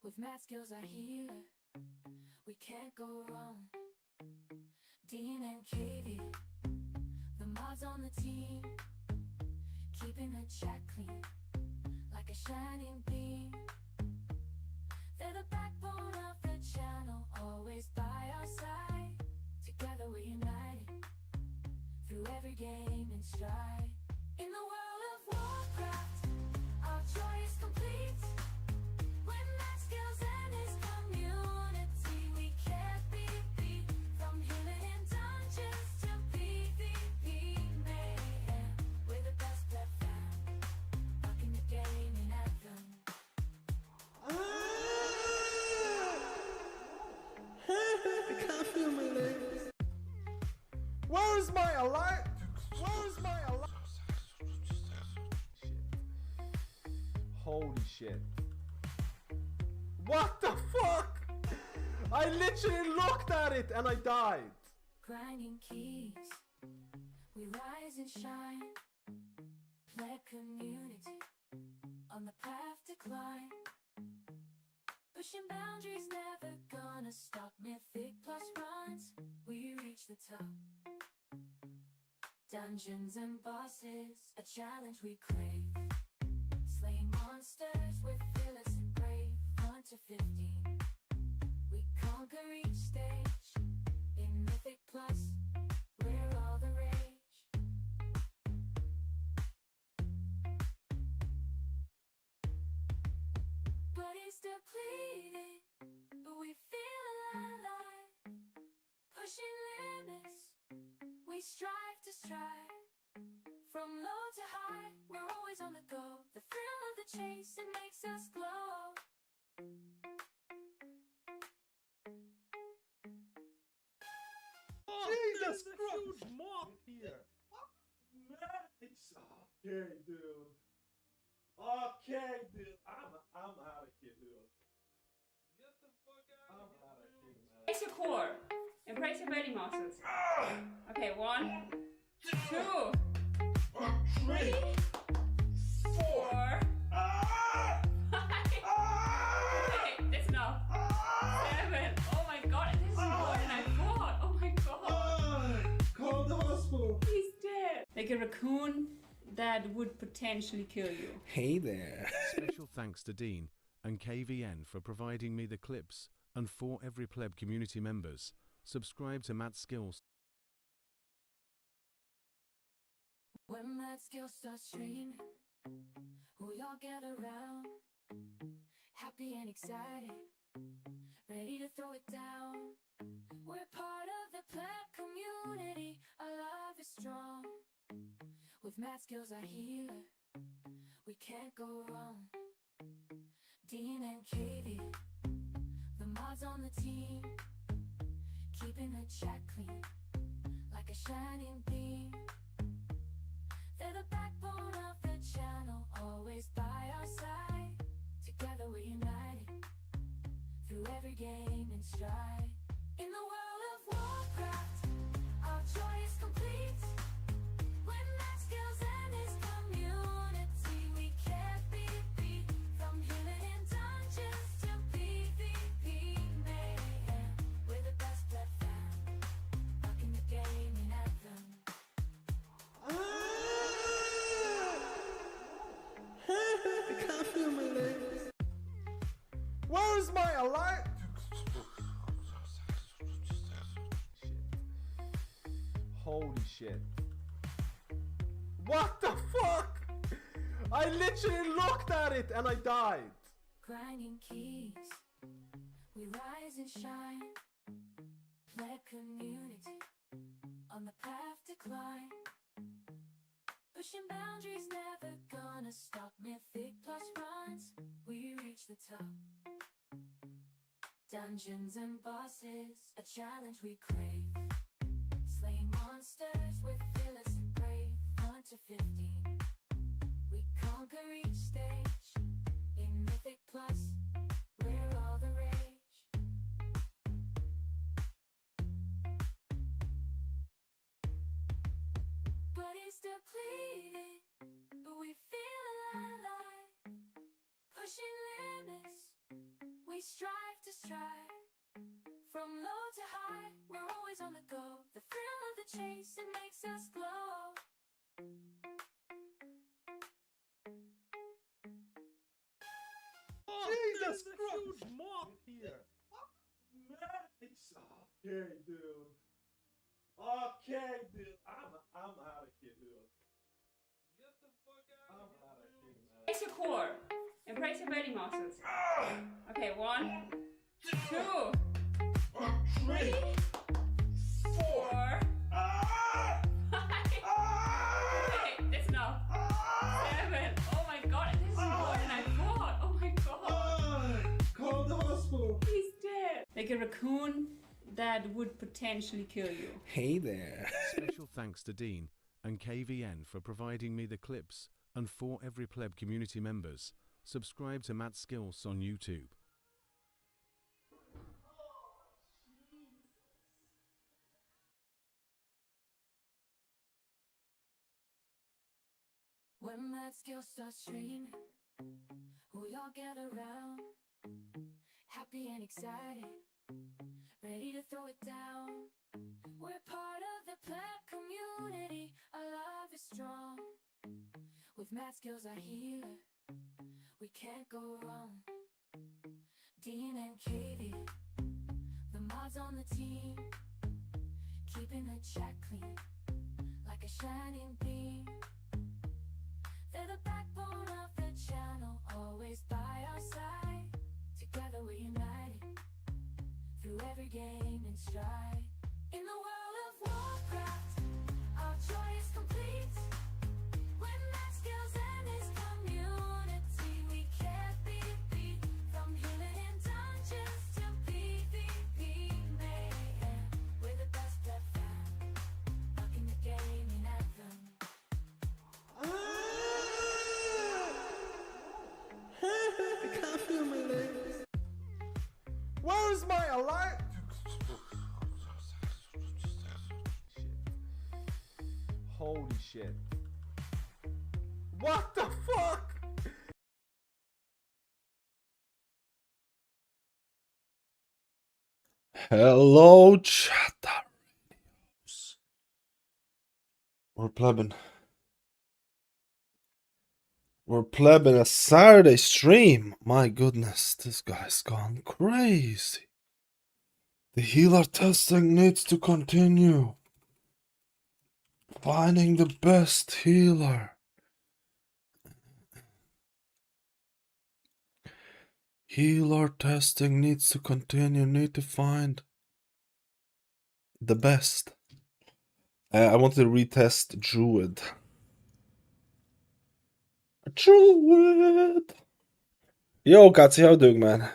With math skills I healer, we can't go wrong. Dean and Katie, the mods on the team, keeping the chat clean, like a shining beam. They're the backbone of the channel, always by our side. Together we're united, through every game and stride. In the world of Warcraft, our joy is complete. When math skills and his community, we can't be beat. From healing in dungeons to PvP mayhem, we're the best pet fam, rocking the game in anthem. I can't feel my legs. Where's my alert? Where's my alert? Shit. Holy shit. What the fuck? I literally looked at it and I died. Grinding keys, we rise and shine. Play community, on the path to climb. Pushing boundaries, never gonna stop. Mythic plus runs, we reach the top. Dungeons and bosses, a challenge we crave. Slaying monsters, we're fearless and brave. 1 to 15, we conquer each stage. In Mythic plus, we're all the rage. Body's depleted, but we feel alive. Pushing limits, we strive to strive. From low to high, we're always on the go. The thrill of the chase, it makes us glow. Jesus Christ! Huge moth here. It's okay, dude. Okay, dude. I'm out of here, dude. Get the fuck out of here. I'm out of here, man. Embrace your core. Embrace your belly muscles. Okay, 1, 2, 3, 4, 5. Okay, that's enough. 7. Oh my god, this is more than I thought. Oh my god. Call the hospital. He's dead. Like a raccoon that would potentially kill you. Hey there. Special thanks to Dean and KVN for providing me the clips, and for every pleb community members. Subscribe to Matt Skills. When that skill starts streaming, we all gather around, happy and excited, ready to throw it down. We're part of the pleb community, our love is strong. With math skills I healer, we can't go wrong. Dean and Katie, the mods on the team, keeping the chat clean, like a shining beam. They're the backbone of the channel, always by our side. Together we're united, through every game and stride. In the world of Warcraft, our joy is complete. When math skills and his community, we can't be beat. From healing in dungeons to PvP mayhem, we're the best pet fam, rocking the game in anthem. I can't feel my legs. Where's my alert? Shit. Holy shit. What the fuck? I literally looked at it and I died. Grinding keys, we rise and shine. Play community, on the path to climb. Pushing boundaries, never gonna stop. Mythic plus runs, we reach the top. Dungeons and bosses, a challenge we crave. Slaying monsters, we're fearless and brave. 1 to 15, we conquer each stage. In Mythic plus, we're all the rage. Body's depleted, but we feel alive. Pushing limits, we we strive to strive. From low to high, we're always on the go. The thrill of the chase, it makes us glow. Jesus Christ! Huge moth here. It's okay, dude. Okay, dude. I'm out of here, dude. Get the fuck out of here, man. Brace your core and brace your belly muscles. Okay, 1, 2, 3, 4, 5. Okay, that's enough. 7. Oh my god, this is more than I thought. Oh my god. Call the hospital. He's dead. Like a raccoon that would potentially kill you. Hey there. Special thanks to Dean and KVN for providing me the clips, and for every pleb community members, subscribe to Matt Skills on YouTube. When that skill starts streaming, we all get around, happy and excited, ready to throw it down. We're part of the pleb community, our love is strong. With Matt Skills our healer, we can't go wrong. Dean and Katie, the mods on the team, keeping the chat clean, like a shining beam. They're the backbone of the channel, always by our side. Together we're united, through every game and stride. In the World of Warcraft, our joy is complete. With Matt Skills and his community, we can't be beat. From healing in dungeons to PvP mayhem, we're the best pleb found, rocking the gaming anthem. I can't feel my legs. Where's my alert? Holy shit. What the fuck? Hello, chatter radios. We're plebbing. We're plebbing a Saturday stream. My goodness, this guy's gone crazy. The healer testing needs to continue. Finding the best healer. Healer testing needs to continue. Need to find the best. I want to retest Druid. Druid! Yo, Gatsy, how you doing, man?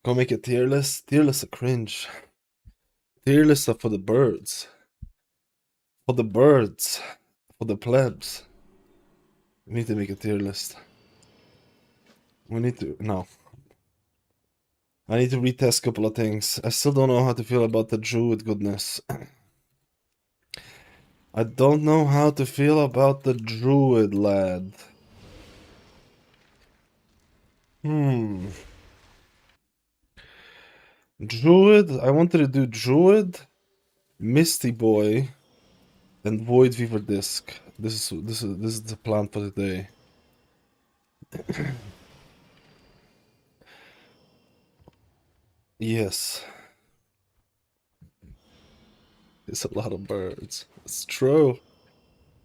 Go make a tier list. Tier list a cringe. Tier list are for the birds. For the birds. For the plebs. We need to make a tier list. We need to... No. I need to retest a couple of things. I still don't know how to feel about the Druid goodness. I don't know how to feel about the Druid, lad. Druid? I wanted to do Druid, Misty Boy, and Void Fever Disc. This is the plan for the day. Yes. It's a lot of birds. It's true.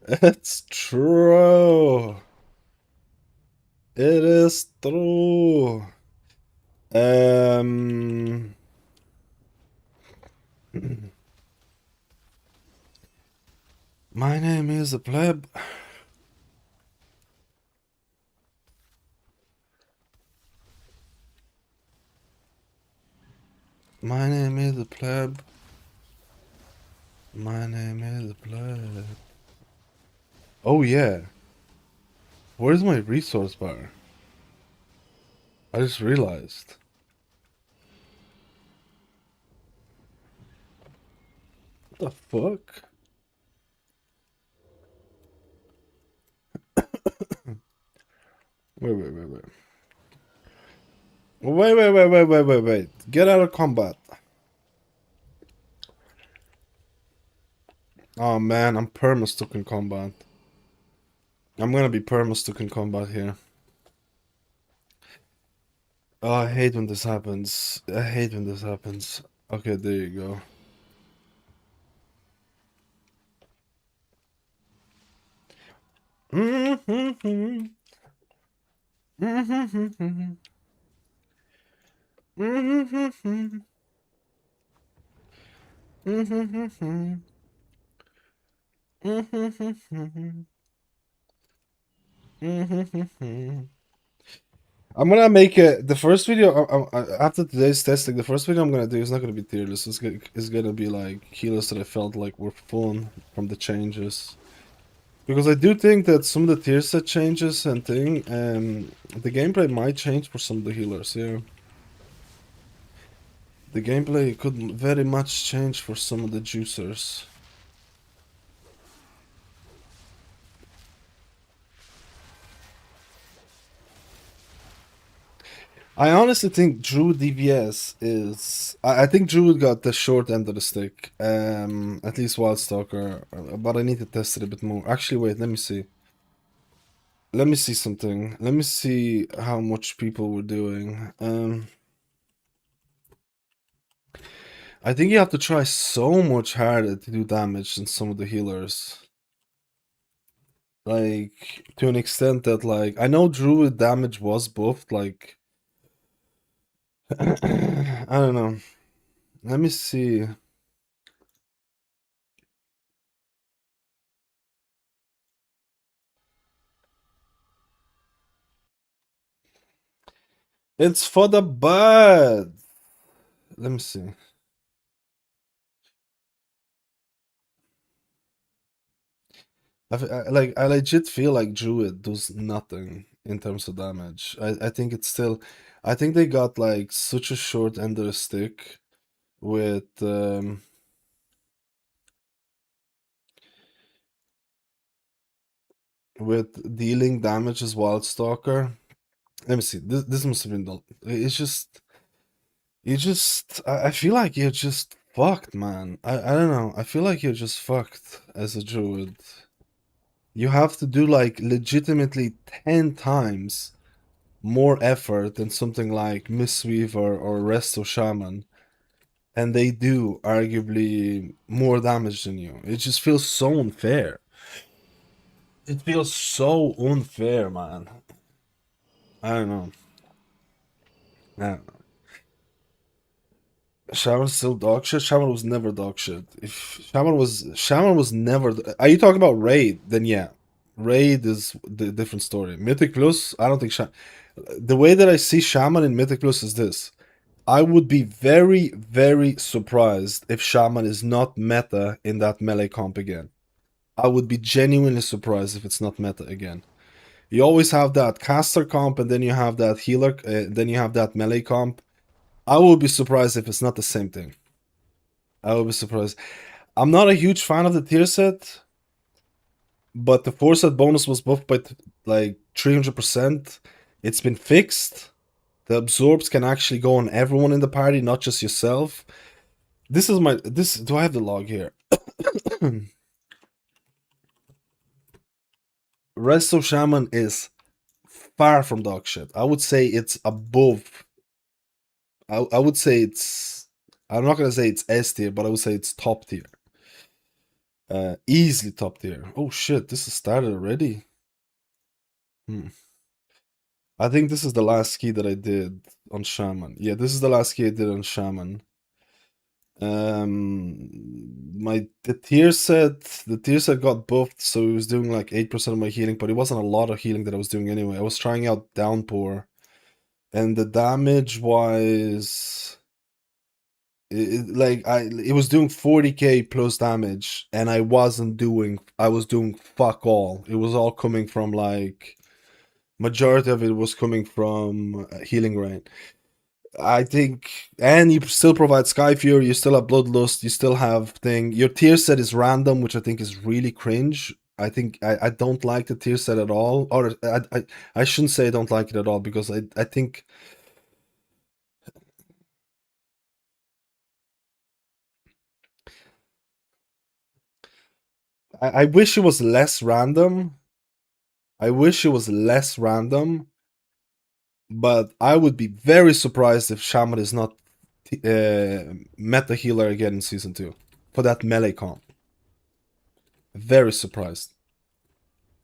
It's true. It is true. My name is a pleb. My name is a pleb. My name is a pleb. Oh yeah. Where's my resource bar? I just realized. What the fuck? Wait. Wait. Get out of combat. Oh man, I'm perma-stuck in combat. I'm gonna be perma-stuck in combat here. Oh, I hate when this happens. I hate when this happens. Okay, there you go. I'm gonna make it the first video after today's testing. The first video I'm gonna do is not gonna be tier list. It's gonna be like healers that I felt like were fun from the changes, because I do think that some of the tier set changes and the gameplay might change for some of the healers. Yeah, the gameplay could very much change for some of the juicers. I honestly think Druid DPS is. I think Druid got the short end of the stick. At least Wildstalker, but I need to test it a bit more. Actually, wait. Let me see. Let me see something. Let me see how much people were doing. I think you have to try so much harder to do damage than some of the healers. Like, to an extent that, like, I know Druid damage was buffed, like, I don't know. Let me see. It's for the bud. Let me see. I legit feel like Druid does nothing in terms of damage. I think it's still. I think they got like such a short end of the stick with dealing damage as Wildstalker. Let me see. This must have been done. It's just I feel like you're just fucked, man. I don't know. I feel like you're just fucked as a Druid. You have to do like legitimately 10 times more effort than something like Mistweaver or Resto Shaman, and they do arguably more damage than you. It just feels so unfair. It feels so unfair, man. I don't know. I don't know. Shaman's still dog shit. Shaman was never dog shit. If Shaman was never. Are you talking about Raid? Then yeah, Raid is the different story. Mythic Plus, I don't think the way that I see Shaman in Mythic Plus is this. I would be very, very surprised if Shaman is not meta in that melee comp again. I would be genuinely surprised if it's not meta again. You always have that caster comp, and then you have that healer, then you have that melee comp. I would be surprised if it's not the same thing. I would be surprised. I'm not a huge fan of the tier set, but the 4-set bonus was buffed by like 300%. It's been fixed. The absorbs can actually go on everyone in the party, not just yourself. This is my do I have the log here? Resto Shaman is far from dog shit. I would say it's above. I would say it's. I'm not gonna say it's S tier, but I would say it's top tier. Easily top tier. Oh shit, this has started already. I think this is the last key that I did on Shaman. Yeah, this is the last key I did on Shaman. The tier set got buffed, so it was doing like 8% of my healing, but it wasn't a lot of healing that I was doing anyway. I was trying out Downpour, and the damage was it was doing 40k plus damage, and I was doing fuck all. It was all coming from like majority of it was coming from healing rain. I think, and you still provide Sky Fury, you still have Bloodlust, you still have thing. Your tier set is random, which I think is really cringe. I think I don't like the tier set at all, or I shouldn't say I don't like it at all, because I think I wish it was less random. I wish it was less random, but I would be very surprised if Shaman is not meta healer again in season 2 for that melee comp. Very surprised.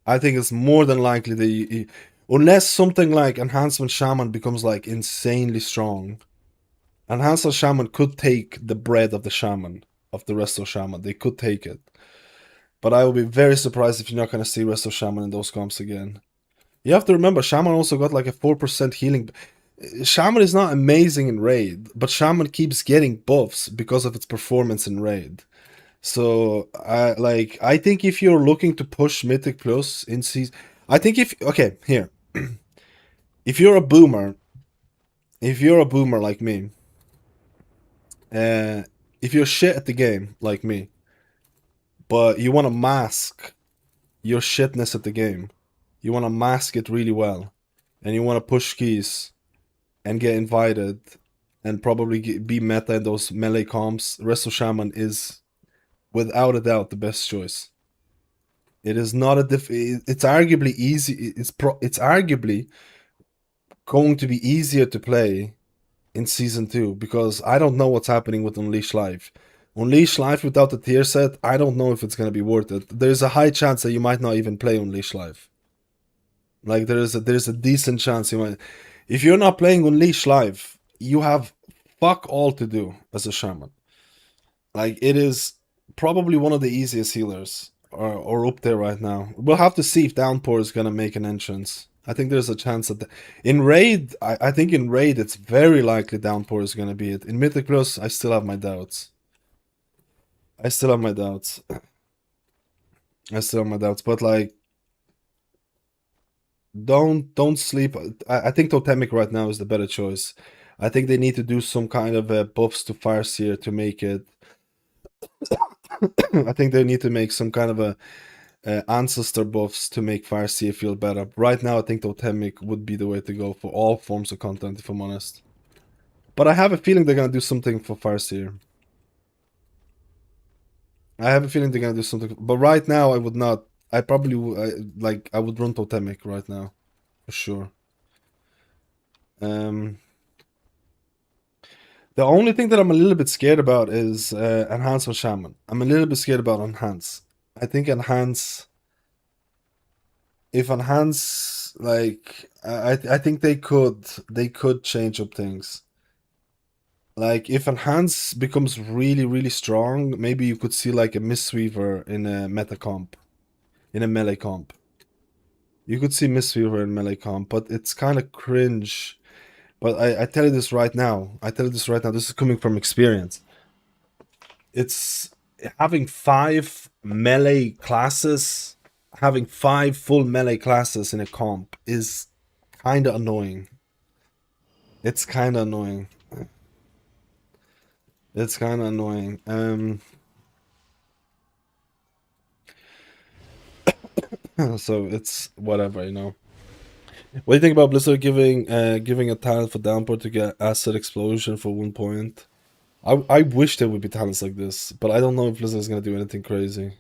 I think it's more than likely that unless something like Enhancement Shaman becomes like insanely strong, Enhancement Shaman could take the bread of the Shaman, of the Resto Shaman. They could take it. But I will be very surprised if you're not going to see Resto Shaman in those comps again. You have to remember, Shaman also got like a 4% healing. Shaman is not amazing in Raid, but Shaman keeps getting buffs because of its performance in Raid. So, I think if you're looking to push Mythic Plus in season... I think okay, here. If you're a boomer like me, if you're shit at the game like me, but you want to mask your shitness at the game, you want to mask it really well, and you want to push keys and get invited and probably be meta in those melee comps, Resto Shaman is without a doubt the best choice. It is not it's arguably easy. It's arguably going to be easier to play in season 2 because I don't know what's happening with Unleash Live. Unleash Live without the tier set, I don't know if it's gonna be worth it. There's a high chance that you might not even play Unleash Live. Like there's a decent chance you might. If you're not playing Unleash Live, you have fuck all to do as a shaman. Like it is probably one of the easiest healers or up there right now. We'll have to see if Downpour is gonna make an entrance. I think there's a chance that in Raid, I think in Raid it's very likely Downpour is gonna be it. In Mythic Plus, I still have my doubts. I still have my doubts. But like don't sleep. I think Totemic right now is the better choice. I think they need to do some kind of buffs to Fireseer to make it. I think they need to make some kind of a ancestor buffs to make Fireseer feel better. Right now, I think Totemic would be the way to go for all forms of content, if I'm honest. But I have a feeling they're gonna do something for Fireseer. I have a feeling they're gonna do something. But right now, I would not. I probably I would run Totemic right now, for sure. The only thing that I'm a little bit scared about is Enhance or Shaman. I'm a little bit scared about Enhance. I think Enhance. If Enhance, like, I think they could change up things. Like, if Enhance becomes really, really strong, maybe you could see like a Mistweaver in a meta comp, in a melee comp. You could see Mistweaver in melee comp, but it's kind of cringe. But I tell you this right now. This is coming from experience. It's having 5 melee classes, having 5 full melee classes in a comp is kind of annoying. It's kind of annoying. So it's whatever, you know. What do you think about Blizzard giving a talent for Downpour to get Acid Explosion for 1 point? I wish there would be talents like this, but I don't know if Blizzard is gonna do anything crazy.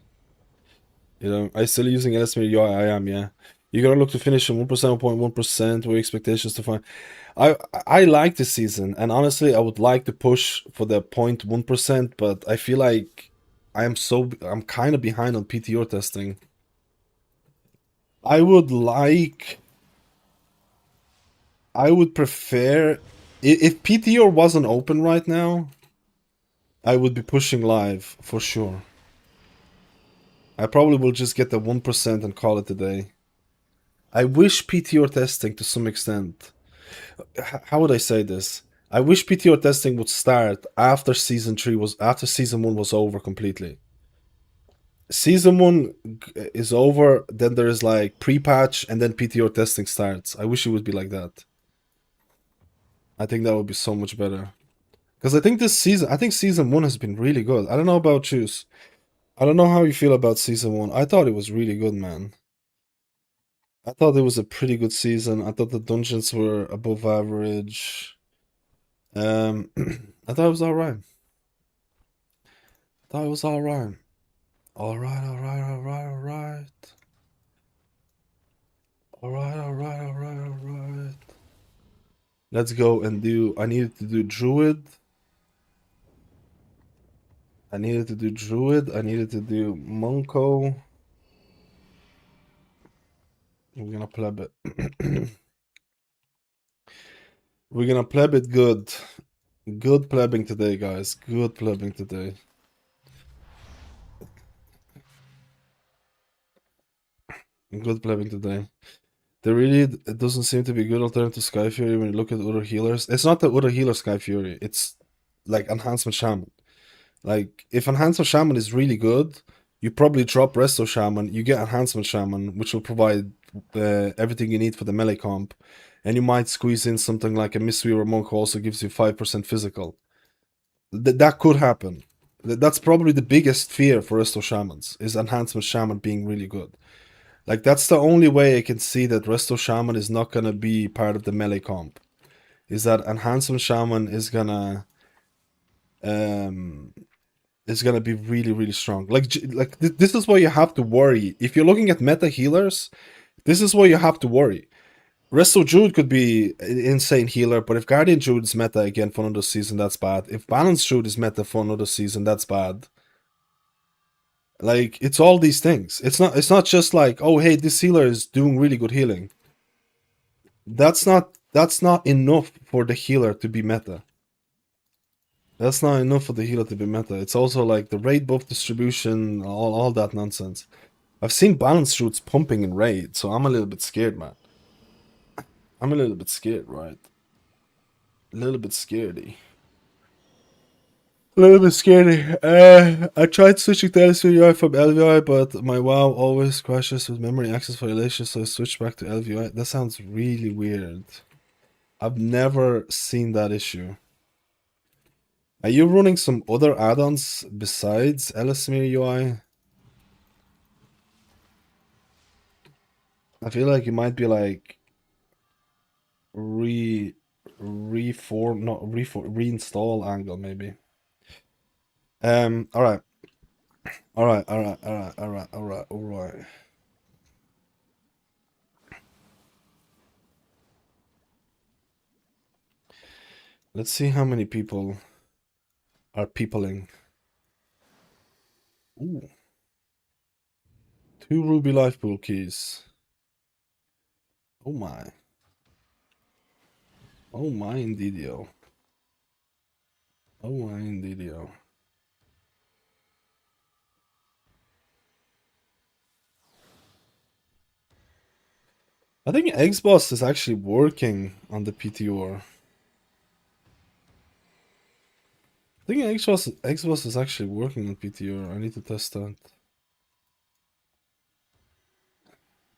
You know, I still using LSMir? Yeah, I am, yeah. You're gonna look to finish on 1% or 0.1%, what expectations to find. I like this season, and honestly I would like to push for the 0.1%, but I feel like I'm kind of behind on PTR testing. I would prefer if PTR wasn't open right now, I would be pushing live for sure. I probably will just get the 1% and call it a day. I wish PTR testing to some extent. How would I say this? I wish PTR testing would start after season 1 was over completely. Season 1 is over, then there is like pre-patch, and then PTR testing starts. I wish it would be like that. I think that would be so much better. Because I think season 1 has been really good. I don't know about you. I don't know how you feel about season 1. I thought it was really good, man. I thought it was a pretty good season. I thought the dungeons were above average. I thought it was alright. Alright, alright, alright, alright. Alright, alright, alright, alright. Let's go and do. I needed to do Druid. I needed to do Druid. I needed to do Monko. We're gonna pleb it. We're gonna pleb it good. Good plebbing today, guys. Good plebbing today. Good plebbing today. There really it doesn't seem to be a good alternative to Sky Fury when you look at other healers. It's not the other healer Sky Fury. It's like Enhancement Shaman. Like, if Enhancement Shaman is really good, you probably drop Resto Shaman, you get Enhancement Shaman, which will provide everything you need for the melee comp. And you might squeeze in something like a Mistweaver Monk who also gives you 5% physical. That could happen. That's probably the biggest fear for Resto Shamans, is Enhancement Shaman being really good. Like, that's the only way I can see that Resto Shaman is not gonna be part of the melee comp. Is that Enhancement Shaman is gonna be really, really strong. This is why you have to worry. If you're looking at meta healers, this is why you have to worry. Resto Druid could be an insane healer, but if Guardian Druid is meta again for another season, that's bad. If Balance Druid is meta for another season, that's bad. Like, it's all these things. It's not just like, oh hey, this healer is doing really good healing. That's not enough for the healer to be meta. That's not enough for the healer to be meta. It's also like the raid buff distribution, all that nonsense. I've seen balance shoots pumping in raid, so I'm a little bit scared, man. I'm a little bit scared, right? A little bit scaredy. A little bit scaredy. I tried switching to LVI from LVI, but my WoW always crashes with memory access violations, so I switched back to LVI. That sounds really weird. I've never seen that issue. Are you running some other add-ons besides LSMir UI? I feel like you might be like reinstall angle maybe. Alright. Let's see how many people are peopling. Ooh. 2 Ruby Life Pool keys. Oh my. Oh my indeedio. Oh my indeedio. I think Xbox is actually working on the PTR. I think Xbox is actually working on PTR. I need to test that.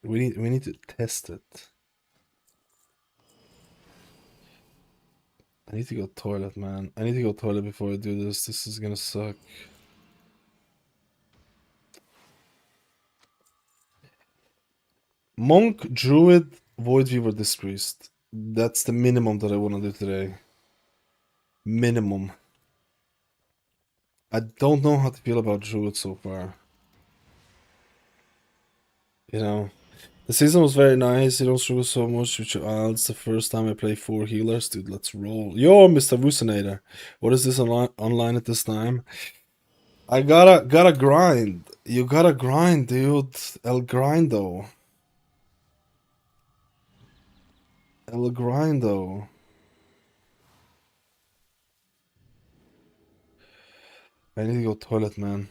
We need to test it. I need to go toilet, man. I need to go toilet before I do this. This is gonna suck. Monk, Druid, Void Weaver, Disc Priest. That's the minimum that I want to do today. Minimum. I don't know how to feel about Druid so far. You know, the season was very nice. You don't struggle so much with your alts. The first time I play 4 healers, dude. Let's roll. Yo, Mr. Rusinator. What is this online at this time? I gotta grind. You gotta grind, dude. El grindo. El grindo. I need to go toilet, man.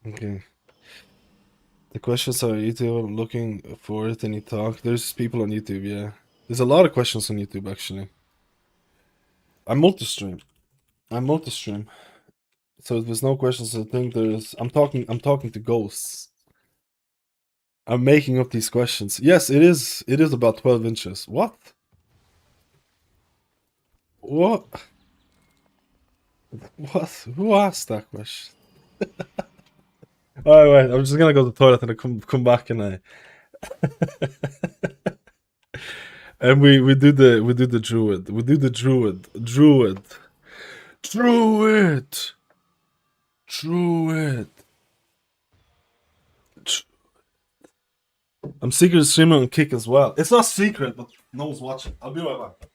Okay. The questions are YouTube. I'm looking for it. Any talk? There's people on YouTube, yeah. There's a lot of questions on YouTube, actually. I'm multi-stream. So if there's no questions, I think there's. I'm talking to ghosts. I'm making up these questions. Yes, it is. It is about 12 inches. What? What? What? Who asked that question? Alright, wait, I'm just gonna go to the toilet and I come back and I and we do the druid. We do the druid. Druid. I'm secret streaming on Kick as well. It's not secret, but no one's watching. I'll be right back.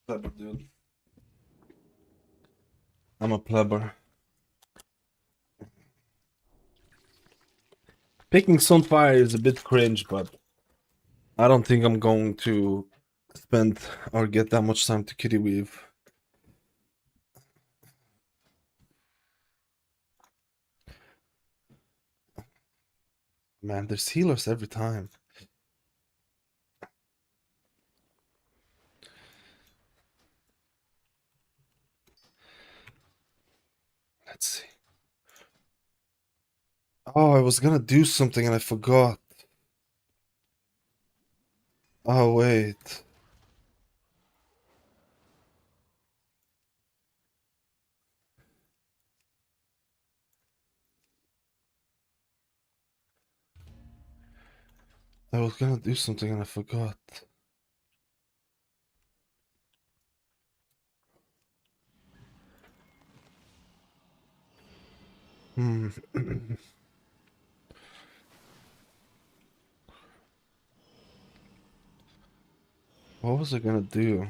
Plebber, dude. I'm a plebber. Picking Sunfire is a bit cringe, but I don't think I'm going to spend or get that much time to kitty weave. Man, there's healers every time. Let's see. Oh, I was gonna do something and I forgot. Oh, wait. I was gonna do something and I forgot. Hmm. What was I gonna do?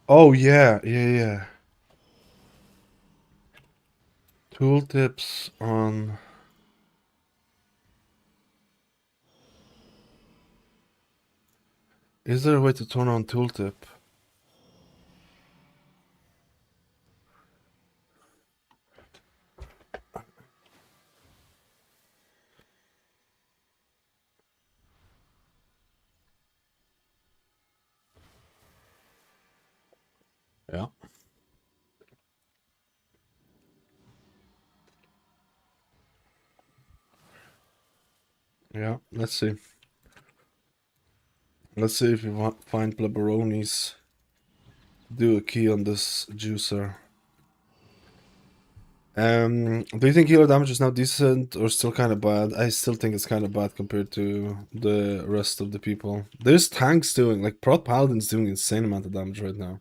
Oh, yeah. Tooltips on... Is there a way to turn on tooltip? Yeah. Yeah, let's see. Let's see if we find plebberonis. Do a key on this juicer. Do you think healer damage is now decent or still kind of bad? I still think it's kind of bad compared to the rest of the people. There's tanks doing, like, Prot Paladin's doing insane amount of damage right now.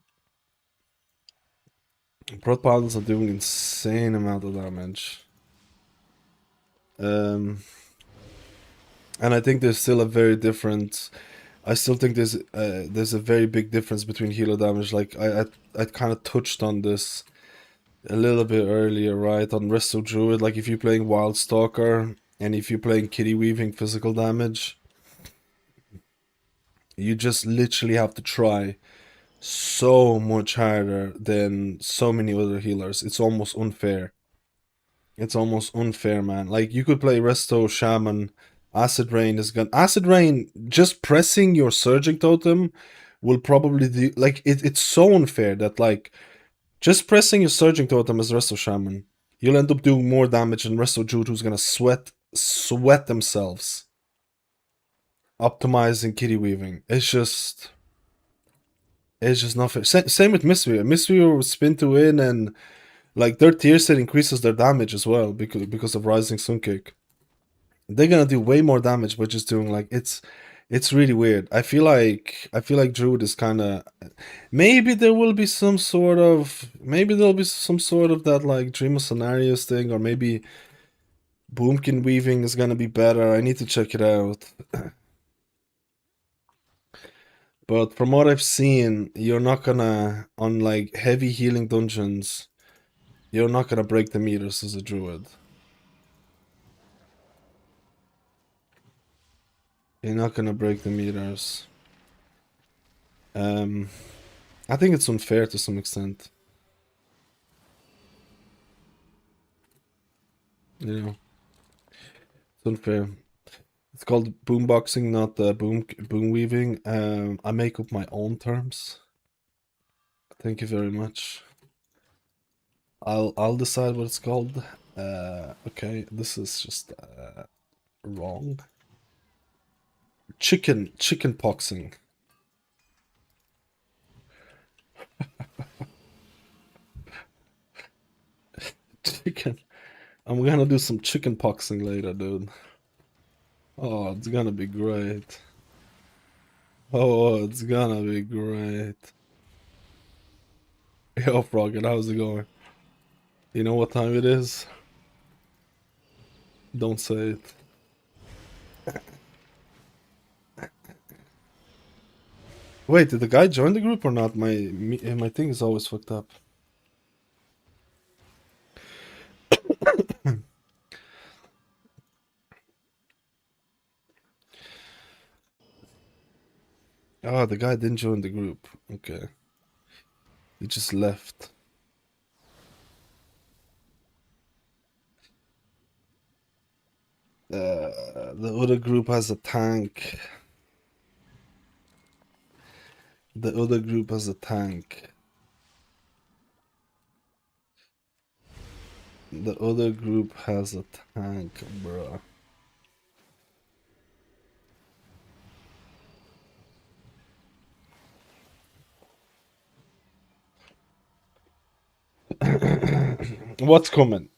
Prot Paladins are doing insane amount of damage. And I think there's still a very different... I still think there's a very big difference between healer damage. Like, I kind of touched on this a little bit earlier, right? On Resto Druid, like if you're playing Wild Stalker and if you're playing Kitty Weaving physical damage, you just literally have to try so much harder than so many other healers. It's almost unfair. It's almost unfair, man. Like you could play Resto Shaman, Acid Rain is gonna Acid Rain, just pressing your Surging Totem will probably do like it's so unfair that like just pressing your Surging Totem as Resto Shaman, you'll end up doing more damage than Resto Jude, who's gonna sweat themselves optimizing Kitty Weaving. It's just not fair. Same with Mistweaver. Mistweaver will spin to win, and like their tier set increases their damage as well because of Rising Sun Kick. They're gonna do way more damage by just doing like it's really weird. I feel like Druid is kind of maybe there'll be some sort of that like Dream of Scenarios thing, or maybe Boomkin Weaving is gonna be better. I need to check it out. But from what I've seen, you're not gonna on like heavy healing dungeons. You're not gonna break the meters as a druid. You're not gonna break the meters. I think it's unfair to some extent. You know, it's unfair. It's called boomboxing, not boom weaving. I make up my own terms. Thank you very much. I'll decide what it's called. Okay, this is just wrong. Chicken poxing. Chicken. I'm gonna do some chicken poxing later, dude. Oh, it's gonna be great. Oh, it's gonna be great. Yo, Froggen, how's it going? You know what time it is? Don't say it. Wait, did the guy join the group or not? My thing is always fucked up. Ah, the guy didn't join the group. Okay. He just left. The other group has a tank. The other group has a tank. The other group has a tank, bruh. What's coming?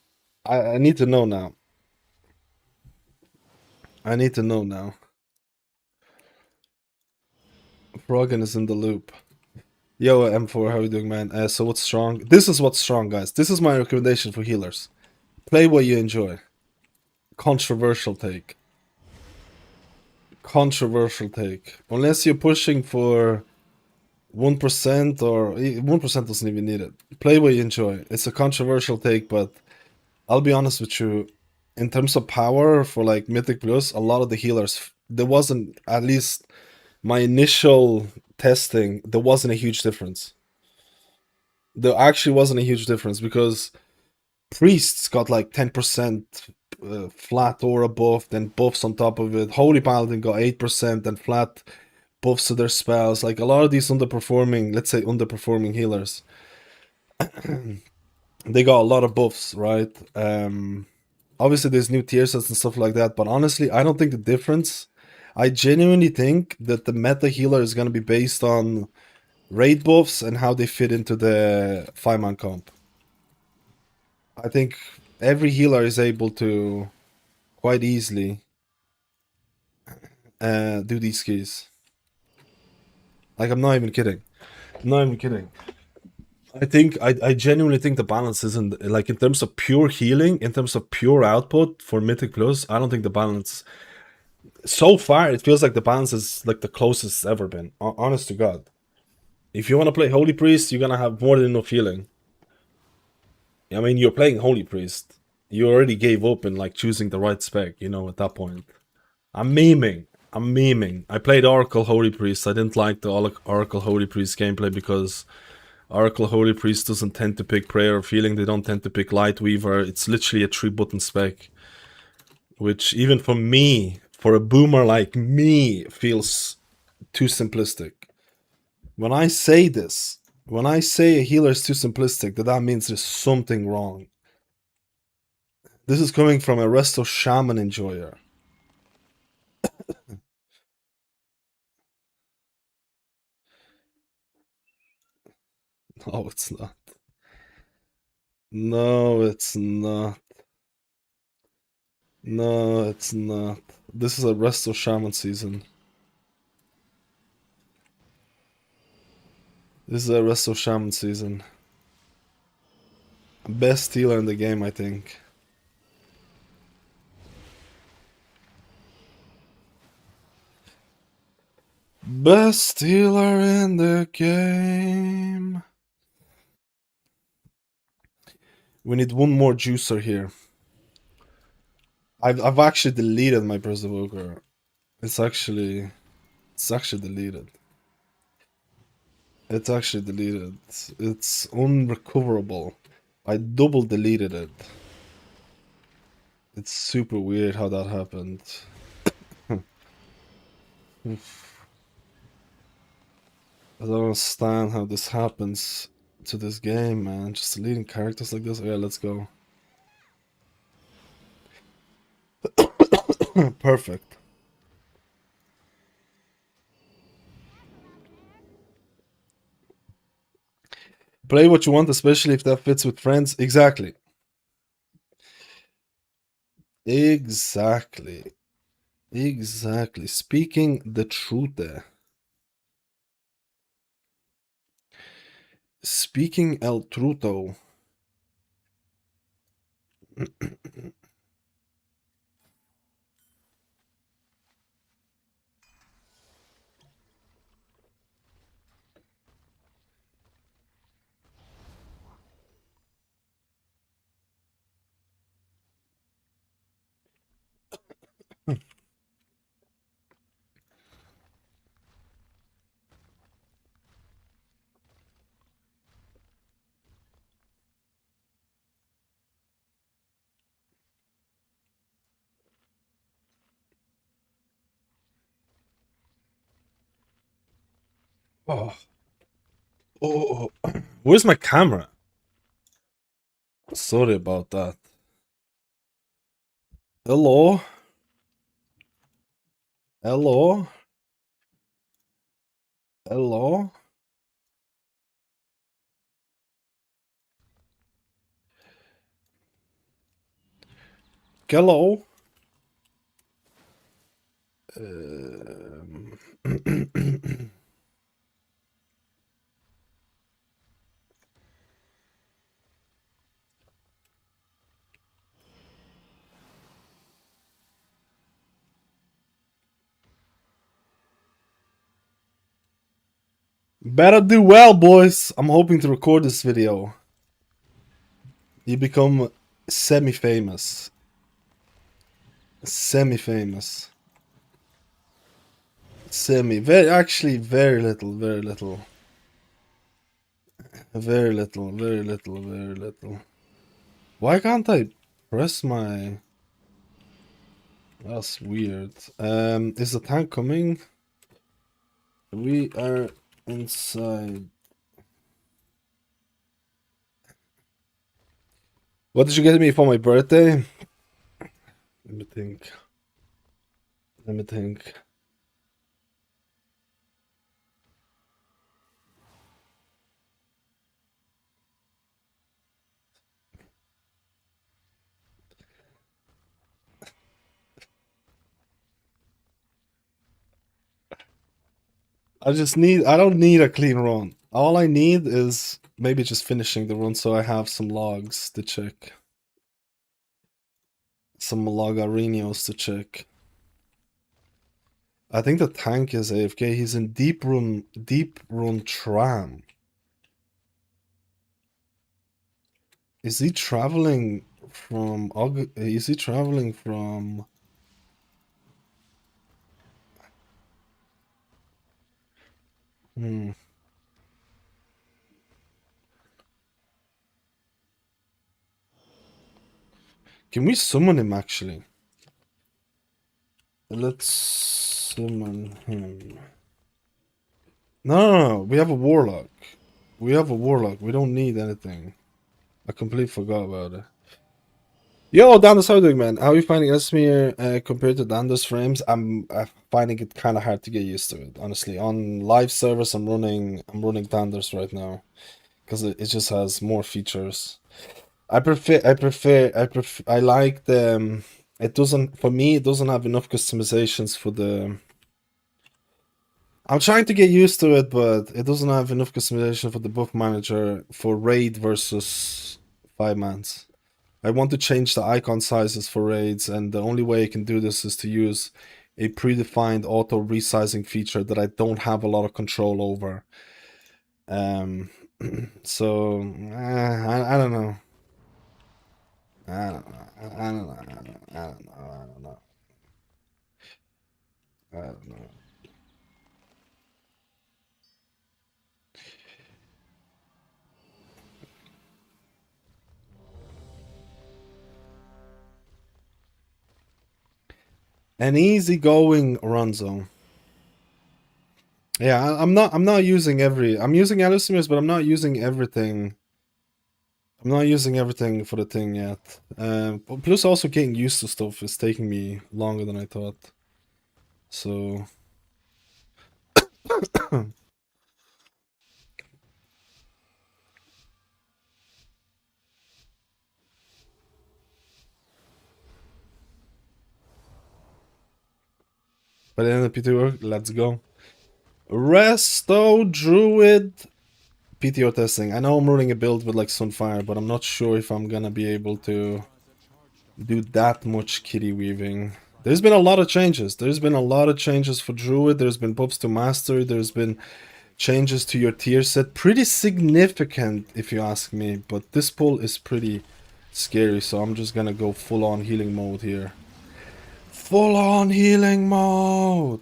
I need to know now. I need to know now. Froggen is in the loop. Yo, M4, how you doing, man? So what's strong? This is what's strong, guys. This is my recommendation for healers. Play what you enjoy. Controversial take. Controversial take. Unless you're pushing for 1% or 1% doesn't even need it. Play what you enjoy. It's a controversial take, but I'll be honest with you. In terms of power for like Mythic Plus, a lot of the healers, there wasn't, at least my initial testing, there wasn't a huge difference. There actually wasn't a huge difference because priests got like 10% flat or above, then buffs on top of it. Holy Paladin got 8% and flat buffs to their spells. Like a lot of these underperforming, let's say underperforming healers, they got a lot of buffs, right? Obviously there's new tier sets and stuff like that, but honestly, I don't think the difference. I genuinely think that the meta healer is going to be based on raid buffs and how they fit into the 5-man comp. I think every healer is able to quite easily do these keys. Like, I'm not even kidding. I'm not even kidding. I genuinely think the balance isn't, like, in terms of pure healing, in terms of pure output for Mythic Plus, I don't think the balance, so far, it feels like the balance is like the closest it's ever been. Honest to God. If you want to play Holy Priest, you're gonna have more than enough healing. I mean, you're playing Holy Priest. You already gave up in like choosing the right spec, you know, at that point. I'm memeing. I played Oracle Holy Priest. I didn't like the Oracle Holy Priest gameplay because Oracle Holy Priest doesn't tend to pick Prayer of Healing. They don't tend to pick Light Weaver. It's literally a 3-button spec. Which, even for me, for a boomer like me, feels too simplistic. When I say this, when I say a healer is too simplistic, that means there's something wrong. This is coming from a Resto Shaman enjoyer. No, it's not. No, it's not. No, it's not. This is a Resto Shaman season. This is a Resto Shaman season. Best healer in the game, I think. Best healer in the game. We need one more juicer here. I've actually deleted my Evoker. It's actually deleted. It's actually deleted. It's unrecoverable. I double deleted it. It's super weird how that happened. I don't understand how this happens to this game, man. Just deleting characters like this. Oh, yeah, let's go. Perfect. Play what you want, especially if that fits with friends. Exactly. Exactly. Speaking the truth there. speaking el truto. Oh. Oh. Where's my camera? Sorry about that. Hello? Hello? Hello? Hello? Better do well, boys. I'm hoping to record this video. You become semi-famous. Semi-famous. Actually, very little, very little. Very little, very little, very little. Why can't I press my... That's weird. Is the tank coming? We are inside. What did you get me for my birthday? Let me think. Let me think. I don't need a clean run. All I need is maybe just finishing the run so I have some logs to check. Some logarinos to check. I think the tank is AFK. He's in deep run tram. Is he traveling from is he traveling from Can we summon him actually? Let's summon him. No, we have a warlock. We have a warlock. We don't need anything. I completely forgot about it. Yo, Dandos, how you doing, man? How are you finding Esmir compared to Dandos frames? I'm finding it kind of hard to get used to it, honestly. On live servers, I'm running Dandos right now because it just has more features. I like the it doesn't have enough customizations for the. I'm trying to get used to it, but it doesn't have enough customization for the buff manager for raid versus 5-mans. I want to change the icon sizes for raids, and the only way I can do this is to use a predefined auto resizing feature that I don't have a lot of control over. So I don't know. I don't know. An easygoing run zone. Yeah, I'm not using I'm using Alucimir's, but I'm not using everything. I'm not using everything for the thing yet. Plus also getting used to stuff is taking me longer than I thought. So by the end of PT work, let's go. Resto Druid PTO testing. I know I'm running a build with like Sunfire, but I'm not sure if I'm gonna be able to do that much kitty weaving. There's been a lot of changes. There's been a lot of changes for Druid. There's been buffs to Mastery. There's been changes to your tier set. Pretty significant, if you ask me. But this pull is pretty scary, so I'm just gonna go full-on healing mode here. Full-on healing mode!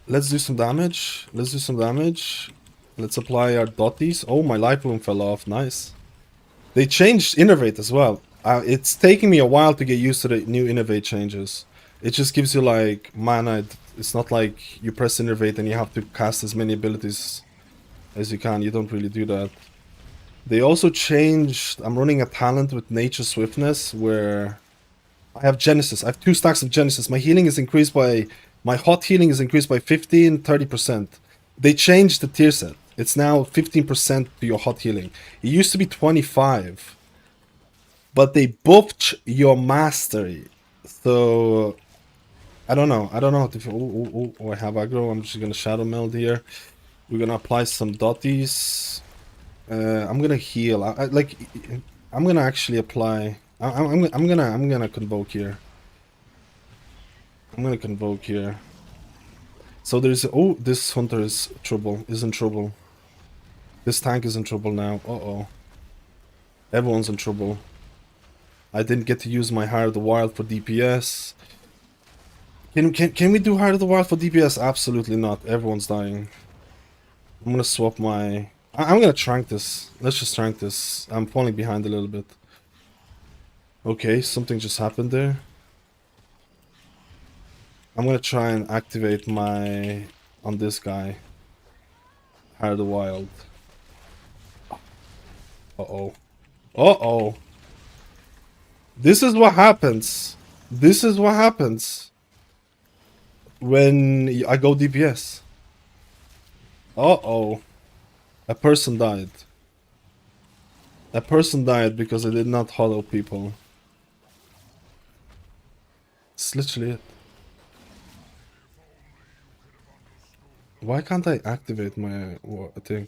Let's do some damage. Let's do some damage. Let's apply our dotties. Oh, my life bloom fell off. Nice. They changed Innervate as well. It's taking me a while to get used to the new Innervate changes. It just gives you like mana. It's not like you press Innervate and you have to cast as many abilities as you can. You don't really do that. They also changed... I'm running a talent with Nature Swiftness where I have Genesis. I have 2 stacks of Genesis. My healing is increased by... My hot healing is increased by 15, 30%. They changed the tier set. It's now 15% to your hot healing. It used to be 25. But they buffed your mastery. So... I don't know. I don't know. If, I have aggro. I'm just going to Shadow Meld here. We're going to apply some dotties. I'm going to heal. I'm going to actually apply... I'm gonna convoke here. I'm gonna convoke here. So there's... Oh, this hunter is in trouble. This tank is in trouble now. Uh-oh. Everyone's in trouble. I didn't get to use my Heart of the Wild for DPS. Can we do Heart of the Wild for DPS? Absolutely not. Everyone's dying. I'm gonna swap my... I'm gonna trank this. Let's just trank this. I'm falling behind a little bit. Okay, something just happened there. I'm gonna try and activate my... on this guy. Heart of the Wild. Uh-oh. Uh-oh. This is what happens. This is what happens when I go DPS. Uh-oh. A person died. A person died because I did not hollow people. It's literally it. Why can't I activate my thing?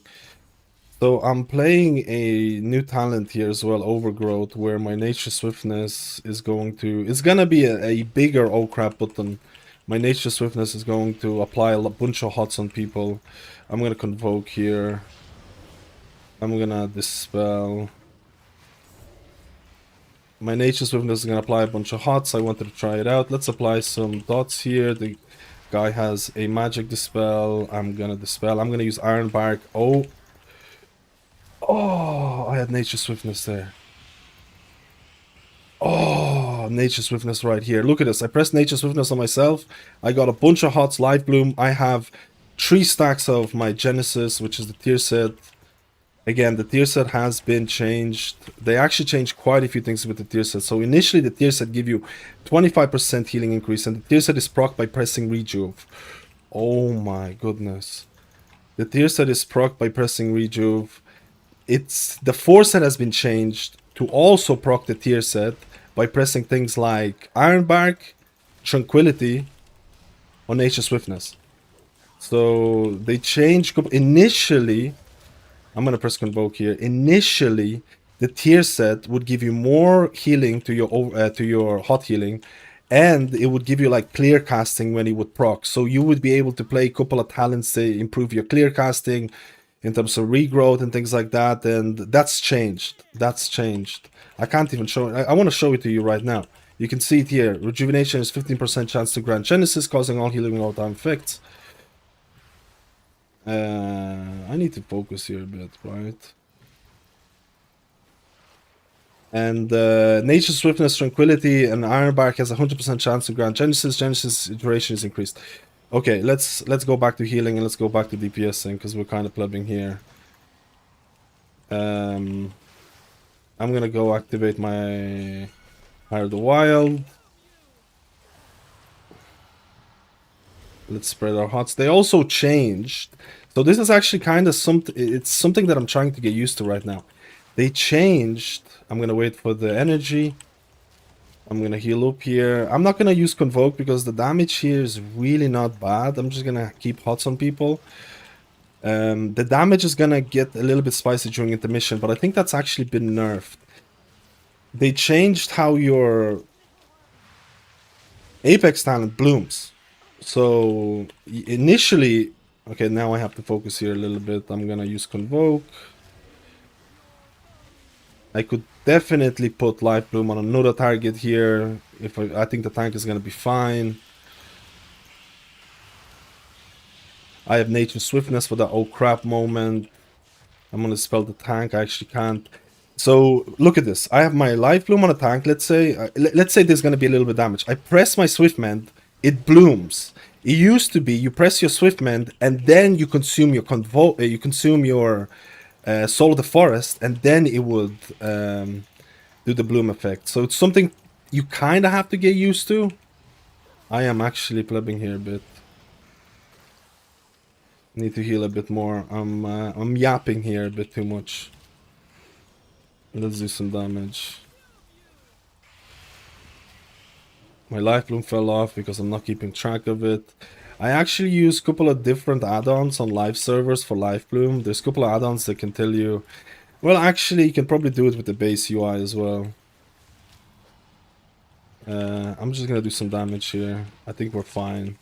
So I'm playing a new talent here as well, Overgrowth, where my Nature Swiftness is going to... It's gonna be a bigger oh crap button. My Nature Swiftness is going to apply a bunch of hots on people. I'm gonna convoke here. I'm gonna dispel. My Nature Swiftness is gonna apply a bunch of hots. I wanted to try it out. Let's apply some dots here. The guy has a magic dispel. I'm gonna dispel. I'm gonna use Iron Bark. Oh, I had Nature Swiftness there. Oh, Nature Swiftness right here. Look at this. I pressed Nature Swiftness on myself. I got a bunch of hots, Life Bloom. I have 3 stacks of my Genesis, which is the tier set. Again, the tier set has been changed. They actually changed quite a few things with the tier set. So initially, the tier set give you 25% healing increase, and the tier set is proc by pressing Rejuve. Oh my goodness. The tier set is proc by pressing Rejuve. It's the force set has been changed to also proc the tier set by pressing things like Iron Bark, Tranquility, or Nature Swiftness. So they changed initially. I'm gonna press Convoke here. Initially, the tier set would give you more healing to your hot healing, and it would give you like clear casting when it would proc. So you would be able to play a couple of talents to improve your clear casting in terms of regrowth and things like that. And that's changed. That's changed. I can't even show it. I want to show it to you right now. You can see it here. Rejuvenation is 15% chance to grant Genesis, causing all healing all time effects. I need to focus here a bit, right? And Nature Swiftness, Tranquility, and Iron Bark has a 100% chance to grant Genesis. Genesis duration is increased. Okay, let's go back to healing and let's go back to DPSing because we're kind of plubbing here. I'm gonna go activate my Heart of the Wild. Let's spread our hots. They also changed. So this is actually kind of something. It's something that I'm trying to get used to right now. They changed. I'm gonna wait for the energy. I'm gonna heal up here. I'm not gonna use Convoke because the damage here is really not bad. I'm just gonna keep hots on people. The damage is gonna get a little bit spicy during intermission, but I think that's actually been nerfed. They changed how your Apex talent blooms. So initially, okay, now I have to focus here a little bit. I'm gonna use Convoke. I could definitely put Life Bloom on another target here. If I think the tank is gonna be fine. I have Nature Swiftness for the oh crap moment. I'm gonna spell the tank. I actually can't. So look at this. I have my Life Bloom on a tank. Let's say there's gonna be a little bit of damage. I press my Swiftmend. It blooms. It used to be you press your Swiftmend and then you consume your Soul of the Forest, and then it would do the bloom effect. So it's something you kind of have to get used to. I am actually plebbing here a bit. Need to heal a bit more. I'm yapping here a bit too much. Let's do some damage. My life bloom fell off because I'm not keeping track of it. I actually use a couple of different add-ons on live servers for life bloom. There's a couple of add-ons that can tell you. Well, actually, you can probably do it with the base UI as well. I'm just gonna do some damage here. I think we're fine.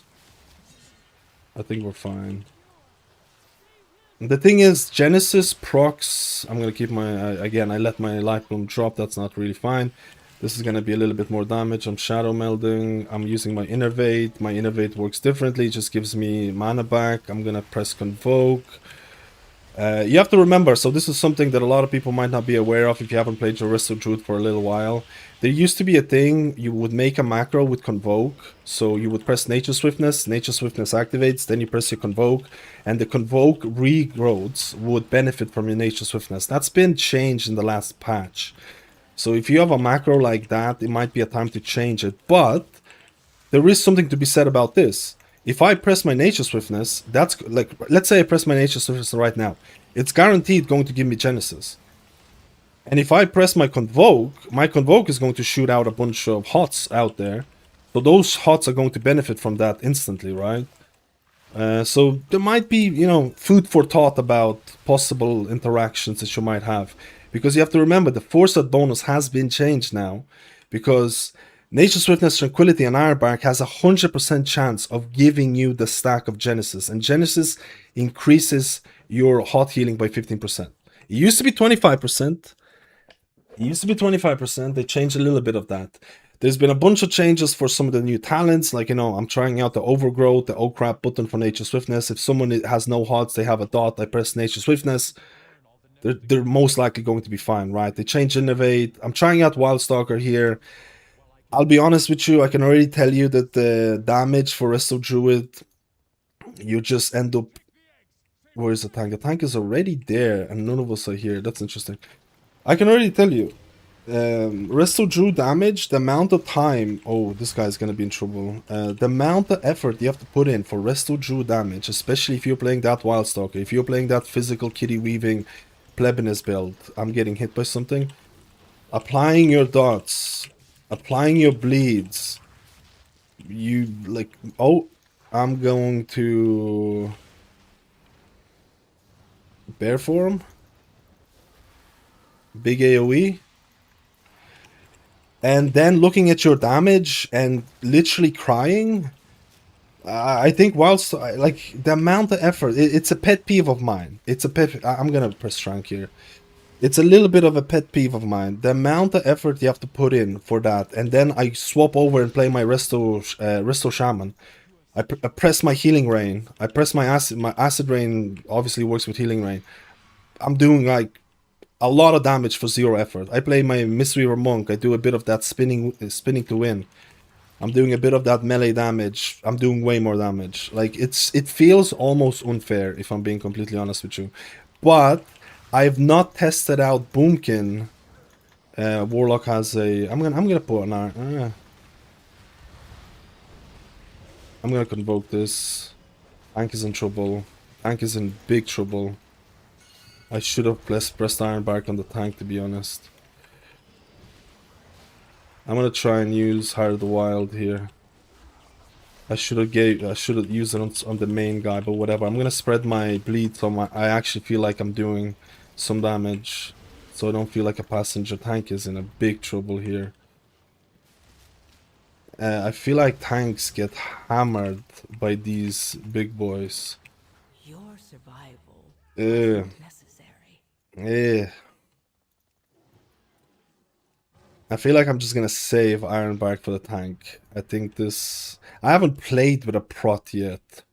The thing is, Genesis procs. I'm gonna keep my again. I let my life bloom drop. That's not really fine. This is gonna be a little bit more damage. I'm shadow melding. I'm using my innervate. My innervate works differently. It just gives me mana back. I'm gonna press convoke. You have to remember, so this is something that a lot of people might not be aware of if you haven't played Resto Druid for a little while. There used to be a thing, you would make a macro with Convoke, so you would press Nature Swiftness activates, then you press your Convoke, and the Convoke regrowths would benefit from your Nature Swiftness. That's been changed in the last patch. So if you have a macro like that, it might be a time to change it, but there is something to be said about this. If I press my Nature Swiftness, that's like, let's say I press my Nature Swiftness right now, it's guaranteed going to give me Genesis. And if I press my Convoke is going to shoot out a bunch of HOTS out there. So those HOTS are going to benefit from that instantly, right? So there might be, you know, food for thought about possible interactions that you might have. Because you have to remember, the Foresight bonus has been changed now. Because Nature Swiftness, Tranquility, and Ironbark has a 100% chance of giving you the stack of Genesis. And Genesis increases your hot healing by 15%. It used to be 25%. They changed a little bit of that. There's been a bunch of changes for some of the new talents. Like, you know, I'm trying out the Overgrowth, the oh crap button for Nature Swiftness. If someone has no HOTS, they have a dot, I press Nature Swiftness. They're most likely going to be fine, right? They changed Innovate. I'm trying out Wildstalker here. I'll be honest with you, I can already tell you that the damage for Resto Druid, you just end up... Where is the tank? The tank is already there, and none of us are here. That's interesting. I can already tell you, Resto Druid damage, the amount of time... Oh, this guy's gonna be in trouble. The amount of effort you have to put in for Resto Druid damage, especially if you're playing that Wildstalker, if you're playing that physical kitty weaving plebinous build. I'm getting hit by something. Applying your dots, applying your bleeds. You like, oh, I'm going to bear form. Big AoE. And then looking at your damage and literally crying. I think whilst, like, the amount of effort, it's a pet peeve of mine. I'm gonna press rank here. It's a little bit of a pet peeve of mine. The amount of effort you have to put in for that. And then I swap over and play my Resto Shaman. I press my Healing Rain. I press my Acid Rain obviously works with Healing Rain. I'm doing like a lot of damage for 0 effort. I play my Mystery or Monk. I do a bit of that spinning to win. I'm doing a bit of that melee damage. I'm doing way more damage. Like, it feels almost unfair, if I'm being completely honest with you. But I've not tested out Boomkin. Warlock has a... I'm gonna put an I'm gonna convoke this. Tank is in trouble. Tank is in big trouble. I should have pressed Ironbark on the tank, to be honest. I'm gonna try and use Heart of the Wild here. I should have used it on the main guy, but whatever. I'm gonna spread my bleed so I actually feel like I'm doing some damage, so I don't feel like a passenger tank is in a big trouble here. I feel like tanks get hammered by these big boys. Your survival Yeah. wasn't necessary. Yeah. I feel like I'm just gonna save Ironbark for the tank. I think this... I haven't played with a prot yet.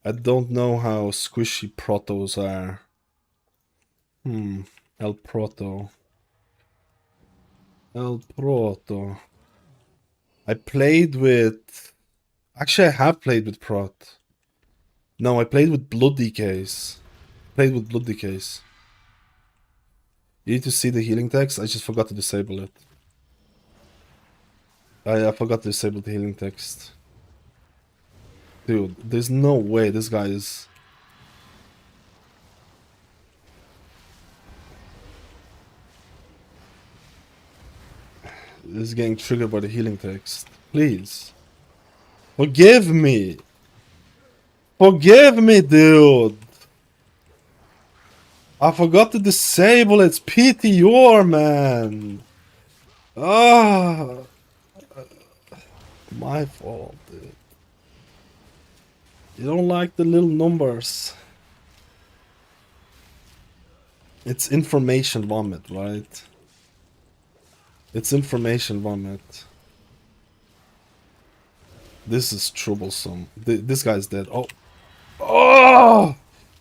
I don't know how squishy protos are. El Proto. El Proto. I played with... Actually, I have played with prot. No, I played with Blood Decays. Played with Blood Decays. You need to see the healing text. I just forgot to disable it. I forgot to disable the healing text. Dude, there's no way this guy is... This is getting triggered by the healing text. Please. Forgive me! Forgive me, dude! I forgot to disable its PTR, man! Ah! My fault, dude. You don't like the little numbers. It's information vomit, right? It's information vomit. This is troublesome. This guy's dead. Oh! Oh!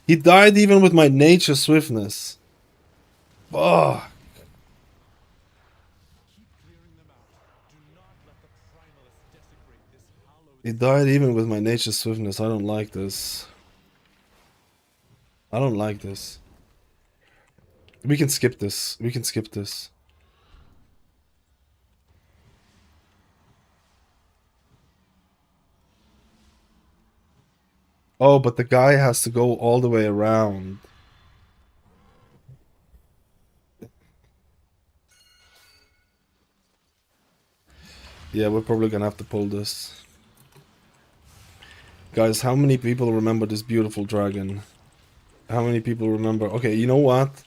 He died even with my nature swiftness. Fuck. He died even with my nature swiftness. I don't like this. I don't like this. We can skip this. We can skip this. Oh, but the guy has to go all the way around. Yeah, we're probably gonna have to pull this. Guys, how many people remember this beautiful dragon? How many people remember? Okay, you know what?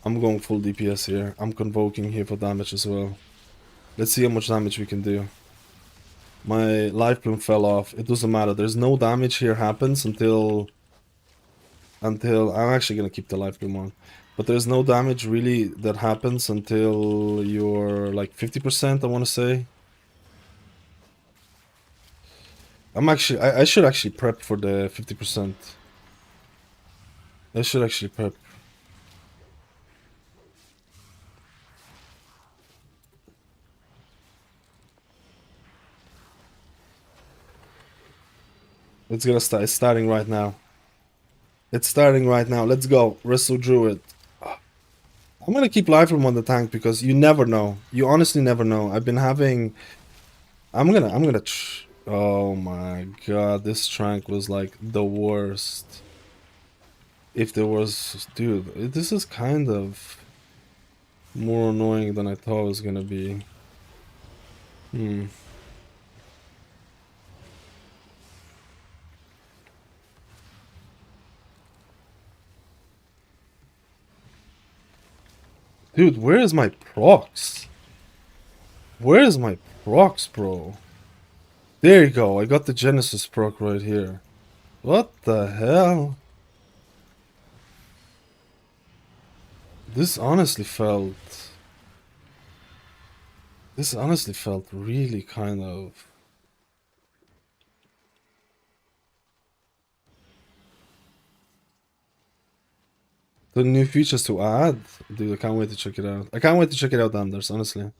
I'm going full DPS here. I'm convoking here for damage as well. Let's see how much damage we can do. My life plume fell off. It doesn't matter. There's no damage here happens until I'm actually gonna keep the life plume on. But there's no damage really that happens until you're like 50%, I wanna say. I should actually prep for the 50%. I should actually prep. It's gonna start. It's starting right now. It's starting right now. Let's go. Wrestle Druid. I'm gonna keep life room on the tank because you never know. You honestly never know. I've been having... Oh my god, this trank was like the worst. If there was... Dude, this is kind of more annoying than I thought it was gonna be. Dude, where is my procs? Where is my procs, bro? There you go, I got the Genesis proc right here. What the hell? This honestly felt really kind of... The new features to add? Dude, I can't wait to check it out. I can't wait to check it out, Anders, honestly.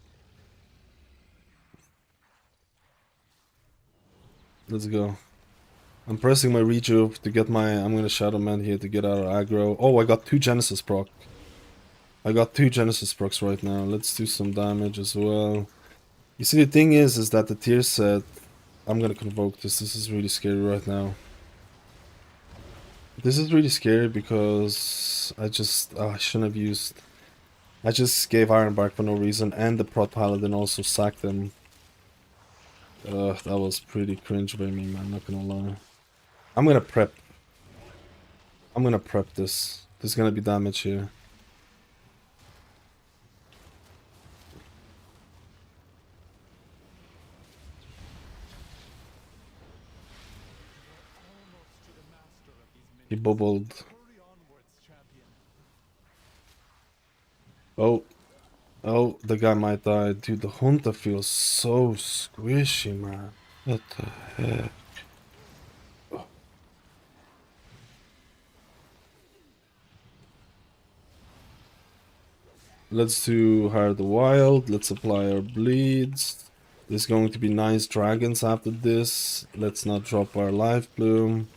Let's go. I'm pressing my rejuve to get my... I'm gonna Shadow Man here to get out of aggro. Oh, I got 2 Genesis proc. I got 2 Genesis procs right now. Let's do some damage as well. You see, the thing is that the tier set... I'm gonna convoke this. This is really scary right now. This is really scary because I just... I shouldn't have used... I just gave Ironbark for no reason, and the Prot Paladin also sacked them. That was pretty cringe by me, man, not gonna lie. I'm gonna prep. I'm gonna prep this. There's gonna be damage here. He bubbled. Oh. Oh, the guy might die. Dude, the hunter feels so squishy, man. What the heck? Let's do Hire the Wild. Let's apply our bleeds. There's going to be nice dragons after this. Let's not drop our life bloom.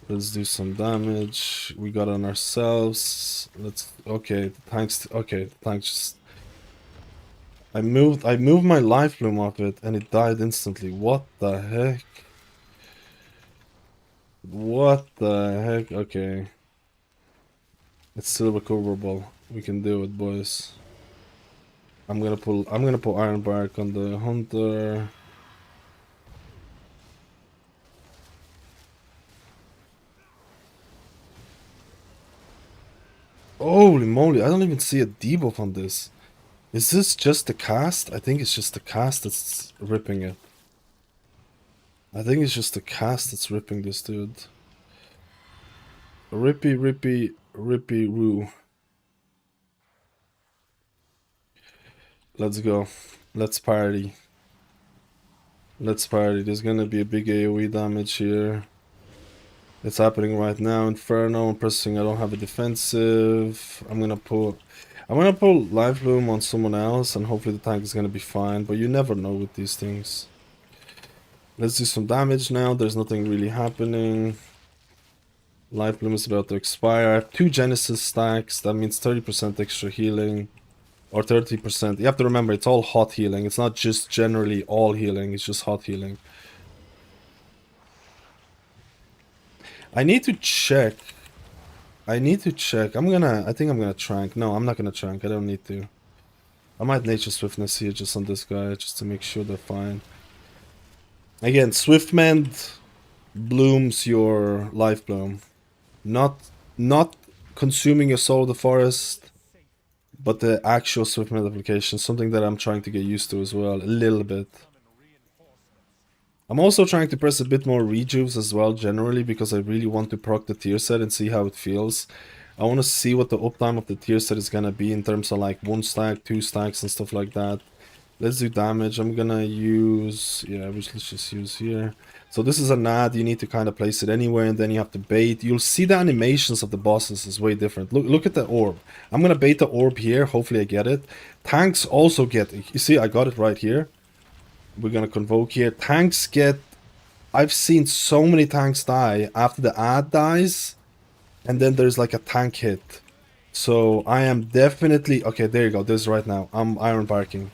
Let's do some damage. We got on ourselves. Let's okay, the tanks okay, the tanks just I moved my life bloom off it and it died instantly. What the heck? What the heck? Okay. It's still recoverable. We can do it, boys. I'm gonna put Iron Bark on the hunter. Holy moly, I don't even see a debuff on this. Is this just the cast? I think it's just the cast that's ripping it. I think it's just the cast that's ripping this dude. Rippy, rippy, rippy roo. Let's go. Let's party. Let's party. There's gonna be a big AoE damage here. It's happening right now. Inferno. I'm pressing. I don't have a defensive. I'm gonna pull Life Bloom on someone else, and hopefully the tank is gonna be fine. But you never know with these things. Let's do some damage now. There's nothing really happening. Life Bloom is about to expire. I have 2 Genesis stacks. That means 30% extra healing. Or 30%. You have to remember, it's all hot healing. It's not just generally all healing. It's just hot healing. I need to check. I think I'm gonna trank. No, I'm not gonna trank. I don't need to. I might Nature Swiftness here just on this guy, just to make sure they're fine. Again, Swiftmend blooms your life bloom. Not consuming your Soul of the Forest, but the actual Swiftmend application. Something that I'm trying to get used to as well, a little bit. I'm also trying to press a bit more rejuves as well, generally, because I really want to proc the tier set and see how it feels. I want to see what the uptime of the tier set is gonna be in terms of like 1 stack, 2 stacks and stuff like that. Let's do damage. I'm gonna use, let's just use here. So this is a NAD, you need to kind of place it anywhere and then you have to bait. You'll see the animations of the bosses is way different. Look at the orb. I'm gonna bait the orb here, hopefully I get it. Tanks also get it. You see, I got it right here. We're gonna convoke here. Tanks get... I've seen so many tanks die after the ad dies, and then there's like a tank hit. So I am definitely... Okay, there you go. There's right now. I'm Iron Barking.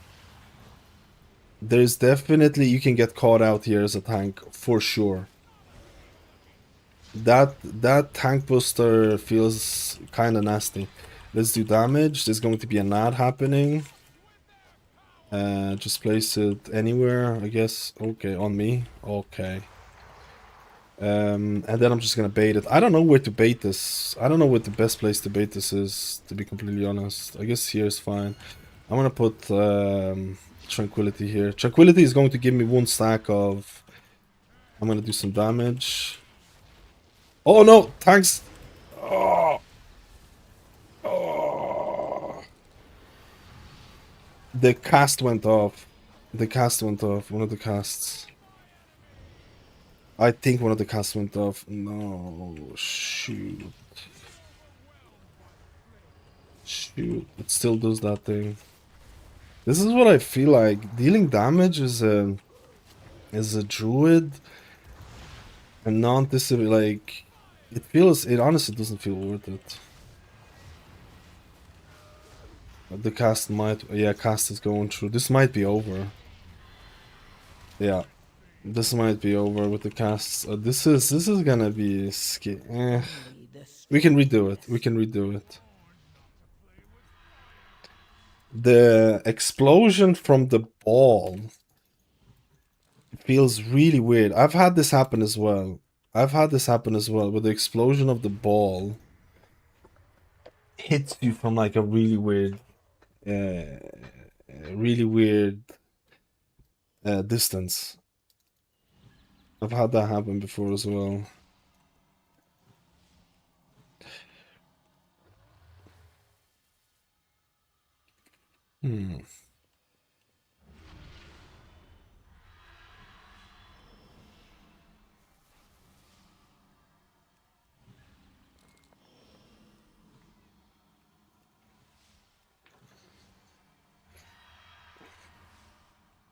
There's definitely... You can get caught out here as a tank, for sure. That tank booster feels kind of nasty. Let's do damage. There's going to be an ad happening. Just place it anywhere, I guess. Okay, on me. Okay. And then I'm just gonna bait it. I don't know where to bait this. I don't know what the best place to bait this is, to be completely honest. I guess here is fine. I'm gonna put Tranquility here. Tranquility is going to give me 1 stack of... I'm gonna do some damage. Oh no! Tanks! Oh! Oh! The cast went off. The cast went off. One of the casts. I think one of the casts went off. No, shoot. Shoot, it still does that thing. This is what I feel like. Dealing damage is a druid and non-disability, like, it honestly doesn't feel worth it. The cast might, yeah, cast is going through. This might be over. Yeah. This might be over with the casts. This is gonna be We can redo it. We can redo it. The explosion from the ball feels really weird. I've had this happen as well. I've had this happen as well, where the explosion of the ball hits you from like a really weird distance. I've had that happen before as well. Hmm.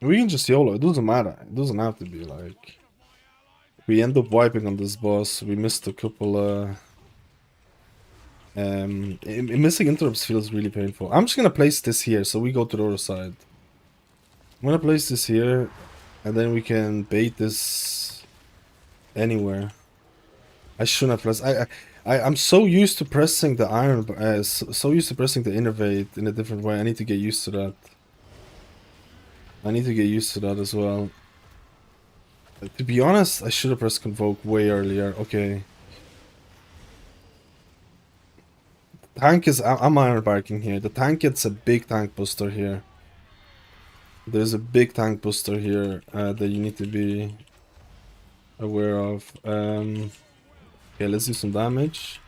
We can just YOLO, it doesn't matter. It doesn't have to be like... We end up wiping on this boss, we missed a couple missing interrupts feels really painful. I'm just gonna place this here, so we go to the other side. I'm gonna place this here, and then we can bait this anywhere. I shouldn't have pressed. I'm so used to pressing the iron, so used to pressing the innervate in a different way. I need to get used to that. I need to get used to that as well. To be honest, I should have pressed Convoke way earlier. Okay. Tank is... I'm iron barking here. The tank gets a big tank booster here. There's a big tank booster here that you need to be aware of. Okay, let's do some damage.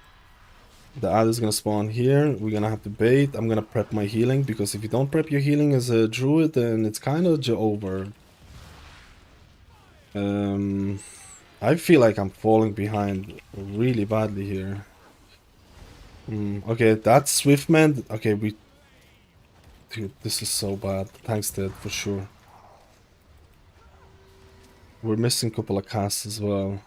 The ad is gonna spawn here. We're gonna have to bait. I'm gonna prep my healing, because if you don't prep your healing as a druid, then it's kind of over. I feel like I'm falling behind really badly here. Okay, that's Swiftman. Okay, Dude, this is so bad. Tank's dead for sure. We're missing a couple of casts as well.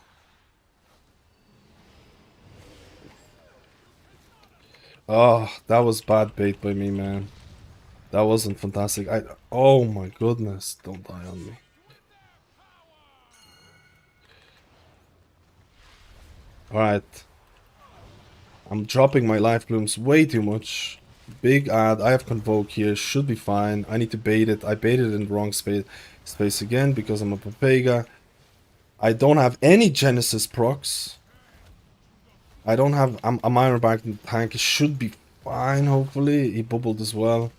Oh, that was bad bait by me, man. That wasn't fantastic. Oh my goodness, don't die on me. Alright. I'm dropping my life blooms way too much. Big ad. I have Convoke here. Should be fine. I need to bait it. I baited it in the wrong space again because I'm a Papega. I don't have any Genesis procs. I don't have... I'm iron back in the tank. It should be fine, hopefully. He bubbled as well.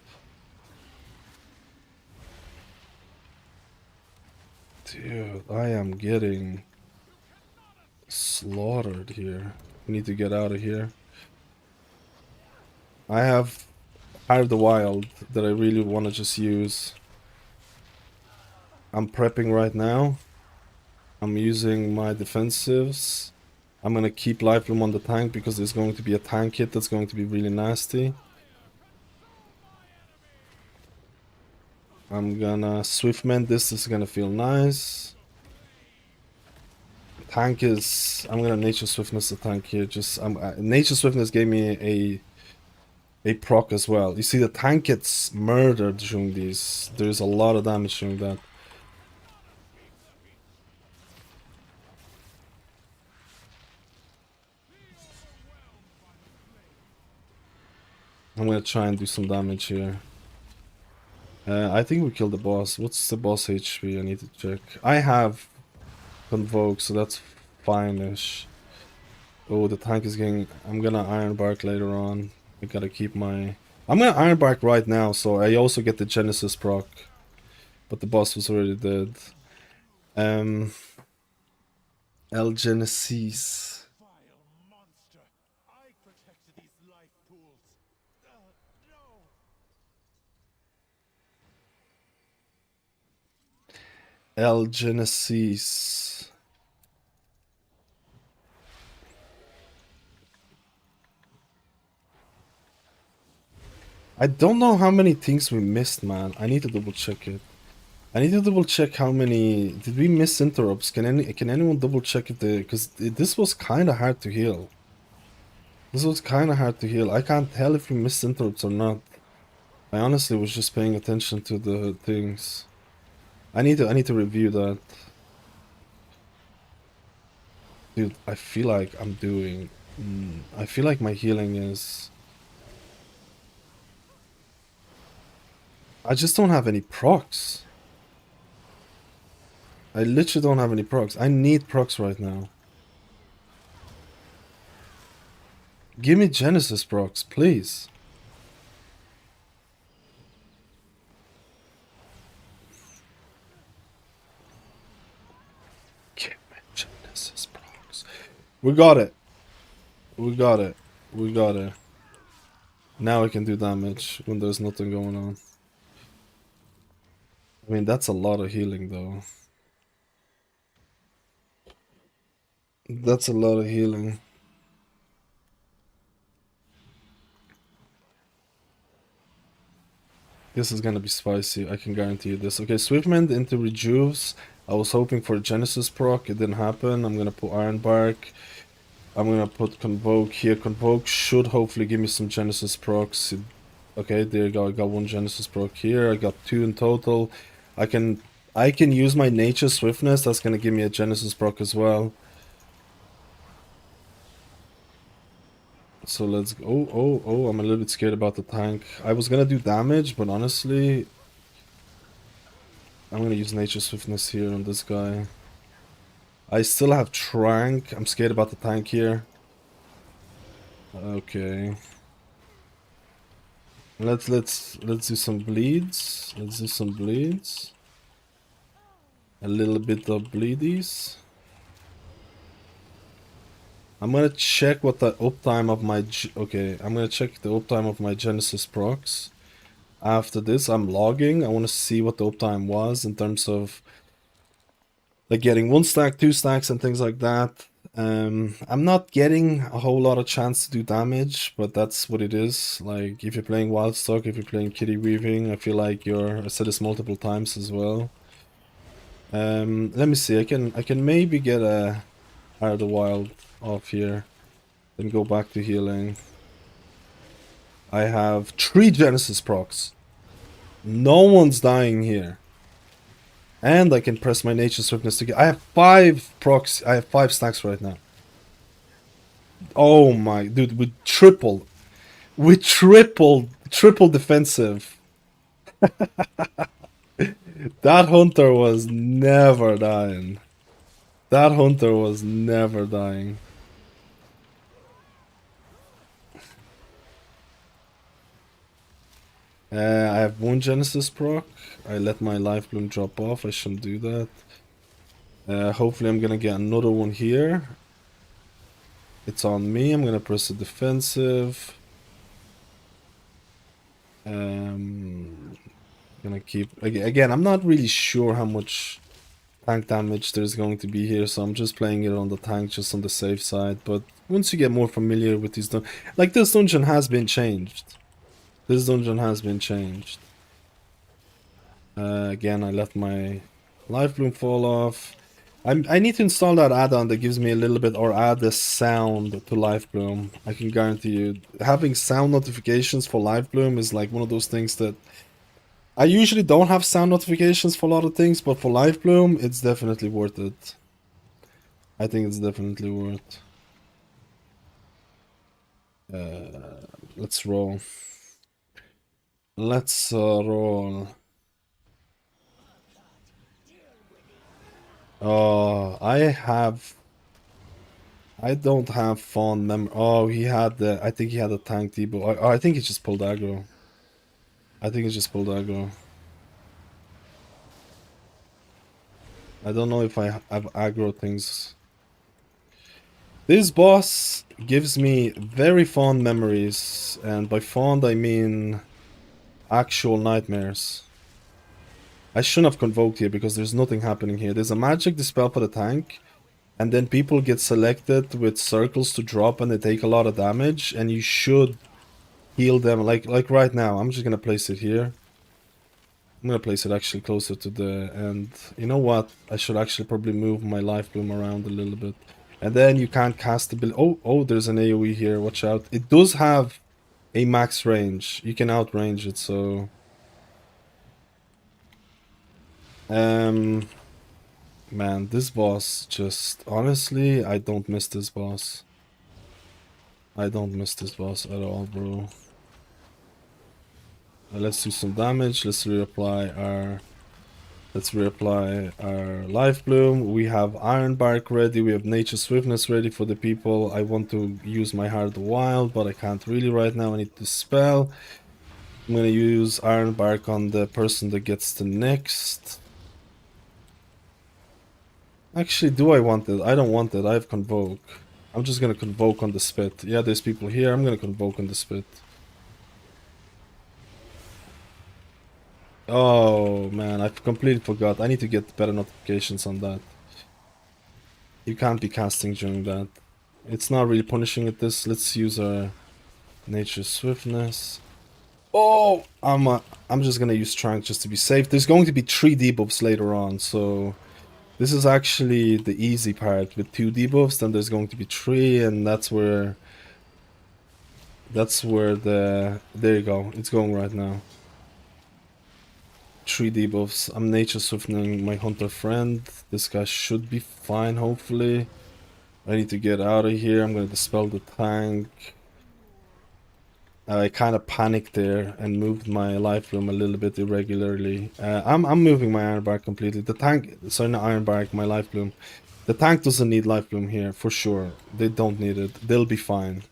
Dude, I am getting slaughtered here. We need to get out of here. I have Eye of the Wild that I really want to just use. I'm prepping right now. I'm using my defensives. I'm gonna keep life bloom on the tank because there's going to be a tank hit that's going to be really nasty. I'm gonna Swiftman this. This is gonna feel nice. Tank is... I'm gonna Nature Swiftness the tank here. Just Nature Swiftness gave me a proc as well. You see, the tank gets murdered during these. There's a lot of damage during that. I'm gonna try and do some damage here. I think we killed the boss. What's the boss HP? I need to check. I have Convoke, so that's fine-ish. Oh, the tank is getting... I'm gonna Iron Bark later on. I gotta keep my... I'm gonna Iron Bark right now, so I also get the Genesis proc. But the boss was already dead. El Genesis. El Genesis. I don't know how many things we missed, man. I need to double check it. I need to double check how many... Did we miss interrupts? Can anyone double check it? Because this was kind of hard to heal. This was kind of hard to heal. I can't tell if we missed interrupts or not. I honestly was just paying attention to the things. I need to review that. Dude, I feel like I'm doing... I feel like my healing is... I just don't have any procs. I literally don't have any procs. I need procs right now. Give me Genesis procs, please. Give me Genesis procs. We got it. We got it. We got it. Now I can do damage when there's nothing going on. I mean, that's a lot of healing, though. That's a lot of healing. This is gonna be spicy, I can guarantee you this. Okay, Swiftmend into Rejuves. I was hoping for a Genesis proc, it didn't happen. I'm gonna put Ironbark. I'm gonna put Convoke here. Convoke should hopefully give me some Genesis procs. Okay, there you go. I got one Genesis proc here. I got 2 in total. I can use my Nature Swiftness. That's gonna give me a Genesis proc as well. So let's go. Oh, I'm a little bit scared about the tank. I was gonna do damage, but honestly, I'm gonna use Nature Swiftness here on this guy. I still have Trank. I'm scared about the tank here. Okay. Let's do some bleeds. Let's do some bleeds. A little bit of bleedies. I'm gonna check what the uptime of my I'm gonna check the uptime of my Genesis procs. After this, I'm logging. I want to see what the uptime was in terms of like getting 1 stack, 2 stacks, and things like that. I'm not getting a whole lot of chance to do damage, but that's what it is. Like if you're playing Wildstock, if you're playing Kitty Weaving, I feel like I said this multiple times as well. Let me see. I can maybe get a Heart of the Wild off here, then go back to healing. I have 3 Genesis procs. No one's dying here. And I can press my Nature Swiftness to get. I have 5 procs. I have 5 stacks right now. Oh my, dude, we tripled. We triple defensive. That hunter was never dying. That hunter was never dying. I have 1 Genesis proc. I let my Life Bloom drop off. I shouldn't do that. Hopefully I'm gonna get another one here. It's on me. I'm gonna press the defensive. Gonna keep again. I'm not really sure how much tank damage there's going to be here, so I'm just playing it on the tank, just on the safe side. But once you get more familiar with these like this dungeon has been changed. This dungeon has been changed. Again, I let my Life Bloom fall off. I need to install that add-on that gives me a little bit, or add the sound to Life Bloom. I can guarantee you, having sound notifications for Life Bloom is like one of those things that I usually don't have sound notifications for a lot of things, but for Life Bloom, it's definitely worth it. I think it's definitely worth. Let's roll. Let's roll. Oh, I don't have fond memory. Oh, I think he had a tank debo. I think he just pulled aggro. I think he just pulled aggro. I don't know if I have aggro things. This boss gives me very fond memories, and by fond I mean actual nightmares. I shouldn't have convoked here because there's nothing happening here. There's a magic dispel for the tank, and then people get selected with circles to drop and they take a lot of damage, and you should heal them like right now. I'm just gonna place it here. I'm gonna place it actually closer to the end. You know what? I should actually probably move my Life Bloom around a little bit. And then you can't cast the oh, there's an AoE here. Watch out. It does have a max range. You can outrange it, so man, this boss just honestly, I don't miss this boss. I don't miss this boss at all, bro. Let's do some damage. Let's reapply our Let's reapply our Life Bloom. We have Iron Bark ready. We have Nature Swiftness ready for the people. I want to use my Heart of Wild, but I can't really right now. I need to spell. I'm gonna use Iron Bark on the person that gets the next. Actually, do I want it? I don't want it. I have Convoke. I'm just gonna Convoke on the Spit. Yeah, there's people here. I'm gonna Convoke on the Spit. Oh man, I completely forgot. I need to get better notifications on that. You can't be casting during that. It's not really punishing at this. Let's use our Nature Swiftness. Oh, I'm just gonna use Trank just to be safe. There's going to be 3 debuffs later on, so this is actually the easy part. With 2 debuffs, then there's going to be 3, and that's where the there you go. It's going right now. 3 debuffs. I'm Nature Swiftning my Hunter friend. This guy should be fine, hopefully. I need to get out of here. I'm gonna dispel the tank. I kind of panicked there and moved my life room a little bit irregularly. I'm moving my Iron Bark completely. The tank, sorry, not Iron Bark, my life bloom. The tank doesn't need life bloom here for sure. They don't need it. They'll be fine.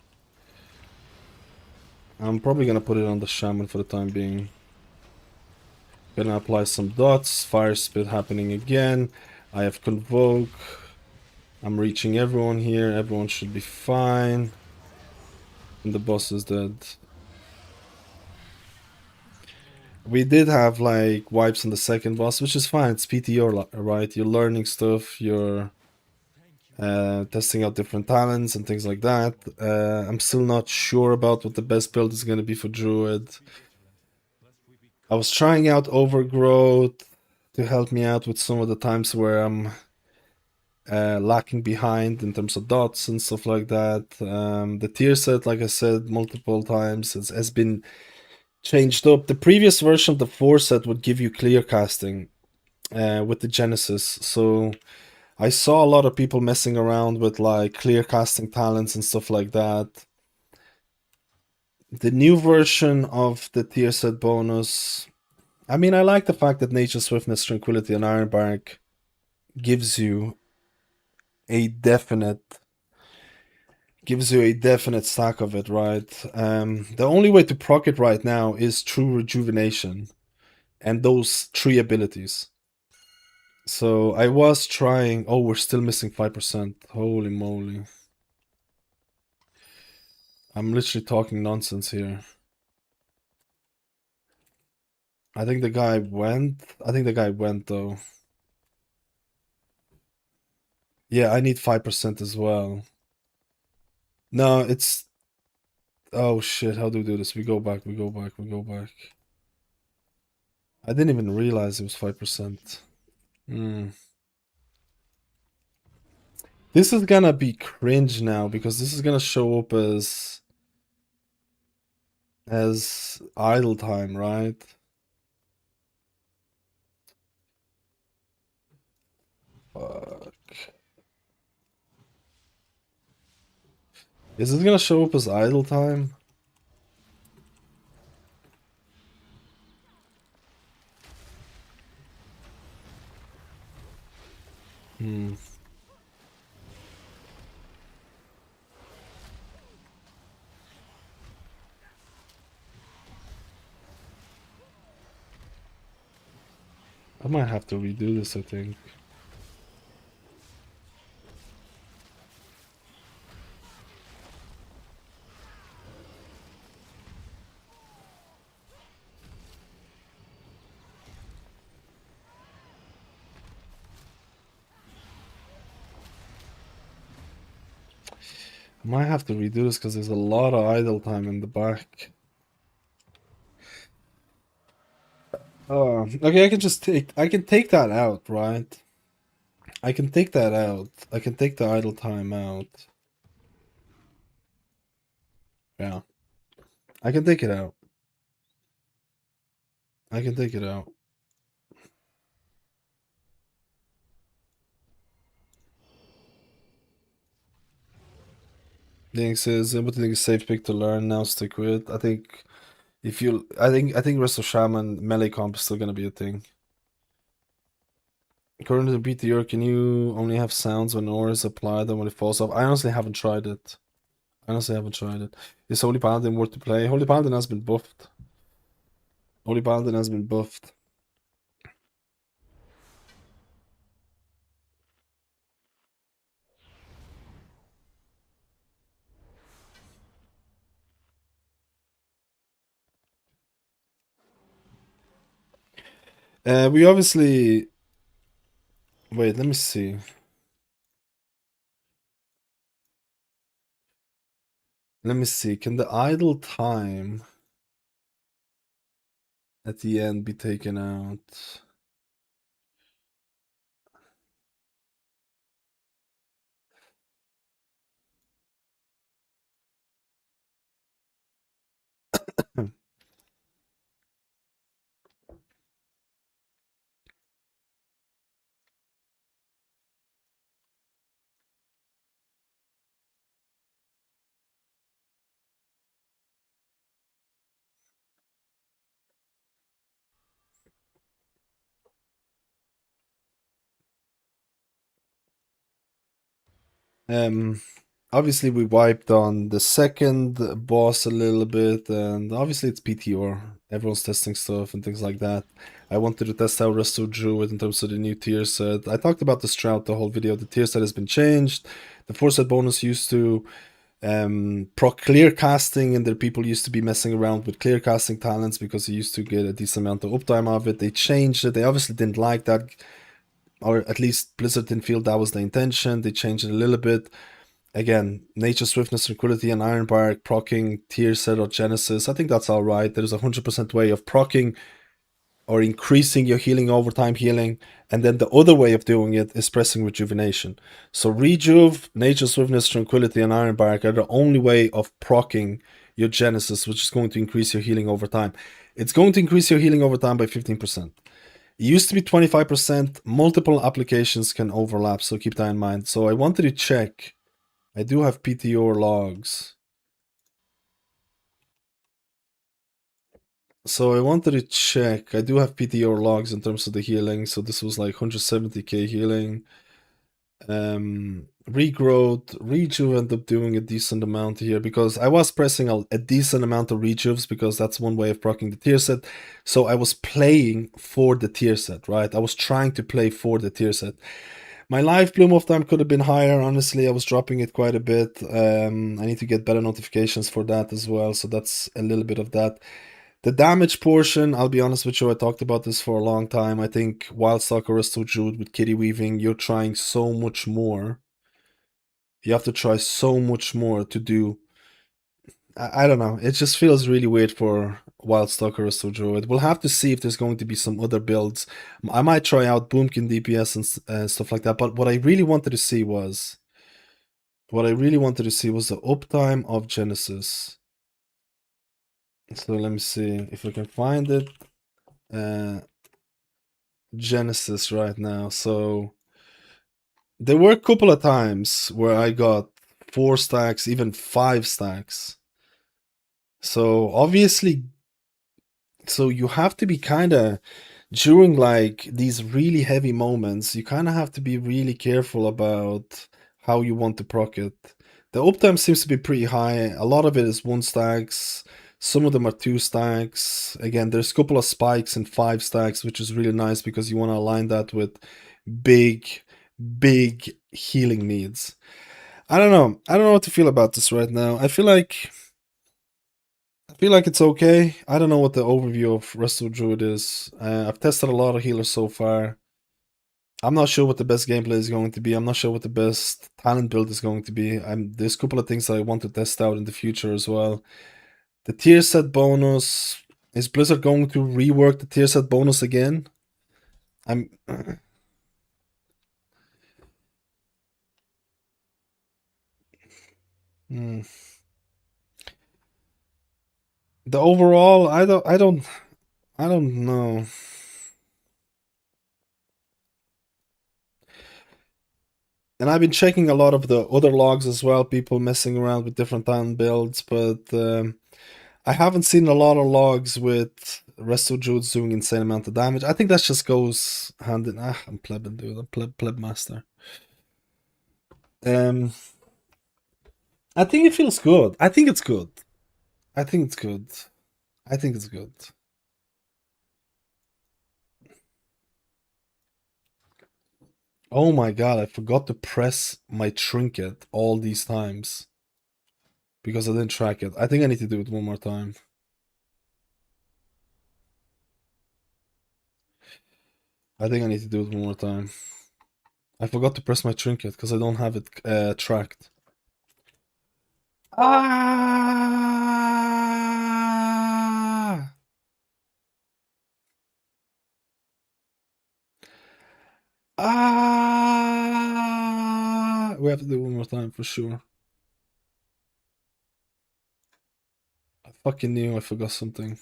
I'm probably gonna put it on the Shaman for the time being. Gonna apply some dots. Fire Spit happening again. I have Convoke. I'm reaching everyone here. Everyone should be fine. And the boss is dead. We did have like wipes on the second boss, which is fine. It's PTO, right? You're learning stuff. You're testing out different talents and things like that. I'm still not sure about what the best build is going to be for Druid. I was trying out Overgrowth to help me out with some of the times where I'm lacking behind in terms of dots and stuff like that. The tier set, like I said multiple times, has been changed up. The previous version of the 4 set would give you clear casting with the Genesis. So I saw a lot of people messing around with like clear casting talents and stuff like that. The new version of the tier set bonus, I mean, I like the fact that Nature Swiftness, Tranquility, and Iron Bark gives you a definite stack of it, right? The only way to proc it right now is through Rejuvenation and those 3 abilities. So I was trying. Oh, we're still missing 5%. Holy moly. I'm literally talking nonsense here. I think the guy went. Though. Yeah, I need 5% as well. No, it's... Oh shit, how do we do this? We go back. I didn't even realize it was 5%. This is gonna be cringe now, because this is gonna show up as idle time, right? Fuck. Is this gonna show up as idle time? I might have to redo this, I think. I might have to redo this because there's a lot of idle time in the back. Okay, I can take that out, right? I can take that out. I can take the idle time out. Yeah. I can take it out. Ding says, what do you think is safe pick to learn now? Stick with. I think I think rest of Shaman melee comp is still gonna be a thing. According to the BTR, can you only have sounds when ore is applied and when it falls off? I honestly haven't tried it. Is Holy Paladin worth to play? Holy Paladin has been buffed. We obviously... Wait, let me see. Can the idle time at the end be taken out? Obviously we wiped on the second boss a little bit, and obviously it's PTR. Everyone's testing stuff and things like that. I wanted to test out Resto Druid in terms of the new tier set. I talked about this throughout the whole video. The tier set has been changed. The 4-set bonus used to proc clear casting, and there people used to be messing around with clear casting talents because you used to get a decent amount of uptime of it. They changed it. They obviously didn't like that, or at least Blizzard didn't feel that was the intention. They changed it a little bit. Again, Nature, Swiftness, Tranquility, and Ironbark proccing tier set or Genesis. I think that's alright. There's a 100% way of proccing or increasing your healing over time healing. And then the other way of doing it is pressing Rejuvenation. So Rejuve, Nature, Swiftness, Tranquility, and Ironbark are the only way of proccing your Genesis, which is going to increase your healing over time. It's going to increase your healing over time by 15%. It used to be 25%. Multiple applications can overlap, so keep that in mind. So I wanted to check. I do have PTO logs. So I wanted to check. I do have PTO logs in terms of the healing. So this was like 170k healing. Regrowth, Rejuve ended up doing a decent amount here because I was pressing a decent amount of Rejuves because that's one way of proccing the tier set. So I was playing for the tier set, right? I was trying to play for the tier set. My live bloom of time could have been higher. Honestly, I was dropping it quite a bit. I need to get better notifications for that as well. So that's a little bit of that. The damage portion, I'll be honest with you, I talked about this for a long time. I think Wildstalker Resto Druid with Kitty Weaving, you're trying so much more. You have to try so much more to do. I don't know. It just feels really weird for Wildstalker Resto Druid. We'll have to see if there's going to be some other builds. I might try out Boomkin DPS and stuff like that. But what I really wanted to see was the uptime of Genesis. So let me see if we can find it. Genesis right now. So there were a couple of times where I got 4 stacks, even 5 stacks. So obviously, so you have to be kind of, during like these really heavy moments, you kind of have to be really careful about how you want to proc it. The uptime seems to be pretty high. A lot of it is 1 stacks. Some of them are 2 stacks. Again, there's a couple of spikes and 5 stacks, which is really nice because you want to align that with big healing needs. I don't know. I don't know what to feel about this right now. I feel like it's okay. I don't know what the overview of Resto Druid is. I've tested a lot of healers so far. I'm not sure what the best gameplay is going to be. I'm not sure what the best talent build is going to be. There's a couple of things that I want to test out in the future as well. The tier set bonus. Is Blizzard going to rework the tier set bonus again? The overall, I don't know. And I've been checking a lot of the other logs as well, people messing around with different talent builds, but I haven't seen a lot of logs with Resto Druid's doing insane amount of damage. I think that just goes hand in. I'm plebin, dude. I'm pleb master. I think it feels good. I think it's good. I think it's good. I think it's good. Oh my god, I forgot to press my trinket all these times because I didn't track it. I think I need to do it one more time. I think I need to do it one more time. I forgot to press my trinket because I don't have it tracked. Ah! Ah! We have to do it one more time for sure. I fucking knew I forgot something.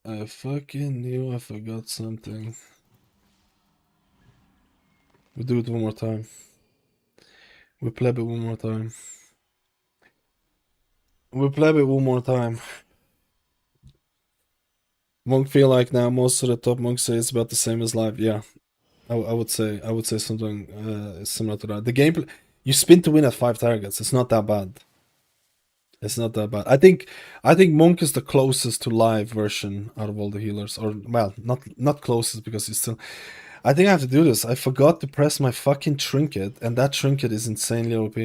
I fucking knew I forgot something. We do it one more time. We play it one more time. We play it one more time. Monk feel like now most of the top monks say it's about the same as live. Yeah, I would say something similar to that. The gameplay, you spin to win at 5 targets. It's not that bad. It's not that bad. I think Monk is the closest to live version out of all the healers, or well, not closest because he's still. I think I have to do this. I forgot to press my fucking trinket, and that trinket is insanely OP.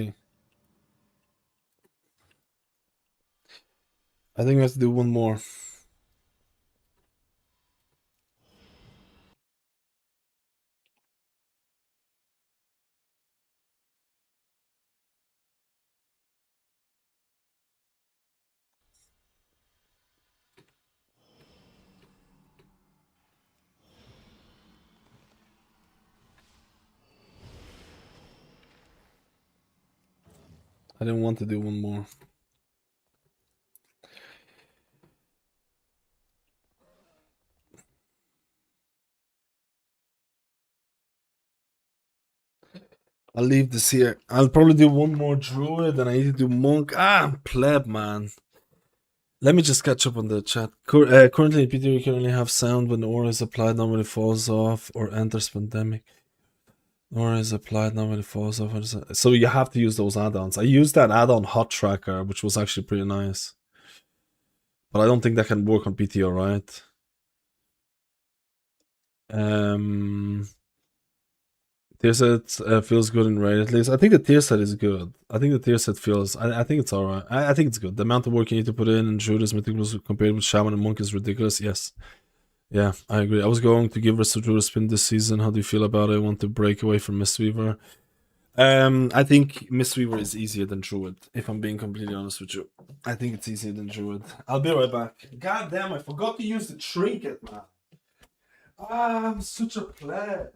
I think we have to do one more. I didn't want to do one more. I'll leave this here. I'll probably do one more druid, and I need to do monk. I'm pleb, man. Let me just catch up on the chat. Currently in PT, we can only have sound when the aura is applied, not when it falls off or enters pandemic. Aura is applied, not when it falls off. So you have to use those add-ons. I used that add-on Hot Tracker, which was actually pretty nice. But I don't think that can work on PTO, right? Tier set feels good in raid at least. I think the tier set is good. I think the tier set feels. I think it's alright. I think it's good. The amount of work you need to put in Druid is meticulous compared with Shaman and Monk is ridiculous. Yes. Yeah, I agree. I was going to give Rest of Druid a spin this season. How do you feel about it? I want to break away from Mistweaver. I think Mistweaver is easier than Druid, if I'm being completely honest with you. I think it's easier than Druid. I'll be right back. God damn, I forgot to use the trinket, man. I'm such a pleb.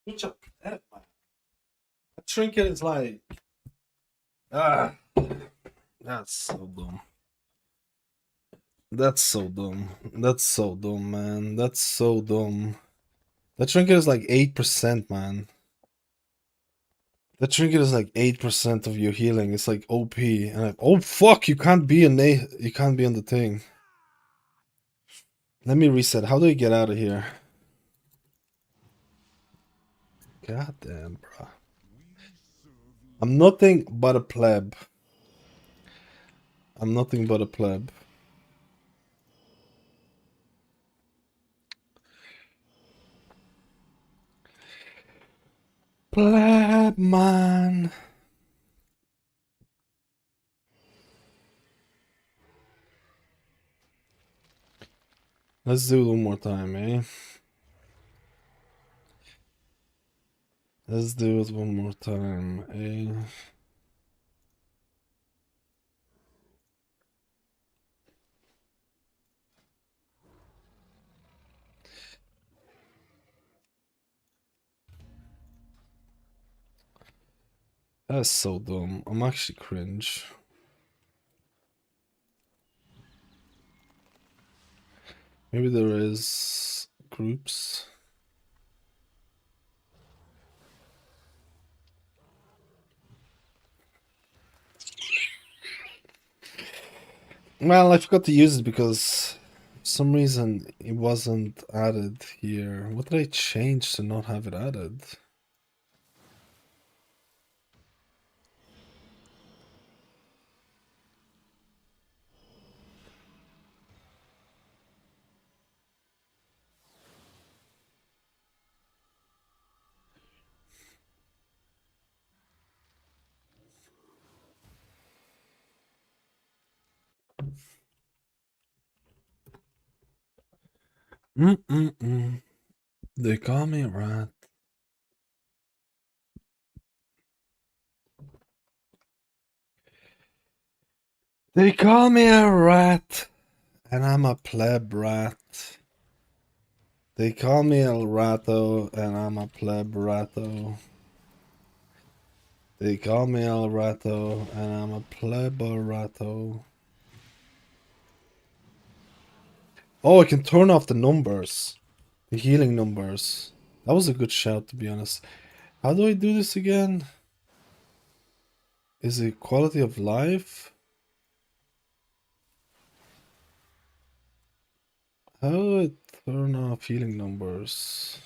Such a pleb, man. A trinket is like, that's so dumb. That's so dumb. That's so dumb, man. That's so dumb. That trinket is like 8%, man. That trinket is like 8% of your healing. It's like OP. And oh fuck, you can't be on the thing. Let me reset. How do I get out of here? God damn, bro. I'm nothing but a pleb. I'm nothing but a pleb. Pleb, man. Let's do it one more time, eh? Let's do it one more time, eh? That's so dumb. I'm actually cringe. Maybe there is groups. Well, I forgot to use it because for some reason it wasn't added here. What did I change to not have it added? They call me a rat. They call me a rat, and I'm a pleb rat. They call me El Rato, and I'm a pleb rato. They call me El Rato, and I'm a pleb rato. Oh, I can turn off the numbers. The healing numbers. That was a good shout, to be honest. How do I do this again? Is it quality of life? How do I turn off healing numbers?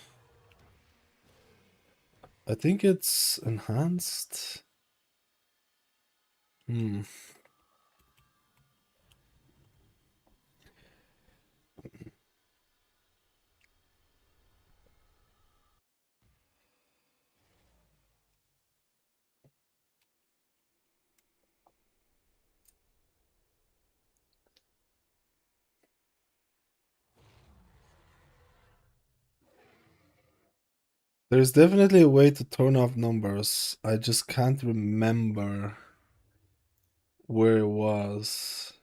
I think it's enhanced. There's definitely a way to turn off numbers. I just can't remember where it was.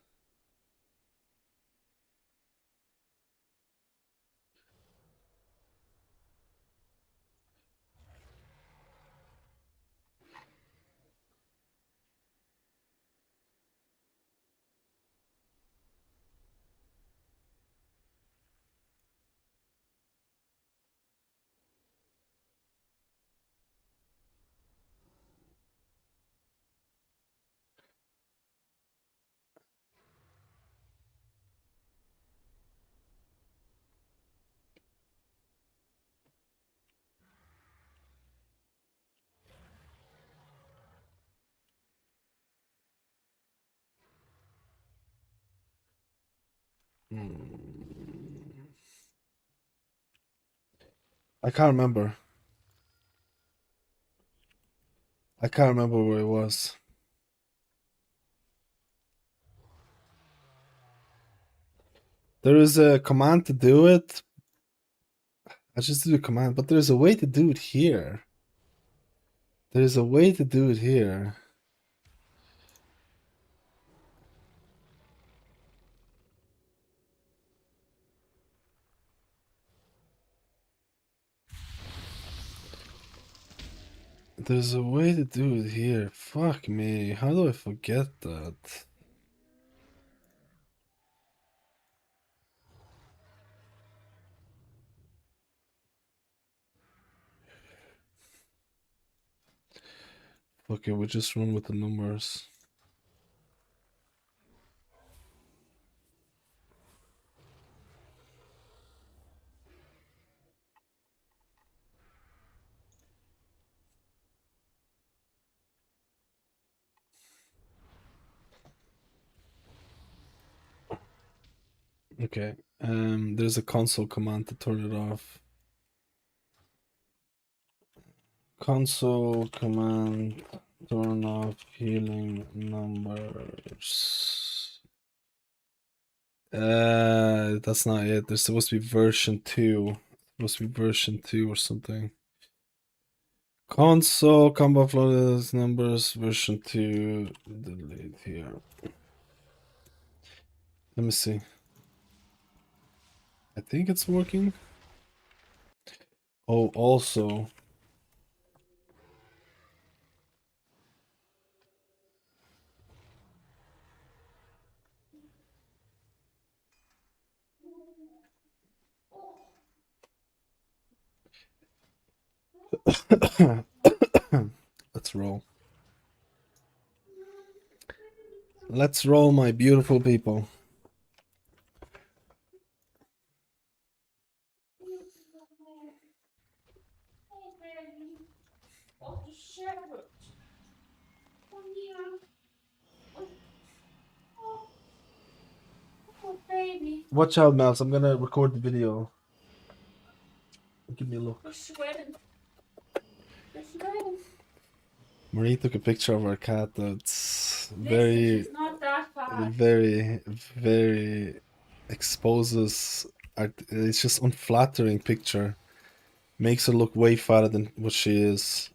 I can't remember. I can't remember where it was. There is a command to do it. I just do the command, but there's a way to do it here. There's a way to do it here. There's a way to do it here. Fuck me. How do I forget that? Okay, we just run with the numbers. Okay. There's a console command to turn it off. Console command turn off healing numbers. That's not it. There's supposed to be version 2. Supposed to be version 2 or something. Console combat flows numbers version 2. Delete here. Let me see. I think it's working. Oh, also. Let's roll. Let's roll, my beautiful people. What the shepherd? Oh, yeah. Oh, baby. Watch out, Mouse. I'm gonna record the video. Give me a look. You're sweating. You're sweating. Marie took a picture of our cat that's Listen, very, she's not that bad. very exposes. It's just unflattering picture. Makes her look way fatter than what she is.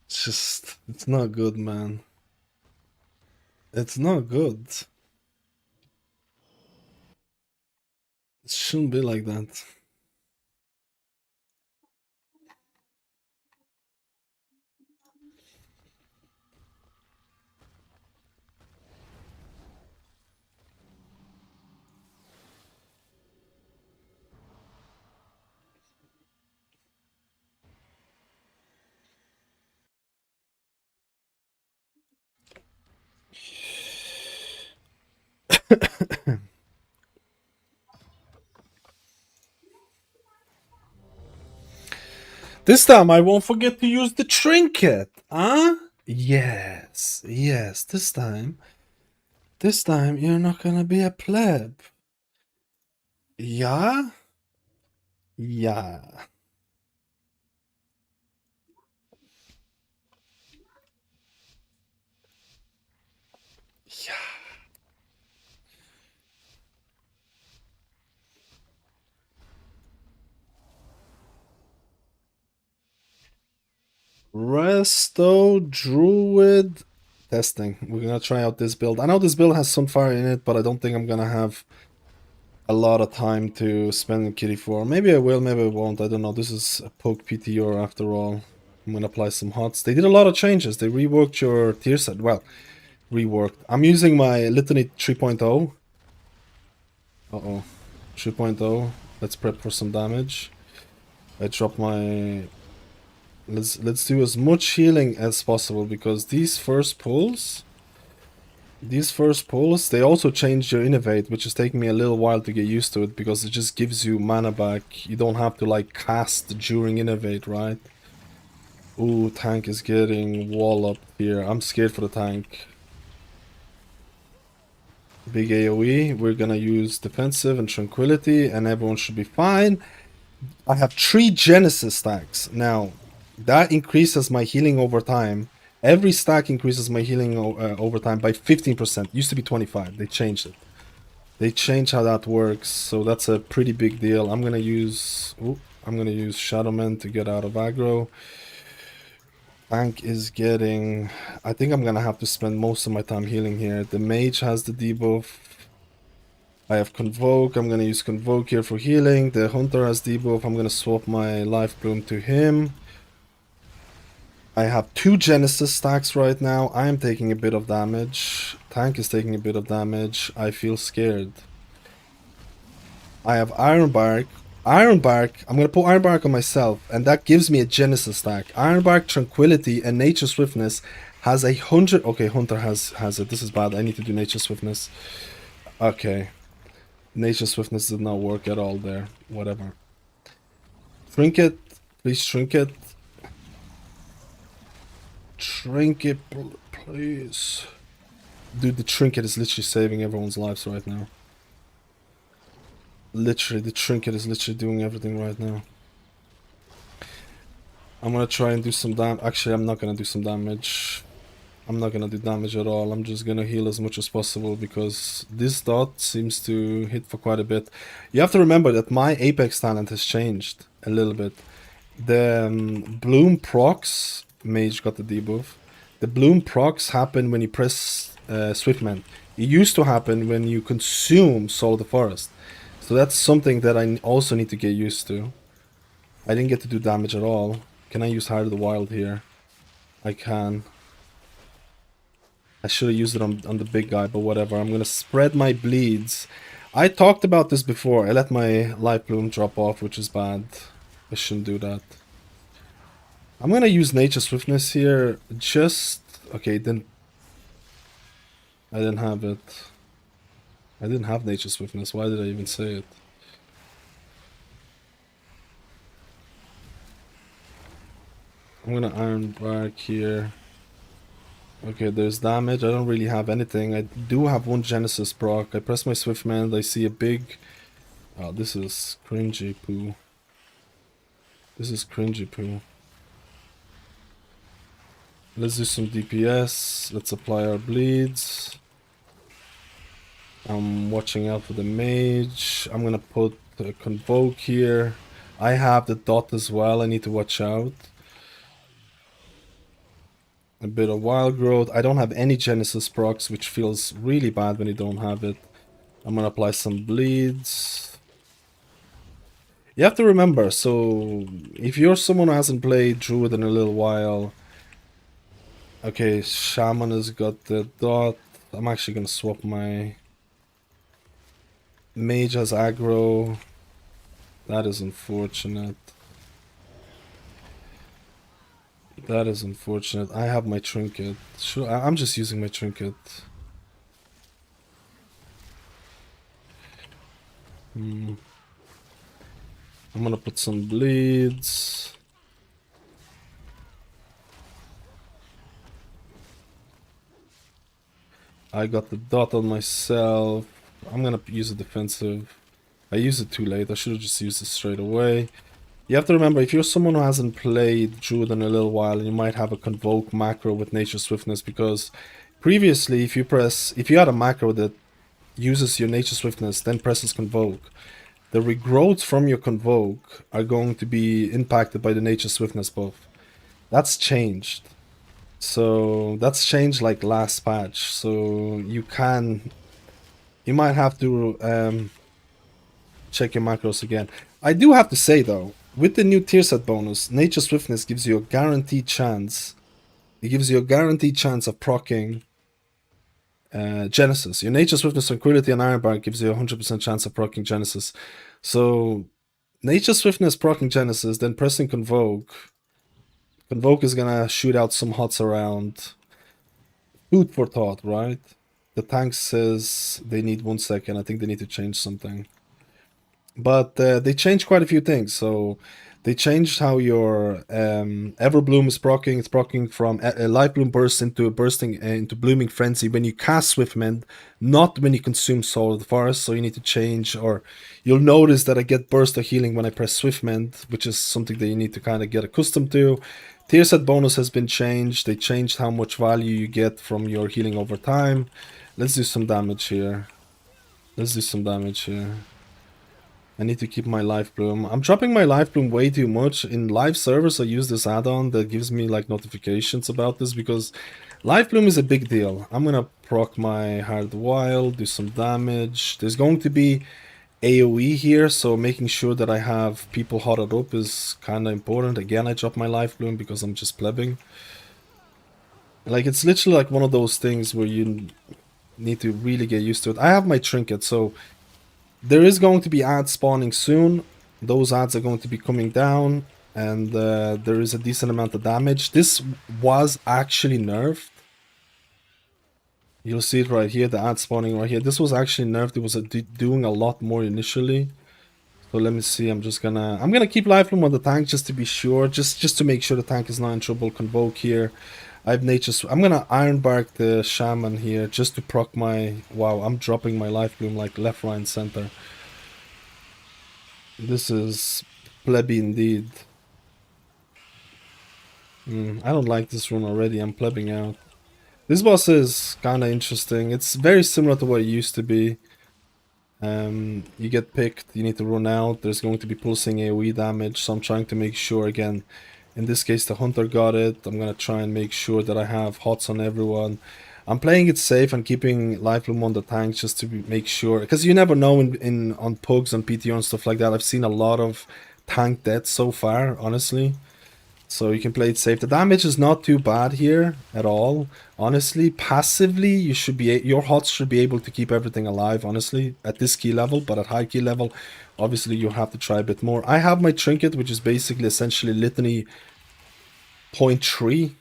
It's just, it's not good, man. It's not good. It shouldn't be like that. This time I won't forget to use the trinket, huh? Yes, yes, this time you're not gonna be a pleb. Yeah? Yeah. Yeah. Resto Druid testing. We're gonna try out this build. I know this build has some fire in it, but I don't think I'm gonna have a lot of time to spend in Kitty 4. Maybe I will, maybe I won't. I don't know. This is a poke PTR after all. I'm gonna apply some HOTS. They did a lot of changes. They reworked your tier set. Well, reworked. I'm using my Litany 3.0. Uh-oh. 3.0. Let's prep for some damage. I dropped my... Let's do as much healing as possible, because these first pulls, they also changed your innovate, which is taking me a little while to get used to it, because it just gives you mana back. You don't have to like cast during innovate, right? Ooh, tank is getting walloped here. I'm scared for the tank. Big AoE. We're gonna use defensive and tranquility, and everyone should be fine. I have 3 Genesis stacks now. That increases my healing over time. Every stack increases my healing over time by 15%. Used to be 25. They changed it. They changed how that works, so that's a pretty big deal. I'm gonna use Shadowman to get out of aggro. Tank is getting... I think I'm gonna have to spend most of my time healing here. The mage has the debuff. I have Convoke. I'm gonna use Convoke here for healing. The hunter has debuff. I'm gonna swap my life bloom to him. I have 2 Genesis stacks right now. I am taking a bit of damage. Tank is taking a bit of damage. I feel scared. I have Iron Bark. Iron Bark, I'm gonna put Iron Bark on myself, and that gives me a Genesis stack. Iron Bark, Tranquility, and Nature Swiftness has 100. Okay, Hunter has it. This is bad. I need to do Nature Swiftness. Okay. Nature Swiftness did not work at all there. Whatever. Trinket. Please, Trinket. Trinket, please. Dude, the Trinket is literally saving everyone's lives right now. Literally, the Trinket is literally doing everything right now. I'm gonna try and do some damage. Actually, I'm not gonna do some damage. I'm not gonna do damage at all. I'm just gonna heal as much as possible because this dot seems to hit for quite a bit. You have to remember that my Apex talent has changed a little bit. The Bloom procs, Mage got the debuff. The Bloom procs happen when you press Swiftman. It used to happen when you consume Soul of the Forest. So that's something that I also need to get used to. I didn't get to do damage at all. Can I use Heart of the Wild here? I can. I should have used it on the big guy, but whatever. I'm gonna spread my bleeds. I talked about this before. I let my Life Bloom drop off, which is bad. I shouldn't do that. I'm gonna use Nature Swiftness here. Just... Okay, then... I didn't have it. I didn't have Nature Swiftness. Why did I even say it? I'm gonna Iron Bark here. Okay, there's damage. I don't really have anything. I do have 1 Genesis proc. I press my Swiftman. I see a big... Oh, this is cringy poo. This is cringy poo. Let's do some DPS. Let's apply our bleeds. I'm watching out for the mage. I'm gonna put a Convoke here. I have the dot as well. I need to watch out. A bit of Wild Growth. I don't have any Genesis procs, which feels really bad when you don't have it. I'm gonna apply some bleeds. You have to remember, so if you're someone who hasn't played Druid in a little while... Okay, Shaman has got the dot. I'm actually gonna swap my... Mage has aggro. That is unfortunate. That is unfortunate. I have my Trinket. Sure, I'm just using my Trinket. I'm gonna put some bleeds. I got the dot on myself. I'm gonna use a defensive. I used it too late. I should have just used it straight away. You have to remember, if you're someone who hasn't played Druid in a little while, you might have a Convoke macro with Nature Swiftness, because previously, if you had a macro that uses your Nature Swiftness, then presses Convoke, the regrowths from your Convoke are going to be impacted by the Nature Swiftness buff. That's changed. So that's changed like last patch. So you might have to check your macros again. I do have to say though, with the new tier set bonus, Nature Swiftness gives you a guaranteed chance. It gives you a guaranteed chance of proccing Genesis. Your Nature Swiftness, Tranquility, and Iron Bark gives you a 100% chance of proccing Genesis. So Nature Swiftness proccing Genesis, then pressing Convoke. Convoke is gonna shoot out some hots around. Food for thought, right? The tank says they need 1 second. I think they need to change something. But they changed quite a few things. So they changed how your Everbloom is proccing. It's proccing from a Life Bloom burst into Blooming Frenzy when you cast Swiftmend, not when you consume Soul of the Forest. So you need to change, or you'll notice that I get burst of healing when I press Swiftmend, which is something that you need to kind of get accustomed to. Tier set bonus has been changed. They changed how much value you get from your healing over time. Let's do some damage here. I need to keep my Life Bloom. I'm dropping my Life Bloom way too much. In live servers, I use this add-on that gives me like notifications about this, because Life Bloom is a big deal. I'm gonna proc my Heart of the Wild, do some damage. There's going to be AoE here, so making sure that I have people hotted up is kind of important. Again, I drop my life bloom because I'm just plebbing. Like, it's literally like one of those things where you need to really get used to it. I have my trinket, so there is going to be ads spawning soon. Those ads are going to be coming down, and there is a decent amount of damage. This was actually nerfed. You'll see it right here, the ad spawning right here. This was actually nerfed. It was doing a lot more initially. So let me see. I'm gonna keep life bloom on the tank just to be sure, just to make sure the tank is not in trouble. Convoke here. I have I'm gonna Iron Bark the Shaman here just to proc my. Wow, I'm dropping my life bloom like left, right, and center. This is plebby indeed. I don't like this rune already. I'm plebbing out. This boss is kind of interesting. It's very similar to what it used to be. You get picked, you need to run out. There's going to be pulsing AoE damage, so I'm trying to make sure again. In this case, the hunter got it. I'm gonna try and make sure that I have hots on everyone. I'm playing it safe and keeping life bloom on the tanks just to make sure, because you never know on pugs and PTO and stuff like that. I've seen a lot of tank deaths so far, honestly. So you can play it safe. The damage is not too bad here at all. Honestly, passively, your hots should be able to keep everything alive, honestly, at this key level. But at high key level, obviously, you'll have to try a bit more. I have my trinket, which is basically essentially litany 0.3.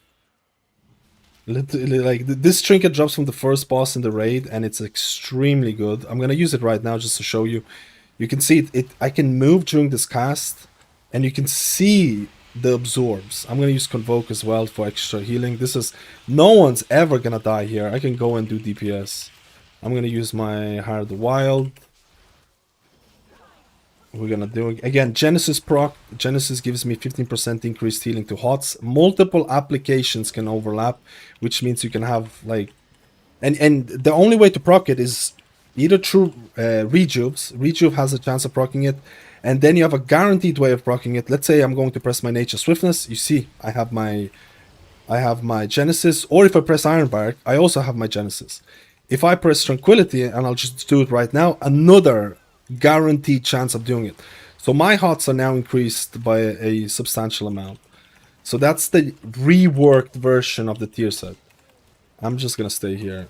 Like, this trinket drops from the first boss in the raid, and it's extremely good. I'm gonna use it right now just to show you. You can see it. I can move during this cast, and you can see the absorbs. I'm gonna use Convoke as well for extra healing. No one's ever gonna die here. I can go and do DPS. I'm gonna use my Hard Wild. We're gonna do again Genesis proc. Genesis gives me 15% increased healing to hots. Multiple applications can overlap, which means you can have like, and the only way to proc it is either through rejuves. Rejuve has a chance of proccing it. And then you have a guaranteed way of proccing it. Let's say I'm going to press my Nature Swiftness. You see, I have my Genesis. Or if I press Iron Bark, I also have my Genesis. If I press Tranquility, and I'll just do it right now, another guaranteed chance of doing it. So my hots are now increased by a substantial amount. So that's the reworked version of the tier set. I'm just gonna stay here.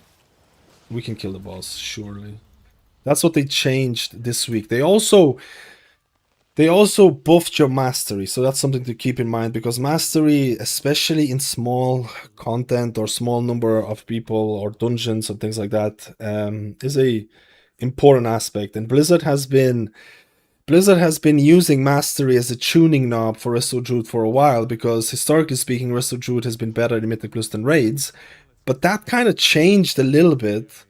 We can kill the boss, surely. That's what they changed this week. They also buffed your mastery, so that's something to keep in mind, because mastery, especially in small content or small number of people or dungeons and things like that, is a important aspect. And Blizzard has been using mastery as a tuning knob for Resto Druid for a while, because historically speaking, Resto Druid has been better in Mythic Plus than raids, but that kind of changed a little bit.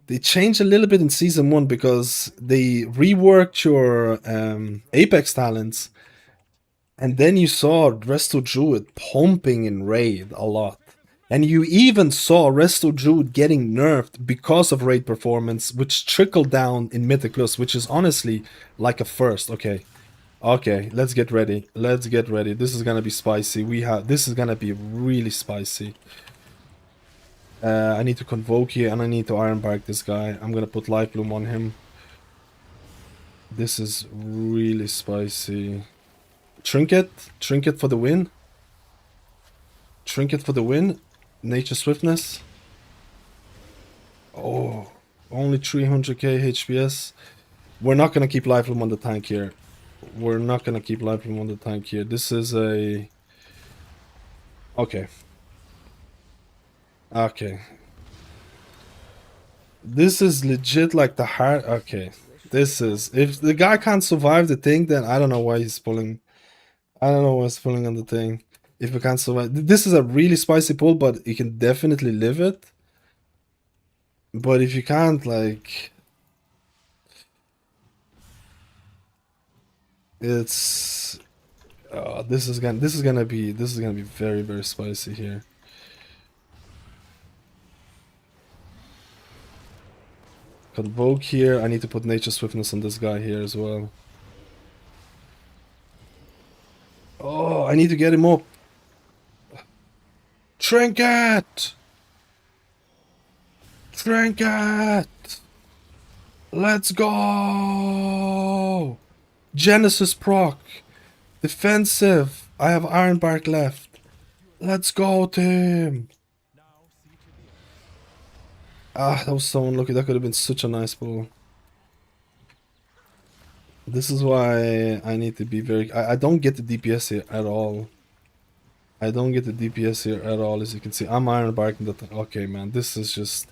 They changed a little bit in Season 1 because they reworked your Apex talents, and then you saw Resto Druid pumping in raid a lot. And you even saw Resto Druid getting nerfed because of raid performance, which trickled down in Mythic Plus, which is honestly like a first. Okay, let's get ready. This is gonna be spicy. This is gonna be really spicy. I need to Convoke here, and I need to Iron Bark this guy. I'm gonna put Life Bloom on him. This is really spicy. Trinket for the win. Nature Swiftness. Oh, only 300k HPS. We're not gonna keep Life Bloom on the tank here. This is a... Okay. This is legit like the hard... Okay. If the guy can't survive the thing, then I don't know why he's pulling. I don't know why he's pulling on the thing. If he can't survive... This is a really spicy pull, but you can definitely live it. But if you can't, like... It's... this is gonna be very, very spicy here. Convoke here. I need to put Nature Swiftness on this guy here as well. Oh, I need to get him up. Trinket! Let's go! Genesis proc. Defensive. I have Ironbark left. Let's go, team! Ah, that was so unlucky. That could have been such a nice ball. This is why I need to be very... I don't get the DPS here at all. I don't get the DPS here at all, as you can see. I'm Ironbarking that... Okay, man, this is just...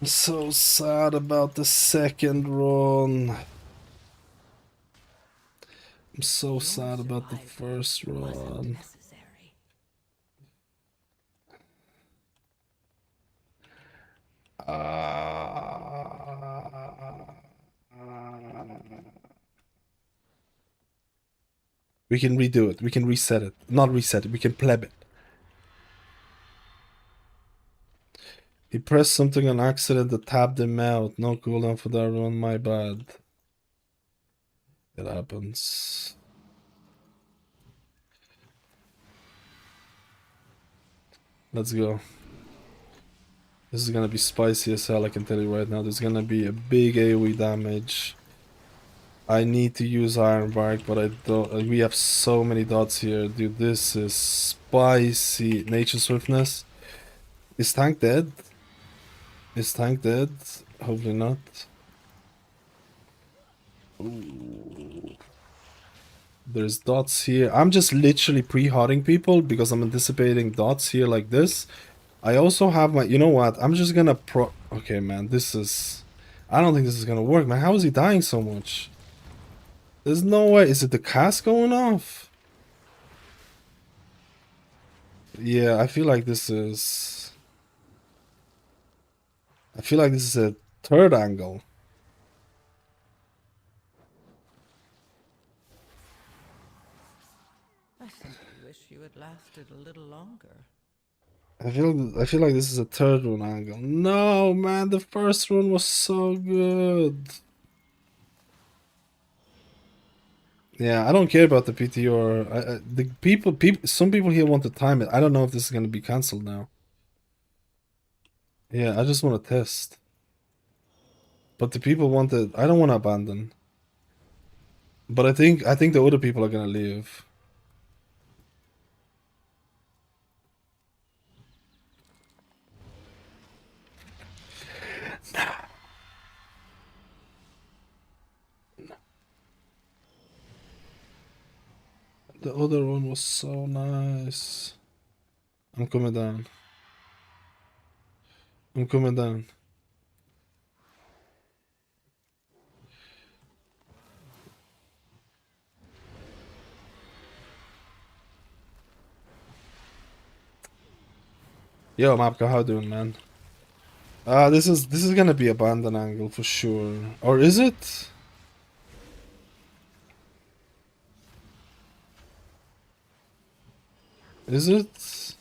I'm so sad about the second run. I'm so sad about the first run. We can redo it. We can reset it. Not reset it. We can pleb it. He pressed something on accident that tabbed him out. No cooldown for that run. My bad. It happens. Let's go. This is gonna be spicy as hell, I can tell you right now. There's gonna be a big AoE damage. I need to use Ironbark, but I don't. We have so many dots here, dude. This is spicy. Nature Swiftness. Is tank dead? Is tank dead? Hopefully not. Ooh. There's dots here. I'm just literally pre-hotting people because I'm anticipating dots here like this. I also have my... You know what? I'm just gonna Okay, man. This is... I don't think this is gonna work, man. How is he dying so much? There's no way. Is it the cast going off? Yeah, I feel like this is... I feel like this is a third angle. I simply wish you had lasted a little longer. I feel like this is a third one angle. No, man, the first one was so good. Yeah, I don't care about the PTR. Some people here want to time it. I don't know if this is gonna be cancelled now. Yeah, I just want to test. But the people want it. I don't want to abandon. But I think the other people are gonna leave. The other one was so nice. I'm coming down. I'm coming down. Yo, Mapka, how you doing, man? This is gonna be abandon angle for sure. Or is it? Is it?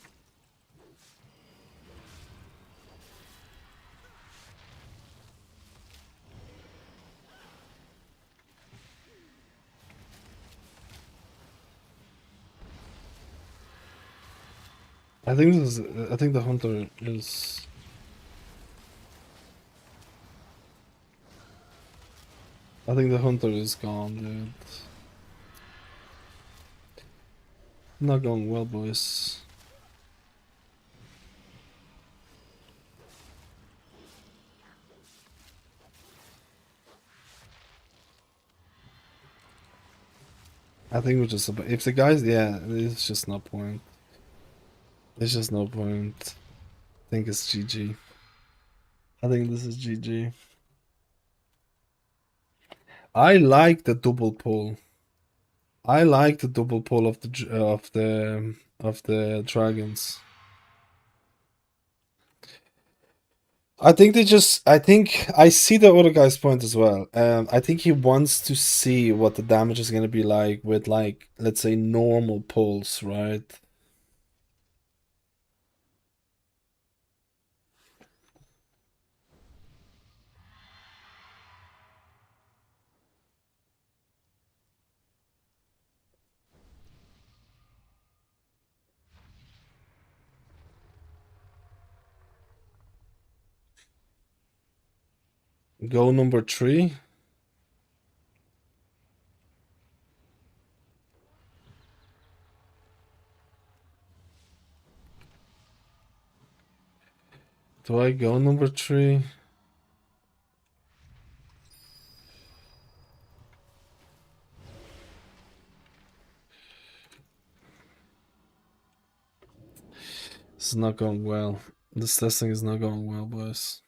I think this is. I think the hunter is. I think the hunter is gone, dude. Not going well, boys. I think we're just about. If the guys, yeah, it's just no point. There's just no point. I think it's GG. I think this is GG. I like the double pull. I like the double pull of the dragons. I think they just. I think I see the other guy's point as well. I think he wants to see what the damage is gonna be like with, like, let's say normal pulls, right? Go number 3. Do I go number 3? This is not going well. This testing is not going well, boys.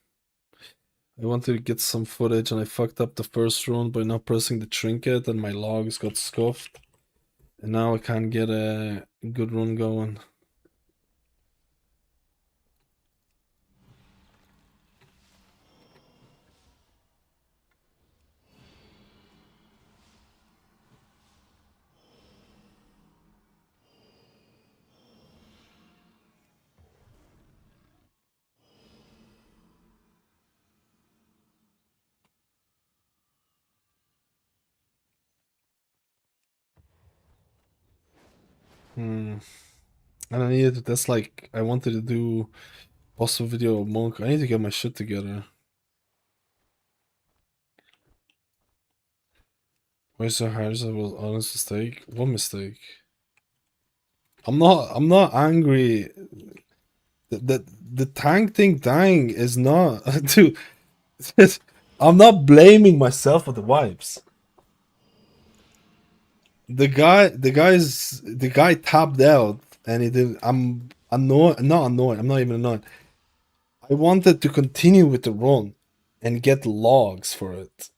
I wanted to get some footage and I fucked up the first run by not pressing the trinket and my logs got scuffed. And now I can't get a good run going. And I needed to, that's like, I wanted to do possible video of Monk. I need to get my shit together. Why so hard? That was honest mistake. What mistake? I'm not angry. The tank thing dying is not dude. I'm not blaming myself for the wipes. The guy tapped out and he didn't. I'm annoyed, not annoyed. I'm not even annoyed. I wanted to continue with the run and get logs for it.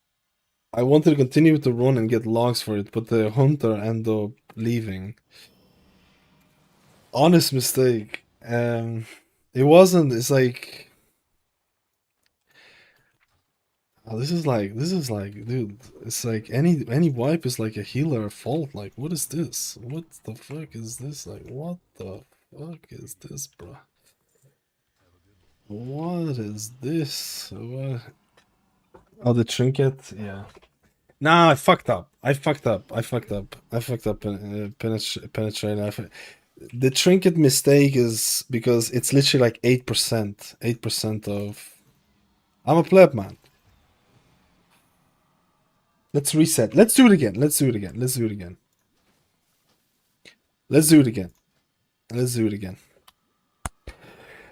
I wanted to continue with the run and get logs for it, but the hunter ended up leaving. Honest mistake. It wasn't. It's like. Oh, this is like, dude. It's like any wipe is like a healer fault. Like, what is this? What the fuck is this? Like, what the fuck is this, bro? What is this? What? Oh, the trinket. Yeah. Nah, I fucked up. I fucked up. I fucked up. I fucked up. Penetrating. The trinket mistake is because it's literally like 8%. 8% of. I'm a pleb, man. Let's reset. Let's do it again. Let's do it again. Let's do it again. Let's do it again. Let's do it again.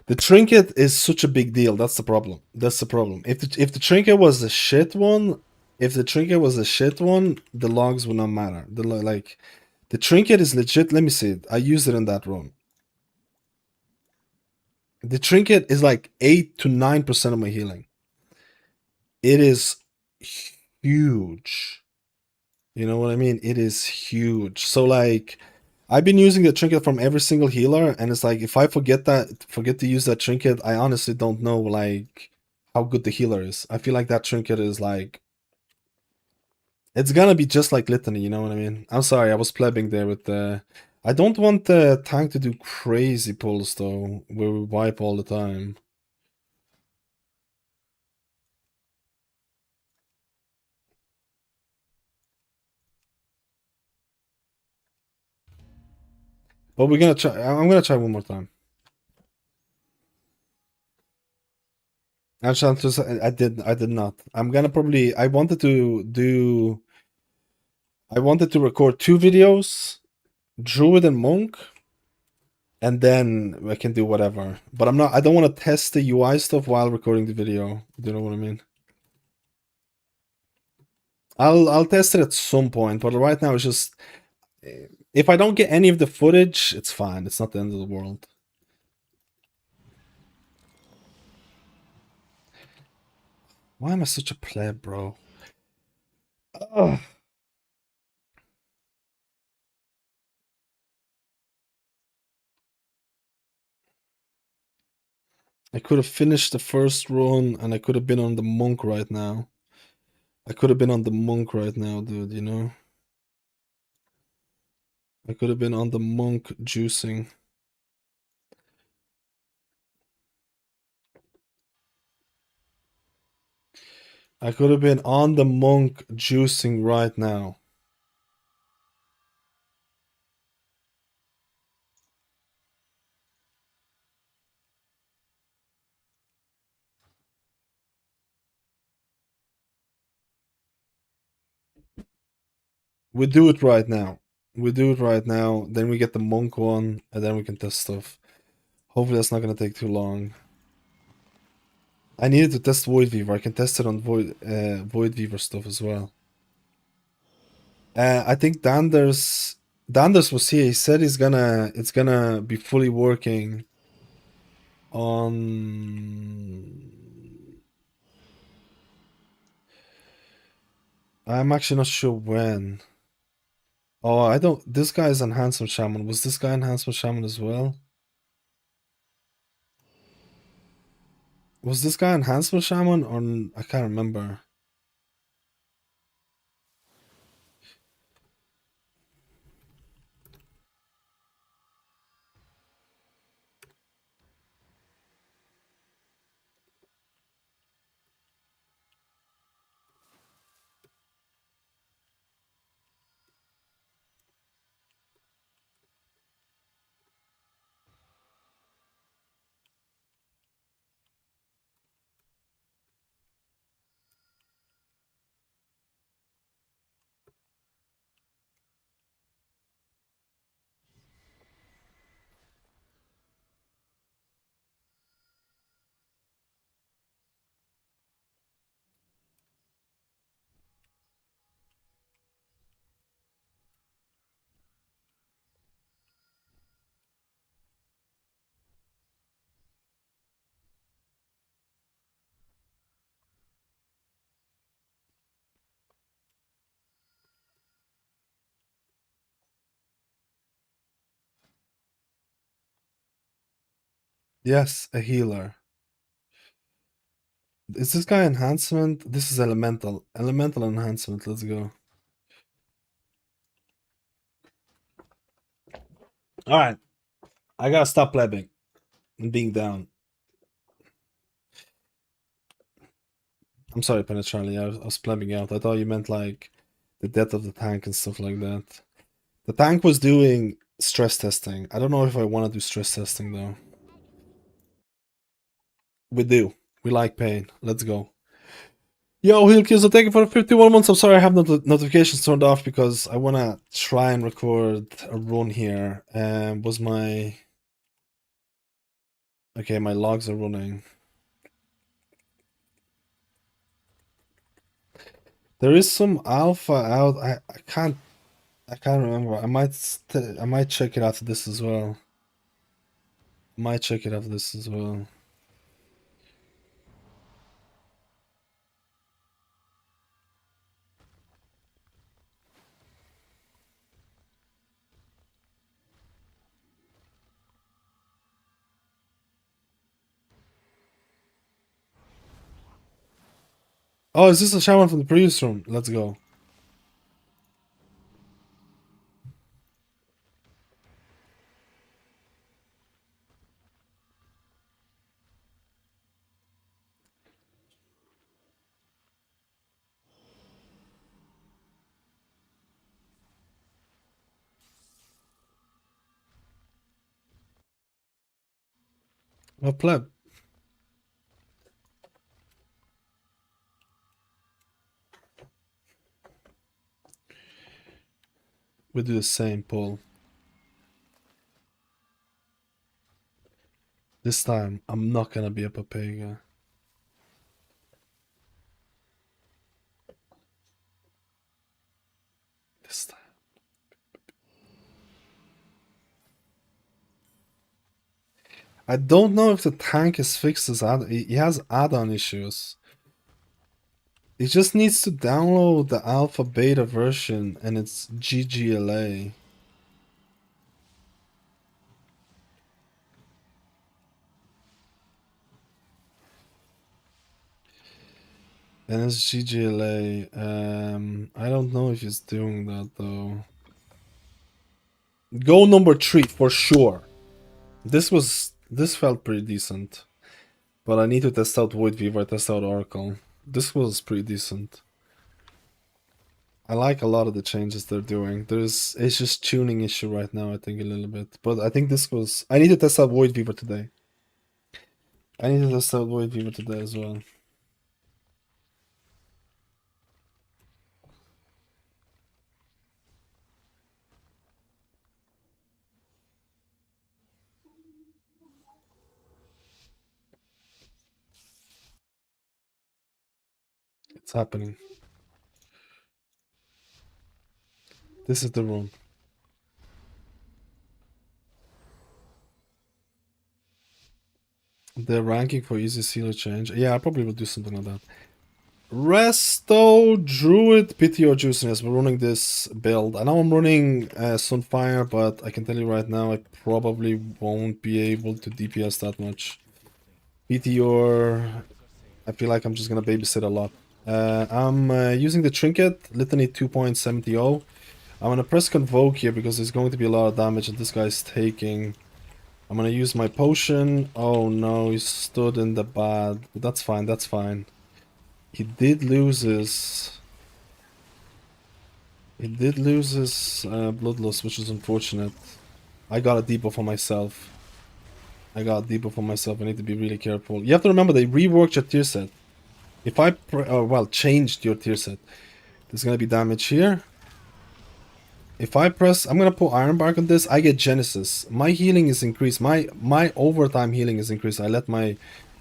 The trinket is such a big deal. That's the problem. That's the problem. If the trinket was a shit one, the logs would not matter. The trinket is legit. Let me see it. I used it in that run. The trinket is like 8 to 9% of my healing. It is huge. You know what I mean? It is huge. So like, I've been using the trinket from every single healer, and it's like if I forget to use that trinket, I honestly don't know like how good the healer is. I feel like that trinket is like, it's gonna be just like Litany, you know what I mean? I'm sorry, I was plebbing there with the. I don't want the tank to do crazy pulls though, where we wipe all the time. But we're gonna try. I'm gonna try one more time. Actually, I did not. I'm gonna probably. I wanted to do. I wanted to record 2 videos, Druid and Monk, and then I can do whatever. But I'm not. I don't want to test the UI stuff while recording the video. Do you know what I mean? I'll test it at some point, but right now it's just. If I don't get any of the footage, it's fine. It's not the end of the world. Why am I such a pleb, bro? Ugh. I could have finished the first run and I could have been on the monk right now. I could have been on the monk right now, dude, you know? I could have been on the monk juicing. I could have been on the monk juicing right now. We do it right now. We do it right now. Then we get the monk one, and then we can test stuff. Hopefully that's not gonna take too long. I needed to test Void Weaver. I can test it on Void Weaver stuff as well. I think Danders was here. He said it's gonna be fully working on. I'm actually not sure when. Oh, I don't. This guy is Enhancement Shaman. Was this guy Enhancement Shaman as well? Was this guy Enhancement Shaman or I can't remember. Yes, a healer. Is this guy enhancement? This is elemental. Elemental enhancement. Let's go. All right. I gotta stop plebbing and being down. I'm sorry, Penetrali. I was plebbing out. I thought you meant like the death of the tank and stuff like that. The tank was doing stress testing. I don't know if I want to do stress testing though. We do. We like pain. Let's go. Yo, Hilkiz, thank you for the 51 months. I'm sorry I have notifications turned off because I want to try and record a run here. Was my... Okay, my logs are running. There is some alpha out. I can't remember. I might check it after this as well. Might check it after this as well. Oh, is this a shaman from the previous room? Let's go. A pleb. We do the same, Paul. This time, I'm not gonna be a Papega. This time. I don't know if the tank is fixed as he has add-on issues. He just needs to download the alpha beta version and it's GGLA. And it's GGLA. I don't know if he's doing that though. Go number 3 for sure. This felt pretty decent. But I need to test out Void Weaver, test out Oracle. This was pretty decent. I like a lot of the changes they're doing. It's just tuning issue right now, I think, a little bit. But I think this was... I need to test out Void Weaver today. I need to test out Void Weaver today as well. What's happening? This is the room. The ranking for easy sealer change. Yeah, I probably will do something like that. Resto Druid PTO Juiciness. We're running this build. I know I'm running Sunfire, but I can tell you right now, I probably won't be able to DPS that much. PTO, I feel like I'm just gonna babysit a lot. I'm using the Trinket, Litany 2.70. I'm gonna press Convoke here because there's going to be a lot of damage that this guy's taking. I'm gonna use my potion. Oh no, he stood in the bad. But that's fine, that's fine. He did lose his... Bloodlust, which is unfortunate. I got a debuff for myself. I need to be really careful. You have to remember, they reworked your tier set. If I... changed your tier set. There's gonna be damage here. If I press... I'm gonna put Iron Bark on this. I get Genesis. My healing is increased. My overtime healing is increased. I let my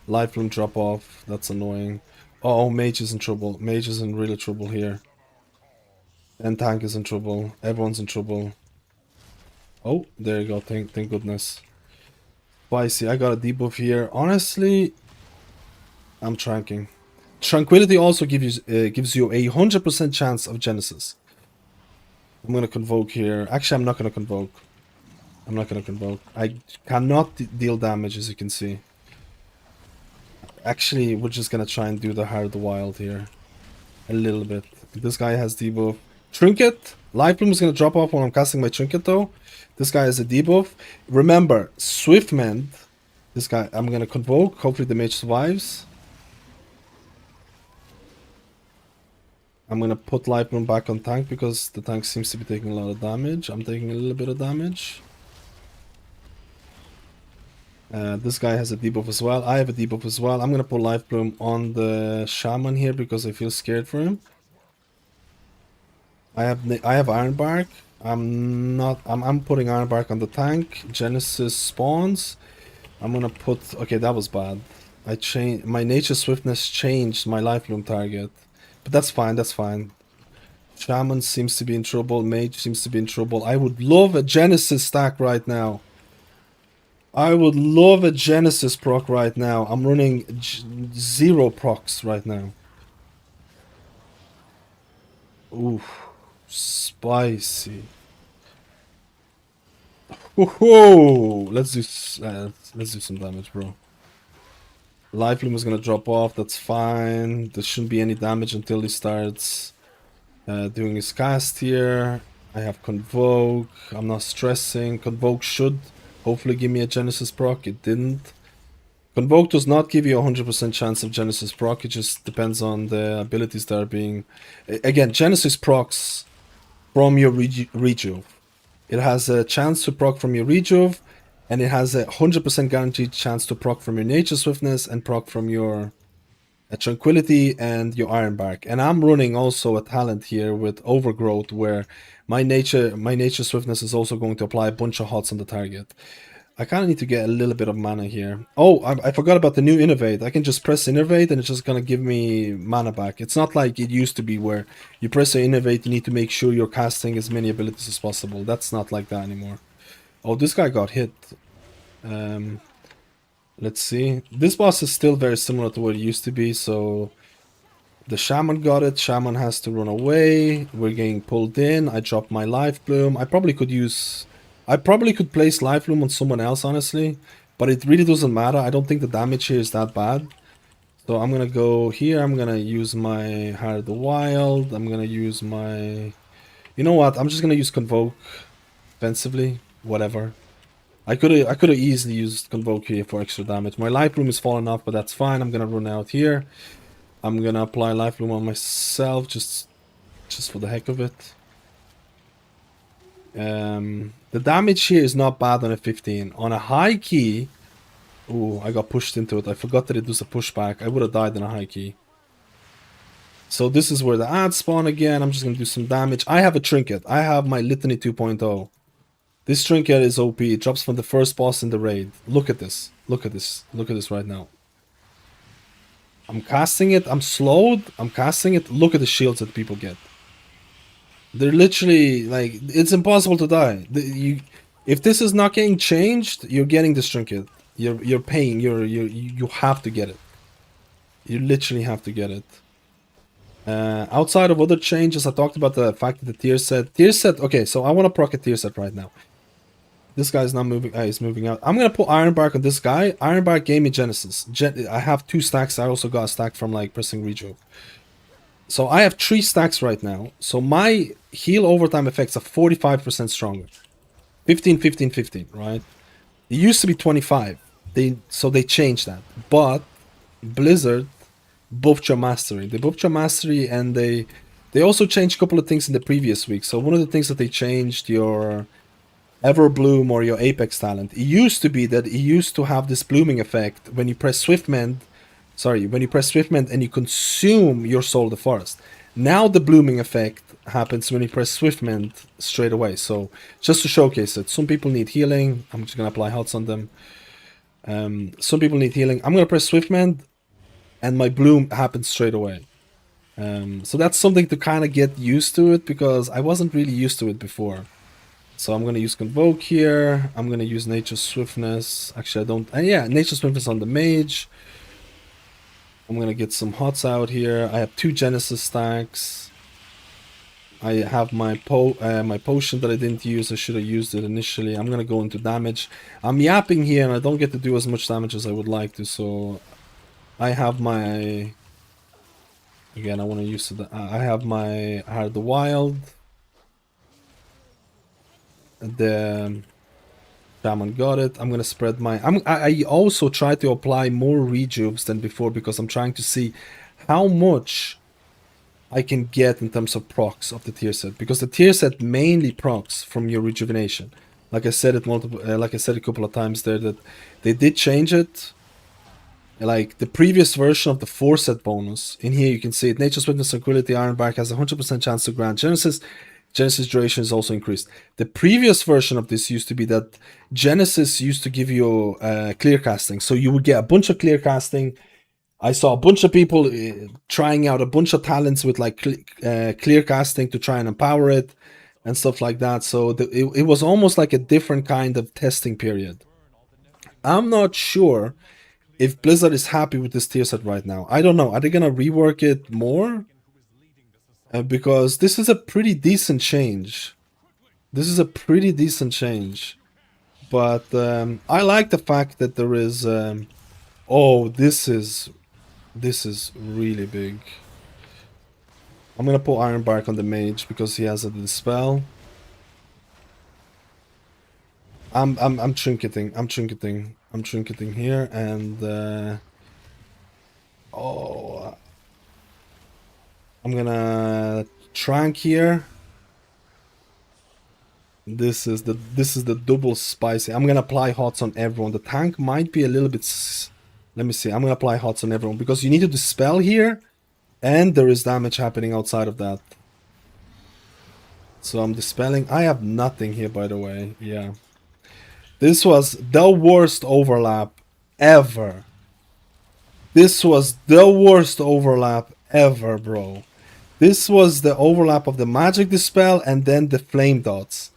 life bloom drop off. That's annoying. Oh, Mage is in trouble. Mage is in really trouble here. And Tank is in trouble. Everyone's in trouble. Oh, there you go. Thank goodness. Spicy, I got a debuff here. Honestly, I'm tranking. Tranquility also gives you a 100% chance of Genesis. I'm gonna convoke here. Actually, I'm not gonna convoke. I cannot deal damage, as you can see. Actually, we're just gonna try and do the Heart of the Wild here. A little bit. This guy has debuff. Trinket. Life Bloom is gonna drop off when I'm casting my Trinket though. This guy has a debuff. Remember, Swift Mend. This guy, I'm gonna convoke. Hopefully the mage survives. I'm gonna put Life Bloom back on tank because the tank seems to be taking a lot of damage. I'm taking a little bit of damage. This guy has a debuff as well. I have a debuff as well. I'm gonna put Life Bloom on the Shaman here because I feel scared for him. I have Iron Bark. I'm putting Iron Bark on the tank. Genesis spawns. I'm gonna put... Okay, that was bad. I changed... My Nature Swiftness changed my Life Bloom target. But that's fine, that's fine. Shaman seems to be in trouble. Mage seems to be in trouble. I would love a Genesis stack right now. I would love a Genesis proc right now. I'm running 0 procs right now. Ooh, spicy. Whoa! Let's do some damage, bro. Life Bloom is gonna drop off. That's fine. There shouldn't be any damage until he starts doing his cast here. I have Convoke. I'm not stressing. Convoke should hopefully give me a Genesis proc. It didn't. Convoke does not give you a 100% chance of Genesis proc. It just depends on the abilities that are being... Again, Genesis procs from your rejuve. It has a chance to proc from your rejuve, and it has a 100% guaranteed chance to proc from your Nature Swiftness and proc from your Tranquility and your Iron Bark. And I'm running also a talent here with Overgrowth where my Nature Swiftness is also going to apply a bunch of hots on the target. I kind of need to get a little bit of mana here. Oh, I forgot about the new Innovate. I can just press Innovate and it's just going to give me mana back. It's not like it used to be where you press the Innovate, you need to make sure you're casting as many abilities as possible. That's not like that anymore. Oh, this guy got hit. Let's see. This boss is still very similar to what it used to be, so... The Shaman got it. Shaman has to run away. We're getting pulled in. I dropped my Life Bloom. I probably could place Life Bloom on someone else, honestly. But it really doesn't matter. I don't think the damage here is that bad. So I'm gonna go here. I'm gonna use my Heart of the Wild. I'm gonna use my... You know what? I'm just gonna use Convoke. Offensively. Whatever. I could have easily used Convoke here for extra damage. My Life Bloom is falling off, but that's fine. I'm gonna run out here. I'm gonna apply Life Bloom on myself, just for the heck of it. The damage here is not bad on a 15. On a high key... Ooh, I got pushed into it. I forgot that it does a pushback. I would have died in a high key. So this is where the ads spawn again. I'm just gonna do some damage. I have a Trinket. I have my Litany 2.0. This Trinket is OP. It drops from the first boss in the raid. Look at this. Look at this. Look at this right now. I'm casting it. I'm slowed. I'm casting it. Look at the shields that people get. They're literally like it's impossible to die. If this is not getting changed, you're getting this trinket. You're paying. You have to get it. You literally have to get it. Outside of other changes, I talked about the fact that the tier set. Okay, so I want to proc a tier set right now. This guy's not moving. He's moving out. I'm gonna put Ironbark on this guy. Ironbark gave me Genesis. I have 2 stacks. I also got a stack from like pressing rejuve. So I have 3 stacks right now. So my heal overtime effects are 45% stronger. 15, 15, 15, right? It used to be 25. So they changed that. But Blizzard buffed your mastery. They buffed your mastery, and they also changed a couple of things in the previous week. So one of the things that they changed, your Everbloom or your Apex talent. It used to be that it used to have this blooming effect when you press Swiftmend. Sorry, when you press Swiftmend and you consume your Soul of the Forest. Now the blooming effect happens when you press Swiftmend straight away. So just to showcase it, some people need healing. I'm just gonna apply HOTS on them. Some people need healing. I'm gonna press Swiftmend, and my bloom happens straight away. So that's something to kind of get used to it, because I wasn't really used to it before. So I'm gonna use Convoke here. I'm gonna use Nature's Swiftness. Actually, I don't. Yeah, Nature's Swiftness on the Mage. I'm gonna get some HOTS out here. I have 2 Genesis stacks. I have my potion that I didn't use. I should have used it initially. I'm gonna go into damage. I'm yapping here, and I don't get to do as much damage as I would like to. So I have my. Again, I want to use it. I have my Heart of the Wild. The Shaman got it. I'm gonna spread my. I also try to apply more rejuves than before, because I'm trying to see how much I can get in terms of procs of the tier set, because the tier set mainly procs from your rejuvenation. Like I said a couple of times there, that they did change it. Like the previous version of the 4 set bonus, in here you can see it. Nature's Witness Tranquility Ironbark has a 100% chance to grant Genesis. Genesis duration is also increased. The previous version of this used to be that Genesis used to give you clear casting. So you would get a bunch of clear casting. I saw a bunch of people trying out a bunch of talents with like clear casting to try and empower it and stuff like that. So it was almost like a different kind of testing period. I'm not sure if Blizzard is happy with this tier set right now. I don't know. Are they gonna rework it more? Because this is a pretty decent change. This is a pretty decent change. But I like the fact that there is... oh, this is really big. I'm gonna put Ironbark on the Mage because he has a dispel. I'm trinketing. I'm trinketing here, and oh, I'm gonna trank here. This is the double spicy. I'm gonna apply HOTS on everyone. The tank might be a little bit. Let me see. I'm gonna apply HOTS on everyone because you need to dispel here, and there is damage happening outside of that. So I'm dispelling. I have nothing here, by the way. Yeah. This was the worst overlap ever. This was the worst overlap ever, bro. This was the overlap of the magic dispel and then the flame dots.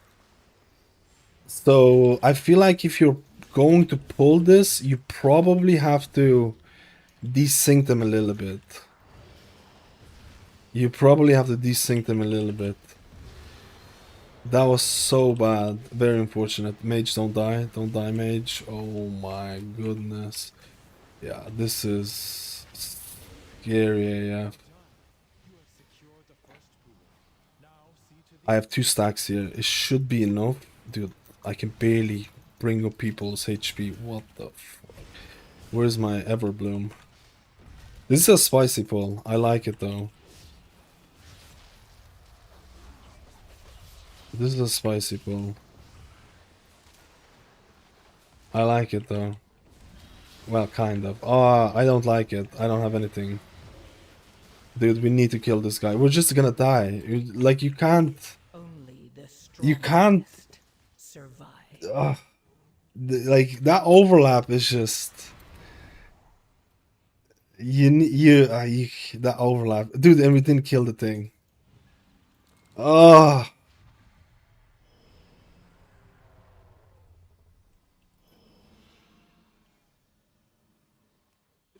So I feel like if you're going to pull this, you probably have to desync them a little bit. You probably have to desync them a little bit. That was so bad. Very unfortunate. Mage, don't die. Don't die, Mage. Oh my goodness. Yeah, this is scary AF. I have 2 stacks here. It should be enough. Dude, I can barely bring up people's HP. What the fuck? Where's my Everbloom? This is a spicy pull. I like it though. This is a spicy pull. I like it though. Well, kind of. Oh, I don't like it. I don't have anything. Dude, we need to kill this guy. We're just gonna die. Like, you can't... Only the You can't... survive. Like, that overlap is just... that overlap, dude, and we didn't kill the thing. Oh,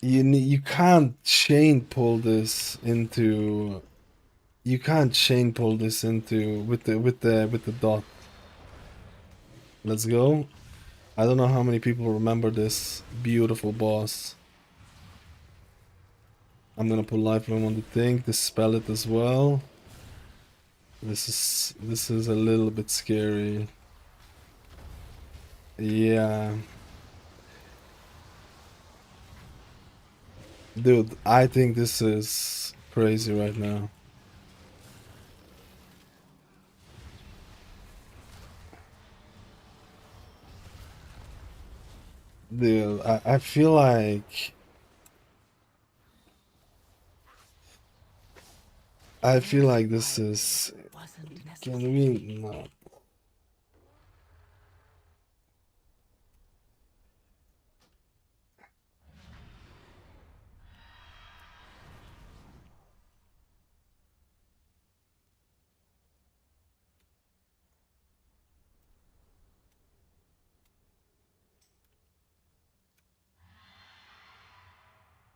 you can't chain pull this into. You can't chain pull this into with the dot. Let's go. I don't know how many people remember this beautiful boss. I'm gonna put lifeline on the thing, dispel it as well. This is a little bit scary. Yeah. Dude, I think this is crazy right now. Dude, I feel like this is. Wasn't Can necessary. we? No.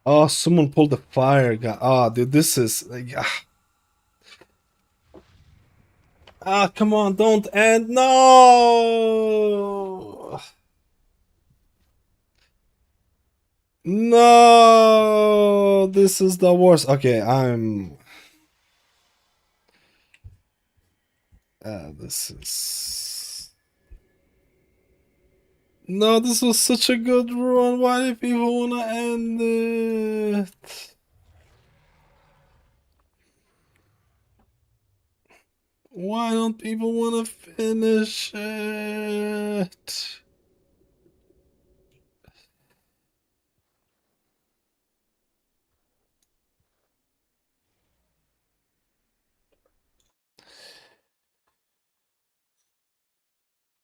Oh, someone pulled the fire guy. Oh, dude, this is like. Come on, don't end. No! No! This is the worst. Okay, I'm. This is. No, this was such a good run. Why do people want to end it? Why don't people want to finish it?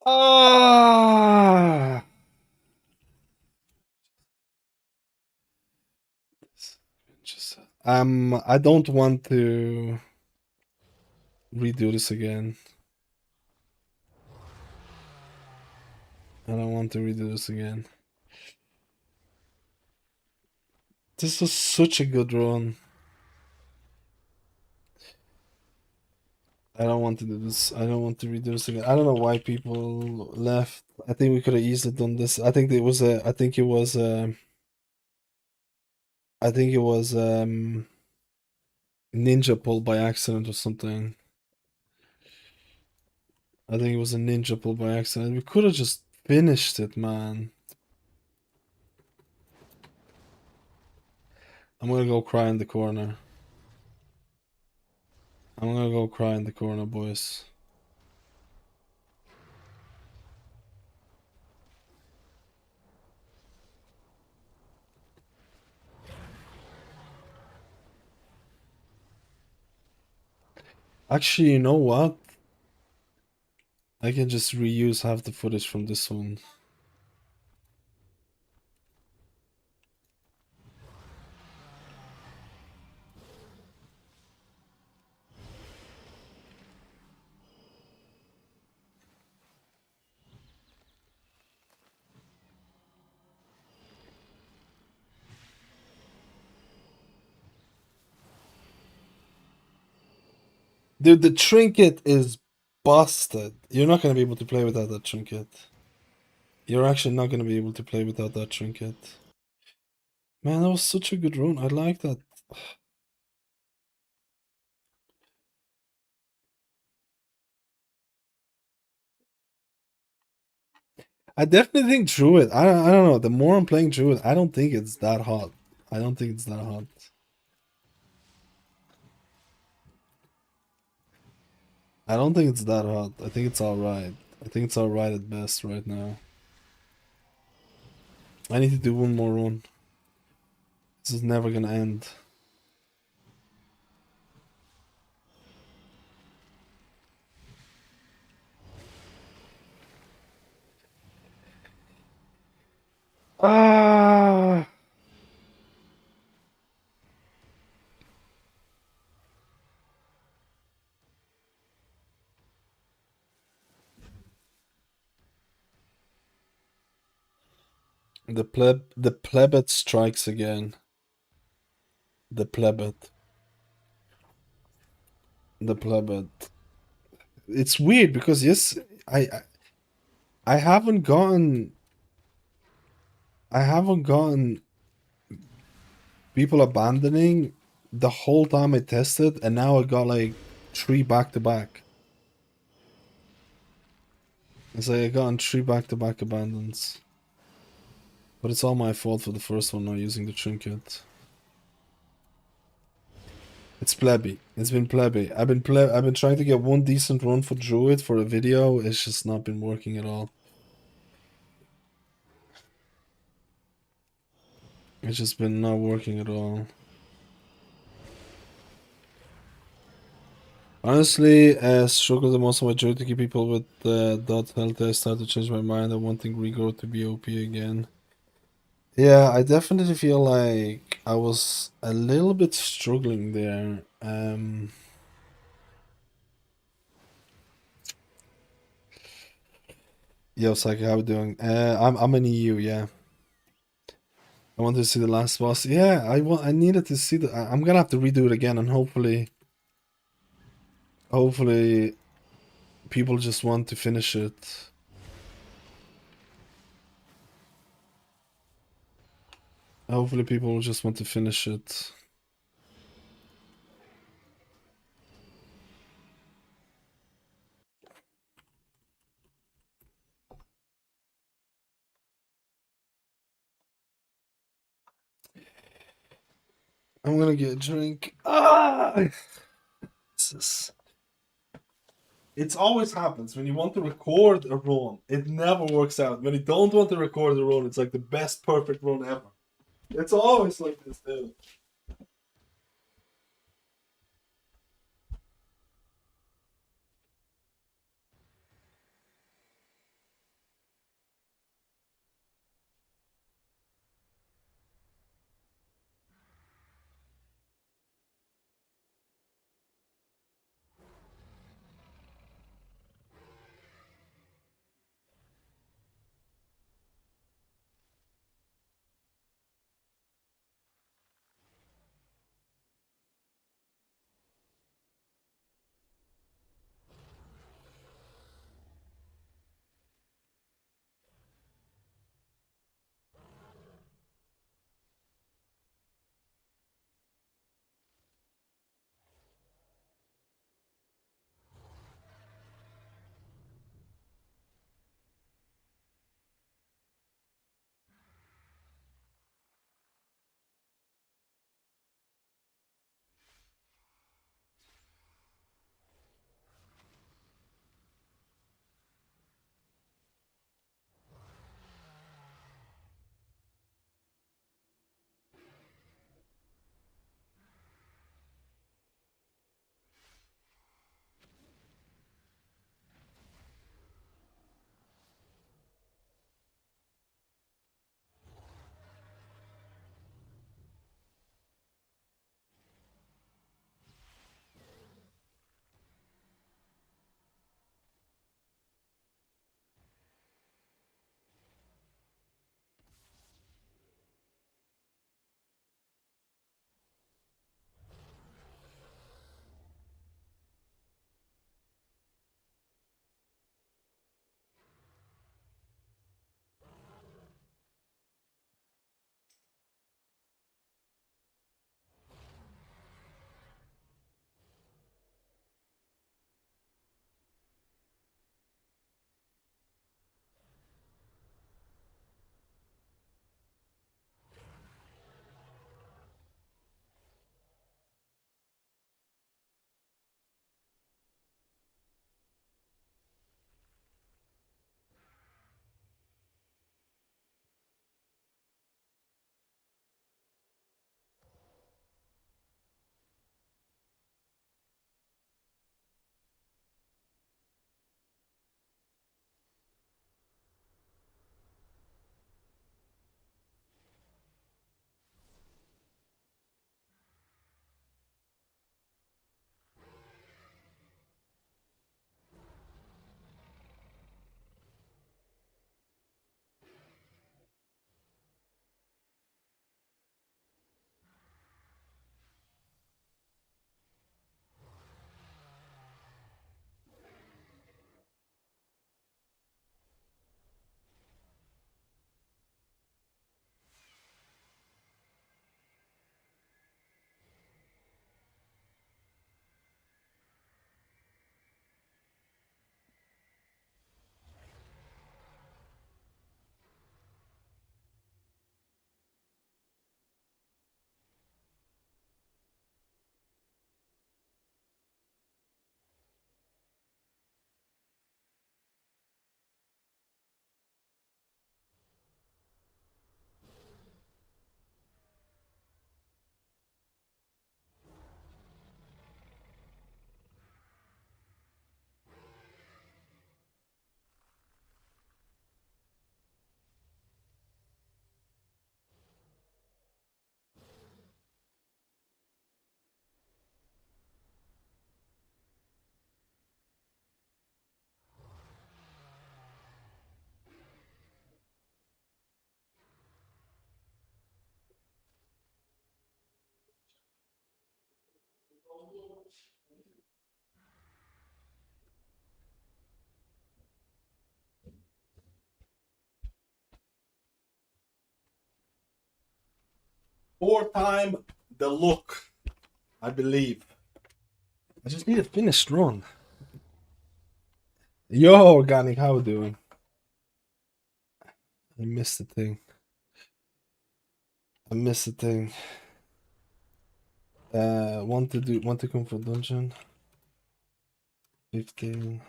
Ah! I don't want to redo this again. I don't want to redo this again. This was such a good run. I don't want to do this. I don't want to redo this again. I don't know why people left. I think we could have easily done this. I think it was a. I think it was a. I think it was ninja pull by accident or something. I think it was a ninja pull by accident. We could have just finished it, man. I'm gonna go cry in the corner. I'm gonna go cry in the corner, boys. Actually, you know what? I can just reuse half the footage from this one. Dude, the trinket is busted. You're not gonna be able to play without that trinket. You're actually not gonna be able to play without that trinket. Man, that was such a good run. I like that. I definitely think Druid. I don't know. The more I'm playing Druid, I don't think it's that hot. I don't think it's that hot. I don't think it's that hot. I think it's alright. I think it's alright at best right now. I need to do one more run. This is never gonna end. Ah! The plebet strikes again. The plebet. The plebet. It's weird because yes, I haven't gotten people abandoning the whole time I tested, and now I got like 3 back to back. It's like I got 3 back to back abandons. But it's all my fault for the first one not using the trinket. It's plebby. It's been plebby. I've been trying to get one decent run for Druid for a video. It's just not been working at all. It's just been not working at all. Honestly, struggle the most on my journey to keep people with dot health. I started to change my mind. I'm wanting regrowth to be OP again. Yeah, I definitely feel like I was a little bit struggling there. Yo, Psyche, how we doing? I'm in EU, yeah. I wanted to see the last boss. Yeah, I needed to see I'm gonna have to redo it again, and hopefully people just want to finish it. Hopefully people just want to finish it. I'm gonna get a drink. It always happens when you want to record a run. It never works out. When you don't want to record a run, it's like the best perfect run ever. It's always like this, dude. 4 time the look, I believe. I just need a finished run. Yo, Organic, how you doing? I missed the thing. Want to come for dungeon? 15.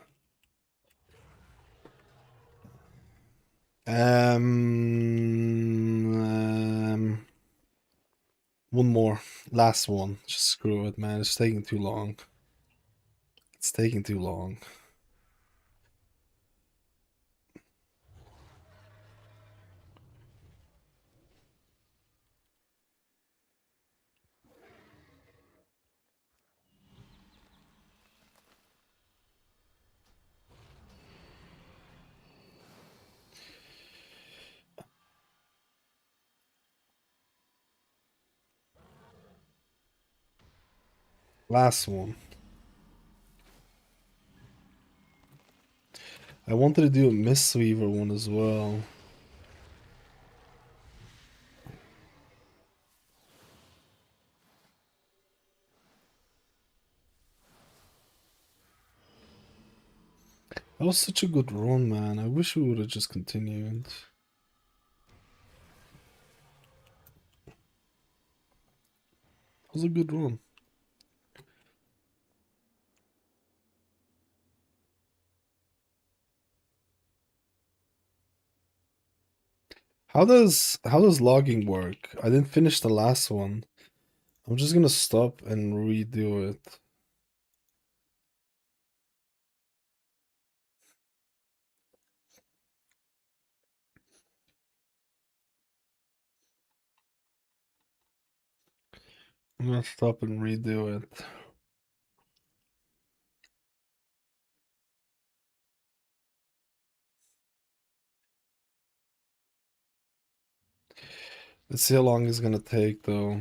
One more. Last one. Just screw it, man. It's taking too long. Last one. I wanted to do a Mistweaver one as well. That was such a good run, man. I wish we would have just continued. It was a good run. How does logging work? I didn't finish the last one. I'm just gonna stop and redo it. I'm gonna stop and redo it. Let's see how long it's gonna take though.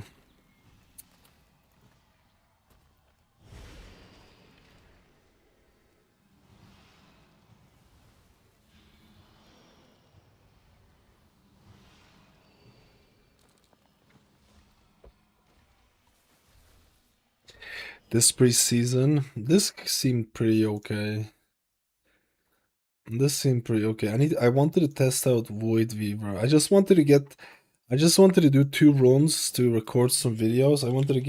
This preseason, this seemed pretty okay. I wanted to test out Void Weaver. I just wanted to do 2 runs to record some videos. I wanted to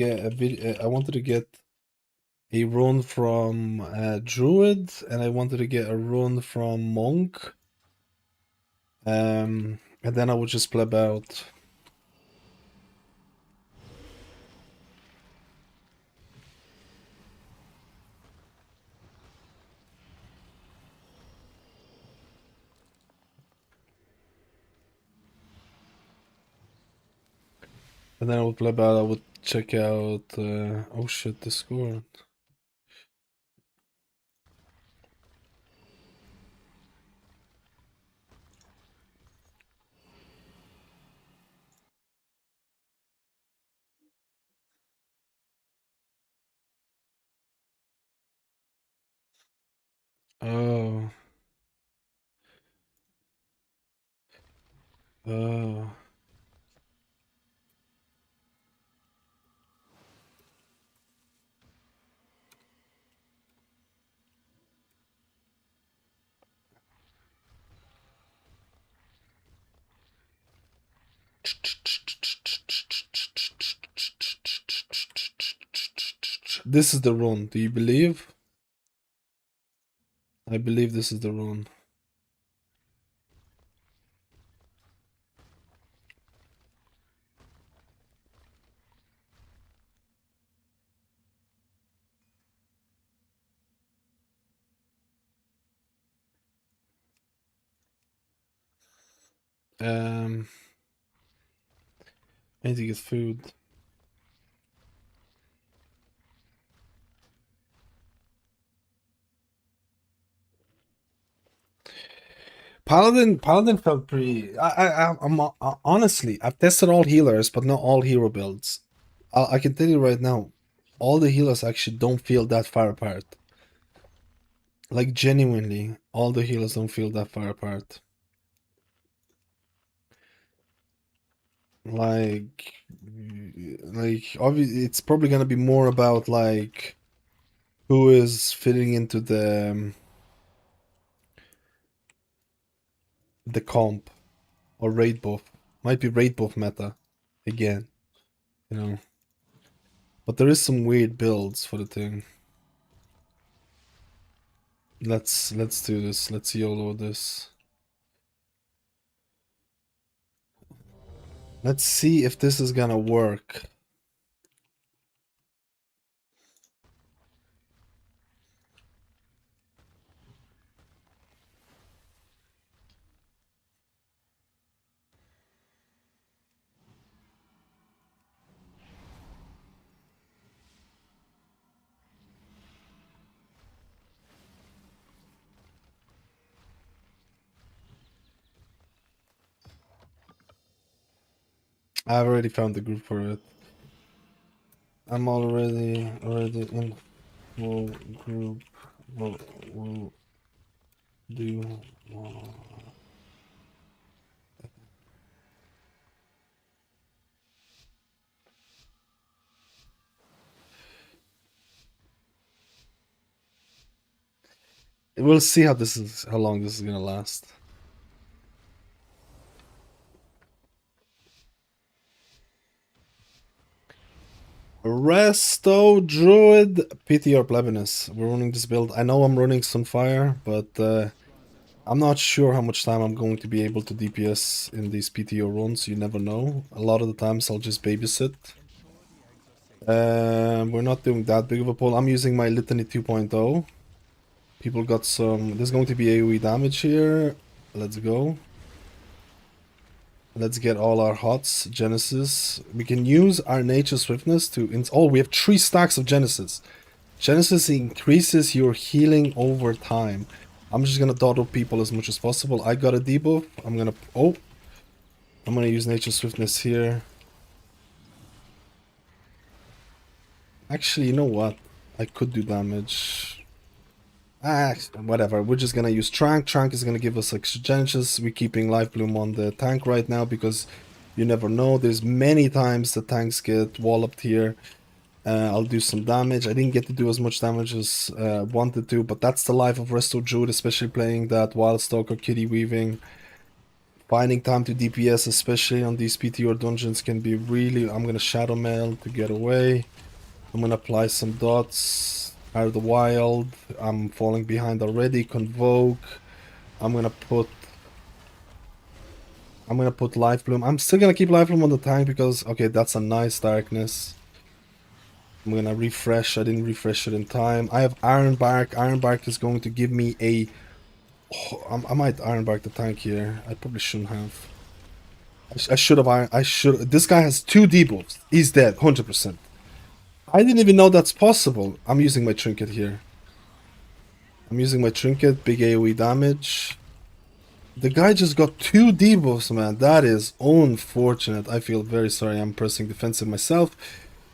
get a run from Druid, and I wanted to get a run from Monk. And then I would just pleb out. And then I would pleb out, I would check out oh shit, Discord. Oh. Oh. This is the run. Do you believe? I believe this is the run. I need to get food. Paladin felt pretty. Honestly, I've tested all healers, but not all hero builds. I can tell you right now, all the healers actually don't feel that far apart. Like genuinely, all the healers don't feel that far apart. Like, obviously, it's probably gonna be more about like who is fitting into the comp or raid buff. Might be raid buff meta again, you know. But there is some weird builds for the thing. Let's do this. Let's YOLO this. Let's see if this is gonna work. I've already found the group for it. I'm already in full group. We'll do. We'll see how long this is gonna last. Resto Druid PTR Plebinus. We're running this build. I know I'm running Sunfire, but I'm not sure how much time I'm going to be able to DPS in these PTO runs. You never know. A lot of the times I'll just babysit. We're not doing that big of a pull. I'm using my Litany 2.0. People got some... There's going to be AoE damage here. Let's go. Let's get all our hots. Genesis. We can use our Nature Swiftness to... Oh, we have 3 stacks of Genesis. Genesis increases your healing over time. I'm just gonna dawdle people as much as possible. I got a debuff. I'm gonna use Nature Swiftness here. Actually, you know what? I could do damage. Whatever. We're just gonna use Trank. Trank is gonna give us extra Genesis. We're keeping Life Bloom on the tank right now because you never know. There's many times the tanks get walloped here. I'll do some damage. I didn't get to do as much damage as wanted to, but that's the life of Resto Druid, especially playing that Wildstalker, Kitty Weaving. Finding time to DPS, especially on these PTR dungeons, can be really... I'm gonna Shadow Mail to get away. I'm gonna apply some dots. Are the Wild. I'm falling behind already. Convoke. I'm gonna put Life Bloom. I'm still gonna keep Life Bloom on the tank because... Okay, that's a nice darkness. I'm gonna refresh. I didn't refresh it in time. I have Iron Bark. Iron Bark is going to give me a... Oh, I might Iron Bark the tank here. I probably shouldn't have. I should have. This guy has 2 debuffs. He's dead, 100%. I didn't even know that's possible. I'm using my trinket here. I'm using my trinket. Big AoE damage. The guy just got 2 debuffs, man. That is unfortunate. I feel very sorry. I'm pressing defensive myself.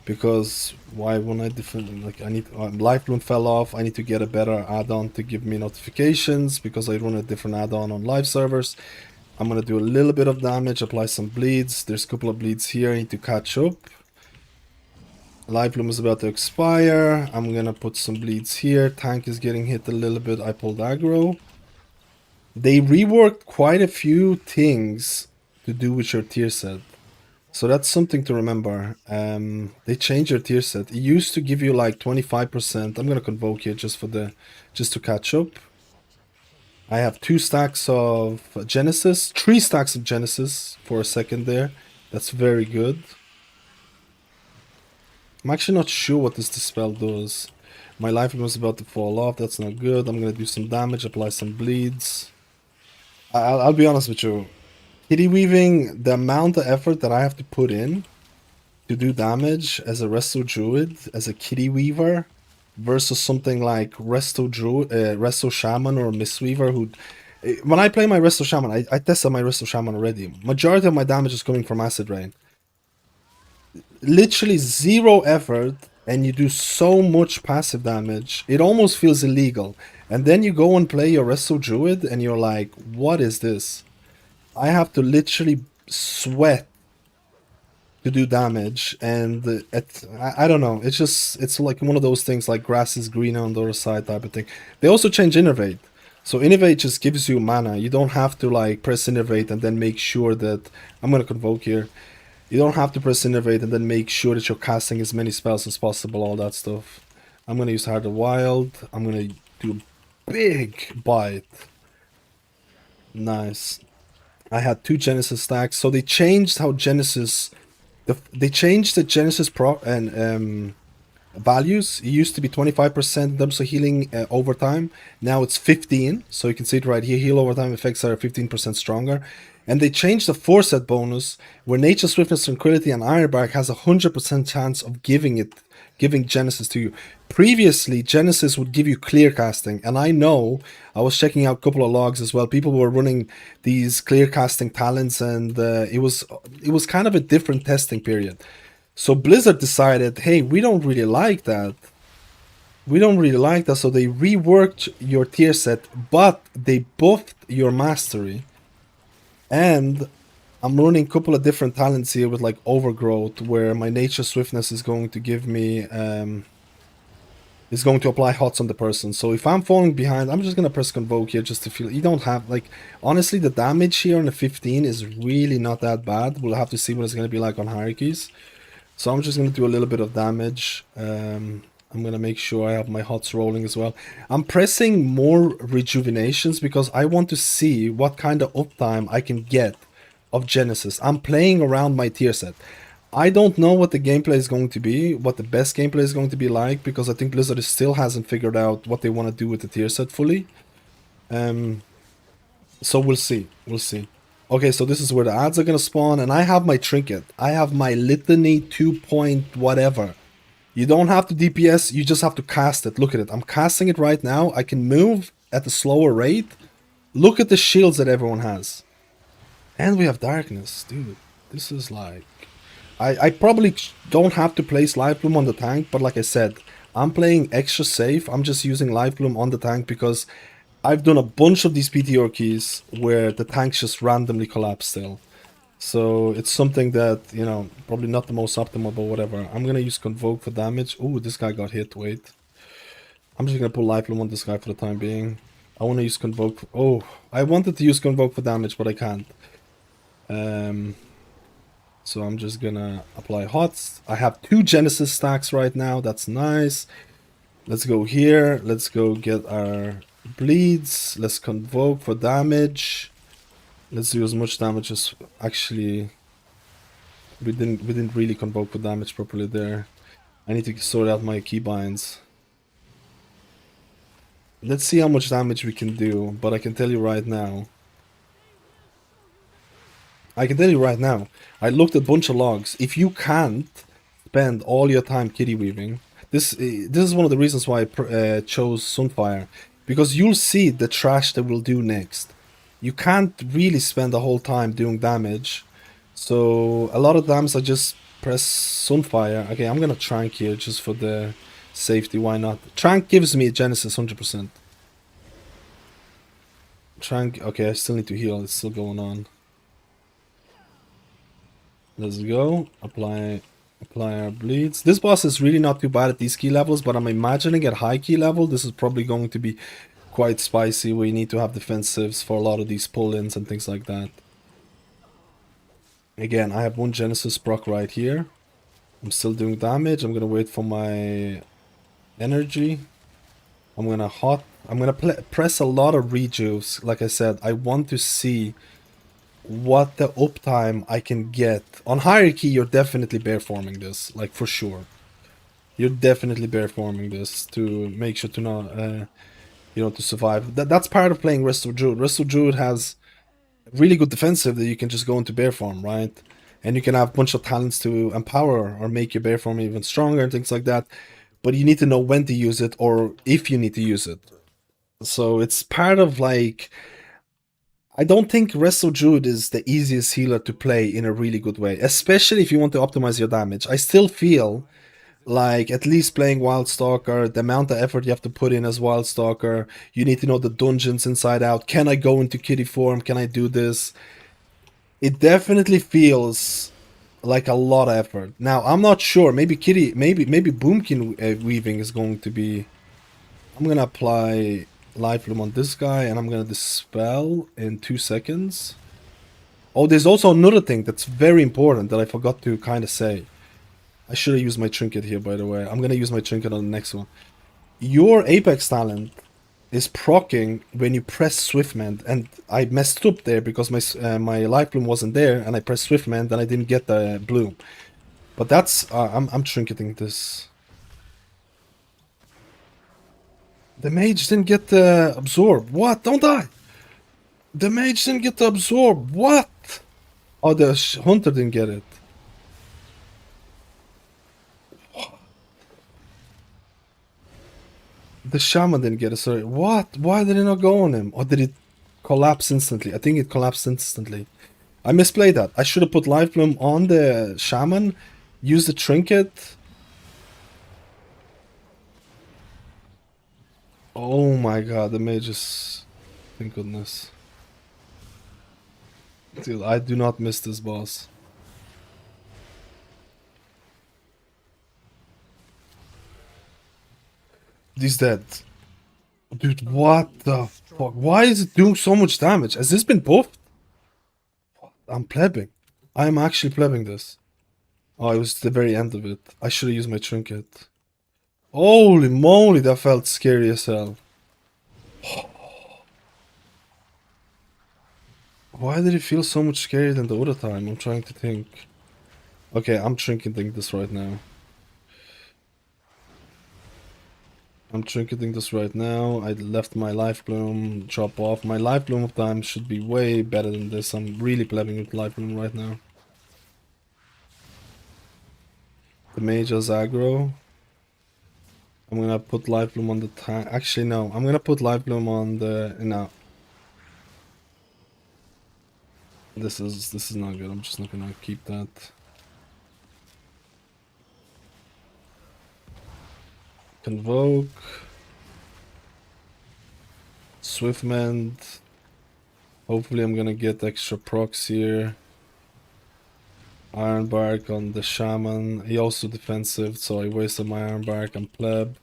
Because why wouldn't I defend? Like, I need... Life Bloom fell off. I need to get a better add-on to give me notifications. Because I run a different add-on on live servers. I'm gonna do a little bit of damage. Apply some bleeds. There's a couple of bleeds here. I need to catch up. Life Bloom is about to expire. I'm gonna put some bleeds here. Tank is getting hit a little bit. I pulled aggro. They reworked quite a few things to do with your tier set. So that's something to remember. They changed your tier set. It used to give you like 25%. I'm gonna Convoke here just to catch up. I have 2 stacks of Genesis. 3 stacks of Genesis for a second there. That's very good. I'm actually not sure what this Dispel does. My life was about to fall off. That's not good. I'm gonna do some damage, apply some bleeds. I'll be honest with you. Kitty Weaving, the amount of effort that I have to put in to do damage as a Resto Druid, as a Kitty Weaver, versus something like Resto Shaman or Mistweaver, who... When I play my Resto Shaman, I tested my Resto Shaman already. Majority of my damage is coming from Acid Rain. Literally 0 effort, and you do so much passive damage, it almost feels illegal. And then you go and play your Resto Druid, and you're like, what is this? I have to literally sweat to do damage, and I don't know. It's like one of those things like grass is greener on the other side type of thing. They also change innervate, so innervate just gives you mana. You don't have to like press innervate and then make sure that I'm gonna convoke here. You don't have to press innervate and then make sure that you're casting as many spells as possible, all that stuff. I'm gonna use Heart of Wild. I'm gonna do a big bite. Nice. I had 2 Genesis stacks, so they changed how Genesis. They changed the Genesis pro and values. It used to be 25% in terms of healing over time. Now it's 15. So you can see it right here. Heal over time effects are 15% stronger. And they changed the 4-set bonus where Nature, Swiftness, Tranquility, and Ironbark has a 100% chance of giving Genesis to you. Previously, Genesis would give you clear casting, and I know, I was checking out a couple of logs as well. People were running these clear casting talents, and it was kind of a different testing period. So Blizzard decided, hey, we don't really like that. So they reworked your tier set, but they buffed your mastery. And I'm running a couple of different talents here with like Overgrowth, where my Nature Swiftness is going to give me is going to apply hots on the person. So if I'm falling behind, I'm just gonna press Convoke here just to feel. You don't have like, honestly, the damage here on the 15 is really not that bad. We'll have to see what it's gonna be like on hierarchies. So I'm just gonna do a little bit of damage. I'm gonna make sure I have my hots rolling as well. I'm pressing more rejuvenations because I want to see what kind of uptime I can get of Genesis. I'm playing around my tier set. I don't know what the gameplay is going to be, what the best gameplay is going to be like, because I think Blizzard still hasn't figured out what they want to do with the tier set fully. So we'll see. Okay, so this is where the ads are gonna spawn, and I have my trinket. I have my Litany 2 point whatever. You don't have to DPS, you just have to cast it. Look at it. I'm casting it right now. I can move at a slower rate. Look at the shields that everyone has. And we have darkness. Dude, this is like... I probably don't have to place Life Bloom on the tank, but like I said, I'm playing extra safe. I'm just using Life Bloom on the tank because I've done a bunch of these PTR keys where the tanks just randomly collapse still. So it's something that, you know, probably not the most optimal, but whatever. I'm gonna use Convoke for damage. Ooh, this guy got hit, wait. I'm just gonna put Life Bloom on this guy for the time being. I wanna use Convoke. Oh, I wanted to use Convoke for damage, but I can't. So I'm just gonna apply hots. I have 2 Genesis stacks right now, that's nice. Let's go here, let's go get our bleeds. Let's Convoke for damage. Let's do as much damage as... Actually, we didn't really Convoke for damage properly there. I need to sort out my keybinds. Let's see how much damage we can do, but I can tell you right now. I looked at a bunch of logs. If you can't spend all your time kitty weaving, this is one of the reasons why I chose Sunfire, because you'll see the trash that we'll do next. You can't really spend the whole time doing damage, so a lot of times I just press Sunfire. Okay, I'm gonna Trank here just for the safety, why not? Trank gives me a Genesis 100%. Trank, okay, I still need to heal, it's still going on. Let's go, apply our bleeds. This boss is really not too bad at these key levels, but I'm imagining at high key level, this is probably going to be quite spicy, where you need to have defensives for a lot of these pull-ins and things like that. Again, I have 1 Genesis proc right here. I'm still doing damage. I'm gonna wait for my energy. I'm gonna press a lot of rejuves. Like I said, I want to see what the uptime I can get. On hierarchy, you're definitely bear forming this, like for sure. You're definitely bear forming this to make sure to not, you know, to survive. That's part of playing Rest of Druid. Rest of Druid has really good defensive that you can just go into bear form, right? And you can have a bunch of talents to empower or make your bear form even stronger and things like that. But you need to know when to use it or if you need to use it. So it's part of like... I don't think Rest of Druid is the easiest healer to play in a really good way, especially if you want to optimize your damage. I still feel like at least playing Wildstalker, the amount of effort you have to put in as Wildstalker, you need to know the dungeons inside out. Can I go into kitty form? Can I do this? It definitely feels like a lot of effort. Now I'm not sure. Maybe maybe Boomkin weaving is going to be. I'm gonna apply life bloom on this guy, and I'm gonna dispel in 2 seconds. Oh, there's also another thing that's very important that I forgot to kind of say. I should have used my trinket here, by the way. I'm gonna use my trinket on the next one. Your Apex talent is proccing when you press Swiftmend, and I messed up there because my life bloom wasn't there, and I pressed Swiftmend and I didn't get the bloom. But that's I'm trinketing this. The mage didn't get the absorb. What? Don't die. The mage didn't get the absorb. What? Oh, the hunter didn't get it. The shaman didn't get it, sorry. What? Why did it not go on him? Or did it collapse instantly? I think it collapsed instantly. I misplayed that. I should have put life bloom on the shaman, use the trinket. Oh my god, the mage is... Thank goodness. Dude, I do not miss this boss. He's dead. Dude, what the fuck? Why is it doing so much damage? Has this been buffed? I'm plebbing. I'm actually plebbing this. Oh, it was the very end of it. I should have used my trinket. Holy moly, that felt scary as hell. Why did it feel so much scarier than the other time? I'm trying to think. Okay, I'm trinketing this right now. I'm trinketing this right now. I left my life bloom drop off. My life bloom of time should be way better than this. I'm really plebbing with life bloom right now. The mage has aggro. I'm gonna put life bloom on the tank. Actually, no. I'm gonna put life bloom on the... No. This is not good. I'm just not gonna keep that. Convoke. Swiftmend. Hopefully I'm gonna get extra procs here. Iron Bark on the Shaman. He also defensive, so I wasted my Iron Bark on pleb.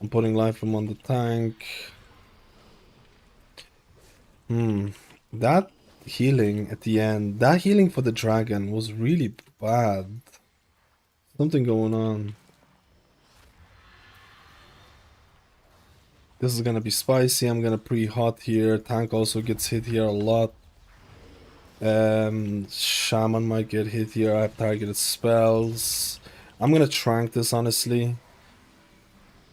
I'm putting life from on the tank. That healing at the end, that healing for the dragon was really bad. Something going on. This is gonna be spicy. I'm gonna pre-hot here. Tank also gets hit here a lot. Shaman might get hit here. I have targeted spells. I'm gonna trank this, honestly.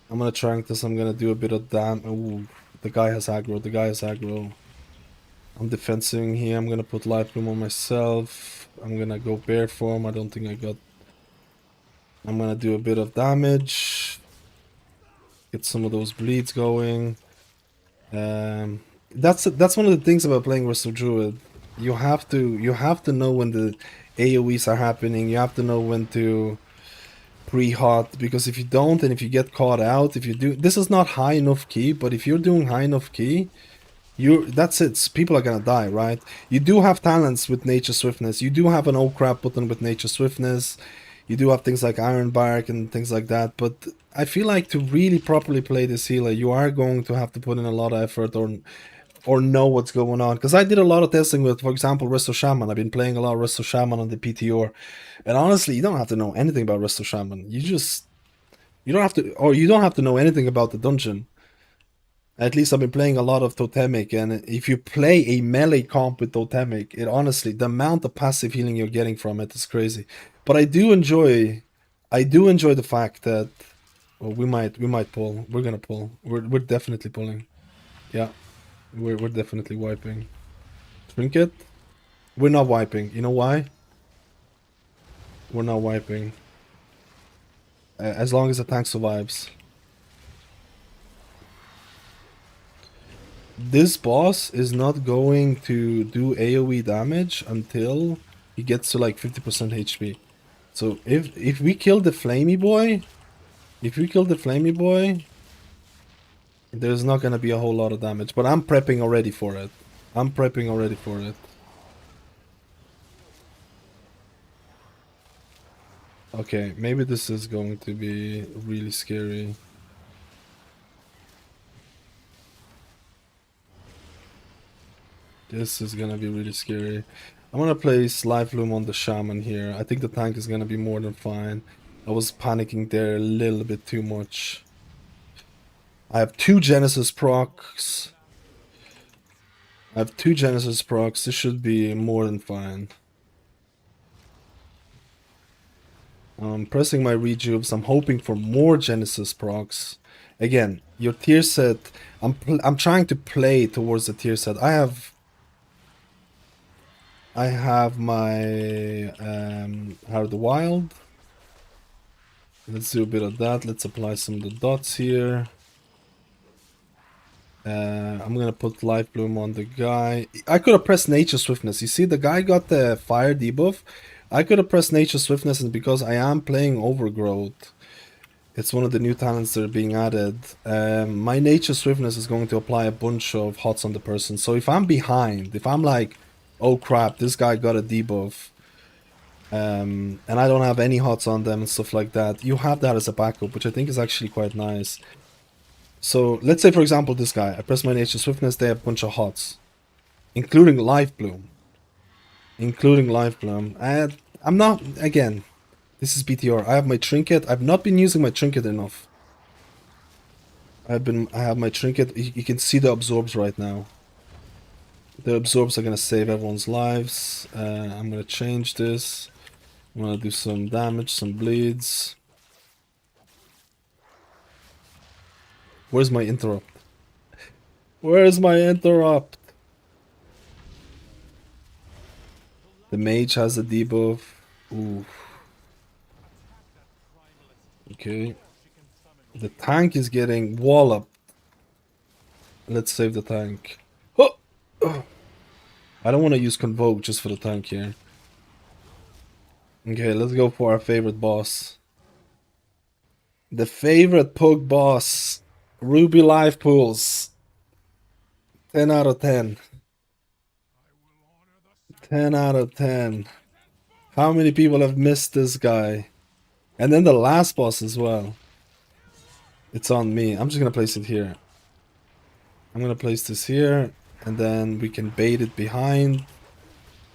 I'm gonna trank this. I'm gonna do a bit of damage. Ooh, the guy has aggro. The guy has aggro. I'm defensing here. I'm gonna put life bloom on myself. I'm gonna go bear form. I don't think I got... I'm gonna do a bit of damage. Get some of those bleeds going. That's one of the things about playing Wrestle Druid. You have to know when the AoEs are happening. You have to know when to pre-hot, because if you don't, and if you get caught out, if you do, this is not high enough key, but if you're doing high enough key, that's it. People are gonna die, right? You do have talents with nature swiftness. You do have an old crap button with nature swiftness. You do have things like Iron Bark and things like that, but I feel like to really properly play this healer, you are going to have to put in a lot of effort or know what's going on. Because I did a lot of testing with, for example, Resto Shaman. I've been playing a lot of Resto Shaman on the PTR. And honestly, you don't have to know anything about Resto Shaman. You don't have to know anything about the dungeon. At least I've been playing a lot of Totemic, and if you play a melee comp with Totemic, it honestly, the amount of passive healing you're getting from it is crazy. But I do enjoy the fact that, well, we might pull. We're gonna pull. We're definitely pulling. Yeah, we're definitely wiping. Trinket. We're not wiping. You know why? We're not wiping. As long as the tank survives. This boss is not going to do AoE damage until he gets to like 50% HP. So if we kill the flamey boy, there's not gonna be a whole lot of damage. But I'm prepping already for it. Okay, maybe this is going to be really scary. This is gonna be really scary. I'm gonna place Life Loom on the Shaman here. I think the tank is gonna be more than fine. I was panicking there a little bit too much. I have 2 Genesis procs. This should be more than fine. I'm pressing my rejuves. I'm hoping for more Genesis procs. Again, your tier set. I'm trying to play towards the tier set. I have my Heart of the Wild. Let's do a bit of that. Let's apply some of the dots here. I'm gonna put Life Bloom on the guy. I could have pressed Nature Swiftness. You see, the guy got the fire debuff. I could have pressed Nature Swiftness, and because I am playing Overgrowth, it's one of the new talents that are being added. My Nature Swiftness is going to apply a bunch of hots on the person. So if I'm behind, if I'm like, oh crap, this guy got a debuff, and I don't have any hots on them and stuff like that, you have that as a backup, which I think is actually quite nice. So let's say, for example, this guy, I press my Nature Swiftness, they have a bunch of hots, including Life Bloom. And I'm not, again, this is BTR. I have my trinket. I've not been using my trinket enough. I have my trinket. You can see the absorbs right now. The absorbs are gonna save everyone's lives. I'm gonna change this. I'm gonna do some damage, some bleeds. Where's my interrupt? Where's my interrupt? The mage has a debuff. Ooh. Okay. The tank is getting walloped. Let's save the tank. Oh! Oh. I don't want to use Convoke just for the tank here. Okay, let's go for our favorite boss. The favorite Pug boss. Ruby Life Pools. 10 out of 10. 10 out of 10. How many people have missed this guy? And then the last boss as well. It's on me. I'm just gonna place it here. I'm gonna place this here, and then we can bait it behind.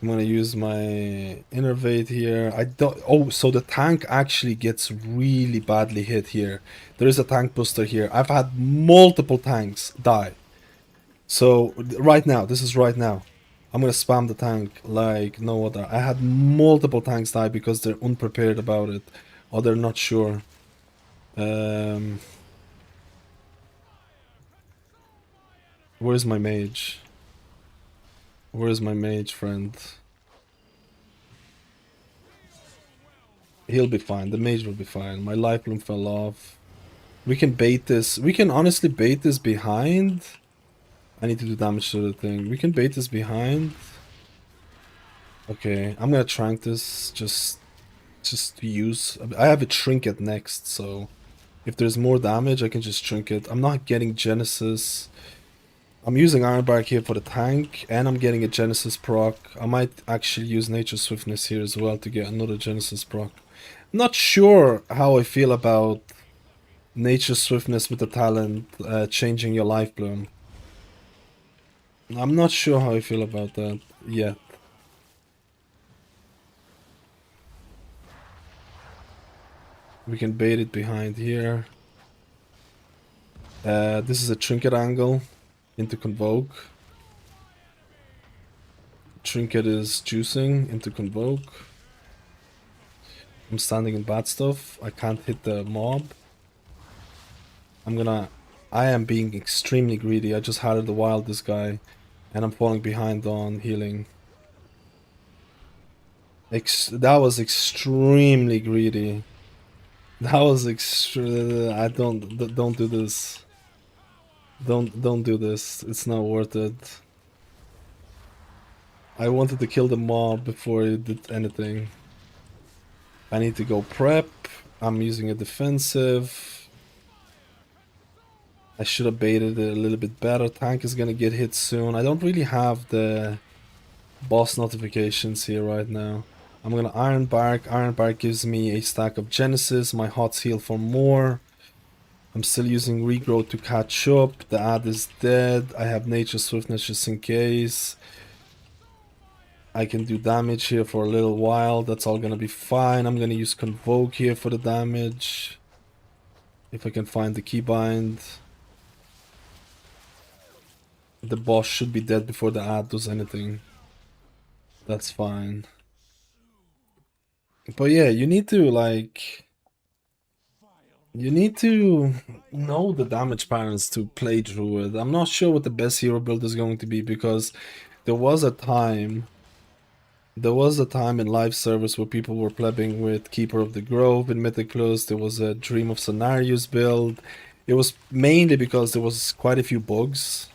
I'm gonna use my innervate here. I don't. Oh, so the tank actually gets really badly hit here. There is a tank booster here. I've had multiple tanks die. So right now, this is right now. I'm gonna spam the tank like no other. I had multiple tanks die because they're unprepared about it, or they're not sure. Where's my mage? Where's my mage friend? He'll be fine. The mage will be fine. My life bloom fell off. We can bait this. We can honestly bait this behind. I need to do damage to the thing. We can bait this behind. Okay, I'm gonna trank this. Just to use. I have a trinket next, so if there's more damage, I can just trinket. I'm not getting Genesis. I'm using Ironbark here for the tank, and I'm getting a Genesis proc. I might actually use Nature Swiftness here as well to get another Genesis proc. I'm not sure how I feel about Nature Swiftness with the talent changing your life bloom. I'm not sure how I feel about that yet. We can bait it behind here. This is a trinket angle into Convoke. Trinket is juicing into Convoke. I'm standing in bad stuff. I can't hit the mob. I am being extremely greedy. I just had the wild this guy, and I'm falling behind on healing. That was extremely greedy. That was I don't do this. Don't do this. It's not worth it. I wanted to kill the mob before it did anything. I need to go prep. I'm using a defensive. I should have baited it a little bit better. Tank is gonna get hit soon. I don't really have the boss notifications here right now. I'm gonna Iron Bark. Iron Bark gives me a stack of Genesis. My Hots heal for more. I'm still using Regrowth to catch up. The ad is dead. I have Nature Swiftness just in case. I can do damage here for a little while. That's all gonna be fine. I'm gonna use Convoke here for the damage. If I can find the Keybind. The boss should be dead before the ad does anything. That's fine. But yeah, you need to like... You need to know the damage patterns to play Druid. I'm not sure what the best hero build is going to be because there was a time in live service where people were plebbing with Keeper of the Grove in Mythic Plus. There was a Dream of Scenarios build. It was mainly because there was quite a few bugs.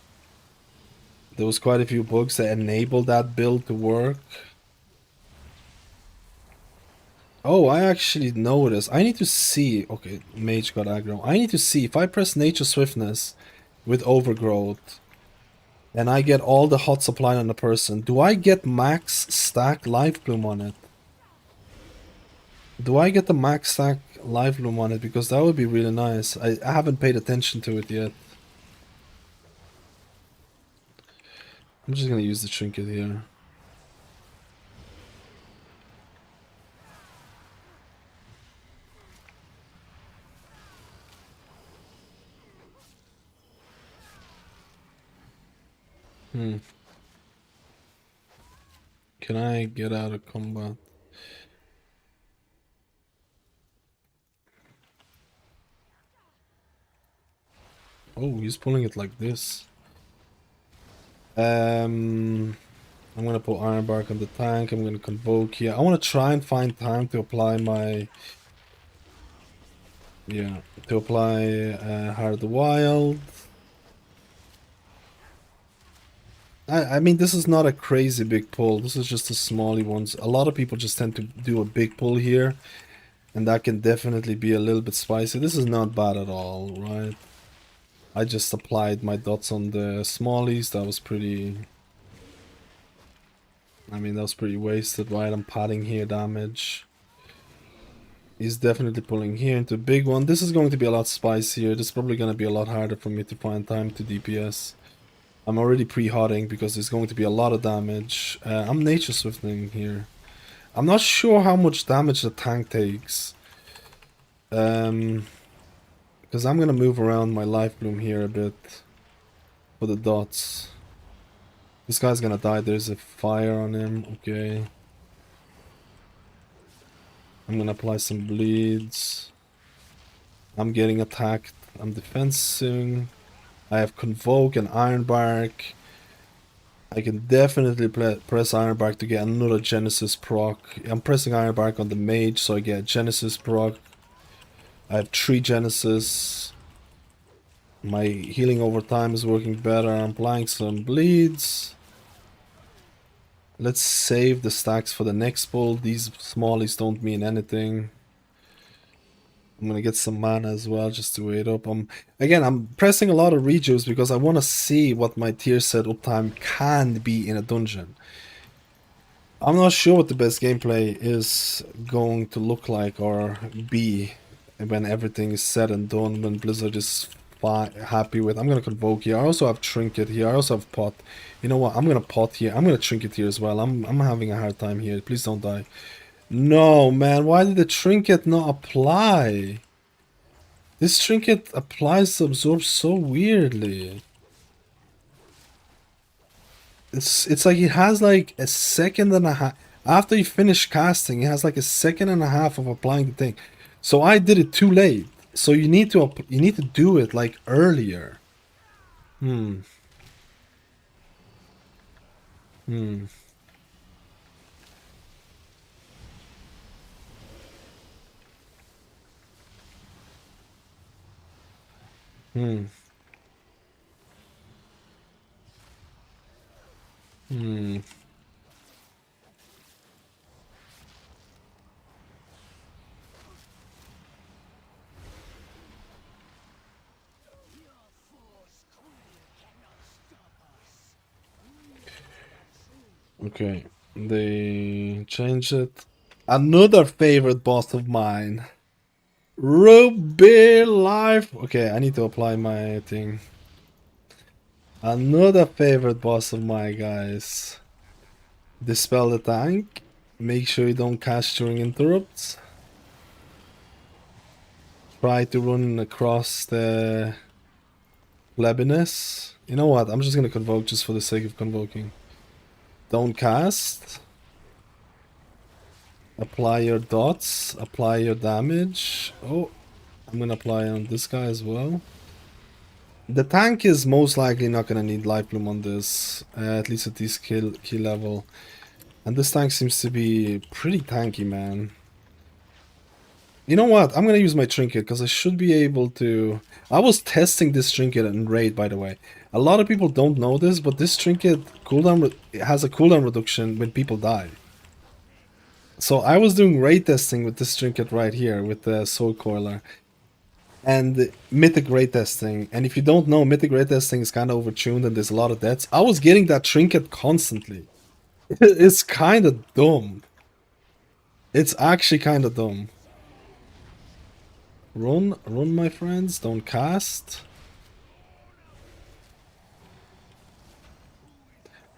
There was quite a few bugs that enabled that build to work. Oh, I actually noticed. I need to see. Okay, Mage got aggro. I need to see if I press Nature Swiftness with Overgrowth and I get all the hot supply on the person, do I get max stack Life Bloom on it? Do I get the max stack Life Bloom on it? Because that would be really nice. I haven't paid attention to it yet. I'm just gonna use the trinket here. Can I get out of combat? Oh, he's pulling it like this. I'm gonna put Iron Bark on the tank. I'm gonna Convoke here. I want to try and find time to apply my... Yeah, to apply Heart of the Wild. I mean, this is not a crazy big pull. This is just a smally ones. A lot of people just tend to do a big pull here, and that can definitely be a little bit spicy. This is not bad at all, right? I just applied my dots on the smallies. That was pretty... I mean, that was pretty wasted, right? I'm padding here damage. He's definitely pulling here into a big one. This is going to be a lot spicier. This is probably going to be a lot harder for me to find time to DPS. I'm already pre-hotting because there's going to be a lot of damage. I'm Nature Swifting here. I'm not sure how much damage the tank takes. Because I'm going to move around my Life Bloom here a bit for the dots. This guy's going to die. There's a fire on him. Okay. I'm going to apply some bleeds. I'm getting attacked. I'm defensing. I have Convoke and Iron Bark. I can definitely press Iron Bark to get another Genesis proc. I'm pressing Iron Bark on the Mage so I get Genesis proc. I have 3 Genesis. My healing over time is working better. I'm applying some bleeds. Let's save the stacks for the next pull. These smallies don't mean anything. I'm gonna get some mana as well just to wait up. I'm pressing a lot of rejuves because I want to see what my tier set uptime can be in a dungeon. I'm not sure what the best gameplay is going to look like or be when everything is said and done, when Blizzard is happy with. I'm gonna Convoke here. I also have Trinket here. I also have Pot. You know what? I'm gonna Pot here. I'm gonna Trinket here as well. I'm having a hard time here. Please don't die. No, man, why did the trinket not apply? This trinket applies to absorb so weirdly. It's like it has like a second and a half. After you finish casting, it has like a second and a half of applying the thing. So I did it too late. So you need to do it like earlier. Hmm. Hmm. Hmm. Hmm. Okay, they changed it. Another favorite boss of mine. Ruby Life. Okay, I need to apply my thing. Another favorite boss of mine, guys. Dispel the tank. Make sure you don't cast during interrupts. Try to run across the plebiness. You know what? I'm just gonna convoke just for the sake of convoking. Don't cast. Apply your dots. Apply your damage. Oh, I'm gonna apply on this guy as well. The tank is most likely not gonna need life bloom on this, at least at this key level. And this tank seems to be pretty tanky, man. You know what? I'm gonna use my trinket because I should be able to. I was testing this trinket in raid, by the way. A lot of people don't know this, but this trinket cooldown has a cooldown reduction when people die. So I was doing raid testing with this trinket right here with the soul coiler. And mythic raid testing, and if you don't know, mythic raid testing is kind of overtuned and there's a lot of deaths. I was getting that trinket constantly. It's kind of dumb. It's actually kind of dumb. Run, my friends, don't cast.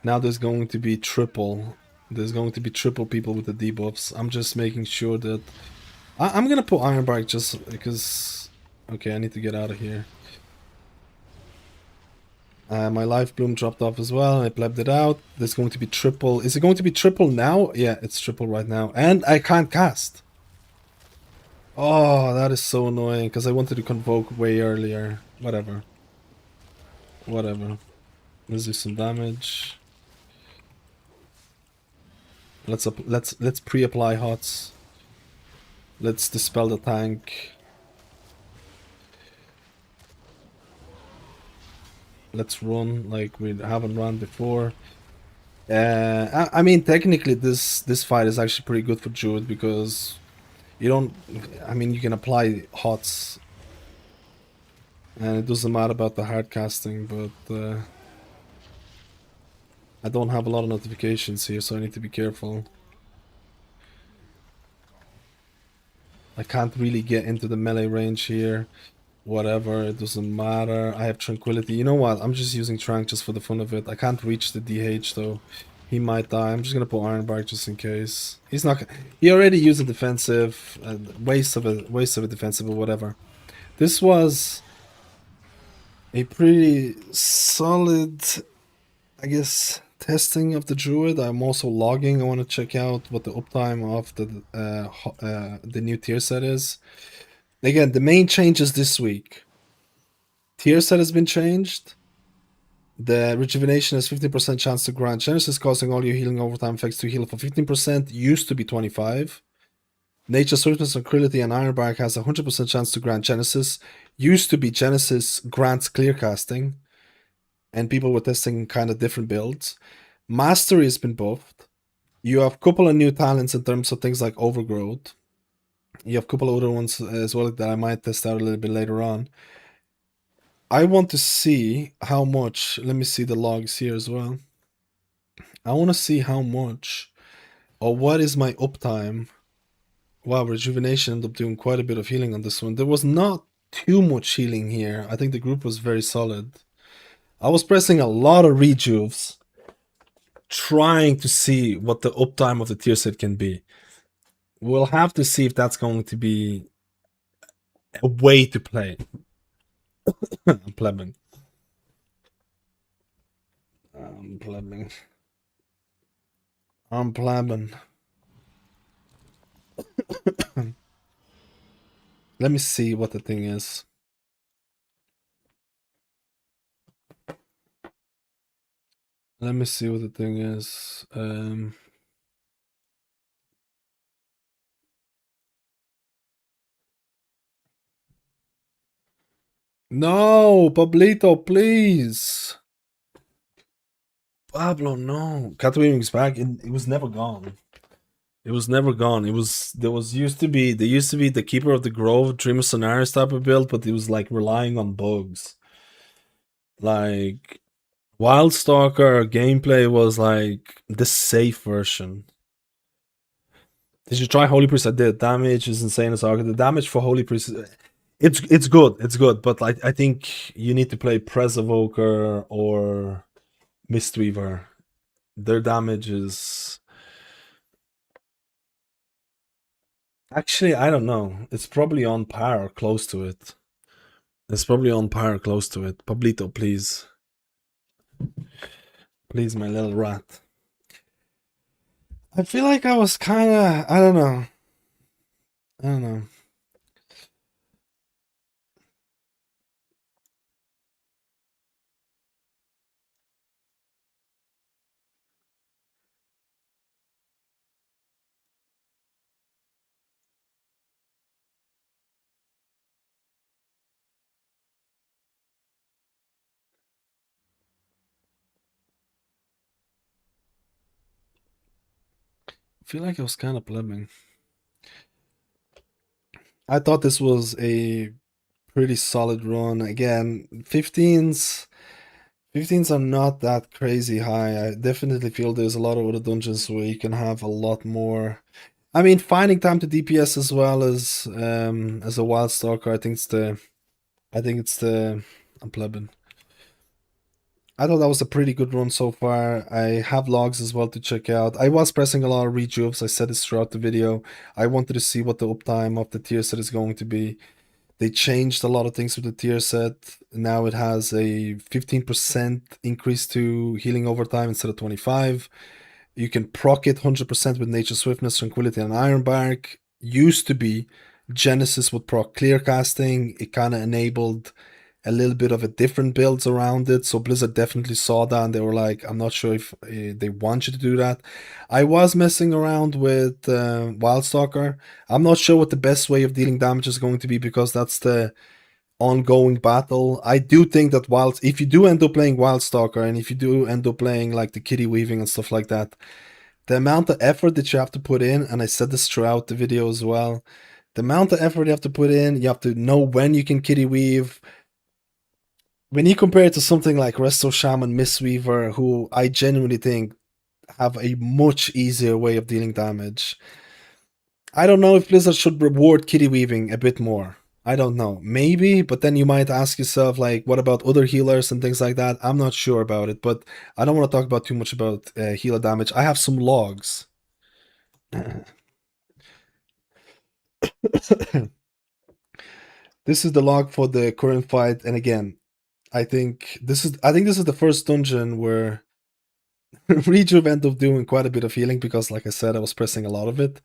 Now there's going to be triple. There's going to be triple people with the debuffs. I'm just making sure that I'm gonna put Ironbark just because. Okay, I need to get out of here. My life bloom dropped off as well. I blebbed it out. There's going to be triple. Is it going to be triple now? Yeah, it's triple right now. And I can't cast. Oh, that is so annoying because I wanted to convoke way earlier. Whatever. Whatever. Let's do some damage. Let's pre-apply hots. Let's dispel the tank. Let's run like we haven't run before. I mean, technically, this fight is actually pretty good for Druid because you don't. I mean, you can apply hots, and it doesn't matter about the hard casting. But I don't have a lot of notifications here, so I need to be careful. I can't really get into the melee range here. Whatever, it doesn't matter. I have tranquility. You know what? I'm just using trank just for the fun of it. I can't reach the DH though. He might die. I'm just gonna put Ironbark just in case. He's not. He already used a defensive. Waste of a defensive or whatever. This was a pretty solid, I guess, testing of the Druid. I'm also logging. I want to check out what the uptime of the new tier set is. Again, the main changes this week. Tier set has been changed. The rejuvenation has 15% chance to grant Genesis, causing all your healing overtime effects to heal for 15%. Used to be 25. Nature Swiftness, Tranquility, and Ironbark has 100% chance to grant Genesis. Used to be Genesis grants clear casting. And people were testing kind of different builds. Mastery has been buffed. You have a couple of new talents in terms of things like Overgrowth. You have a couple of other ones as well that I might test out a little bit later on. I want to see how much. Let me see the logs here as well. I want to see how much or what is my uptime. Wow, Rejuvenation ended up doing quite a bit of healing on this one. There was not too much healing here. I think the group was very solid. I was pressing a lot of rejuves, trying to see what the uptime of the tier set can be. We'll have to see if that's going to be a way to play. I'm plebbing. I'm plebbing. I'm plebbing. Let me see what the thing is. Let me see what the thing is. No, Pablito, please. Pablo, no. Catwing's back. It was never gone. It was never gone. There used to be the Keeper of the Grove, Dreamer Scenarios type of build, but it was like relying on bugs. Like Wildstalker gameplay was like the safe version. Did you try Holy Priest? I did. Damage is insane as Arca. The damage for Holy Priest, it's good. It's good, but I think you need to play Evoker or Mistweaver. Their damage is actually, I don't know. It's probably on par or close to it. It's probably on par or close to it. Pablito, please. Please, my little rat. I feel like I was kind of, I don't know. I don't know. I feel like I was kind of plebbing. I thought this was a pretty solid run. Again, 15s are not that crazy high. I definitely feel there's a lot of other dungeons where you can have a lot more. I mean, finding time to DPS as well as a wild stalker. I think it's the I'm plebbing. I thought that was a pretty good run so far. I have logs as well to check out. I was pressing a lot of rejuves. I said this throughout the video. I wanted to see what the uptime of the tier set is going to be. They changed a lot of things with the tier set. Now it has a 15% increase to healing over time instead of 25. You can proc it 100% with Nature Swiftness, Tranquility, and Ironbark. Used to be Genesis would proc clear casting. It kind of enabled a little bit of a different builds around it. So Blizzard definitely saw that and they were like, I'm not sure if they want you to do that. I was messing around with Wildstalker. I'm not sure what the best way of dealing damage is going to be because that's the ongoing battle. I do think that if you do end up playing Wildstalker and if you do end up playing like the kitty weaving and stuff like that, the amount of effort that you have to put in, and I said this throughout the video as well, the amount of effort you have to put in, you have to know when you can kitty weave. When you compare it to something like Resto Shaman, Mistweaver, who I genuinely think have a much easier way of dealing damage, I don't know if Blizzard should reward kitty weaving a bit more. I don't know. Maybe, but then you might ask yourself, like, what about other healers and things like that? I'm not sure about it, but I don't want to talk about too much about healer damage. I have some logs. This is the log for the current fight, and again, I think this is the first dungeon where Rejuve ended up doing quite a bit of healing because, like I said, I was pressing a lot of it.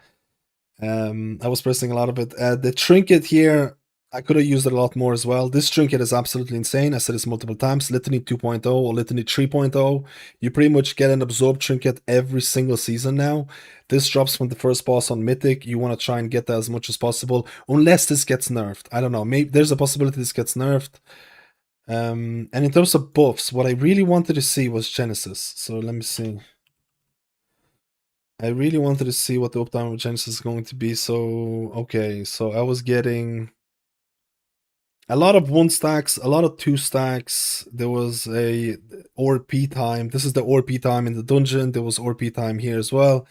The trinket here, I could have used it a lot more as well. This trinket is absolutely insane. I said this multiple times. Litany 2.0 or Litany 3.0. You pretty much get an absorb trinket every single season now. This drops from the first boss on Mythic. You want to try and get that as much as possible, unless this gets nerfed. I don't know. Maybe there's a possibility this gets nerfed. And in terms of buffs, what I really wanted to see was Genesis. So let me see. I really wanted to see what the uptime of Genesis is going to be. So, okay, so I was getting a lot of 1 stacks, a lot of 2 stacks. There was a ORP time. This is the ORP time in the dungeon. There was ORP time here as well.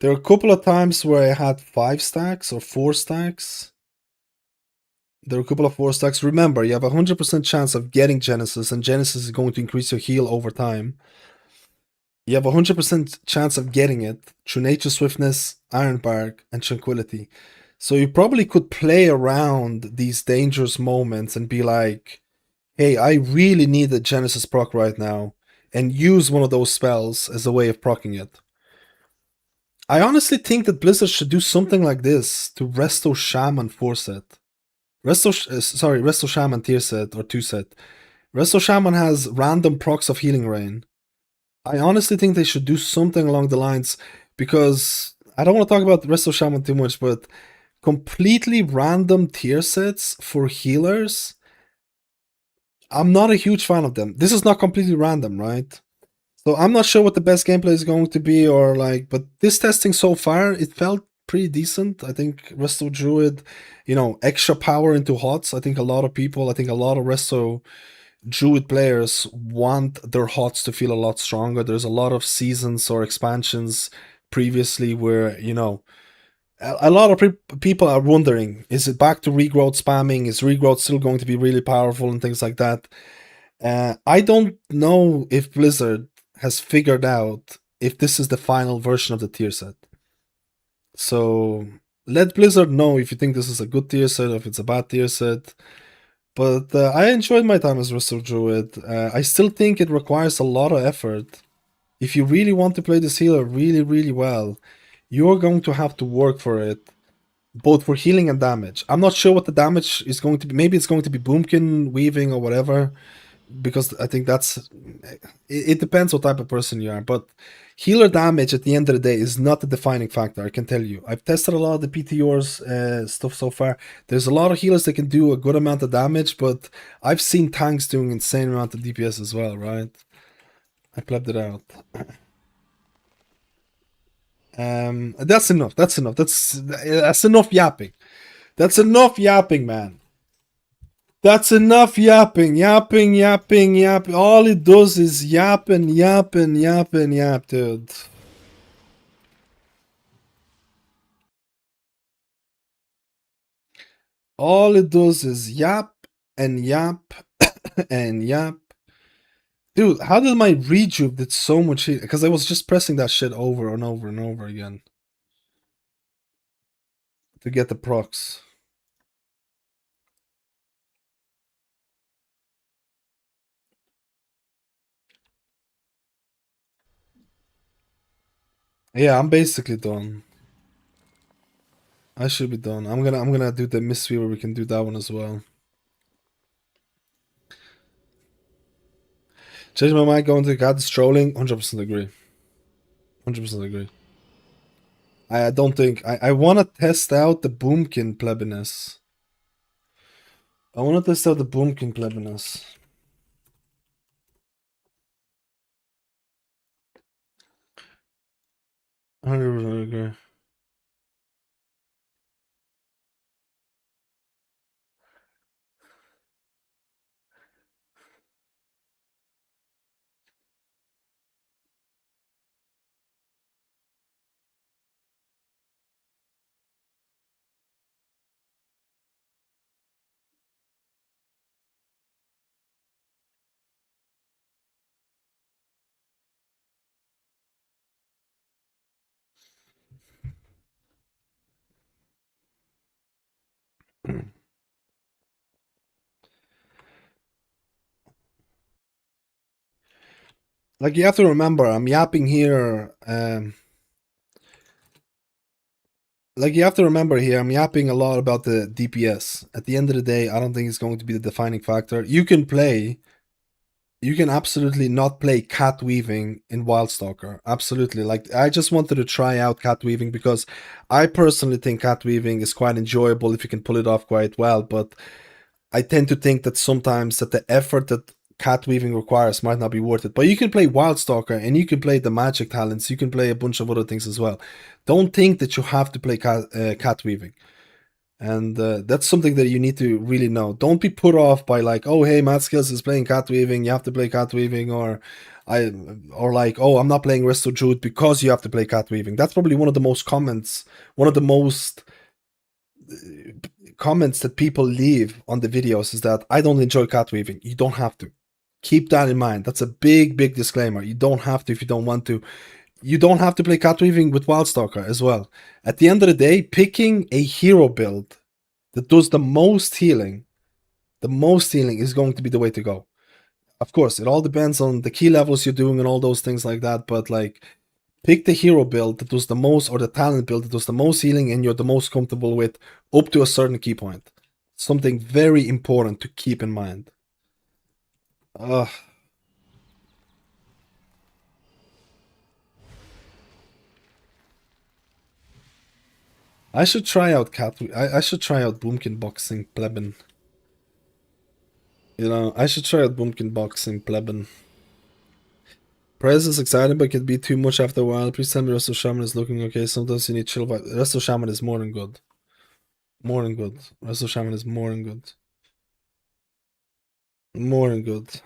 There were a couple of times where I had 5 stacks or 4 stacks. There are a couple of 4 stacks. Remember, you have a 100% chance of getting Genesis, and Genesis is going to increase your heal over time. You have a 100% chance of getting it through Nature Swiftness, Ironbark, and Tranquility. So you probably could play around these dangerous moments and be like, hey, I really need a Genesis proc right now, and use one of those spells as a way of procking it. I honestly think that Blizzard should do something like this to Resto Shaman 4 set. Resto Shaman tier set or 2 set. Resto Shaman has random procs of Healing Rain. I honestly think they should do something along the lines, because I don't want to talk about Resto Shaman too much, but completely random tier sets for healers, I'm not a huge fan of them. This is not completely random, right? So I'm not sure what the best gameplay is going to be, or like, but this testing so far, it felt pretty decent. I think Resto Druid, extra power into HOTS. I think a lot of Resto Druid players want their HOTS to feel a lot stronger. There's a lot of seasons or expansions previously where, A lot of people are wondering, is it back to regrowth spamming? Is regrowth still going to be really powerful and things like that? I don't know if Blizzard has figured out if this is the final version of the tier set. So let Blizzard know if you think this is a good tier set or if it's a bad tier set. But I enjoyed my time as Resto Druid. I still think it requires a lot of effort. If you really want to play this healer really, really well, you're going to have to work for it, both for healing and damage. I'm not sure what the damage is going to be. Maybe it's going to be Boomkin, Weaving, or whatever, because I think it depends what type of person you are. But healer damage at the end of the day is not the defining factor, I can tell you. I've tested a lot of the PTOR's stuff so far. There's a lot of healers that can do a good amount of damage, but I've seen tanks doing insane amount of DPS as well, right? I plebbed it out. That's enough. That's enough. That's enough yapping. That's enough yapping, man. That's enough yapping. Yapping, yapping, yapping. All it does is yapping, yapping, yapping, yap, dude. All it does is yap and yap and yap. Dude, how did my rejuve did so much hit? Because I was just pressing that shit over and over and over again to get the procs. Yeah, I'm basically done. I should be done. I'm gonna do the mystery where we can do that one as well. Change my mind going to God strolling, 100% agree. 100% agree. I don't think I wanna test out the Boomkin plebiness. I wanna test out the Boomkin plebiness. I 100% agree. Like you have to remember, I'm yapping here. Like you have to remember here, I'm yapping a lot about the DPS. At the end of the day, I don't think it's going to be the defining factor. You can absolutely not play cat weaving in Wildstalker. Absolutely. Like I just wanted to try out cat weaving because I personally think cat weaving is quite enjoyable if you can pull it off quite well, but I tend to think that sometimes that the effort that cat weaving requires might not be worth it. But you can play Wildstalker and you can play the magic talents, you can play a bunch of other things as well. Don't think that you have to play cat weaving. And that's something that you need to really know. Don't be put off by like, oh hey, Matt Skills is playing cat weaving, you have to play cat weaving, or like, oh, I'm not playing Resto Druid because you have to play cat weaving. That's probably one of the most comments that people leave on the videos is that I don't enjoy cat weaving. You don't have to. Keep that in mind. That's a big, big disclaimer. You don't have to if you don't want to. You don't have to play cat weaving with Wildstalker as well. At the end of the day, picking a hero build that does the most healing is going to be the way to go. Of course, it all depends on the key levels you're doing and all those things like that, but like pick the hero build that does the most, or the talent build that does the most healing and you're the most comfortable with up to a certain key point. Something very important to keep in mind. I should try out I should try out Boomkin boxing plebin. You know, I should try out Boomkin boxing plebin. Prez is exciting, but can be too much after a while. Please tell me Resto Shaman is looking okay. Sometimes you need chill vibe. Resto Shaman is more than good. More than good. Resto Shaman is more than good. More than good.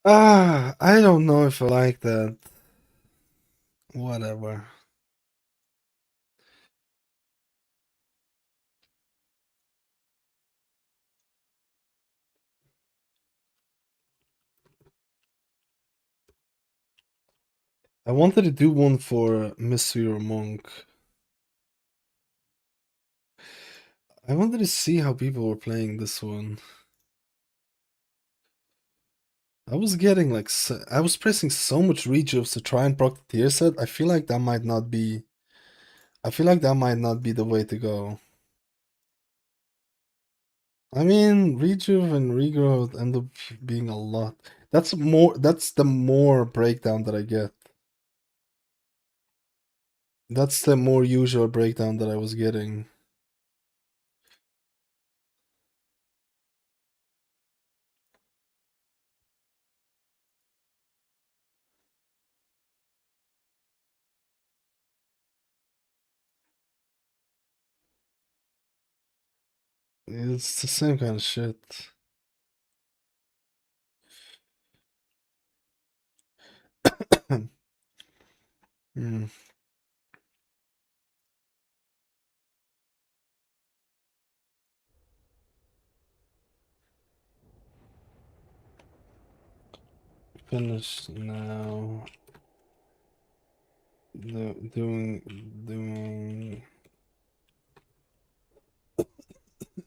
I don't know if I like that. Whatever. I wanted to do one for Mystery or Monk. I wanted to see how people were playing this one. I was getting like I was pressing so much rejuves to try and proc the tier set. I feel like that might not be. I feel like that might not be the way to go. I mean, rejuve and regrowth end up being a lot. That's more. That's the more breakdown that I get. That's the more usual breakdown that I was getting. It's the same kind of shit. Hmm. Finish now. Doing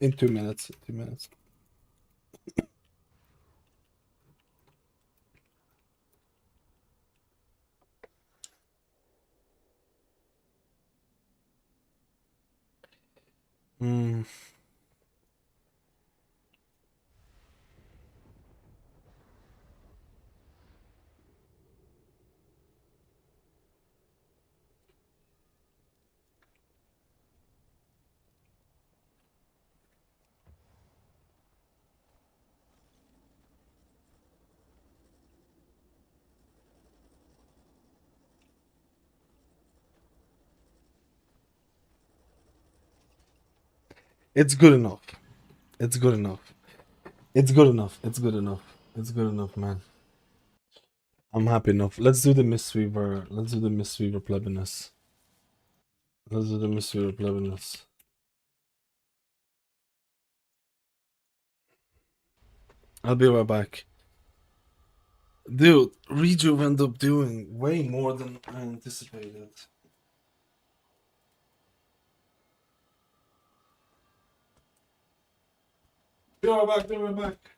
in 2 minutes. 2 minutes. Hmm. It's good enough. It's good enough. It's good enough. It's good enough. It's good enough, man. I'm happy enough. Let's do the Mistweaver. Let's do the Mistweaver plebiness. Let's do the Mistweaver plebiness. I'll be right back. Dude, Rejuve ended up doing way more than I anticipated. Be right back, be right back.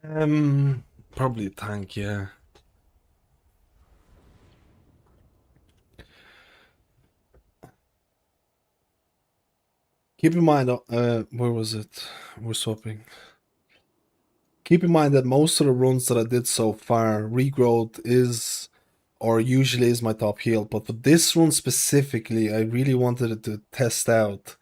Probably a tank, yeah. Keep in mind, where was it? We're swapping. Keep in mind that most of the runs that I did so far, regrowth is, or usually is my top heal. But for this run specifically, I really wanted it to test out.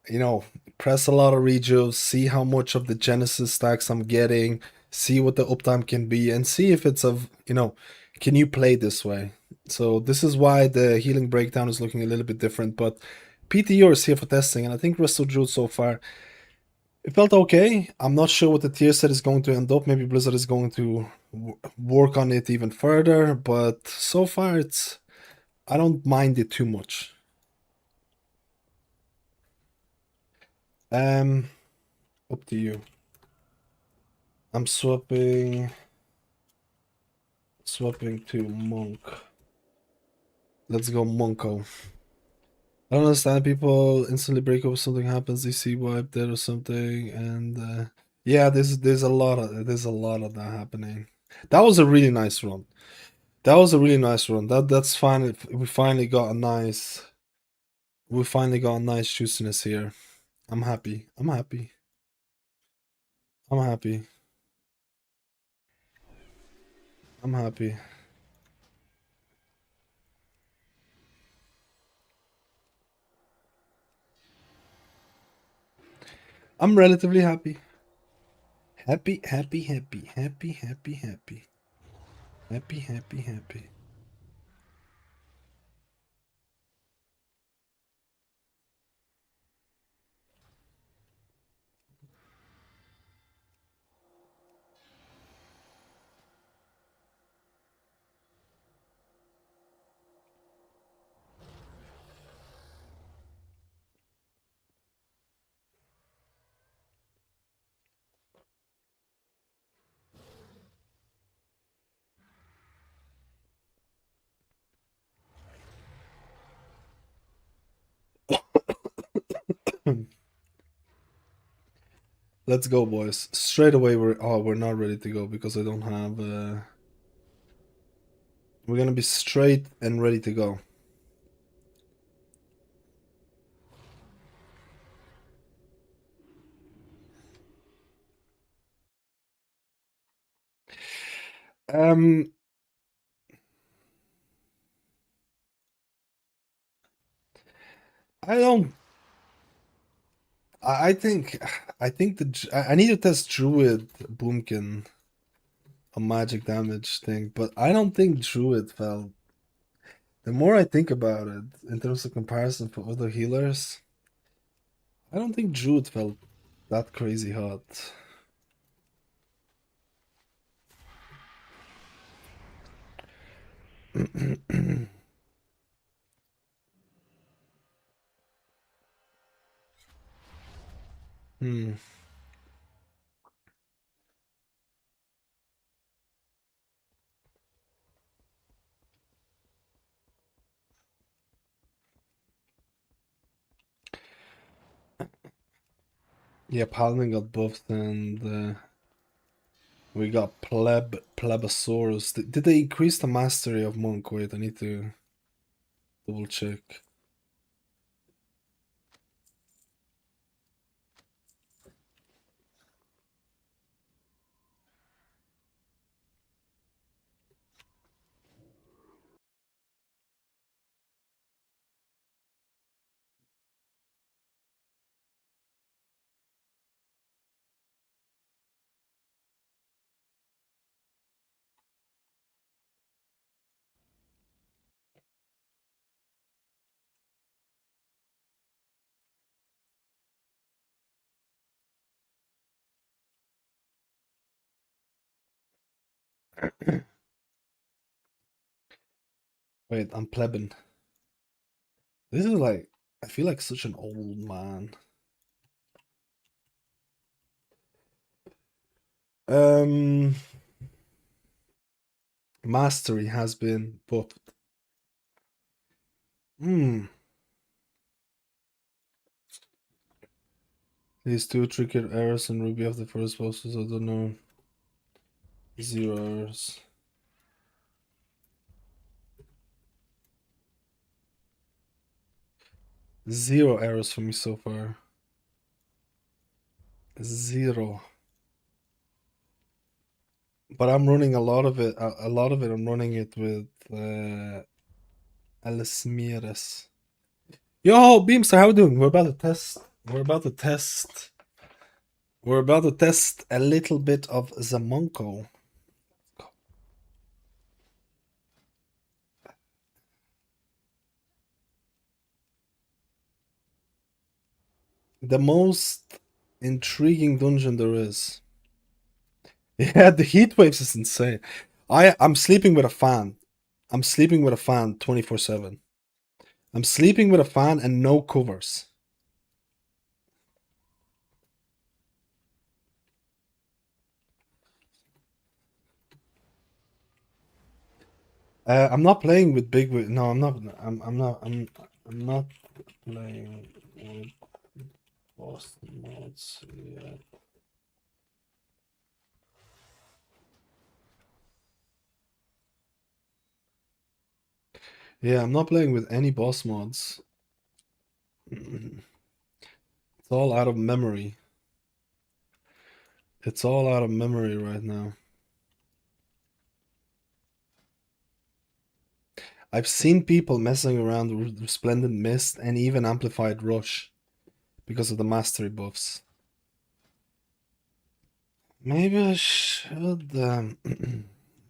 You know, press a lot of rejuves, see how much of the Genesis stacks I'm getting, see what the uptime can be, and see if it's of, can you play this way? So this is why the healing breakdown is looking a little bit different, but PTO is here for testing, and I think Resto Druid so far, it felt okay. I'm not sure what the tier set is going to end up. Maybe Blizzard is going to work on it even further, but so far I don't mind it too much. Up to you. I'm swapping to Monk. Let's go Monko. I don't understand, people instantly break up if something happens, they see wipe dead or something, and yeah, there's a lot of that happening. That was a really nice run. That's fine. We finally got a nice juiciness here. I'm happy. I'm happy. I'm happy. I'm happy. I'm relatively happy. Happy, happy, happy, happy, happy, happy. Happy, happy, happy. Let's go, boys. Straight away we're not ready to go because I don't have we're gonna be straight and ready to go. Um I don't I think I need to test Druid Boomkin a magic damage thing, but I don't think Druid felt. The more I think about it, in terms of comparison for other healers, I don't think Druid felt that crazy hot. Hmm. Yeah, Paladin got buffed and we got Plebosaurus. Did they increase the mastery of Monk? Wait, I need to double check. Wait, I'm plebin. This is like, I feel like such an old man. Mastery has been buffed. These two triggered errors and Ruby of the first bosses, I don't know. 0 errors. Zero errors for me so far. 0. But I'm running a lot of it. A lot of it. I'm running it with Alesmiras. Yo, Beamster, how we doing? We're about to test. We're about to test. We're about to test a little bit of Zamonko. The most intriguing dungeon there is. Yeah, the heat waves is insane. I'm sleeping with a fan. I'm sleeping with a fan 24/7. I'm sleeping with a fan and no covers. I'm not playing with big. No, I'm not. I'm not. I'm not playing with boss mods yet. Yeah, I'm not playing with any boss mods. It's all out of memory. It's all out of memory right now. I've seen people messing around with Resplendent Mist and even Amplified Rush because of the mastery buffs. Maybe I should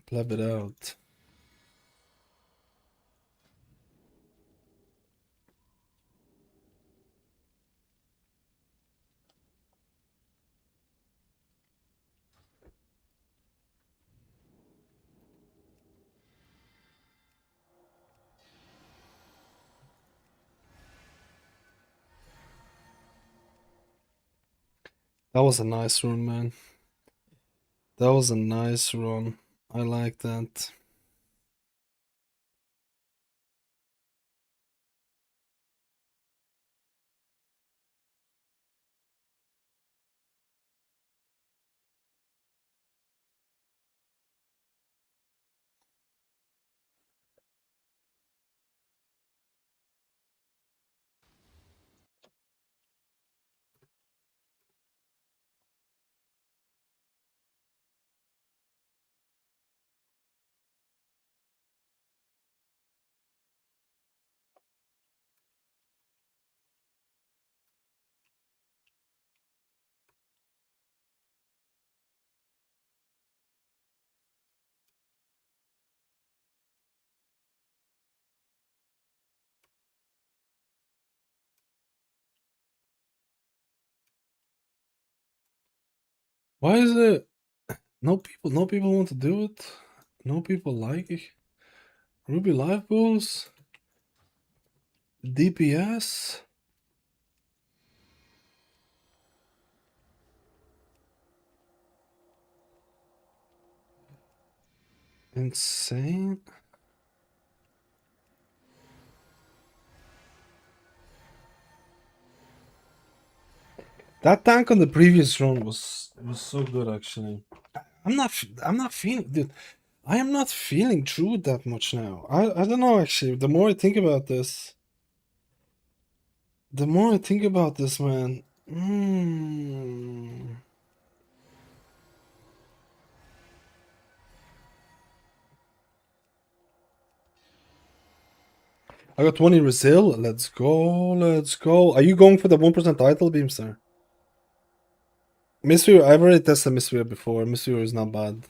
pleb it out. That was a nice run, man. That was a nice run. I like that. Why is it no people want to do it? No people like it. Ruby Live Bulls? DPS? Insane. That tank on the previous run was so good actually. I'm not feeling, dude. I am not feeling Druid that much now. I don't know actually. The more I think about this, man. I got 20 Resil. Let's go. Let's go. Are you going for the 1% title, Beamster? Mystery, I've already tested Mystery before. Mystery is not bad.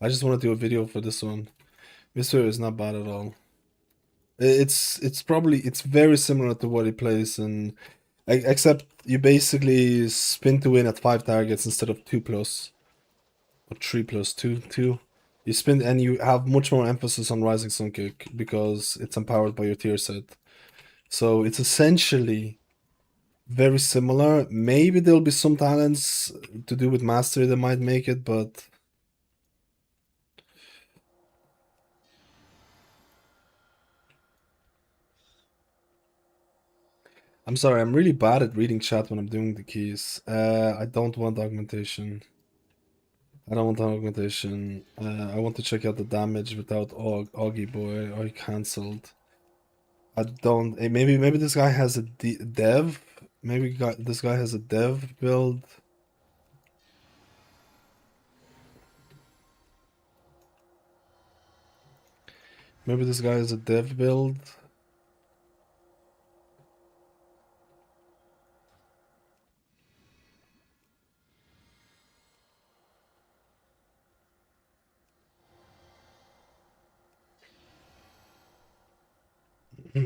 I just want to do a video for this one. Mystery is not bad at all. It's very similar to what he plays, and except you basically spin to win at 5 targets instead of 2 plus or 3 plus 2. You spin and you have much more emphasis on Rising Sun Kick because it's empowered by your tier set. So it's essentially very similar. Maybe there'll be some talents to do with mastery that might make it, but I'm sorry, I'm really bad at reading chat when I'm doing the keys. I don't want augmentation. I don't want augmentation. I want to check out the damage without Augie Boy. Or he cancelled. I don't. Maybe this guy has a dev. Maybe this guy has a dev build. Maybe this guy has a dev build.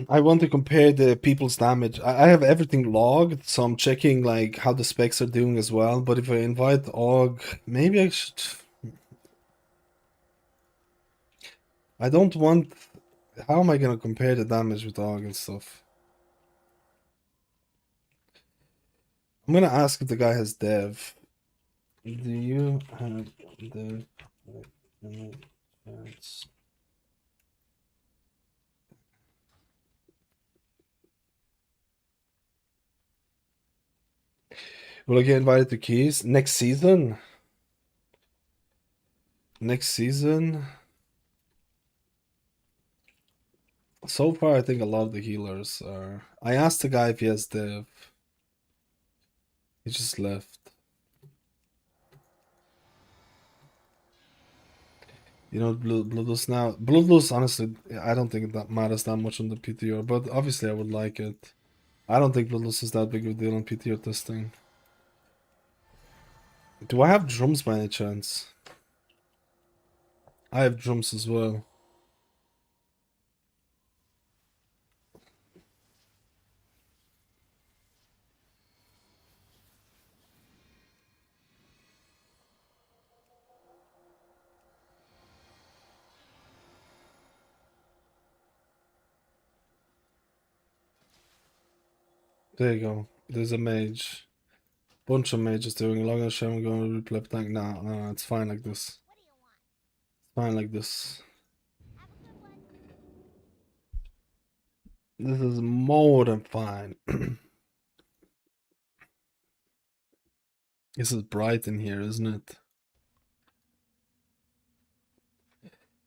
I want to compare the people's damage. I have everything logged, so I'm checking like how the specs are doing as well. But if I invite Aug, maybe I should. I don't want. How am I gonna compare the damage with Aug and stuff? I'm gonna ask if the guy has dev. Do you have dev? Will I get invited to Keys next season? Next season? So far, I think a lot of the healers are. I asked the guy if he has dev. He just left. You know, Bloodlust now. Bloodlust, honestly, I don't think that matters that much on the PTR, but obviously I would like it. I don't think Bloodlust is that big of a deal on PTR testing. Do I have drums by any chance? I have drums as well. There you go. There's a mage. Bunch of mages doing log on Shaman going to replay tank. Nah, it's fine like this. Fine like this. This is more than fine. This is bright in here, isn't it?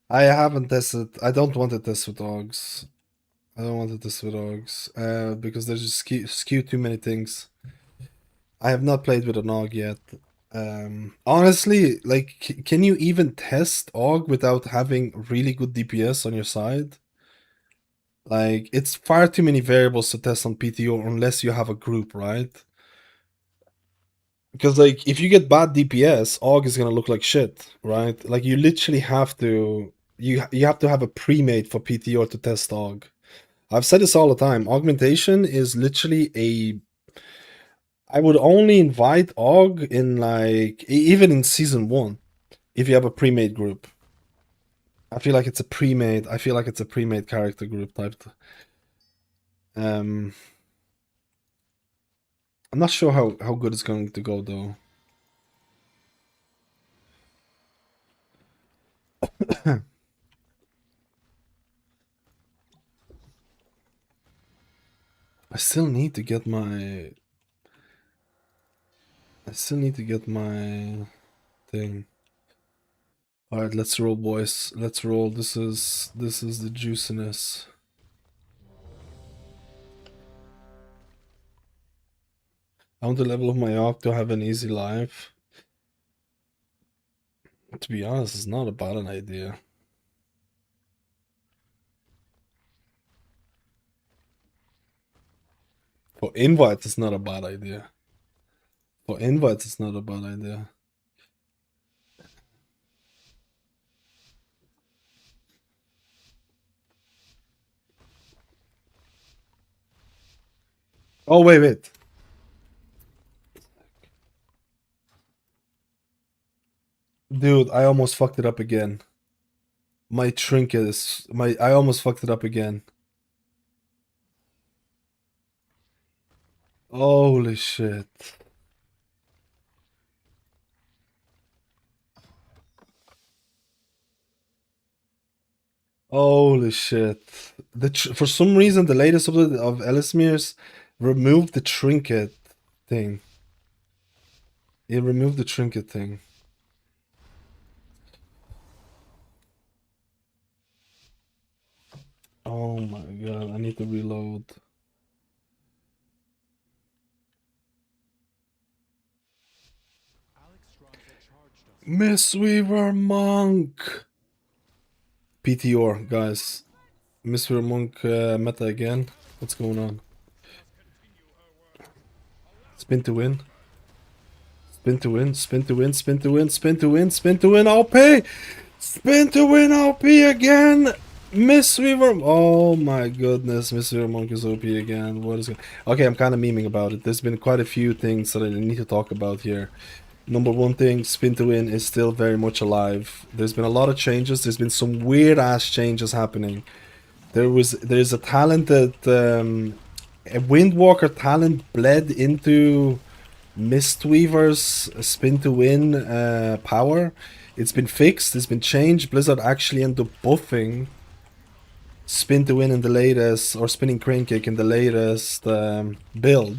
I haven't tested. I don't want to test with dogs. I don't want to test with dogs. Because there's just skew too many things. I have not played with an AUG yet. Honestly, like, can you even test AUG without having really good DPS on your side? Like, it's far too many variables to test on PTO unless you have a group, right? Because, like, if you get bad DPS, AUG is gonna look like shit, right? Like, you literally have to... You have to have a pre-made for PTO to test AUG. I've said this all the time. Augmentation is literally a... I would only invite AUG in, like... Even in Season 1, if you have a pre-made group. I feel like it's a pre-made... I feel like it's a pre-made character group type. I'm not sure how good it's going to go, though. I still need to get my... thing. Alright, let's roll, boys. Let's roll. This is the juiciness. I want to level up my AUG to have an easy life. To be honest, it's not a bad an idea. For invites, it's not a bad idea. For invites, it's not a bad idea. Oh, wait. Dude, I almost fucked it up again. My trinket is... I almost fucked it up again. Holy shit. Holy shit. For some reason, the latest update of Ellesmere's removed the trinket thing. It removed the trinket thing. Oh my god, I need to reload. Mistweaver Monk! PTR, guys. Mistweaver Monk meta again. What's going on? Spin to win. Spin to win, spin to win, spin to win, spin to win, spin to win, OP! Spin to win OP again! Mistweaver. Oh my goodness, Mistweaver Monk is OP again. What is it? Okay, I'm kind of memeing about it. There's been quite a few things that I need to talk about here. Number one thing, spin to win is still very much alive. There's been a lot of changes. There's been some weird ass changes happening. There's a talented a Windwalker talent bled into Mistweaver's spin to win power. It's been fixed, it's been changed. Blizzard actually ended up buffing spin to win in the latest, or spinning crane kick in the latest build.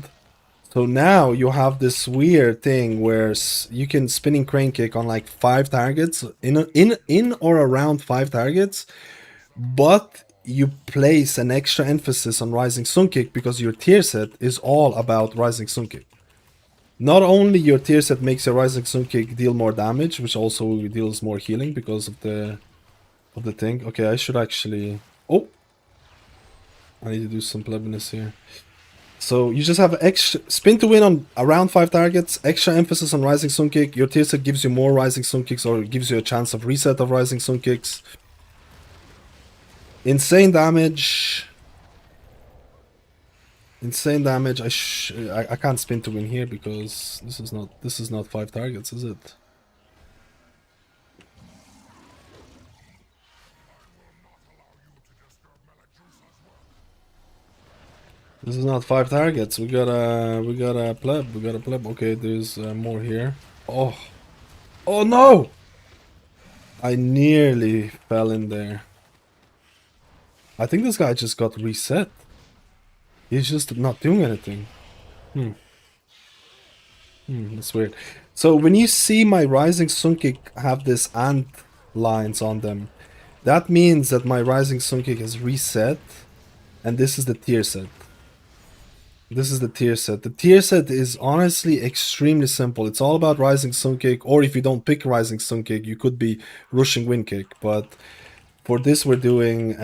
So now you have this weird thing where you can spinning crane kick on like 5 targets, in or around 5 targets, but you place an extra emphasis on Rising Sun Kick because your tier set is all about Rising Sun Kick. Not only your tier set makes your Rising Sun Kick deal more damage, which also deals more healing because of the thing. Okay, I should actually... Oh! I need to do some plebiness here. So you just have extra spin to win on around 5 targets, extra emphasis on Rising Sun Kick. Your tier set gives you more Rising Sun Kicks, or gives you a chance of reset of Rising Sun Kicks. Insane damage. Insane damage. I can't spin to win here because this is not 5 targets, is it? This is not 5 targets. We got a pleb. Okay, there's more here. Oh. Oh no! I nearly fell in there. I think this guy just got reset. He's just not doing anything. That's weird. So when you see my Rising Sun Kick have this ant lines on them, that means that my Rising Sun Kick is reset, and this is the tier set. This is the tier set. The tier set is honestly extremely simple. It's all about Rising Sun Kick, or if you don't pick Rising Sun Kick, you could be rushing Wind Kick, but for this we're doing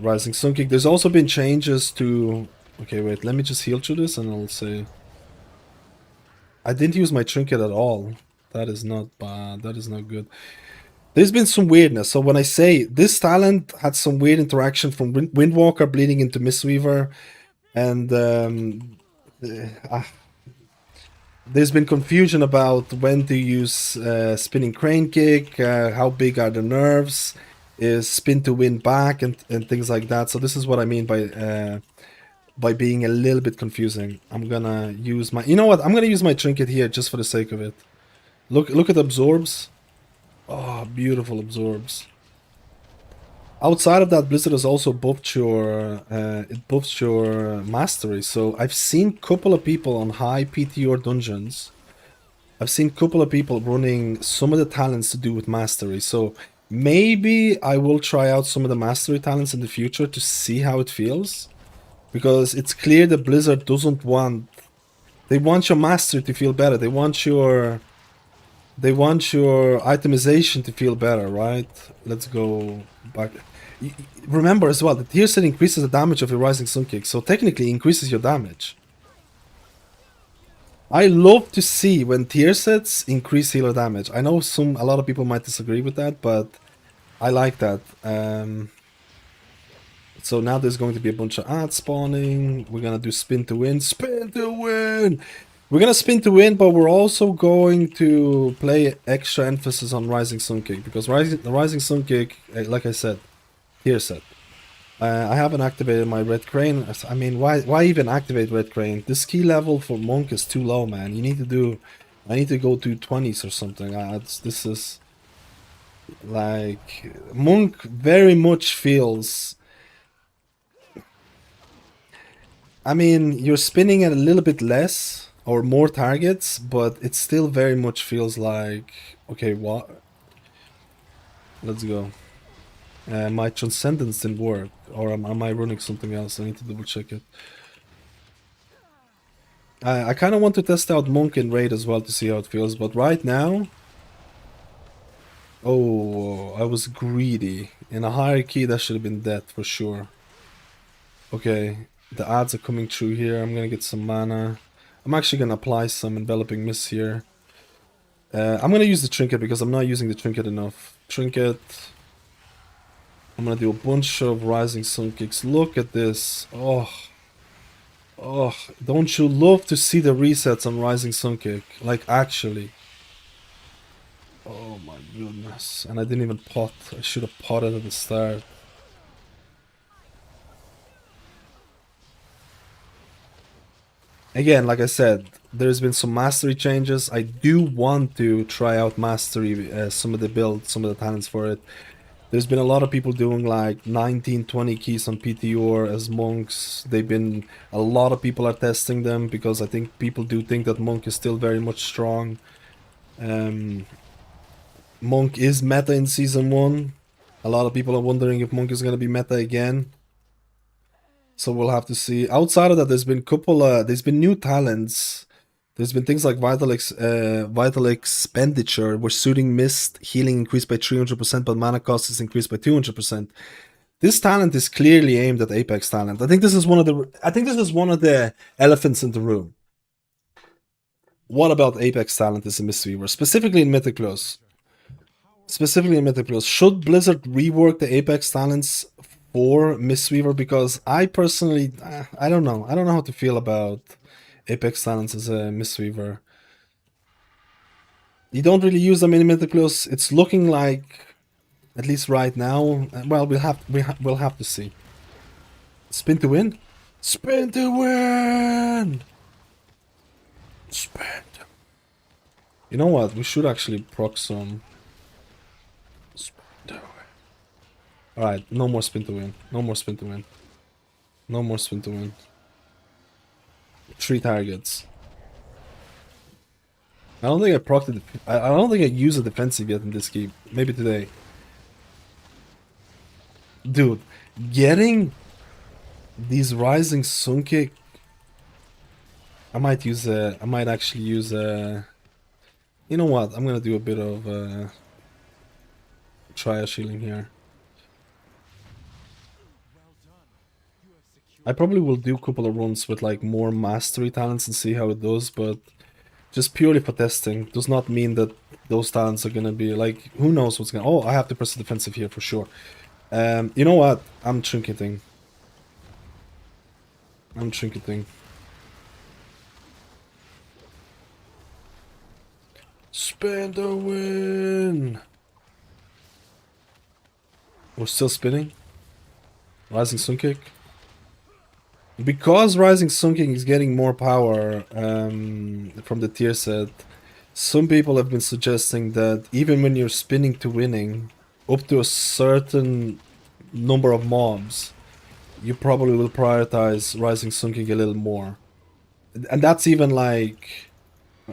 Rising Sun Kick. There's also been changes to... Okay, wait, let me just heal through this and I'll say... I didn't use my trinket at all. That is not bad. That is not good. There's been some weirdness. So when I say this talent had some weird interaction from Windwalker bleeding into Mistweaver, and there's been confusion about when to use spinning crane kick, how big are the nerves, is spin to win back, and things like that. So this is what I mean by being a little bit confusing. I'm gonna use my... You know what? I'm gonna use my trinket here just for the sake of it. Look at absorbs. Oh, beautiful absorbs. Outside of that, Blizzard has also buffed your mastery. So I've seen a couple of people on high PTR dungeons. I've seen a couple of people running some of the talents to do with mastery. So maybe I will try out some of the mastery talents in the future to see how it feels. Because it's clear that Blizzard doesn't want... They want your mastery to feel better. They want your itemization to feel better, right? Let's go back. Remember as well, the tier set increases the damage of your Rising Sun Kick, so technically increases your damage. I love to see when tier sets increase healer damage. I know a lot of people might disagree with that, but I like that. So now there's going to be a bunch of ads spawning. We're gonna do spin to win. Spin to win! We're gonna spin to win, but we're also going to play extra emphasis on Rising Sun Kick, because the Rising Sun Kick, like I said, tier set. I haven't activated my Red Crane. I mean, why even activate Red Crane? This key level for Monk is too low, man. You need to do... I need to go to 20s or something. This is... Like... Monk very much feels... I mean, you're spinning it a little bit less, or more targets, but it still very much feels like... Okay, what? Let's go. My Transcendence didn't work. Or am I running something else? I need to double check it. I kind of want to test out Monk in Raid as well to see how it feels, but right now... Oh, I was greedy. In a hierarchy, that should have been dead for sure. Okay, the ads are coming through here. I'm gonna get some mana. I'm actually gonna apply some Enveloping Mist here. I'm gonna use the Trinket because I'm not using the Trinket enough. Trinket. I'm gonna do a bunch of Rising Sun Kicks. Look at this. Oh. Oh, don't you love to see the resets on Rising Sun Kick? Like, actually. Oh my goodness. And I didn't even pot. I should have potted at the start. Again, like I said, there's been some mastery changes. I do want to try out mastery, some of the builds, some of the talents for it. There's been a lot of people doing like 19, 20 keys on PTR as monks. A lot of people are testing them because I think people do think that monk is still very much strong. Monk is meta in season 1. A lot of people are wondering if monk is going to be meta again. So we'll have to see. Outside of that, there's been new talents. There's been things like Vital Expenditure, where Soothing Mist healing increased by 300%, but mana cost is increased by 200%. This talent is clearly aimed at Apex talent. I think this is one of the elephants in the room. What about Apex talent is a Mistweaver, specifically in Mythic Plus? Should Blizzard rework the Apex talents for Mistweaver? Because I personally, I don't know. I don't know how to feel about Apex talents as a Mistweaver. You don't really use them in Mythic Plus. It's looking like, at least right now. Well, we'll have to see. Spin to win. Spin to win. Spin. You know what? We should actually proc some. Alright, no more spin to win. No more spin to win. No more spin to win. 3 targets. I don't think I procced it. I don't think I used a defensive yet in this game. Maybe today. Dude, getting these Rising Sun Kick. I might actually use a. You know what? I'm gonna do a bit of trial shielding here. I probably will do a couple of runs with like more mastery talents and see how it does, but just purely for testing does not mean that those talents are gonna be like, who knows what's gonna. Oh, I have to press the defensive here for sure. You know what? I'm trinketing. Spin the win. We're still spinning. Rising Sun Kick. Because Rising Sun Kick is getting more power from the tier set, some people have been suggesting that even when you're spinning to winning, up to a certain number of mobs, you probably will prioritize Rising Sun Kick a little more. And that's even like,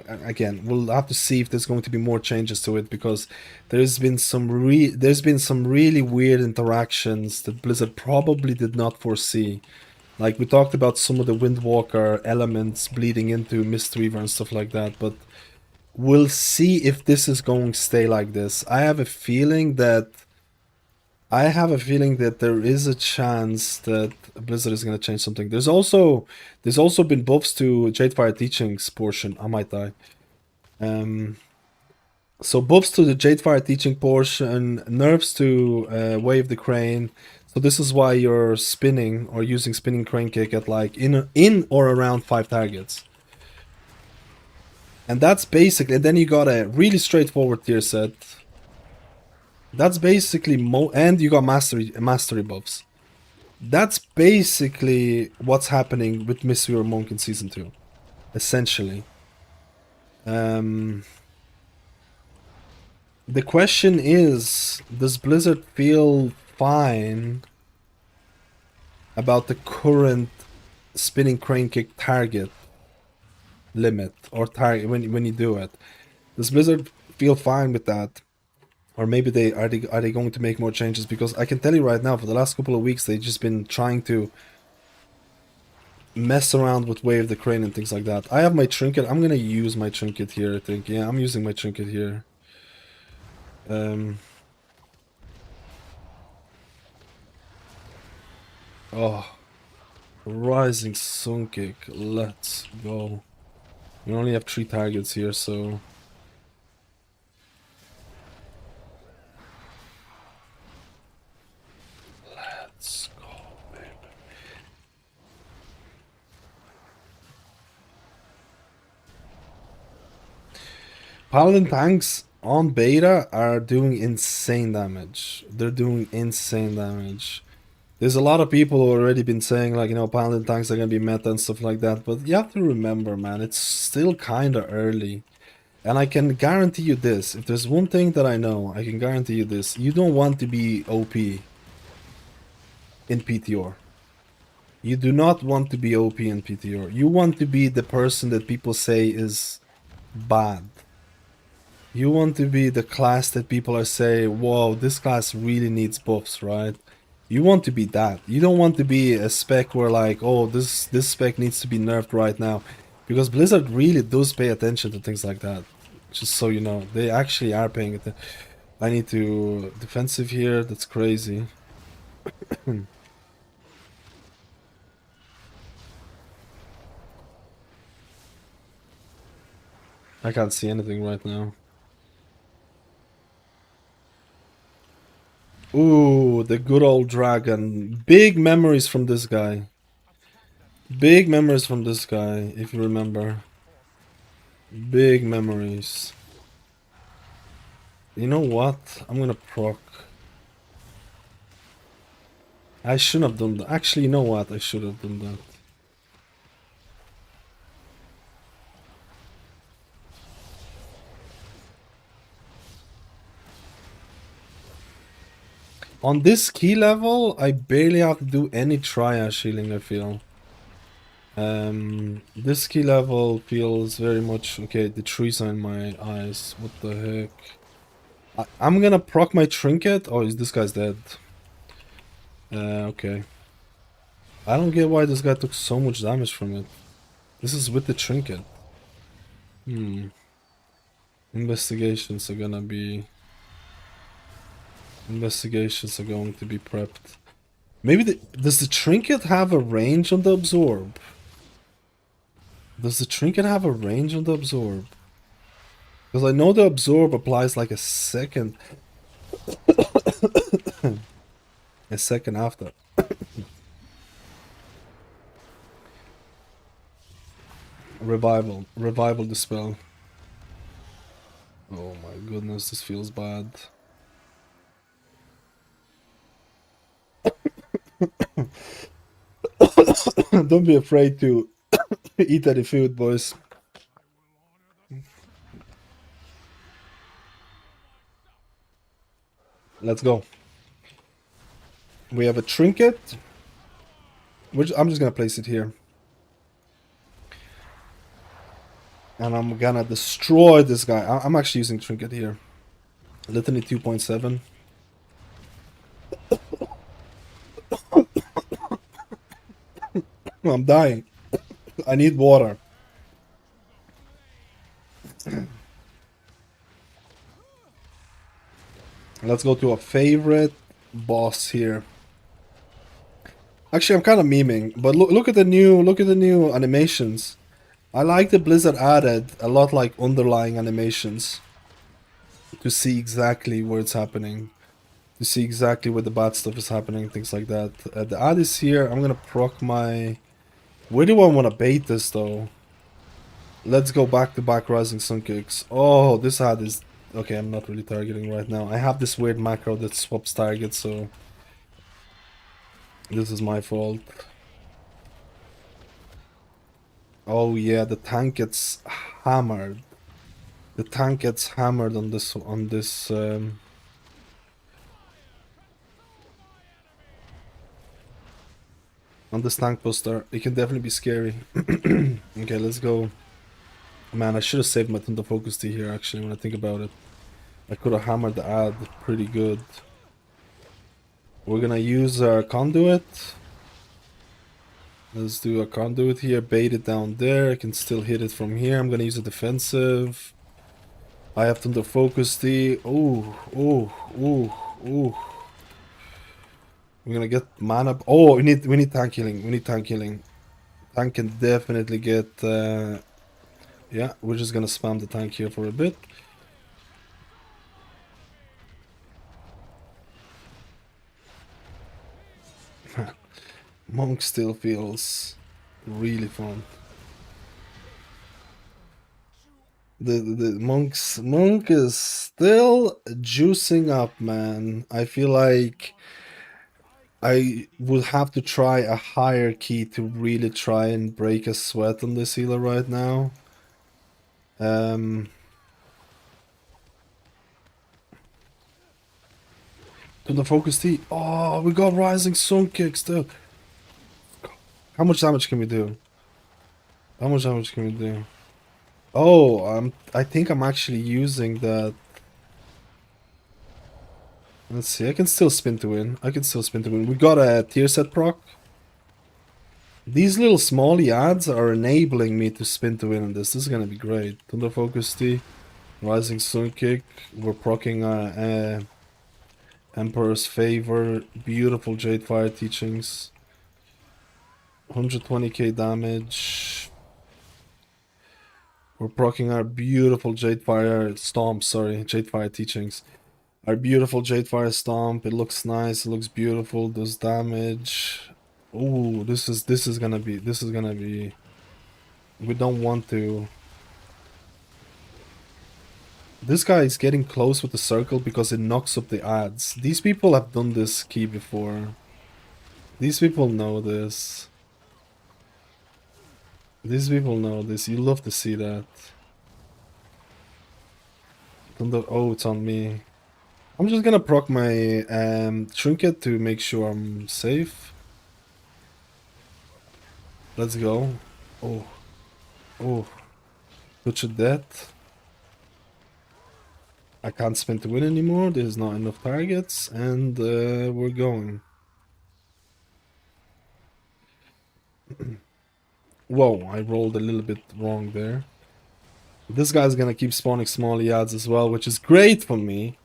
again, we'll have to see if there's going to be more changes to it, because there's been some really weird interactions that Blizzard probably did not foresee. Like, we talked about some of the Windwalker elements bleeding into Mistweaver and stuff like that, but we'll see if this is going to stay like this. I have a feeling that there is a chance that Blizzard is going to change something. There's also been buffs to Jadefire Teachings portion. I might die. So buffs to the Jadefire Teaching portion, nerfs to Wave the Crane. So this is why you're spinning or using Spinning Crane Kick at like in or around 5 targets. And that's basically, and then you got a really straightforward tier set. That's basically and you got mastery buffs. That's basically what's happening with Mistweaver Monk in Season 2. Essentially. The question is, does Blizzard feel fine about the current Spinning Crane Kick target limit or target when you do it? Does Blizzard feel fine with that? Or maybe they going to make more changes? Because I can tell you right now, for the last couple of weeks, they've just been trying to mess around with Wave the Crane and things like that. I have my trinket. I'm gonna use my trinket here, I think. Yeah, I'm using my trinket here. Oh, Rising Sun Kick. Let's go. We only have 3 targets here, so... Let's go, baby. Paladin tanks on beta are doing insane damage. They're doing insane damage. There's a lot of people who already been saying, like, you know, Paladin tanks are gonna be meta and stuff like that, but you have to remember, man, it's still kinda early. And I can guarantee you this, if there's one thing that I know, I can guarantee you this, you don't want to be OP in PTR. You do not want to be OP in PTR. You want to be the person that people say is bad. You want to be the class that people are saying, whoa, this class really needs buffs, right? You want to be that. You don't want to be a spec where like, oh, this spec needs to be nerfed right now. Because Blizzard really does pay attention to things like that. Just so you know. They actually are paying attention. I need to... Defensive here, that's crazy. I can't see anything right now. Ooh, the good old dragon. Big memories from this guy. Big memories from this guy, if you remember. Big memories. You know what? I'm gonna proc. I shouldn't have done that. Actually, you know what? I should have done that. On this key level, I barely have to do any triage healing, I feel. This key level feels very much... Okay, the trees are in my eyes. What the heck? I'm gonna proc my trinket. Oh, is this guy's dead? Okay. I don't get why this guy took so much damage from it. This is with the trinket. Investigations are gonna be... Investigations are going to be prepped. Maybe does the trinket have a range on the absorb? Does the trinket have a range on the absorb? Because I know the absorb applies like a second. A second after. Revival. Revival dispel. Oh my goodness, this feels bad. Don't be afraid to eat any food, boys. Let's go. We have a trinket, which I'm just gonna place it here. And I'm gonna destroy this guy. I'm actually using trinket here. Litany 2.7. I'm dying. I need water. Let's go to a favorite boss here. Actually, I'm kind of memeing, but look at the new animations. I like that Blizzard added a lot like underlying animations to see exactly where it's happening, to see exactly where the bad stuff is happening, things like that. The ad is here. I'm gonna proc my... Where do I want to bait this though? Let's go back to back Rising Sun Kicks. Oh, this ad is... Okay, I'm not really targeting right now. I have this weird macro that swaps targets, so... This is my fault. Oh yeah, the tank gets hammered. The tank gets hammered on this... on this tank buster. It can definitely be scary. Okay, let's go. Man, I should have saved my Thunder Focus Tea here, actually, when I think about it. I could have hammered the ad pretty good. We're gonna use our conduit. Let's do a conduit here, bait it down there. I can still hit it from here. I'm gonna use a defensive. I have Thunder Focus D. Ooh. We're gonna get mana. Oh, we need tank healing. We need tank healing. Tank can definitely get. Yeah, we're just gonna spam the tank here for a bit. Monk still feels really fun. The monk is still juicing up, man. I feel like I would have to try a higher key to really try and break a sweat on this healer right now. To the focus T. Oh, we got rising sun kick still. How much damage can we do? How much damage can we do? Oh, I think I'm actually using that. Let's see, I can still spin to win. I can still spin to win. We got a tier set proc. These little smally ads are enabling me to spin to win on this. This is gonna be great. Thunder Focus T, Rising Sun Kick. We're proccing Emperor's Favor. Beautiful Jadefire teachings. 120k damage. We're proccing our beautiful Jadefire Stomp. Sorry, Jadefire teachings. Our beautiful Jadefire Stomp. It looks nice. It looks beautiful. Does damage. Ooh, this is gonna be. We don't want to. This guy is getting close with the circle because it knocks up the ads. These people have done this key before. These people know this. These people know this. You love to see that. Oh, it's on me. I'm just gonna proc my trinket to make sure I'm safe. Let's go. Oh. Butcher death. I can't spin to win anymore. There's not enough targets, and we're going. Whoa, I rolled a little bit wrong there. This guy's gonna keep spawning small ads as well, which is great for me.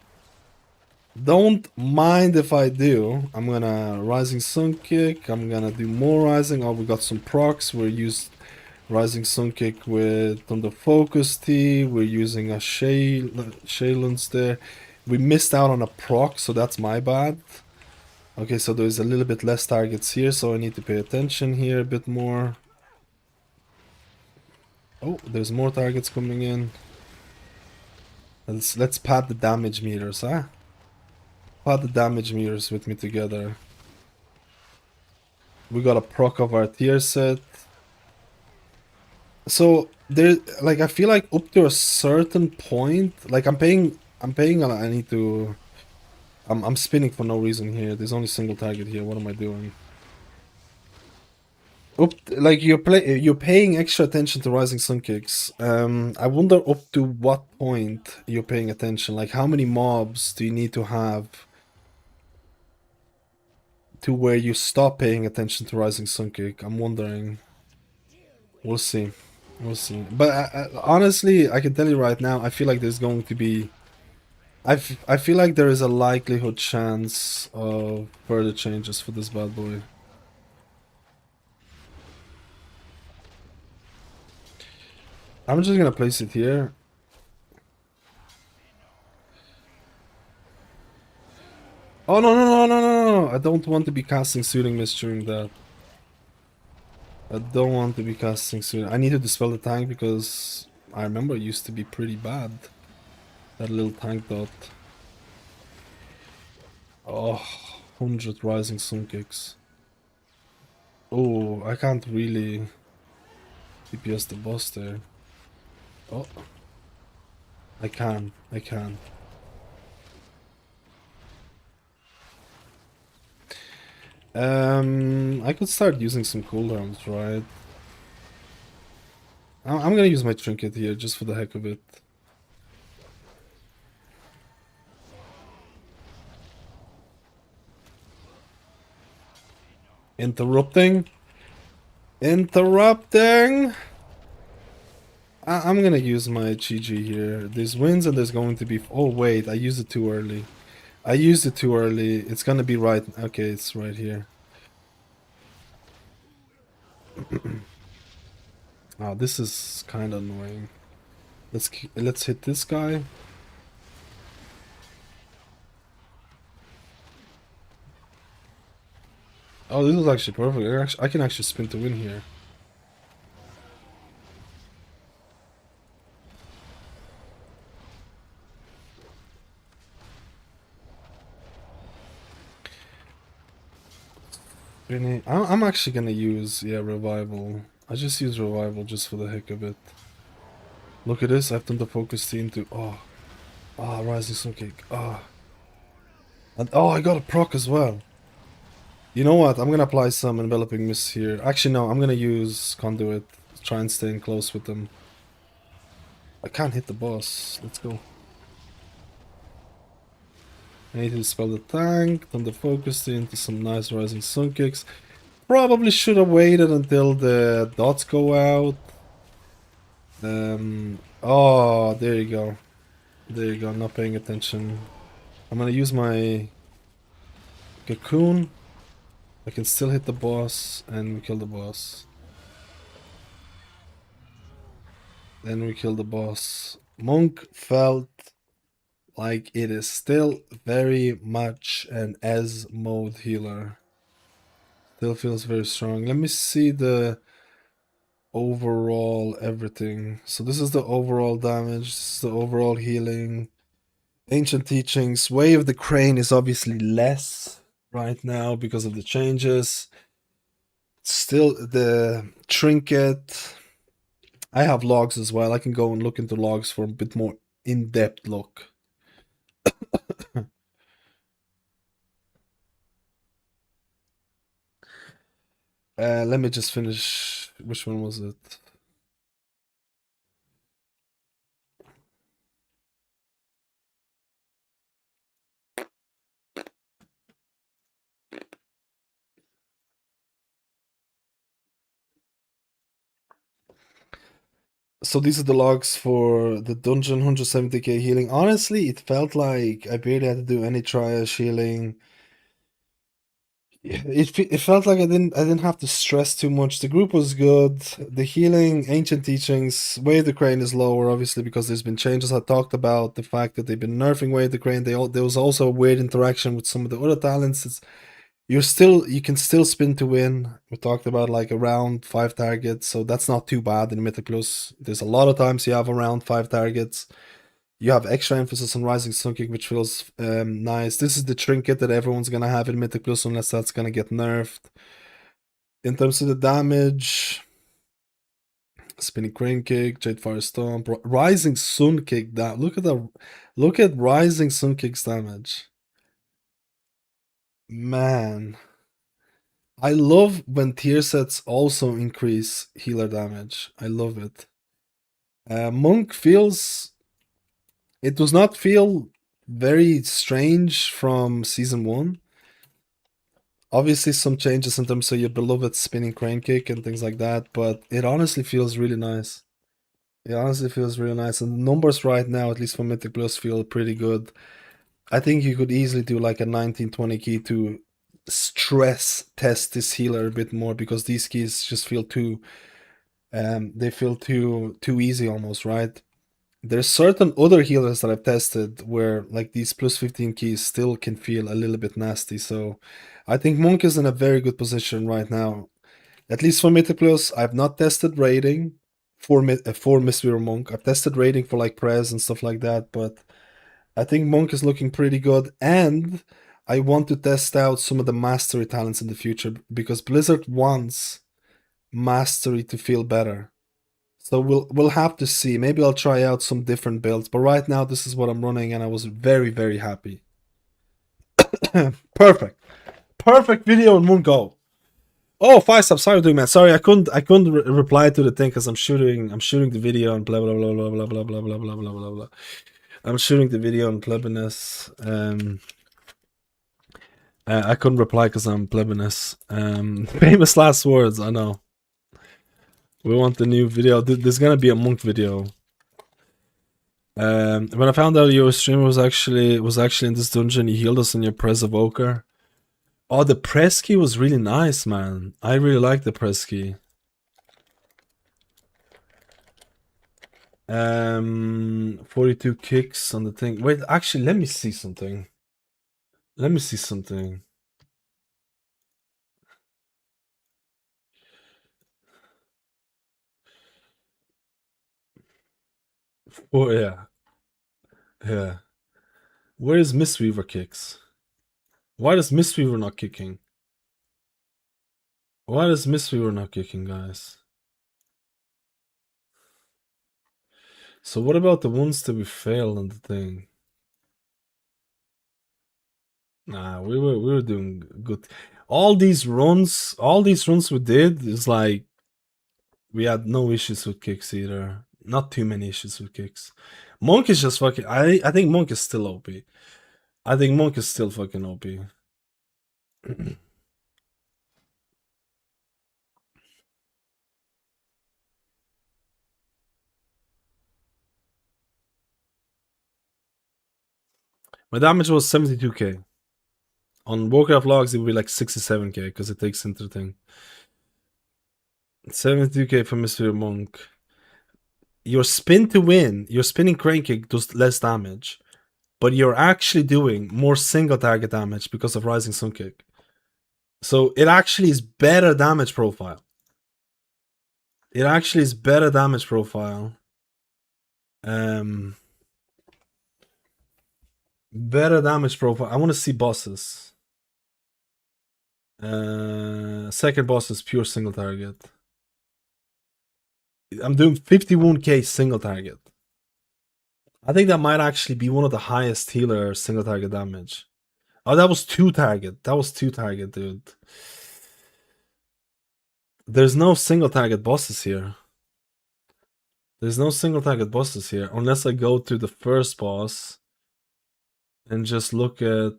Don't mind if I do. I'm gonna Rising Sun Kick. I'm gonna do more Rising. Oh, we got some procs. We're used Rising Sun Kick with Thunder Focus T. We're using a Shaylens there. We missed out on a proc, so that's my bad. Okay, so there's a little bit less targets here, so I need to pay attention here a bit more. Oh, there's more targets coming in. Let's pad the damage meters, huh? Pad the damage meters with me together. We got a proc of our tier set. So there, like, I feel like up to a certain point, like I'm paying. I need to. I'm spinning for no reason here. There's only single target here. What am I doing? Like you're paying extra attention to Rising Sun Kicks. I wonder up to what point you're paying attention. Like how many mobs do you need to have to where you stop paying attention to Rising Sun Kick? I'm wondering. We'll see. We'll see. But honestly, I can tell you right now, I feel like there's going to be. I feel like there is a likelihood chance of further changes for this bad boy. I'm just gonna place it here. Oh no! I don't want to be casting Soothing Mist during that. I don't want to be casting Soothing. I need to dispel the tank because I remember it used to be pretty bad. That little tank dot. Oh, 100 Rising Sun Kicks. Oh, I can't really DPS the boss there. Oh, I can. I could start using some cooldowns, right? I'm gonna use my trinket here just for the heck of it. Interrupting. Interrupting! I'm gonna use my GG here. There's wins and there's going to be... Oh wait, I used it too early. I used it too early. It's gonna be right... Okay, it's right here. Oh, this is kind of annoying. Let's hit this guy. Oh, this is actually perfect. I can actually spin to win here. I'm actually gonna use, yeah, Revival. I just use Revival just for the heck of it. Look at this, I've done the focus team to... Oh. Ah, Rising Sun Kick. Ah. And oh, I got a proc as well. You know what? I'm gonna apply some Enveloping Mist here. Actually, no, I'm gonna use Conduit. Try and stay in close with them. I can't hit the boss. Let's go. I need to dispel the tank, turn the focus into some nice Rising Sun Kicks. Probably should have waited until the dots go out. Oh, there you go. There you go, not paying attention. I'm gonna use my Cocoon. I can still hit the boss and we kill the boss. Then we kill the boss. Monk felt like it is still very much an S mode healer. Still feels very strong. Let me see the overall everything. So this is the overall damage, this is the overall healing. Ancient Teachings. Way of the Crane is obviously less right now because of the changes. Still the Trinket. I have logs as well. I can go and look into logs for a bit more in-depth look. Let me just finish. Which one was it? So these are the logs for the dungeon, 170k healing. Honestly, it felt like I barely had to do any triage healing. It felt like I didn't have to stress too much. The group was good. The healing, Ancient Teachings, Way of the Crane is lower, obviously, because there's been changes. I talked about the fact that they've been nerfing Way of the Crane. There was also a weird interaction with some of the other talents. You can still spin to win. We talked about like around 5 targets, so that's not too bad in Mythic Plus. There's a lot of times you have around 5 targets. You have extra emphasis on Rising Sun Kick, which feels nice. This is the trinket that everyone's gonna have in Mythic Plus unless that's gonna get nerfed. In terms of the damage, Spinning Crane Kick, Jade Fire Stomp, Rising Sun Kick. Look at Rising Sun Kick's damage. Man. I love when tier sets also increase healer damage. I love it. Monk feels... It does not feel very strange from Season 1. Obviously some changes in terms of your beloved Spinning Crane Kick and things like that, but it honestly feels really nice. It honestly feels really nice, and the numbers right now, at least for Mythic Plus, feel pretty good. I think you could easily do like a 19-20 key to stress test this healer a bit more, because these keys just feel too they feel too easy almost, right? There's certain other healers that I've tested where like these plus 15 keys still can feel a little bit nasty, so I think Monk is in a very good position right now. At least for Mythic Plus, I've not tested raiding for Mistweaver Monk. I've tested raiding for like Prez and stuff like that, but I think Monk is looking pretty good, and I want to test out some of the mastery talents in the future, because Blizzard wants mastery to feel better. So we'll have to see. Maybe I'll try out some different builds, but right now this is what I'm running, and I was very, very happy. Perfect video in one go. Oh, 5 subs. Sorry, doing man. Sorry, I couldn't reply to the thing because I'm shooting the video and blah blah blah blah blah blah blah blah blah blah blah blah. I'm shooting the video on Plebiness. I couldn't reply because I'm plebinous. Famous last words, I know. We want the new video. There's gonna be a monk video. When I found out your streamer was actually in this dungeon, you healed us in your Evoker. Oh, the press key was really nice, man. I really like the press key. 42 kicks on the thing. Wait, actually, let me see something. Let me see something. Oh yeah, yeah. Where is Mistweaver kicks? Why does Mistweaver not kicking? Why does Mistweaver not kicking, guys? So what about the ones that we failed on the thing? Nah, we were doing good. All these runs we did is like we had no issues with kicks either. Not too many issues with kicks. Monk is just fucking. I think Monk is still OP. I think Monk is still fucking OP. My damage was 72k. On Warcraft logs, it would be like 67k because it takes into the thing. 72k for Mr. Monk. Your spin to win, your spinning crane kick does less damage, but you're actually doing more single target damage because of Rising Sun Kick. So it actually is better damage profile. It actually is better damage profile. Better damage profile. I want to see bosses. Second boss is pure single target. I'm doing 51k single target. I think that might actually be one of the highest healer single target damage. Oh, that was 2 target. That was 2 target, dude. There's no single target bosses here. There's no single target bosses here. Unless I go to the first boss and just look at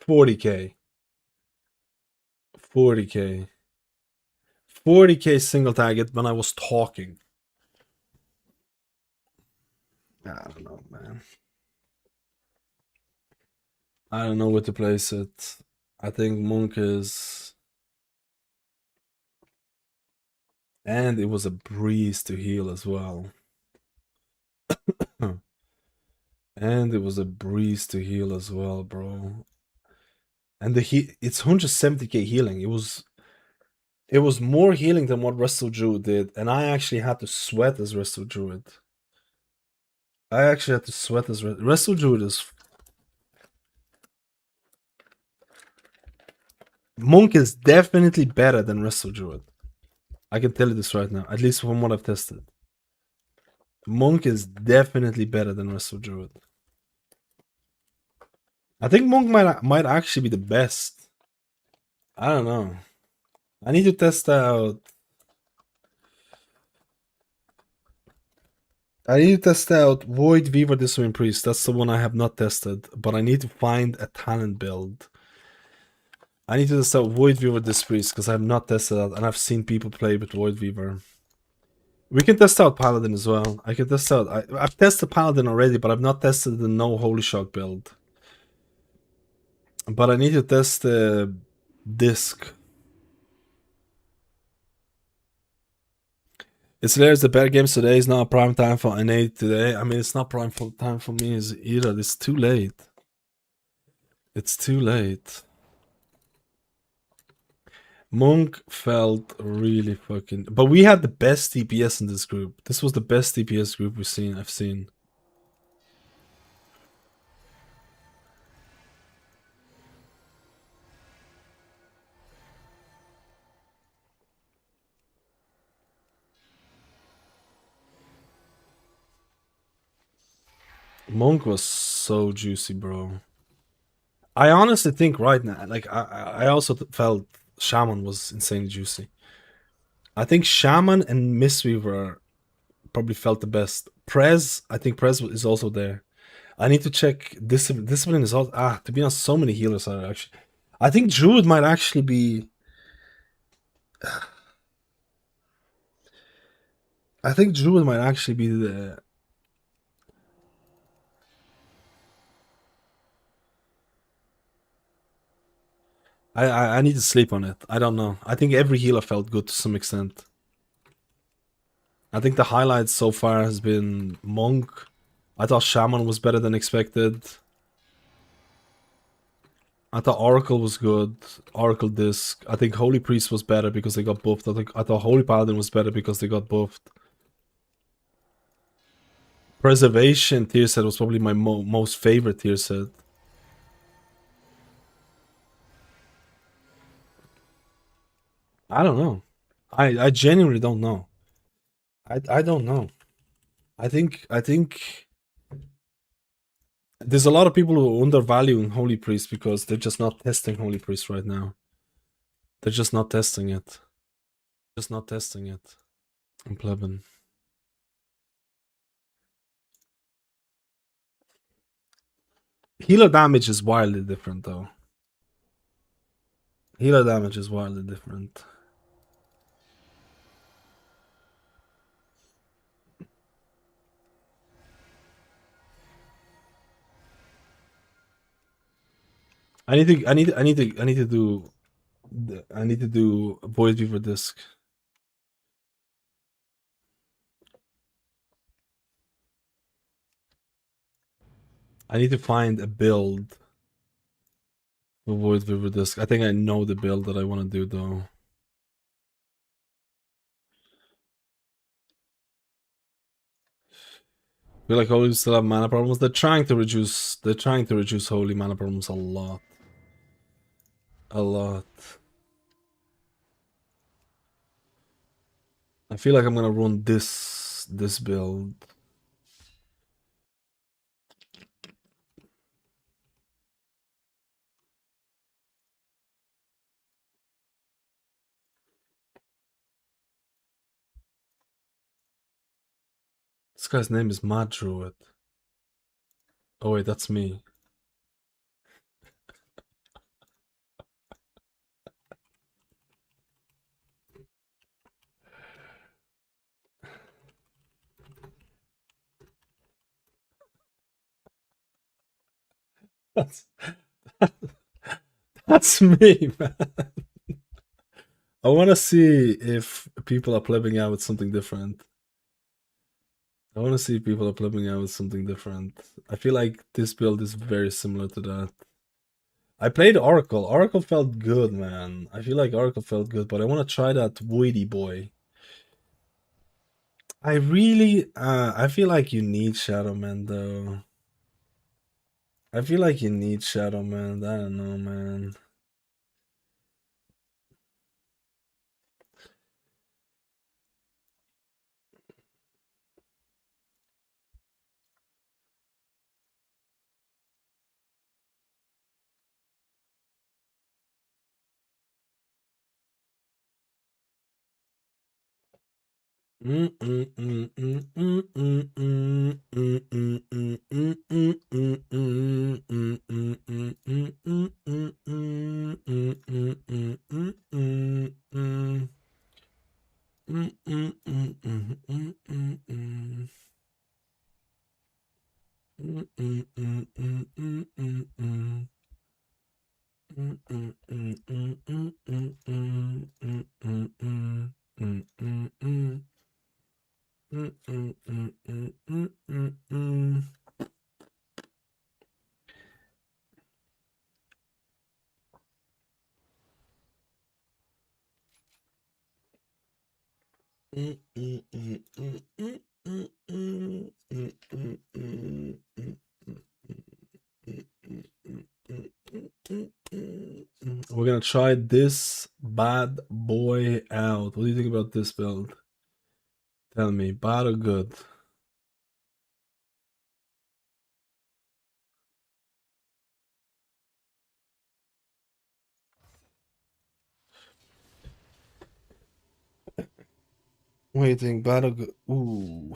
40k. 40k. 40k single target when I was talking. I don't know, man. I don't know where to place it. I think Monk is... And it was a breeze to heal as well. And it was a breeze to heal as well, bro. And it's 170k healing. It was more healing than what Resto Druid did, and I actually had to sweat as Resto Druid. Resto Druid is... Monk is definitely better than Resto Druid. I can tell you this right now, at least from what I've tested. Monk is definitely better than Resto Druid. I think Monk might actually be the best. I don't know. I need to test out... Void Weaver Discipline Priest. That's the one I have not tested, but I need to find a talent build. I need to test out Void Weaver Discipline Priest because I have not tested that, and I've seen people play with Void Weaver. We can test out Paladin as well. I can test out... I've tested Paladin already, but I've not tested the No Holy Shock build. But I need to test the disc. It's hilarious. The better games today is not a prime time for NA today. I mean, it's not prime time for me either. It's too late. It's too late. Monk felt really fucking... But we had the best DPS in this group. This was the best DPS group I've seen. Monk was so juicy, bro. I honestly think right now, like, I also felt Shaman was insanely juicy. I think Shaman and Mistweaver probably felt the best. Prez, I think Prez is also there. I need to check discipline. Discipline is all to be honest, so many healers are actually. I think Druid might actually be. I think Druid might actually be the. I need to sleep on it. I don't know. I think every healer felt good to some extent. I think the highlights so far has been Monk. I thought Shaman was better than expected. I thought Oracle was good. Oracle Disc. I think Holy Priest was better because they got buffed. I thought Holy Paladin was better because they got buffed. Preservation tier set was probably my most favorite tier set. I don't know. I genuinely don't know. I don't know. I think there's a lot of people who are undervaluing Holy Priest because they're just not testing Holy Priest right now. They're just not testing it. Just not testing it. I'm plebin. Healer damage is wildly different though. Healer damage is wildly different. I need to do Void Weaver Disc. I need to find a build for Void Weaver Disc. I think I know the build that I want to do though. I feel like Holy still have mana problems. They're trying to reduce Holy mana problems a lot. A lot. I feel like I'm gonna run this build. This guy's name is Mad Druid. Oh wait, that's me. That's that's me, man. I want to see if people are plebbing out with something different. I want to see if people are plebbing out with something different. I feel like this build is very similar to that. I played Oracle. Oracle felt good, man. I feel like Oracle felt good, but I want to try that Woody boy. I really, I feel like you need Shadow Man, though. I feel like you need Shadow Man. I don't know, man. We're gonna try this bad boy out. What do you think about this build? Tell me, bad or good? What do you think, bad or good? Ooh.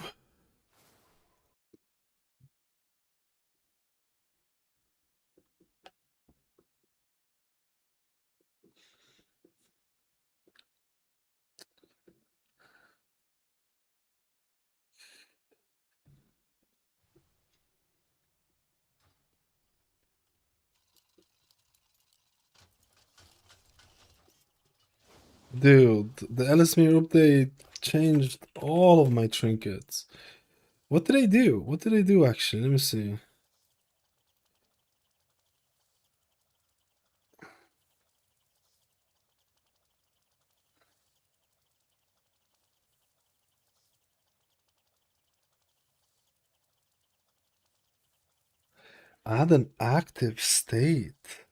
Dude, the Ellesmere update changed all of my trinkets. What did I do? What did I do actually? Let me see. Add an active state.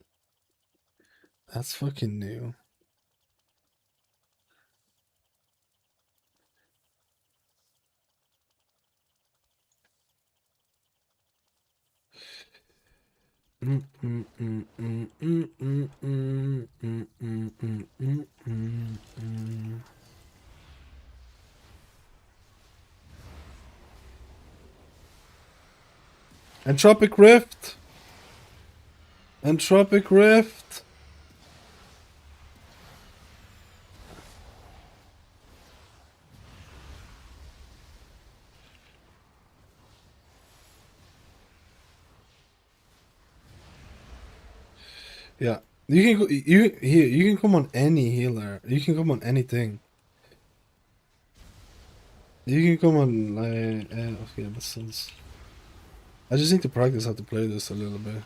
That's fucking new. Entropic Rift. Entropic Rift. Yeah, you can go. You can come on any healer. You can come on anything. You can come on like okay, this sense. I just need to practice how to play this a little bit.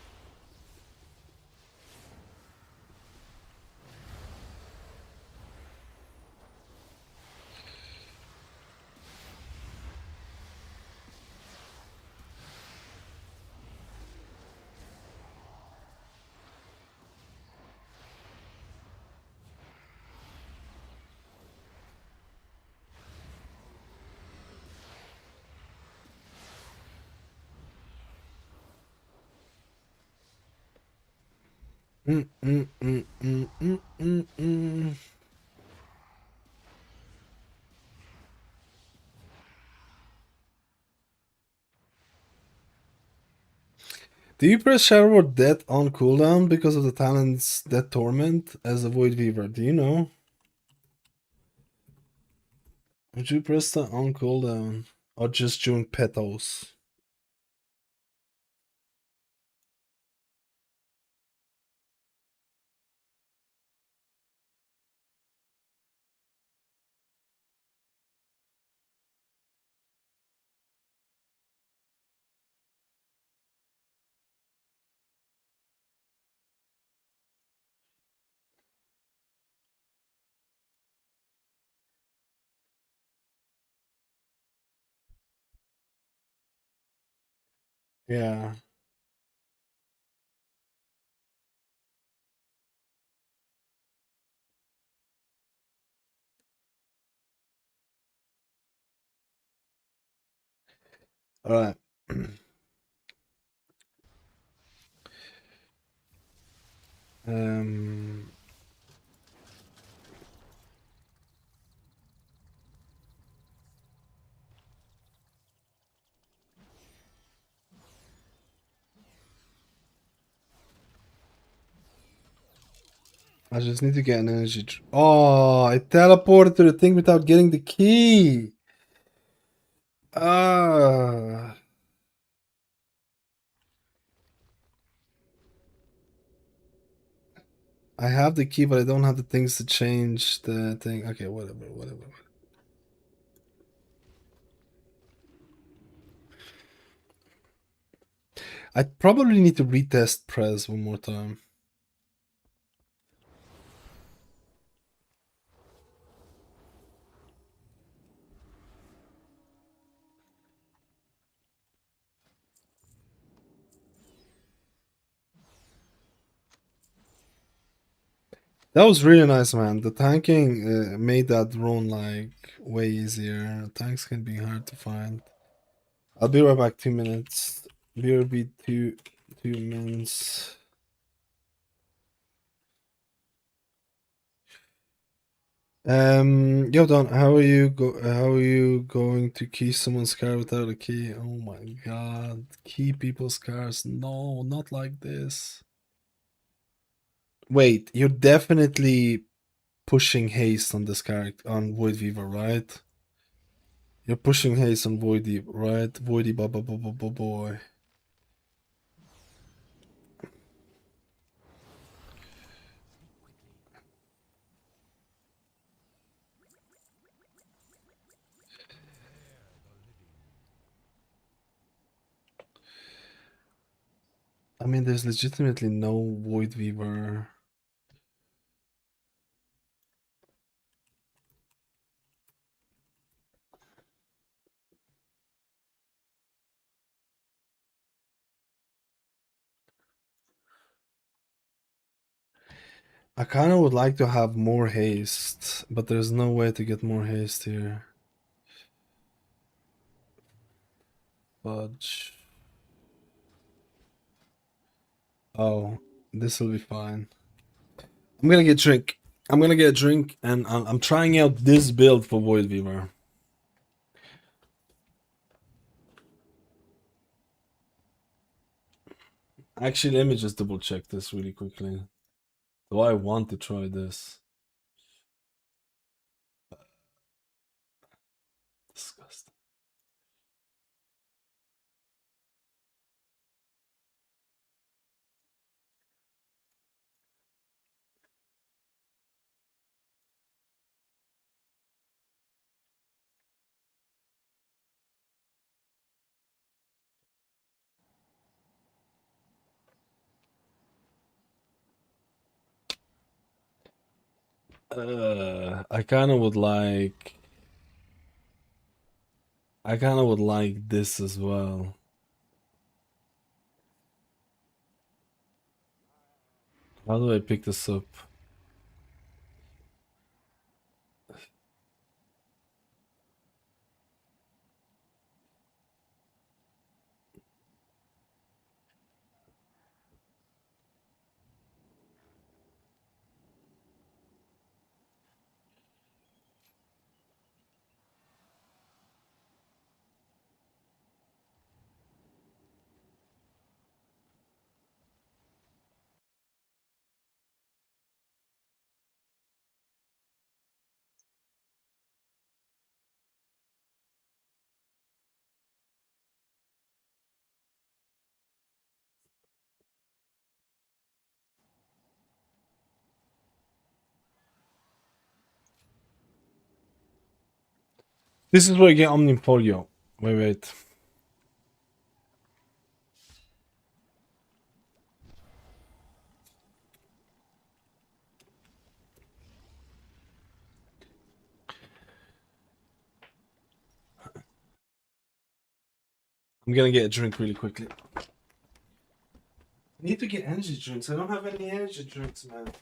Mm, mm, mm, mm, mm, mm, mm. Do you press Shadow or Death on cooldown because of the talent's Death Torment as a Void Weaver? Do you know? Would you press that on cooldown or just during petals? Yeah. All right. um. I just need to get an energy. Oh, I teleported to the thing without getting the key. Ah. I have the key, but I don't have the things to change the thing. Okay, whatever. I probably need to retest Prez one more time. That was really nice, man. The tanking made that run like way easier. Tanks can be hard to find. I'll be right back. 2 minutes. BRB 2 minutes. Yo, Don, how are you going to key someone's car without a key? Oh my god, key people's cars? No, not like this. Wait, you're definitely pushing haste on this character on Void Weaver, right? You're pushing haste on Voidy, right? Voidy boy. mean, there's legitimately no Void Weaver. I kind of would like to have more haste, but there's no way to get more haste here. Fudge. Oh, this will be fine. I'm gonna get a drink. I'm gonna get a drink, and I'm trying out this build for Void Weaver. Actually, let me just double check this really quickly. Do I want to try this? Disgusting. I kind of would like. I kind of would like this as well. How do I pick this up? This is where you get Omnifolio. Wait. I'm gonna get a drink really quickly. I need to get energy drinks. I don't have any energy drinks, man.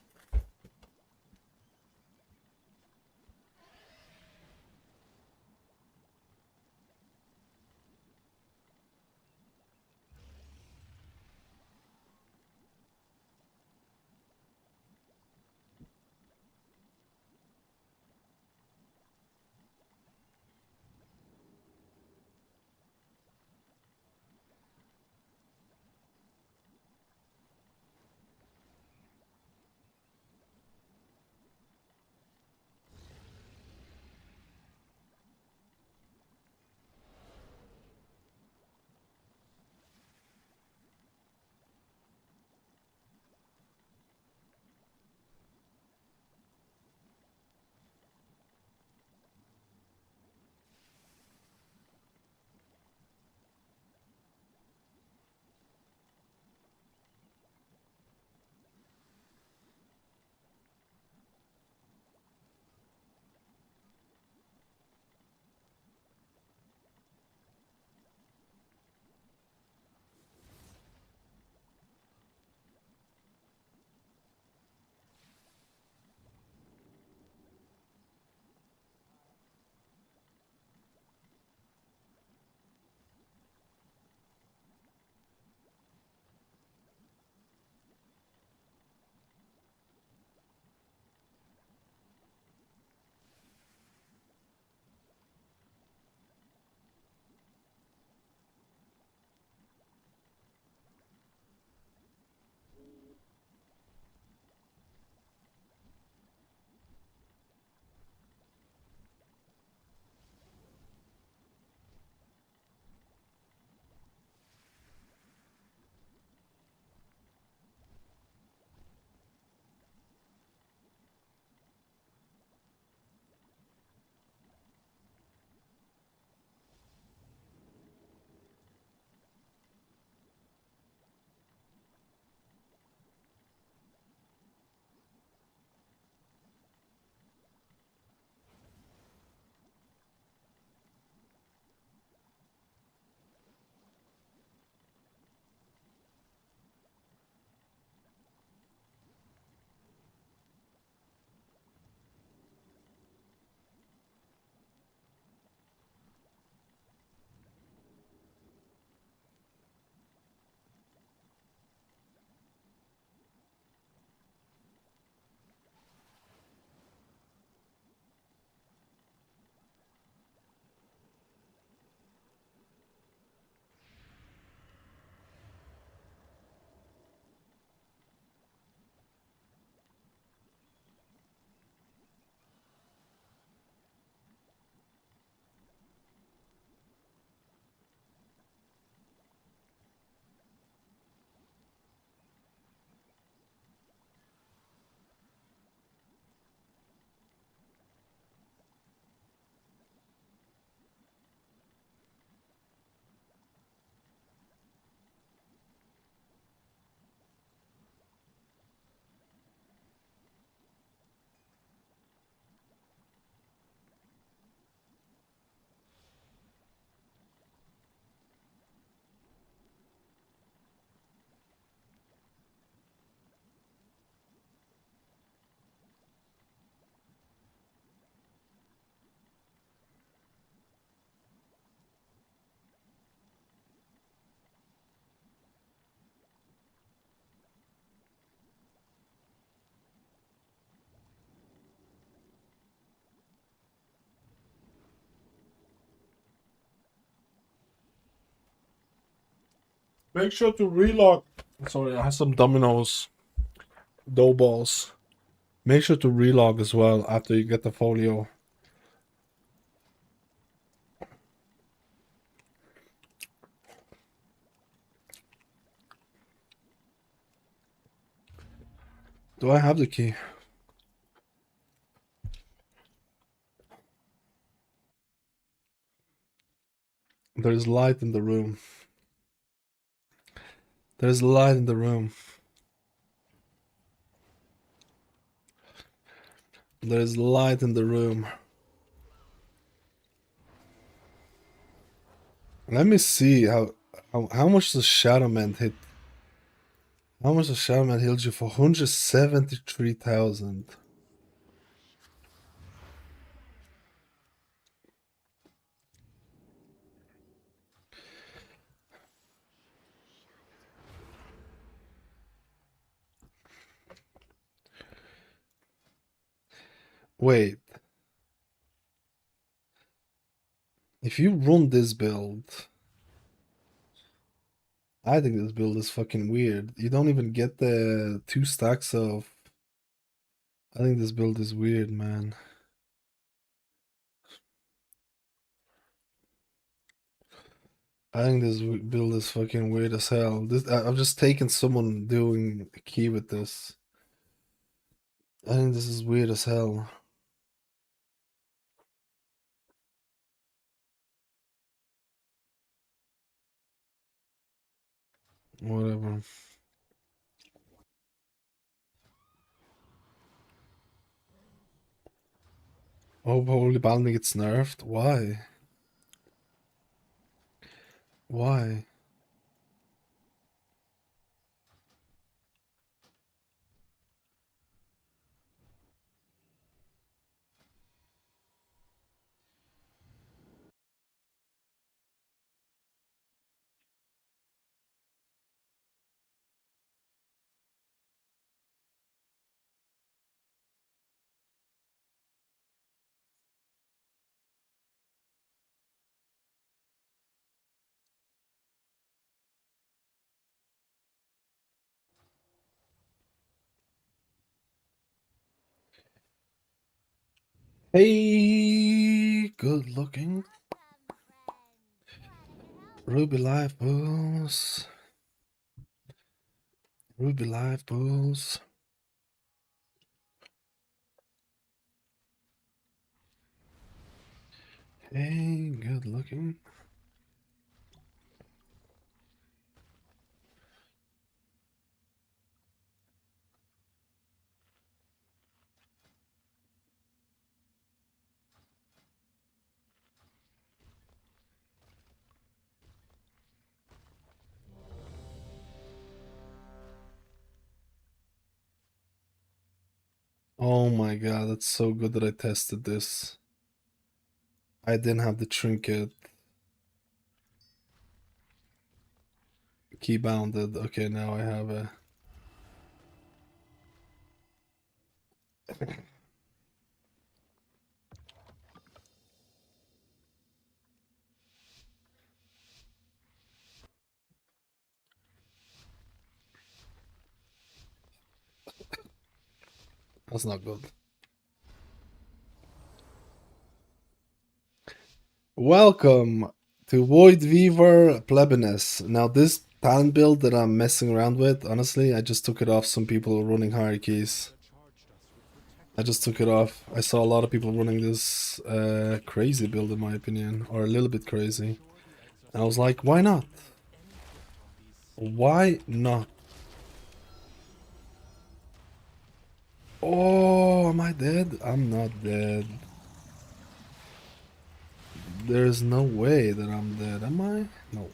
Make sure to relog. Sorry, I have some dominoes. Dough balls. Make sure to relog as well after you get the folio. Do I have the key? There is light in the room. There's light in the room. There's light in the room. Let me see how much the Shadow Man hit. How much the Shadow Man healed you for? 173,000. Wait. If you run this build, I think this build is fucking weird. You don't even get the 2 stacks of... I think this build is weird, man. I think this build is fucking weird as hell. I've just taken someone doing a key with this. I think this is weird as hell. Whatever. Oh, Holy Paladin gets nerfed? Why? Why? Hey, good looking. Ruby Life Bulls. Ruby Life Bulls. Hey, good looking. Oh my god, that's so good that I tested this. I didn't have the trinket. Key bounded. Okay, now I have a... That's not good. Welcome to Void Weaver Plebinus. Now this talent build that I'm messing around with, honestly, I just took it off some people running hierarchies. I just took it off. I saw a lot of people running this crazy build in my opinion, or a little bit crazy. And I was like, why not? Why not? Oh, am I dead? I'm not dead. There's no way that I'm dead, am I? No.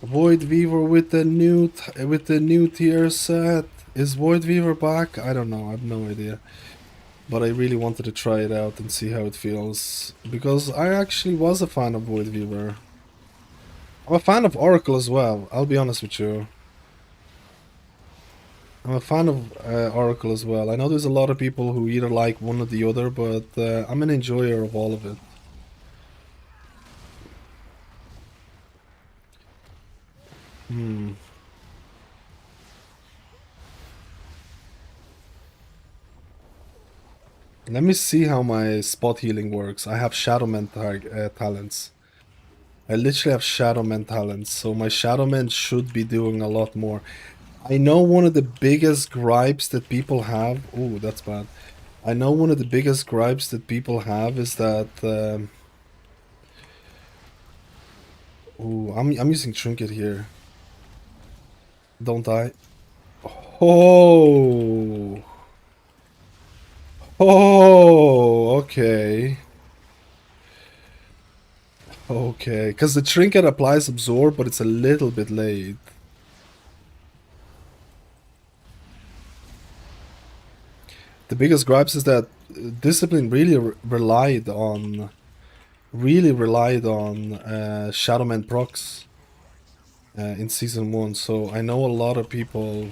Void Weaver with the new tier set. Is Void Weaver back? I don't know. I have no idea. But I really wanted to try it out and see how it feels, because I actually was a fan of Void Weaver. I'm a fan of Oracle as well. I'll be honest with you. I'm a fan of Oracle as well. I know there's a lot of people who either like one or the other, but I'm an enjoyer of all of it. Let me see how my spot healing works. I have Shadowman talents. I literally have Shadowman talents, so my Shadowman should be doing a lot more. I know one of the biggest gripes that people have... Ooh, that's bad. I know one of the biggest gripes that people have is that... Ooh, I'm using Trinket here. Don't die. Oh! Oh, okay. Okay, because the Trinket applies Absorb, but it's a little bit late. The biggest gripes is that Discipline really relied on Shadowman procs in Season 1, so I know a lot of people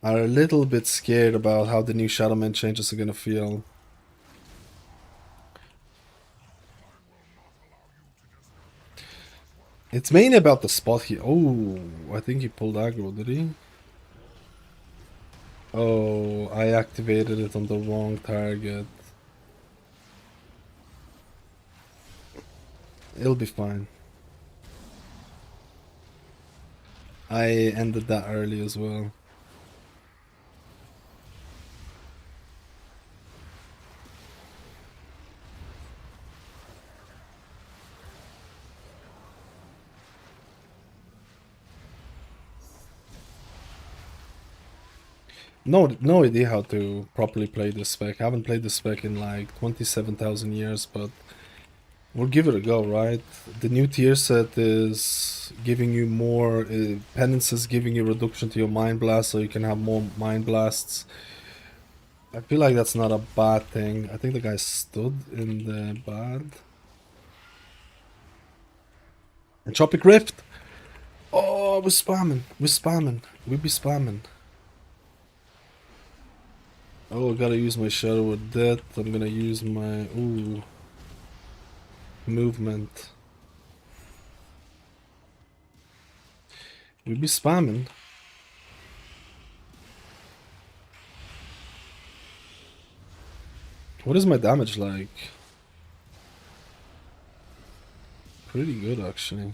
are a little bit scared about how the new Shadowman changes are gonna feel. It's mainly about the spot here. Oh, I think he pulled aggro, did he? Oh, I activated it on the wrong target. It'll be fine. I ended that early as well. No idea how to properly play this spec. I haven't played this spec in like 27,000 years, but we'll give it a go, right? The new tier set is giving you more penances, giving you reduction to your mind blast, so you can have more mind blasts. I feel like that's not a bad thing. I think the guy stood in the bad. Entropic Rift! Oh, we're spamming. We're spamming. We be spamming. Oh, I gotta use my Shadow with that. I'm gonna use my... Ooh. Movement. We be spamming. What is my damage like? Pretty good, actually.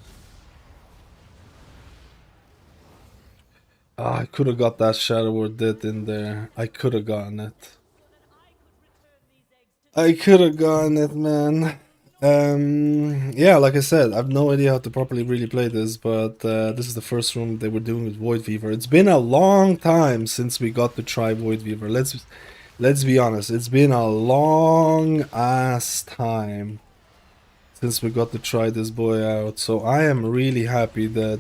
Ah, I could have got that Shadow or Death in there. I could have gotten it. I could have gotten it, man. Yeah, like I said, I have no idea how to properly really play this, but this is the first room they were doing with Void Weaver. It's been a long time since we got to try Void Weaver. Let's be honest, it's been a long ass time since we got to try this boy out. So I am really happy that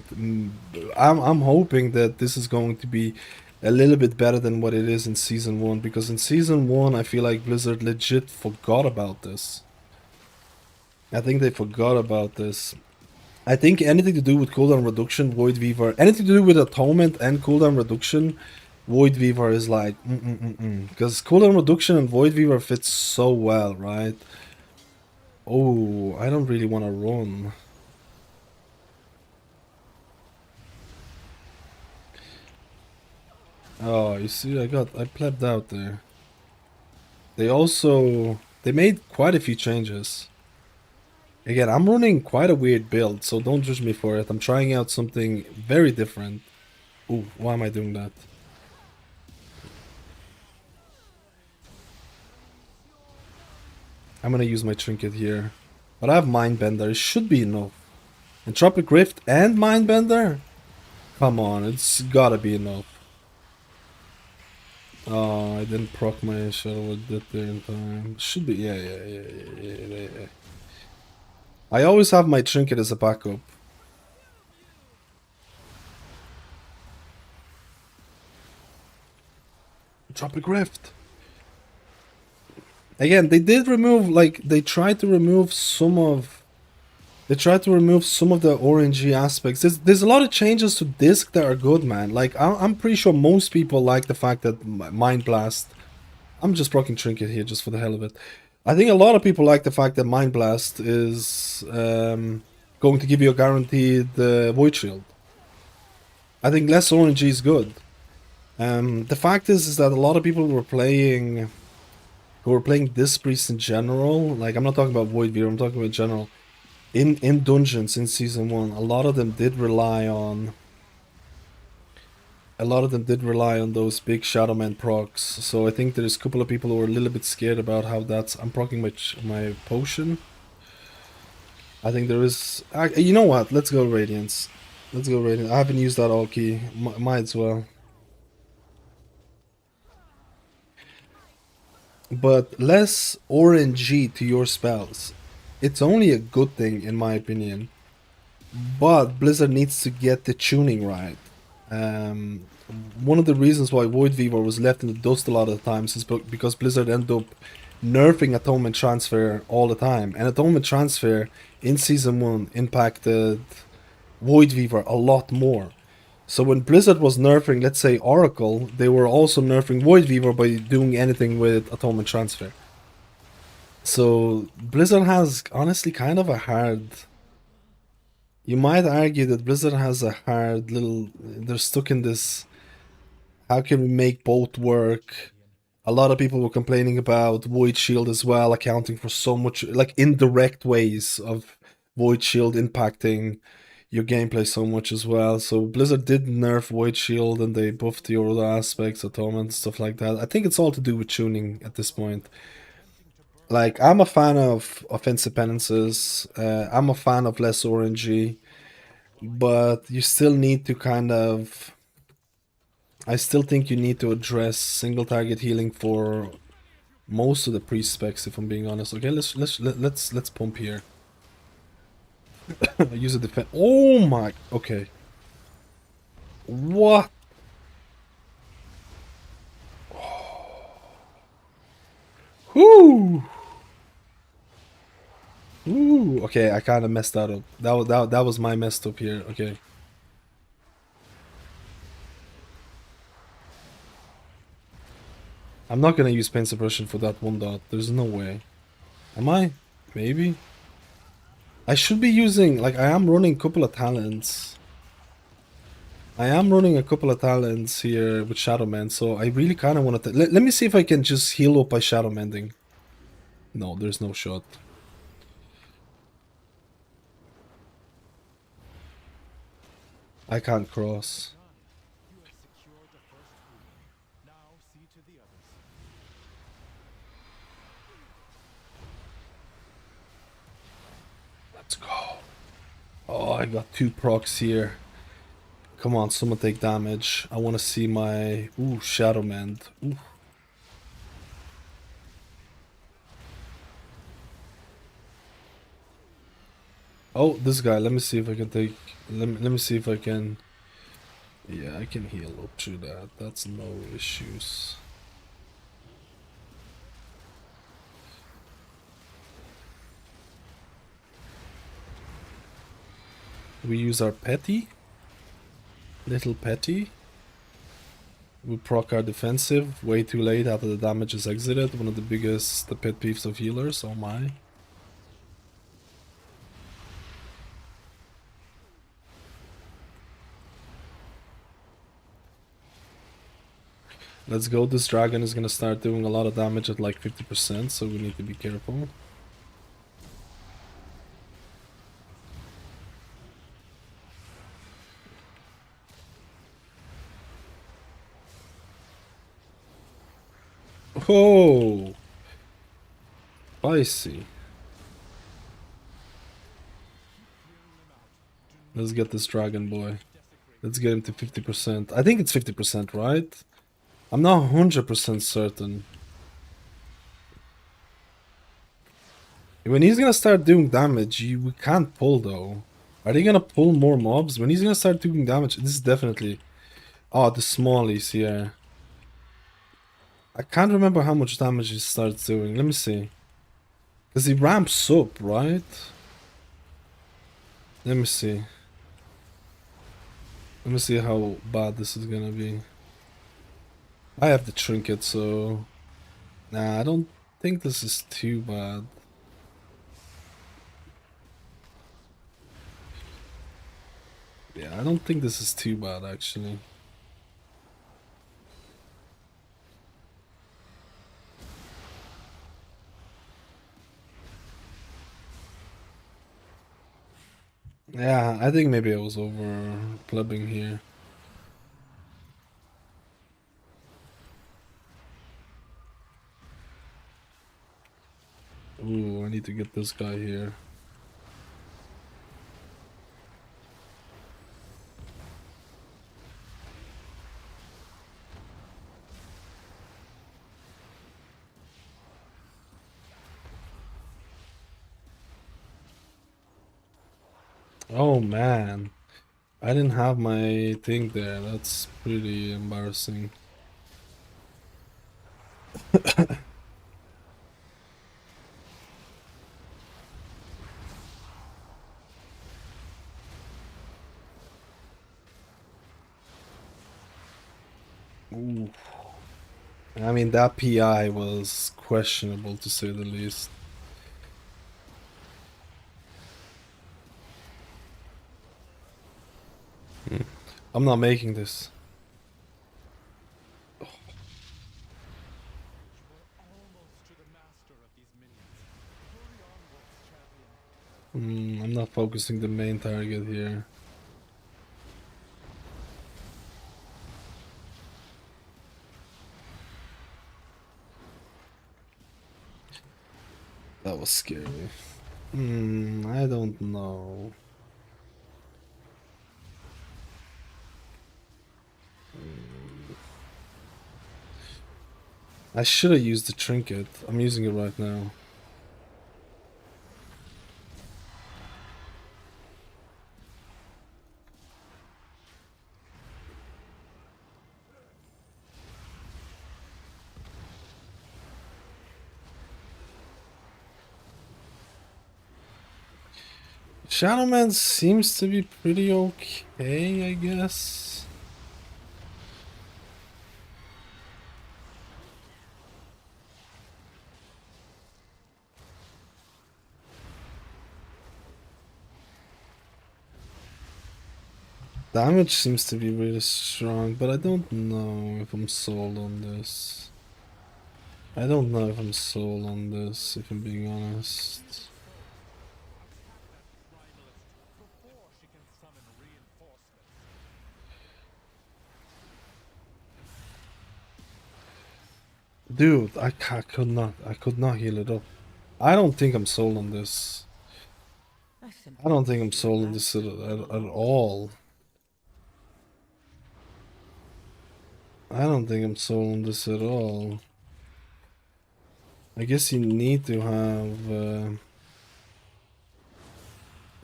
I'm hoping that this is going to be a little bit better than what it is in Season 1, because in Season 1 I feel like Blizzard legit forgot about this. I think they forgot about this. I think anything to do with cooldown reduction, Void Weaver, anything to do with atonement and cooldown reduction, Void Weaver is like because cooldown reduction and Void Weaver fits so well, right? Oh, I don't really want to run. Oh, you see, I plebbed out there. They made quite a few changes. Again, I'm running quite a weird build, so don't judge me for it. I'm trying out something very different. Ooh, why am I doing that? I'm gonna use my Trinket here. But I have Mindbender, it should be enough. Entropic Rift and Mindbender? Come on, it's gotta be enough. Oh, I didn't proc my Shadow with that there in time. Should be, yeah. I always have my Trinket as a backup. Entropic Rift. Again, they did remove, like, they tried to remove some of the orangey aspects. There's a lot of changes to disc that are good, man. Like, I'm pretty sure most people like the fact that Mind Blast... I'm just proccing Trinket here just for the hell of it. I think a lot of people like the fact that Mind Blast is going to give you a guaranteed Void Shield. I think less RNG is good. The fact is that a lot of people who were playing this priest in general, like I'm not talking about Void Weaver, I'm talking about in general. In dungeons in season 1, a lot of them did rely on those big Shadowman procs. So I think there's a couple of people who are a little bit scared about how that's. I'm proccing my potion. I think there is. You know what? Let's go Radiance. Let's go Radiance. I haven't used that all key. Might as well. But less RNG to your spells. It's only a good thing in my opinion. But Blizzard needs to get the tuning right. One of the reasons why Void Weaver was left in the dust a lot of the times is because Blizzard ended up nerfing Atonement Transfer all the time. And Atonement Transfer in Season 1 impacted Void Weaver a lot more. So when Blizzard was nerfing, let's say, Oracle, they were also nerfing Void Weaver by doing anything with Atonement Transfer. So Blizzard has honestly kind of a hard... You might argue that Blizzard has a hard little... They're stuck in this... How can we make both work? A lot of people were complaining about Void Shield as well, accounting for so much... Like, indirect ways of Void Shield impacting your gameplay so much as well. So Blizzard did nerf Void Shield and they buffed the other aspects, Atonement, stuff like that. I think it's all to do with tuning at this point. Like, I'm a fan of offensive penances, I'm a fan of less RNG, but you still need to kind of... I still think you need to address single target healing for most of the priest specs, if I'm being honest. Okay, let's pump here. Use a defense. Oh my... Okay. What? Whoo! Ooh, okay, I kind of messed that up. That was my messed up here. Okay. I'm not gonna use pain suppression for that one dot. There's no way. Am I? Maybe. I should be using, like, I am running a couple of talents. I am running a couple of talents here with Shadow Man, so I really kind of want to... Let me see if I can just heal up by Shadow Mending. No, there's no shot. I can't cross. Let's go. Oh, I got 2 procs here. Come on, someone take damage. I want to see my... Ooh, Shadow Mend. Ooh. Oh, this guy. Let me see if I can take... Let me see if I can... Yeah, I can heal up through that. That's no issues. We use our petty. Little petty. We proc our defensive way too late after the damage is exited. One of the biggest pet peeves of healers. Oh my. Let's go. This dragon is gonna start doing a lot of damage at like 50%, so we need to be careful. Oh, spicy. Let's get this dragon boy. Let's get him to 50%. I think it's 50%, right? I'm not 100% certain. When he's gonna start doing damage, we can't pull though. Are they gonna pull more mobs? When he's gonna start doing damage, this is definitely... Oh, the smallies, yeah. I can't remember how much damage he starts doing. Let me see. Because he ramps up, right? Let me see. Let me see how bad this is gonna be. I have the trinket, so... Nah, I don't think this is too bad. I don't think this is too bad actually. Yeah, I think maybe I was over plubbing here. Ooh, I need to get this guy here. Oh man, I didn't have my thing there. That's pretty embarrassing. Ooh. I mean, that PI was questionable to say the least. I'm not making this. I'm not focusing the main target here. That was scary. I don't know. I should have used the trinket. I'm using it right now. Shadowman seems to be pretty okay, I guess. Damage seems to be really strong, but I don't know if I'm sold on this. I don't know if I'm sold on this, if I'm being honest. Dude, I could not heal it up. I don't think I'm sold on this. I don't think I'm sold on this at all. I don't think I'm sold on this at all. I guess you need to have...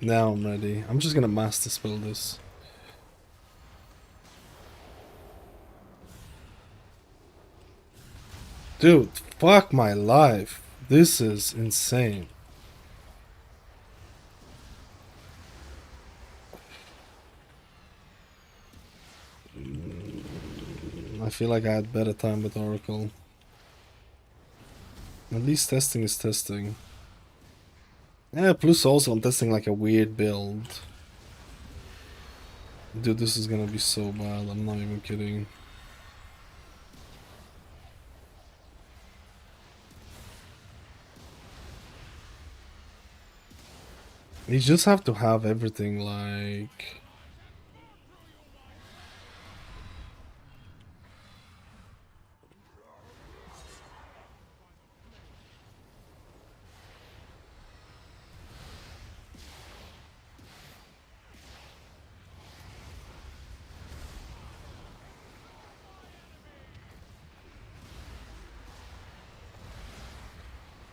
Now I'm ready. I'm just gonna master spell this. Dude, fuck my life. This is insane. I feel like I had better time with Oracle. At least testing is testing. Yeah, plus also I'm testing like a weird build. Dude, this is gonna be so bad, I'm not even kidding. You just have to have everything like...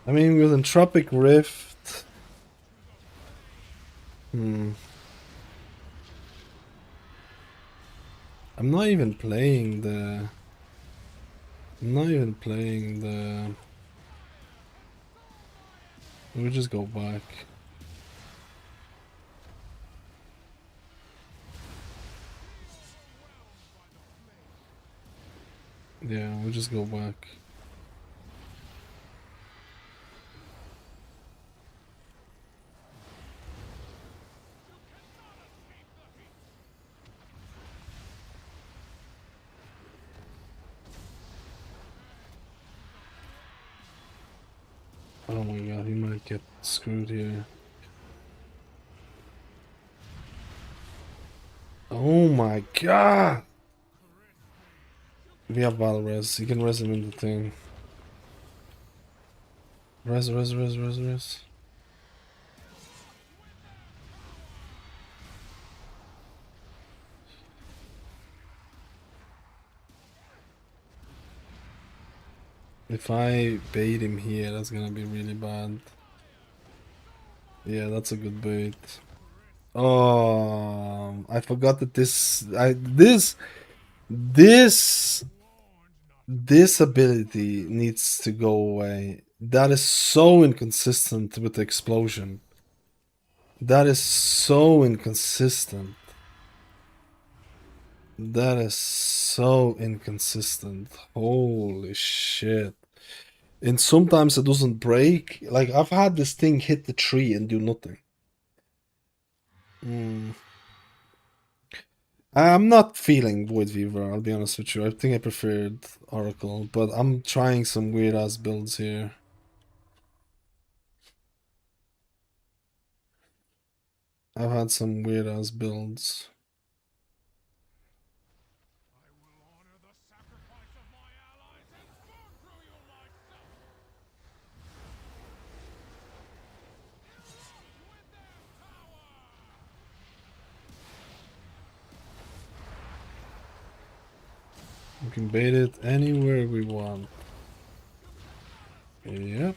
I mean, with Entropic Rift... I'm not even playing the... I'm not even playing the... Let me just go back. Yeah, we'll just go back. Oh my god, he might get screwed here. Oh my god! We have battle res. You can res him in the thing. Res. If I bait him here, that's gonna be really bad. Yeah, that's a good bait. Oh, I forgot that this ability needs to go away. That is so inconsistent with the explosion. That is so inconsistent. That is so inconsistent. Holy shit. And sometimes it doesn't break. Like, I've had this thing hit the tree and do nothing. I'm not feeling Void Weaver, I'll be honest with you. I think I preferred Oracle, but I'm trying some weird ass builds here. I've had some weird ass builds. We can bait it anywhere we want. Yep.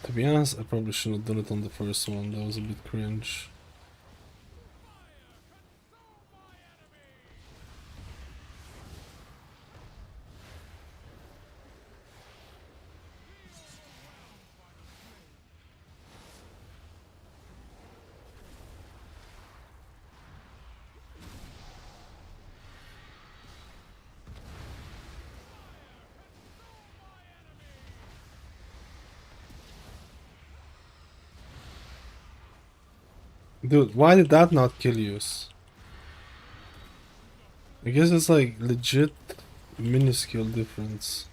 To be honest, I probably shouldn't have done it on the first one. That was a bit cringe. Dude, why did that not kill you? I guess it's like legit minuscule difference.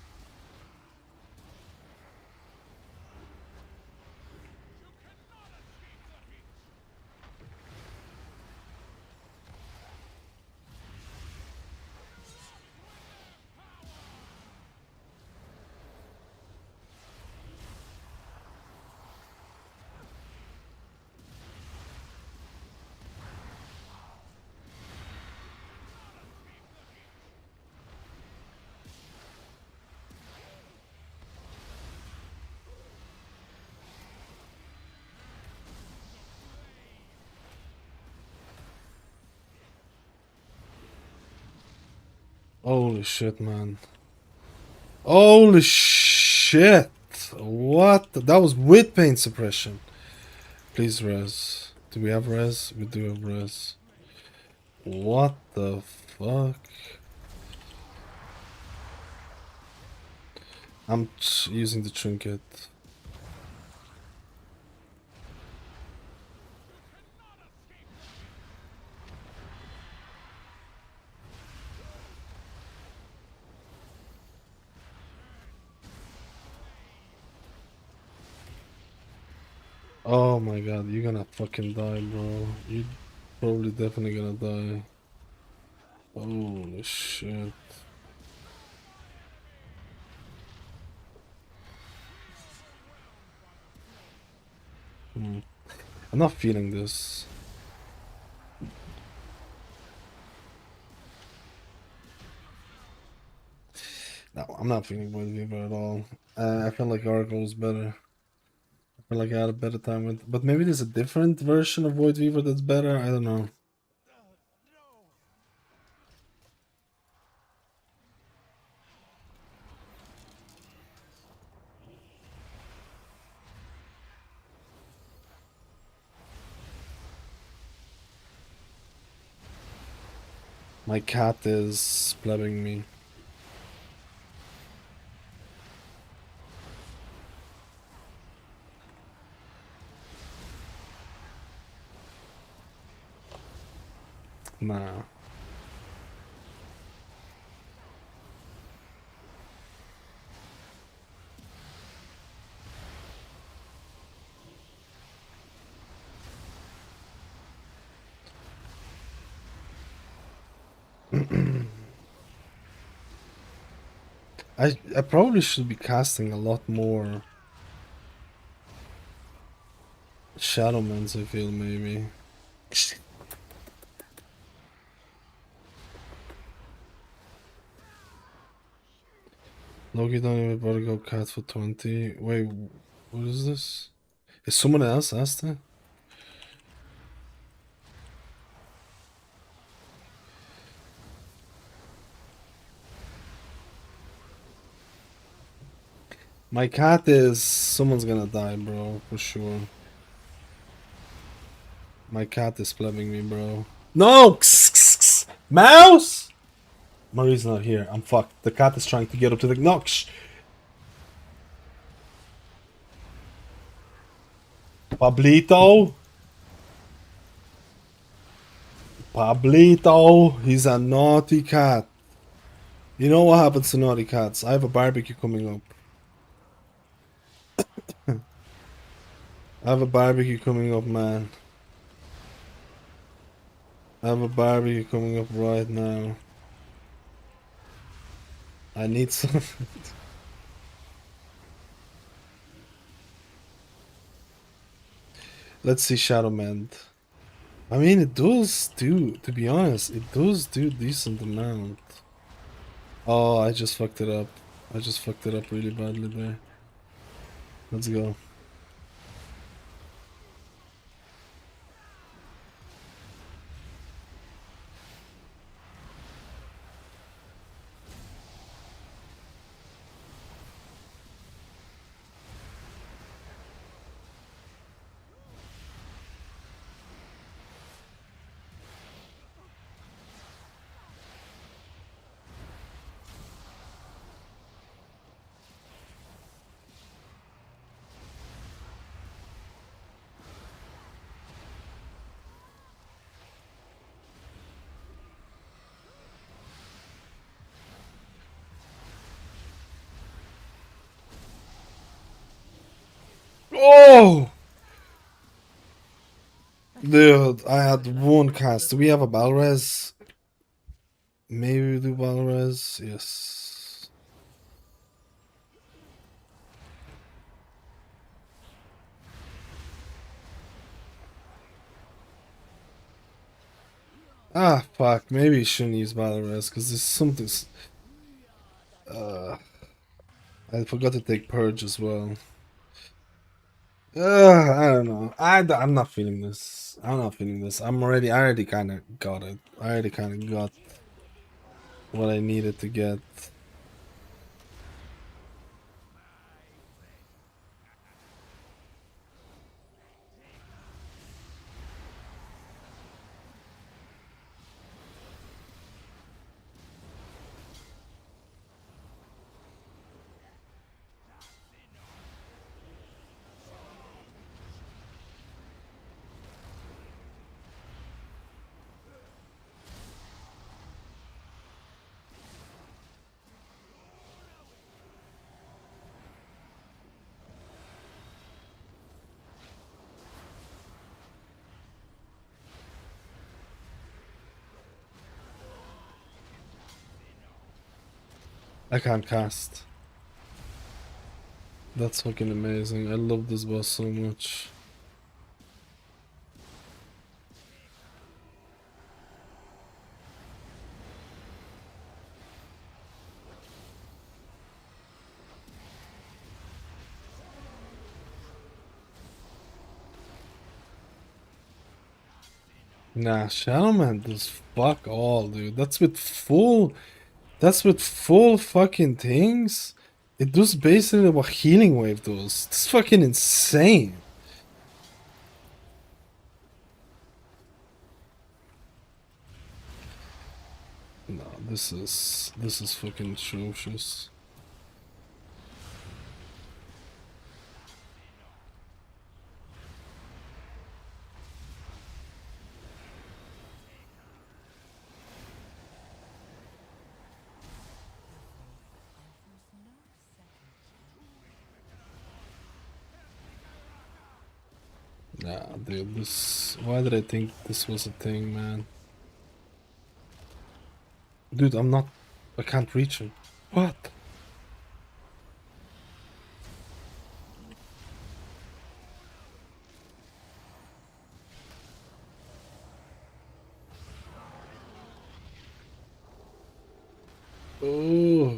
Holy shit, man. Holy shit! What? That was with pain suppression. Please res. Do we have res? We do have res. What the fuck? I'm using the trinket. Oh my god, you're gonna fucking die, bro. You're probably definitely gonna die. Holy shit. I'm not feeling this. No, I'm not feeling Void Weaver at all. I feel like Oracle was better. I feel like I had a better time with, but maybe there's a different version of Void Weaver that's better. I don't know. My cat is blabbing me. Nah. I probably should be casting a lot more Shadowmans, I feel, maybe. Loki don't even bother go cat for 20. Wait, what is this? Is someone else asked it? My cat is... Someone's gonna die, bro, for sure. My cat is flabbing me, bro. No! Mouse! Marie's not here. I'm fucked. The cat is trying to get up to the... No! Pablito! Pablito! He's a naughty cat. You know what happens to naughty cats? I have a barbecue coming up. I have a barbecue coming up, man. I have a barbecue coming up right now. I need some... Let's see Shadowman. I mean, it does do, to be honest, it does do decent amount. Oh, I just fucked it up. I just fucked it up really badly there. Let's go. Oh! Dude, I had one cast. Do we have a Balrez? Maybe we do Balrez? Yes. Ah, fuck. Maybe you shouldn't use Balrez, because there's something... I forgot to take Purge as well. I don't know. I'm not feeling this. I'm not feeling this. I already kind of got it. I already kind of got what I needed to get. I can't cast. That's fucking amazing. I love this boss so much. Nah, Shadowman does fuck all, dude. That's with full fucking things. It does basically what Healing Wave does. It's fucking insane. No, this is fucking atrocious. Nah, dude, this... Why did I think this was a thing, man? Dude, I'm not... I can't reach him. What? Oh.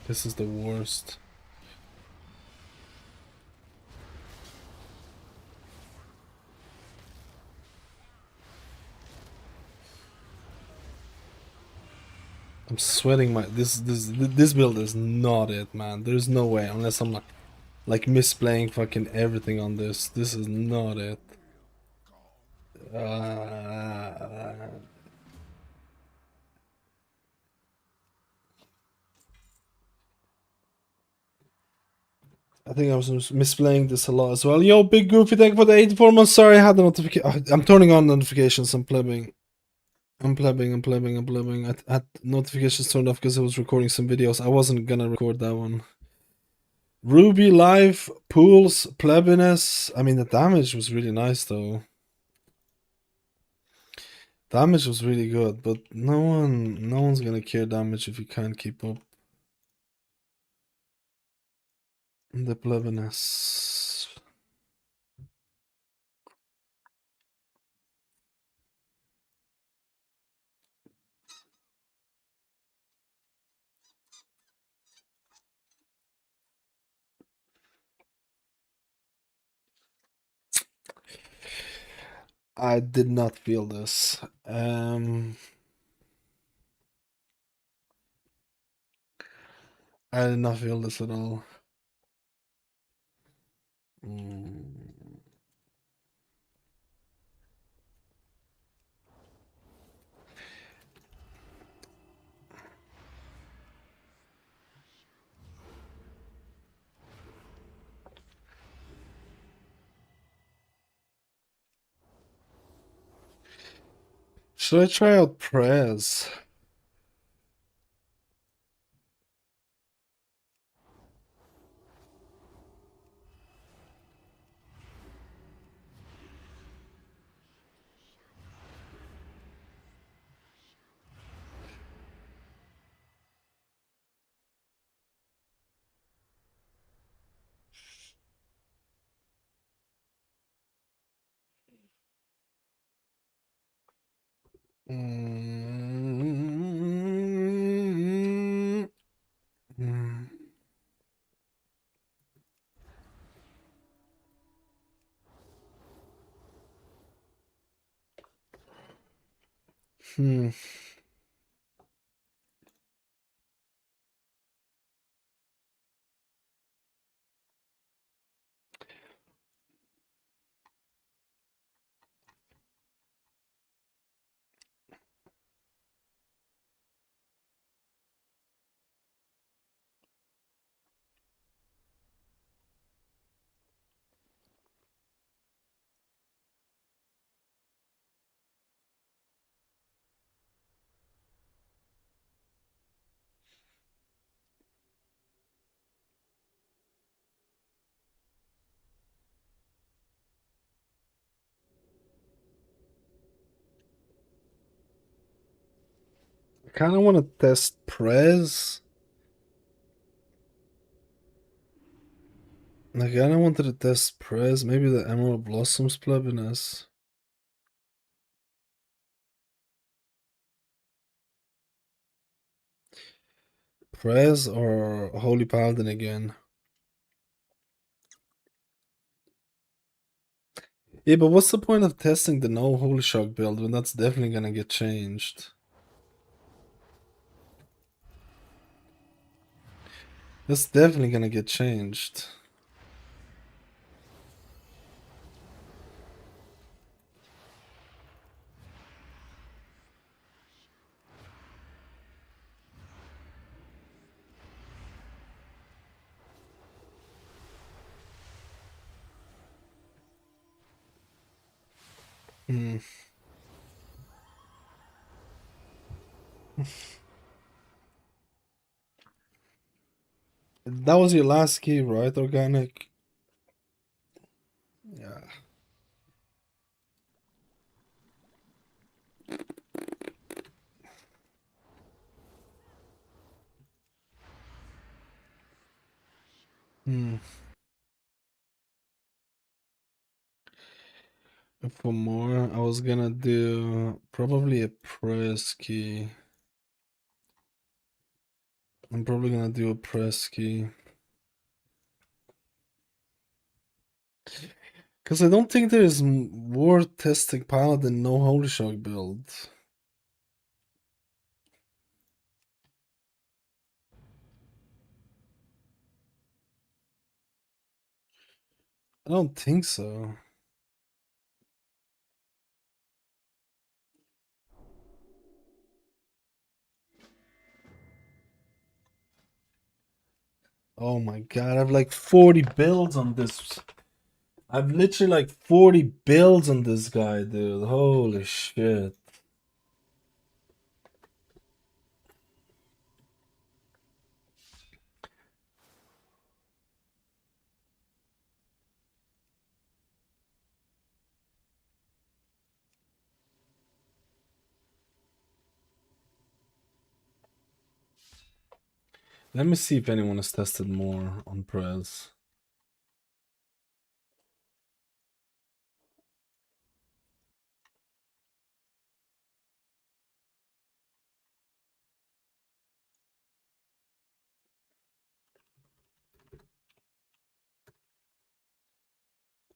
This is the worst. I'm sweating my this build is not it, man. There's no way unless I'm like misplaying fucking everything on this. This is not it. I think I was misplaying this a lot as well. Yo, Big Goofy, thank you for the 84 months. Sorry, I had the notification. I'm turning on notifications. I'm plebbing. I had notifications turned off because I was recording some videos. I wasn't gonna record that one. Ruby Live, Pools, Plebiness. I mean, the damage was really nice though. Damage was really good, but no one's gonna care damage if you can't keep up. The Plebiness. I did not feel this. I did not feel this at all. Should I try out Prez? Mm. Mm. Hmm. I kind of want to test Prez. Like, I kind of wanted to test Prez. Maybe the Emerald Blossoms Plebiness. Prez or Holy Paladin again. Yeah, but what's the point of testing the no Holy Shock build when that's definitely gonna get changed? That's definitely gonna get changed. Hmm. That was your last key, right, Organic? Yeah. Hmm. For more, I was gonna do probably a press key. I'm probably gonna do a press key. Because I don't think there is worth testing Paladin no Holy Shock build. I don't think so. Oh my god, I have like 40 builds on this. I've literally like 40 builds on this guy, dude. Holy shit. Let me see if anyone has tested more on Prez.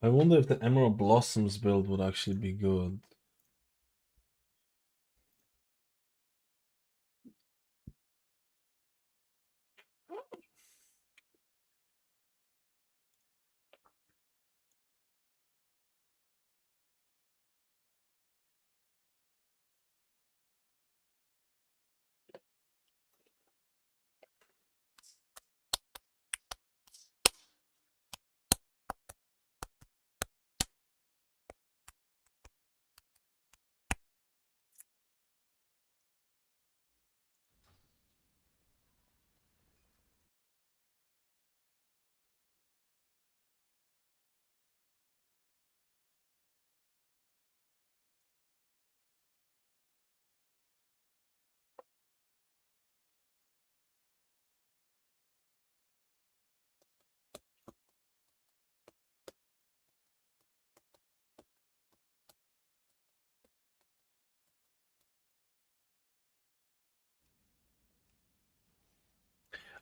I wonder if the Emerald Blossoms build would actually be good.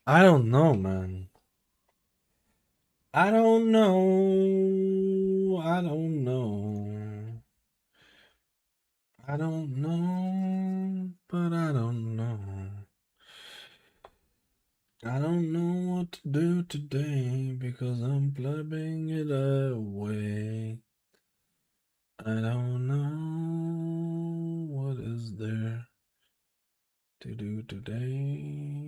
I don't know, man. I don't know. I don't know. I don't know, but I don't know. I don't know what to do today because I'm plugging it away. I don't know what is there to do today.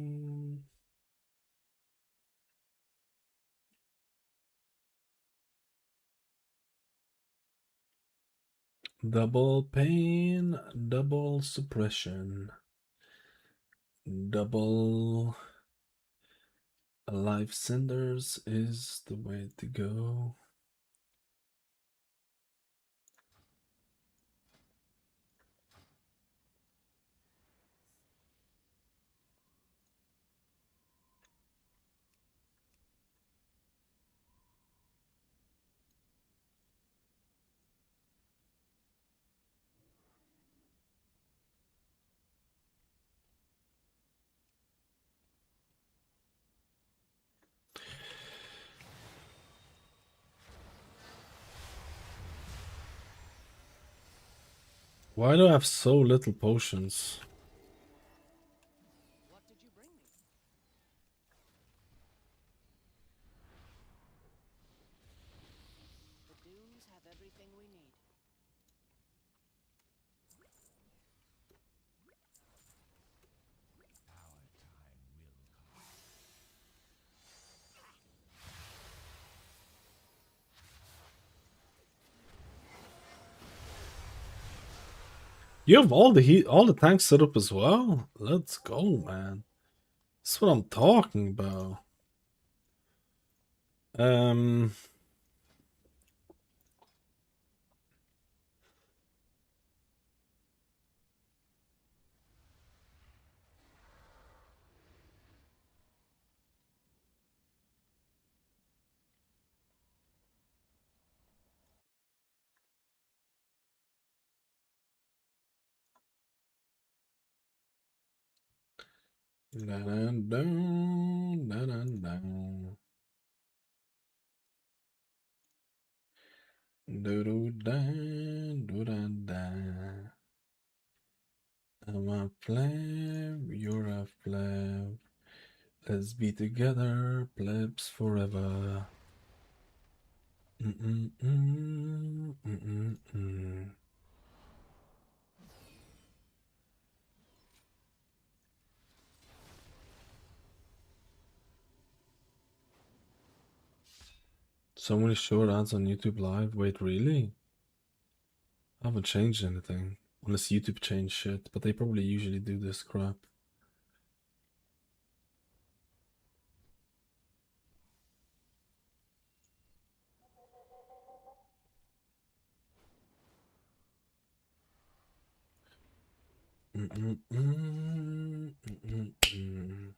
Double pain, double suppression, double life cinders is the way to go. Why do I have so little potions? What did you bring me? The dunes have everything we need. You have all the tanks set up as well? Let's go, man. That's what I'm talking about. Da-da-dum, da-da-dum. Do-do-da, do-da-da. I'm a pleb, you're a pleb. Let's be together, plebs forever. Mm-mm-mm, mm-mm-mm. So many short ads on YouTube Live. Wait, really? I haven't changed anything. Unless YouTube changed shit, but they probably usually do this crap. Mm-mm-mm, mm-mm-mm.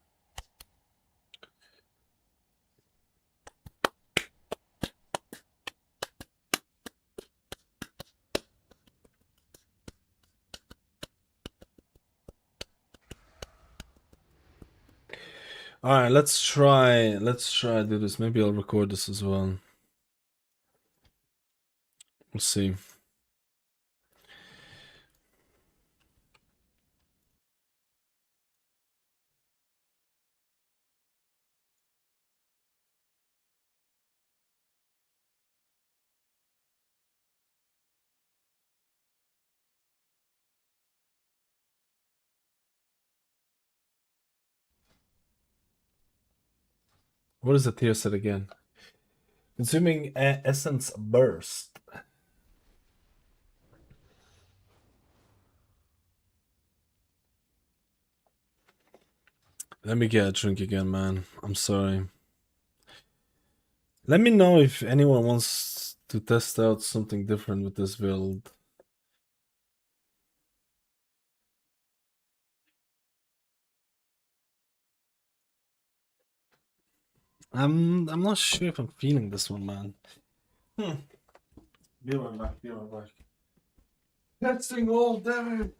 Alright, let's try do this. Maybe I'll record this as well. We'll see. What is the tier set again? Consuming essence burst. Let me get a drink again, man. I'm sorry. Let me know if anyone wants to test out something different with this build. I'm not sure if I'm feeling this one, man. Be right back, be right back. Testing all day.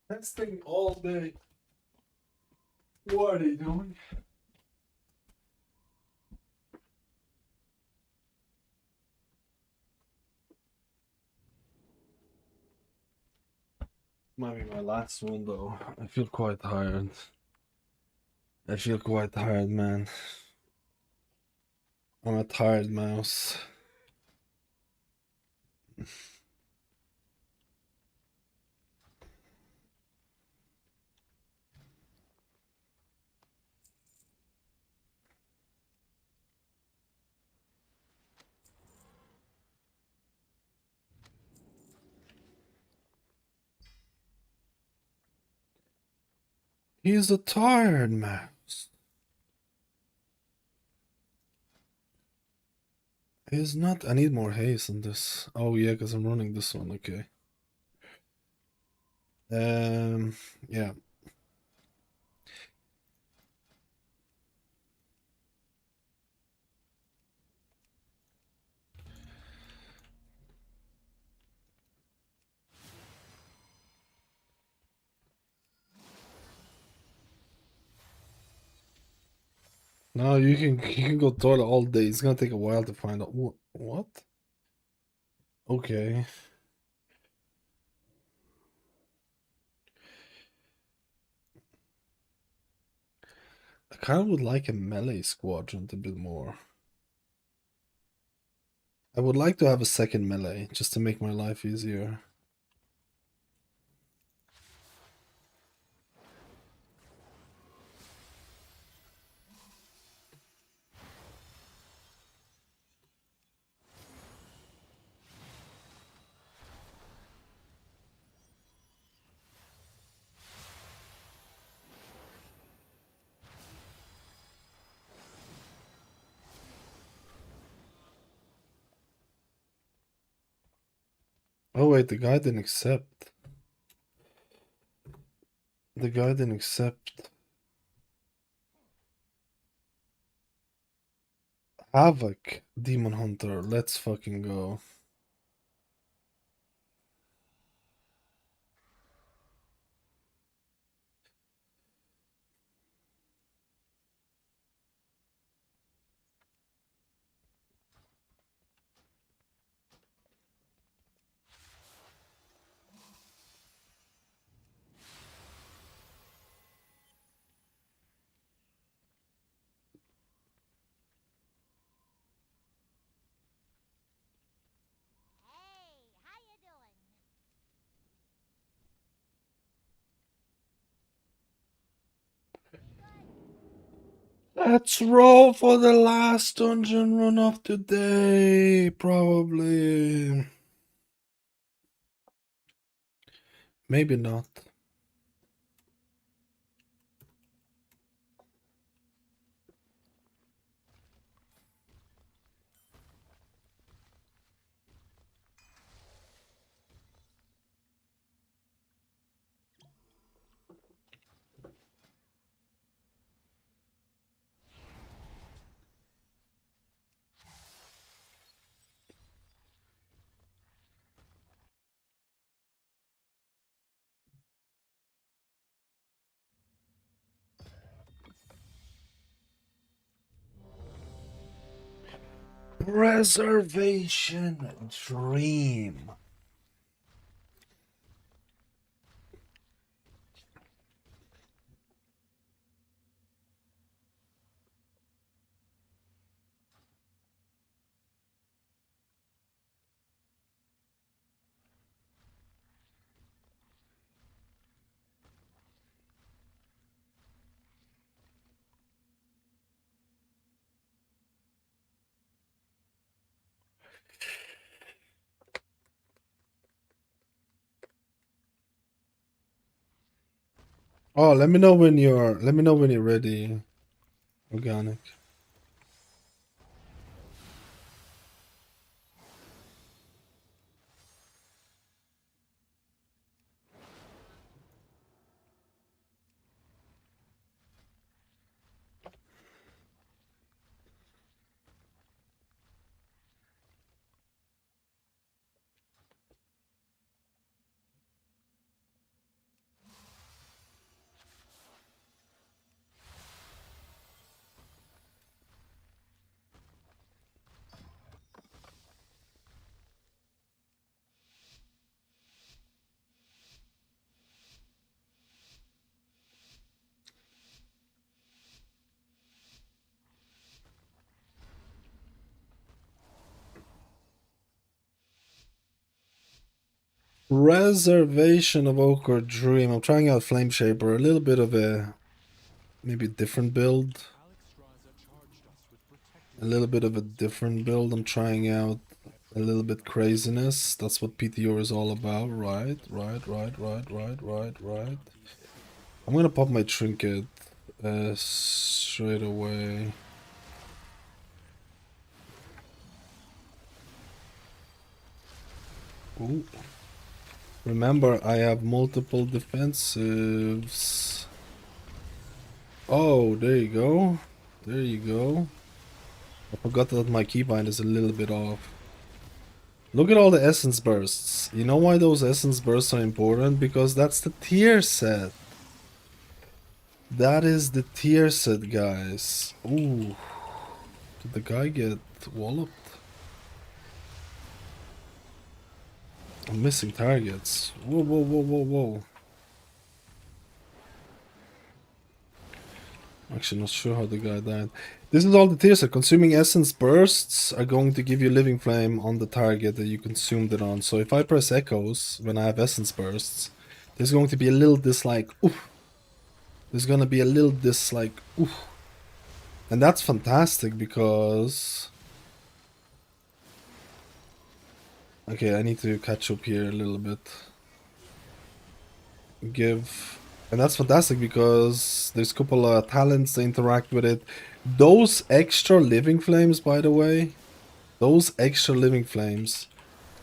Testing all day. What are they doing? Might be my last one though. I feel quite tired. Man. I'm a tired mouse. He's a tired mouse. He's not. I need more haste in this. Oh yeah, because I'm running this one. Okay. Yeah. No, you can go toilet all day. It's gonna take a while to find out what. Okay. I kind of would like a melee squadron a bit more. I would like to have a second melee just to make my life easier. Oh wait, the guy didn't accept. The guy didn't accept. Havoc, Demon Hunter, let's fucking go. Hey, how you doing? Let's roll for the last dungeon run of the day, probably. Maybe not. Preservation Dream. Oh, let me know when you're ready, Organic. Reservation Evoker Dream. I'm trying out Flame Shaper. A little bit of a maybe different build. A little bit of a different build. I'm trying out a little bit craziness. That's what PTO is all about. Right. I'm gonna pop my trinket straight away. Ooh. Remember, I have multiple defensives. Oh, there you go. There you go. I forgot that my keybind is a little bit off. Look at all the essence bursts. You know why those essence bursts are important? Because that's the tier set. That is the tier set, guys. Ooh. Did the guy get walloped? I'm missing targets. Whoa. Actually, not sure how the guy died. This is all the tier set. Consuming essence bursts are going to give you living flame on the target that you consumed it on. So if I press echoes when I have essence bursts, there's going to be a little dislike. Oof. There's gonna be a little dislike. Oof. And that's fantastic because... Okay, I need to catch up here a little bit. And that's fantastic because there's a couple of talents that interact with it. Those extra living flames, by the way, those extra living flames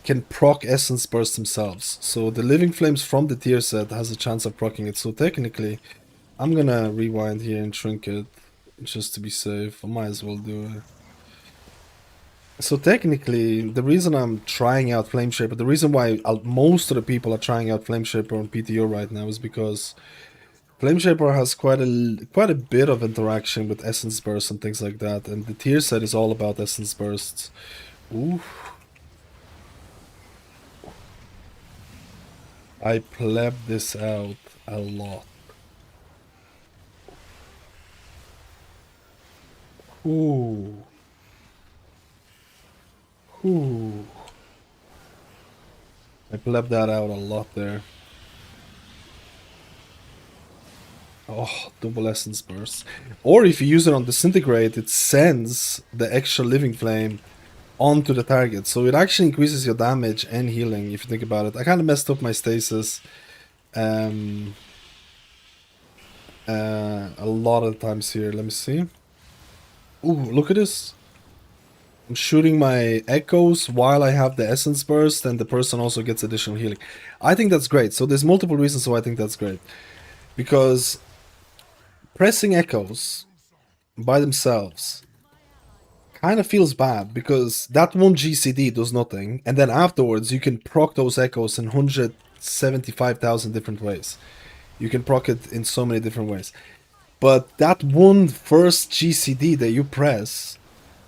can proc essence burst themselves. So the living flames from the tier set has a chance of proccing it. So technically, I'm gonna rewind here and trinket just to be safe. I might as well do it. So technically, the reason I'm trying out Flame Shaper, the reason why most of the people are trying out Flame Shaper on PTO right now is because Flame Shaper has quite a bit of interaction with Essence Bursts and things like that, and the tier set is all about Essence Bursts. Ooh. I pleb this out a lot. Ooh. Ooh. I pleb that out a lot there. Oh, double essence burst. Or if you use it on Disintegrate, it sends the extra living flame onto the target. So it actually increases your damage and healing, if you think about it. I kind of messed up my stasis a lot of times here. Let me see. Ooh, look at this. I'm shooting my echoes while I have the essence burst, and the person also gets additional healing. I think that's great. So there's multiple reasons why I think that's great. Because pressing echoes by themselves kind of feels bad, because that one GCD does nothing, and then afterwards you can proc those echoes in 175,000 different ways. You can proc it in so many different ways. But that one first GCD that you press,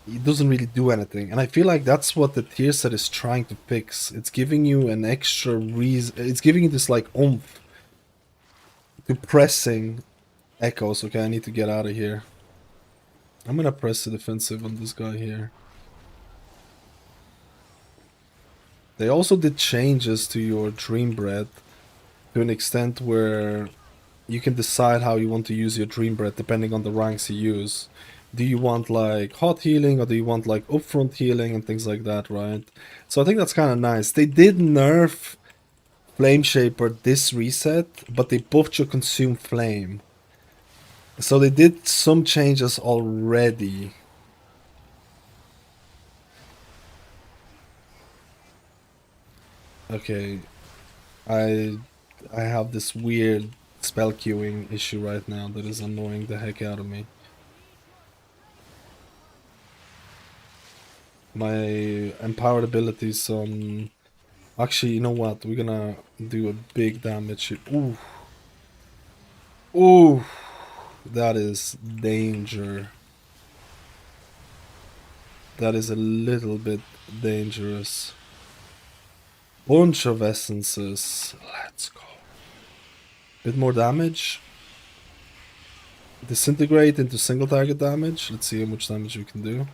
it doesn't really do anything. And I feel like that's what the tier set is trying to fix. It's giving you an extra reason. It's giving you this like oomph to pressing echoes. Okay, I need to get out of here. I'm gonna press the defensive on this guy here. They also did changes to your Dream Breath to an extent where you can decide how you want to use your Dream Breath depending on the ranks you use. Do you want like hot healing, or do you want like upfront healing and things like that, right? So I think that's kind of nice. They did nerf Flame Shaper this reset, but they buffed your Consume Flame. So they did some changes already. Okay, I have this weird spell queuing issue right now that is annoying the heck out of me. My empowered abilities on... Actually, you know what? We're gonna do a big damage here. Ooh. Ooh. That is danger. That is a little bit dangerous. Bunch of essences. Let's go. Bit more damage. Disintegrate into single target damage. Let's see how much damage we can do.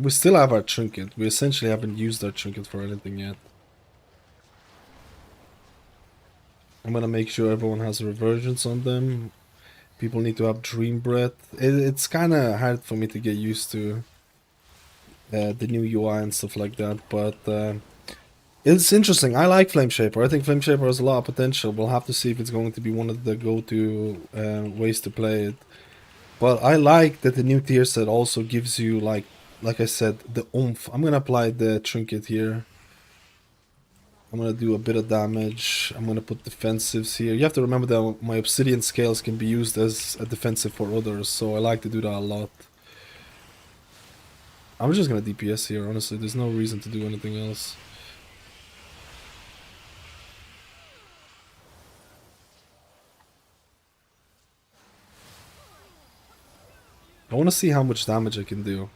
We still have our trinket. We essentially haven't used our trinket for anything yet. I'm gonna make sure everyone has reversions on them. People need to have dream breath. It's kind of hard for me to get used to the new UI and stuff like that, but it's interesting. I like Flame Shaper. I think Flame Shaper has a lot of potential. We'll have to see if it's going to be one of the go-to ways to play it. But I like that the new tier set also gives you, like I said, the oomph. I'm gonna apply the trinket here. I'm gonna do a bit of damage. I'm gonna put defensives here. You have to remember that my obsidian scales can be used as a defensive for others, so I like to do that a lot. I'm just gonna DPS here, honestly. There's no reason to do anything else. I want to see how much damage I can do,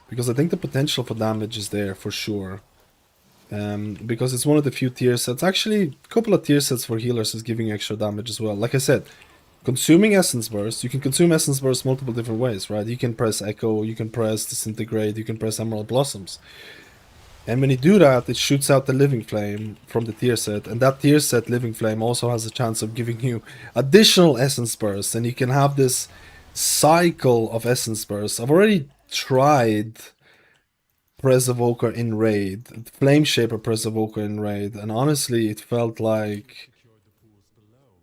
because I think the potential for damage is there for sure. Because it's one of the few tier sets. Actually, a couple of tier sets for healers is giving extra damage as well. Like I said, consuming Essence Burst, you can consume Essence Burst multiple different ways, right? You can press Echo, you can press Disintegrate, you can press Emerald Blossoms. And when you do that, it shoots out the Living Flame from the tier set. And that tier set Living Flame also has a chance of giving you additional Essence Bursts. And you can have this cycle of Essence Bursts. I've already tried Press-Evoker in Raid, Flame Shaper Press-Evoker in Raid. And honestly, it felt like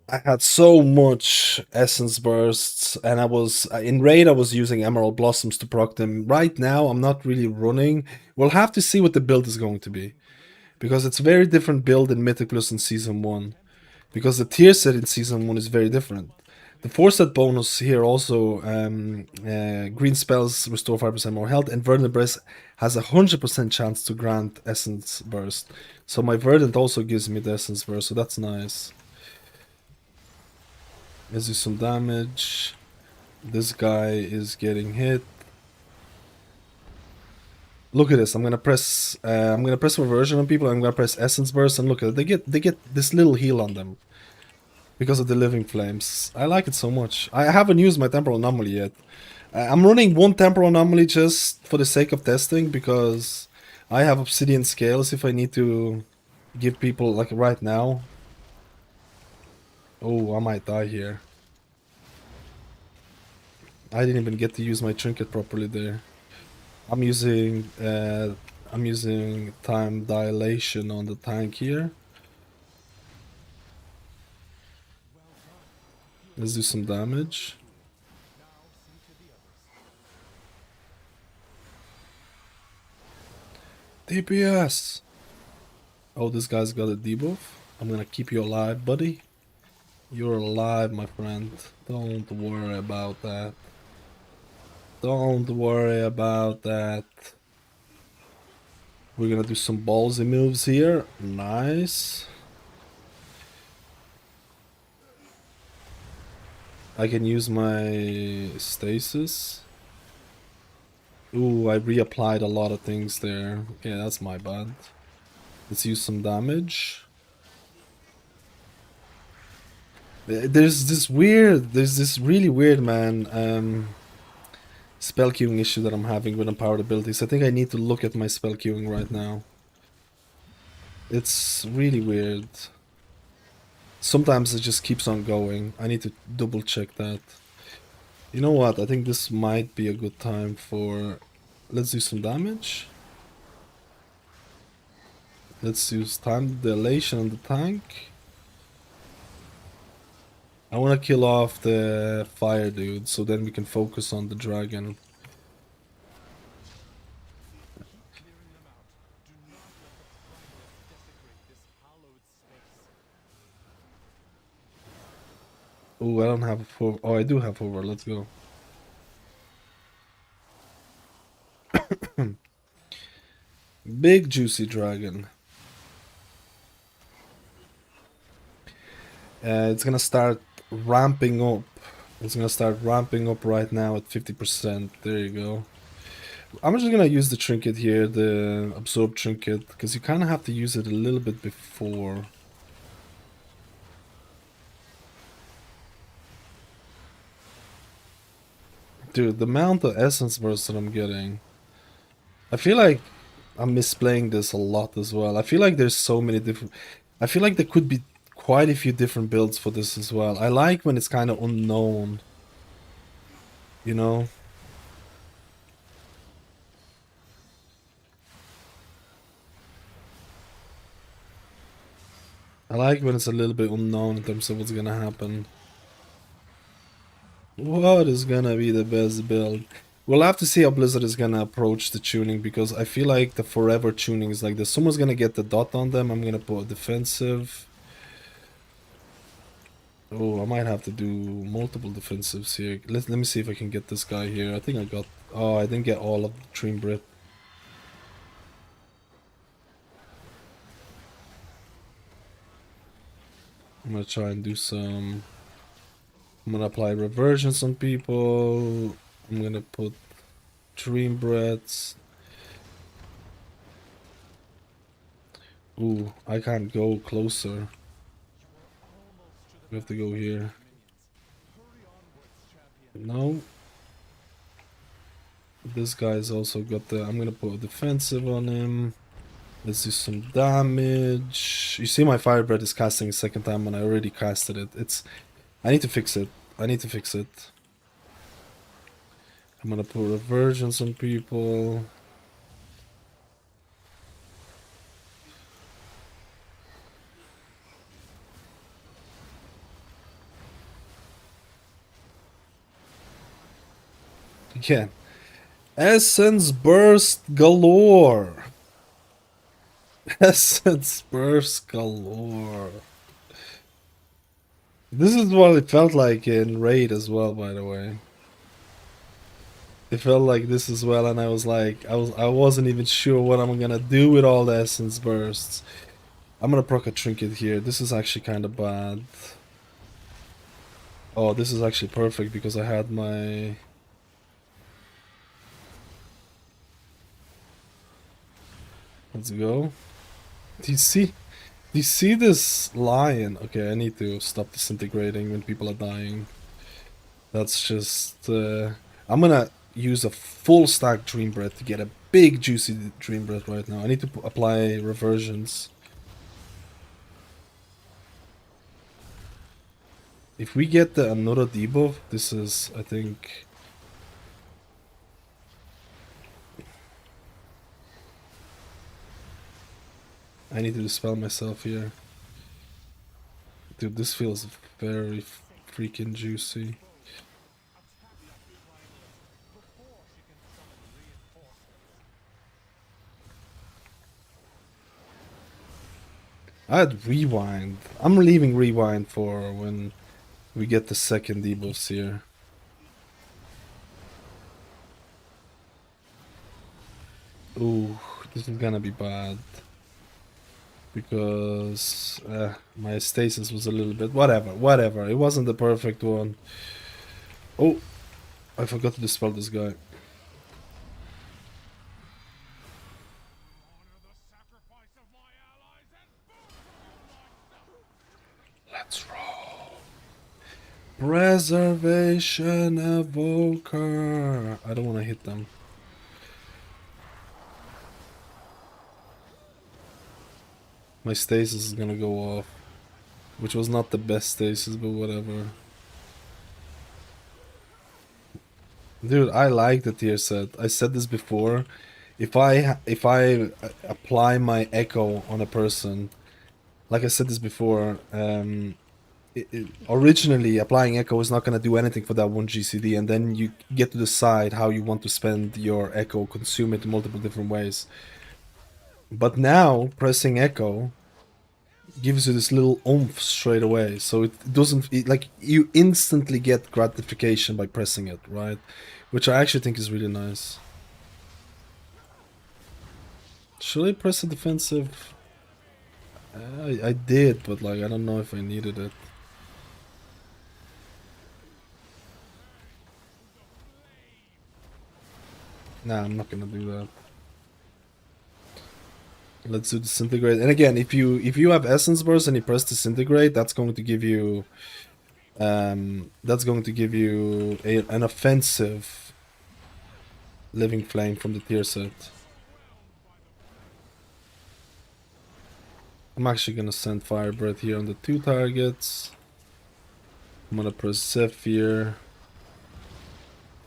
I had so much Essence Bursts, and I was in Raid I was using Emerald Blossoms to proc them. Right now I'm not really running. We'll have to see what the build is going to be, because it's a very different build in Mythic Plus in Season 1, because the tier set in Season 1 is very different. The 4-set bonus here also, green spells restore 5% more health, and Verdant Embrace has a 100% chance to grant Essence Burst. So my Verdant also gives me the Essence Burst, so that's nice. Let's do some damage. This guy is getting hit. Look at this. I'm gonna press Reversion on people. I'm gonna press Essence Burst, and look at it. They get this little heal on them because of the Living Flames. I like it so much. I haven't used my Temporal Anomaly yet. I'm running one Temporal Anomaly just for the sake of testing, because I have Obsidian Scales if I need to give people, like right now. Oh, I might die here. I didn't even get to use my trinket properly there. I'm using time dilation on the tank here. Let's do some damage. DPS! Oh, this guy's got a debuff. I'm gonna keep you alive, buddy. You're alive, my friend. Don't worry about that. Don't worry about that. We're gonna do some ballsy moves here. Nice. I can use my stasis. Ooh, I reapplied a lot of things there. Okay, that's my bad. Let's use some damage. There's this really weird, man, spell queuing issue that I'm having with empowered abilities. I think I need to look at my spell queuing right now. It's really weird. Sometimes it just keeps on going. I need to double check that. You know what? I think this might be a good time for... Let's do some damage. Let's use time dilation on the tank. I want to kill off the fire dude, so then we can focus on the dragon. Oh, I don't have a four. Oh, I do have over. Let's go. Big juicy dragon. It's gonna start ramping up. It's gonna start ramping up right now at 50%. There you go. I'm just gonna use the trinket here, the absorb trinket, because you kind of have to use it a little bit before. Dude, the amount of essence burst that I'm getting. I feel like I'm misplaying this a lot as well. I feel like there's so many different... I feel like there could be quite a few different builds for this as well. I like when it's kind of unknown. You know? I like when it's a little bit unknown in terms of what's gonna happen. What is gonna be the best build? We'll have to see how Blizzard is gonna approach the tuning, because I feel like the forever tuning is like this. Someone's gonna get the dot on them. I'm gonna put defensive. Oh, I might have to do multiple defensives here. Let me see if I can get this guy here. I think I got... Oh, I didn't get all of the Dream Brit. I'm gonna try and do some... I'm gonna apply reversions on people. I'm gonna put Dream Breads. Ooh, I can't go closer. We have to go here. No. This guy's also got the... I'm gonna put a defensive on him. Let's do some damage. You see my Firebread is casting a second time when I already casted it. It's... I need to fix it. I need to fix it. I'm gonna put reversions on people. Again. Essence Burst galore. Essence Burst galore. This is what it felt like in Raid as well, by the way. It felt like this as well, and I was like, I wasn't even sure what I'm gonna do with all the Essence Bursts. I'm gonna proc a Trinket here. This is actually kind of bad. Oh, this is actually perfect because I had my... Let's go. Do you see this lion? Okay, I need to stop disintegrating when people are dying. That's just... I'm gonna use a full stack Dream Breath to get a big juicy Dream Breath right now. I need to apply reversions. If we get the another debuff, this is, I think... I need to dispel myself here. Dude, this feels very freaking juicy. I had Rewind. I'm leaving Rewind for when we get the second debuffs here. Ooh, this is gonna be bad. Because my stasis was a little bit... Whatever. It wasn't the perfect one. Oh, I forgot to dispel this guy. Let's roll. Preservation Evoker. I don't want to hit them. My stasis is gonna go off. Which was not the best stasis, but whatever. Dude, I like the tier set. I said this before. If I apply my echo on a person, like I said this before, originally applying echo is not gonna do anything for that one GCD, and then you get to decide how you want to spend your echo, consume it in multiple different ways. But now pressing echo gives you this little oomph straight away, so it doesn't... like, you instantly get gratification by pressing it, right? Which I actually think is really nice. Should I press a defensive? I did, but like, I don't know if I needed it. Nah, I'm not gonna do that. Let's do disintegrate. And again, if you have essence burst and you press disintegrate, that's going to give you an offensive living flame from the tier set. I'm actually gonna send Fire Breath here on the 2 targets. I'm gonna press Zephyr.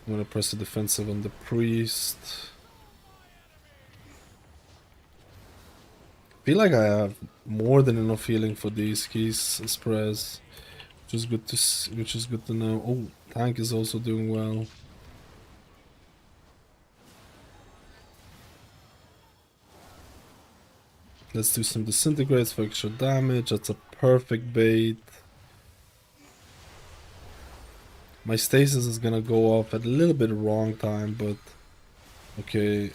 I'm gonna press the defensive on the Priest. I feel like I have more than enough healing for these keys spreads, which is good to know. Oh, tank is also doing well. Let's do some disintegrates for extra damage. That's a perfect bait. My stasis is gonna go off at a little bit wrong time, but okay.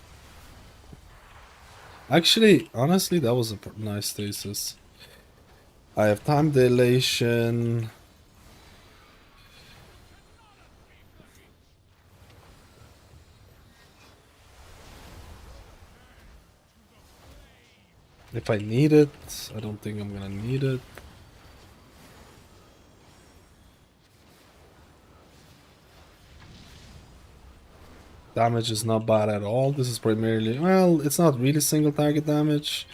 Actually, honestly, that was a nice stasis. I have time dilation. If I need it, I don't think I'm gonna need it. Damage is not bad at all. This is primarily, well, it's not really single target damage.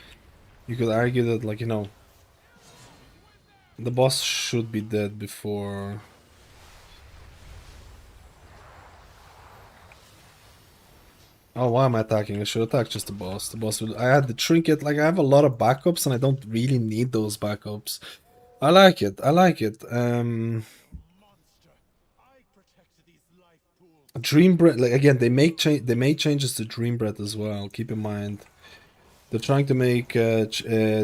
You could argue that, like, you know, the boss should be dead before. Oh, why am I attacking? I should attack just the boss. The boss will. I had the trinket. Like, I have a lot of backups, and I don't really need those backups. I like it. I like it. Dream Breath. Like, again, they made changes to Dream Breath as well. Keep in mind, they're trying to make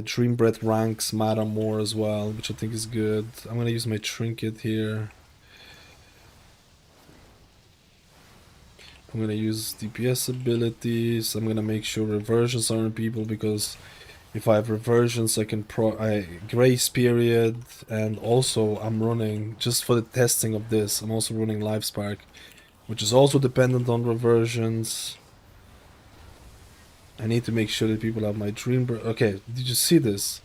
Dream Breath ranks matter more as well, which I think is good. I'm gonna use my trinket here. I'm gonna use DPS abilities. I'm gonna make sure reversions are on people, because if I have reversions, I can grace period, and also I'm running, just for the testing of this, I'm also running Life Spark, which is also dependent on reversions. I need to make sure that people have my Dream Breath. Okay, did you see this?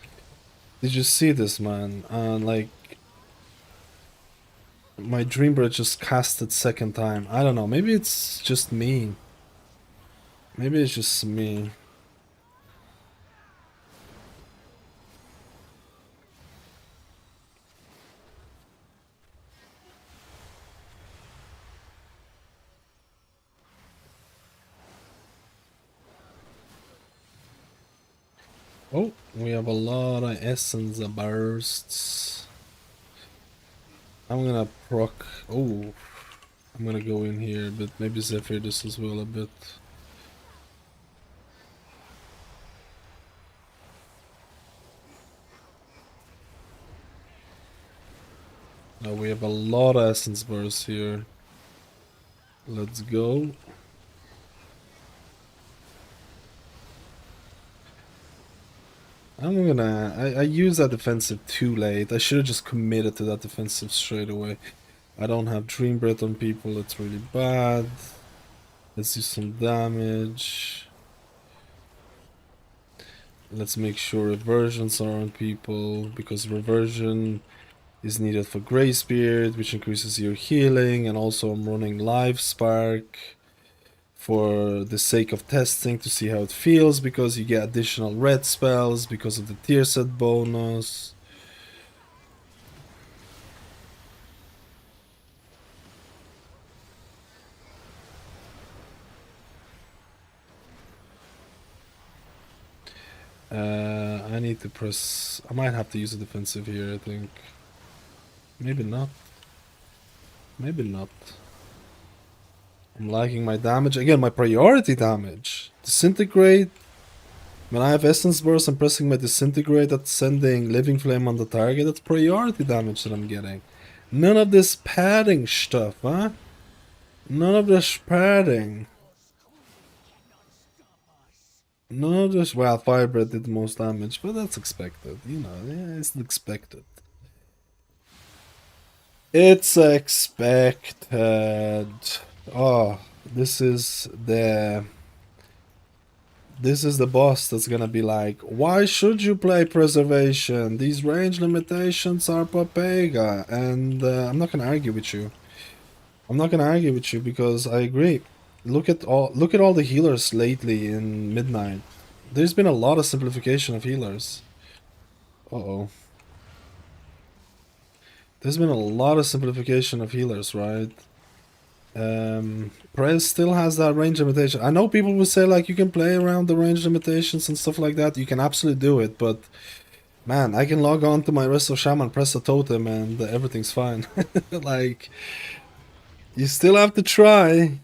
Did you see this, man? Like, my Dream Breath just casted second time. I don't know, maybe it's just me. Maybe it's just me. Oh, we have a lot of essence bursts. I'm gonna proc. Oh, I'm gonna go in here, but maybe Zephyr this as well a bit. Now we have a lot of essence bursts here. Let's go. I use that defensive too late. I should have just committed to that defensive straight away. I don't have Dream Breath on people, it's really bad. Let's do some damage. Let's make sure reversions are on people, because reversion is needed for Grace Beard, which increases your healing, and also I'm running Life Spark for the sake of testing to see how it feels, because you get additional red spells because of the tier set bonus. I need to press. I might have to use a defensive here, I think. Maybe not. Maybe not. I'm liking my damage. Again, my priority damage. Disintegrate. When I have Essence Burst, I'm pressing my Disintegrate. That's sending Living Flame on the target. That's priority damage that I'm getting. None of this padding stuff, huh? None of this padding. None of this. Well, Firebreath did the most damage, but that's expected. You know, yeah, it's expected. It's expected. Oh, this is the boss that's gonna be like, why should you play Preservation? These range limitations are Papega. And I'm not gonna argue with you. I'm not gonna argue with you, because I agree. Look at all the healers lately in Midnight. There's been a lot of simplification of healers. Uh-oh. There's been a lot of simplification of healers, right? Prez still has that range limitation. I know people will say like you can play around the range limitations and stuff like that. You can absolutely do it, but man, I can log on to my Resto Shaman, press a totem, and everything's fine. Like, you still have to try.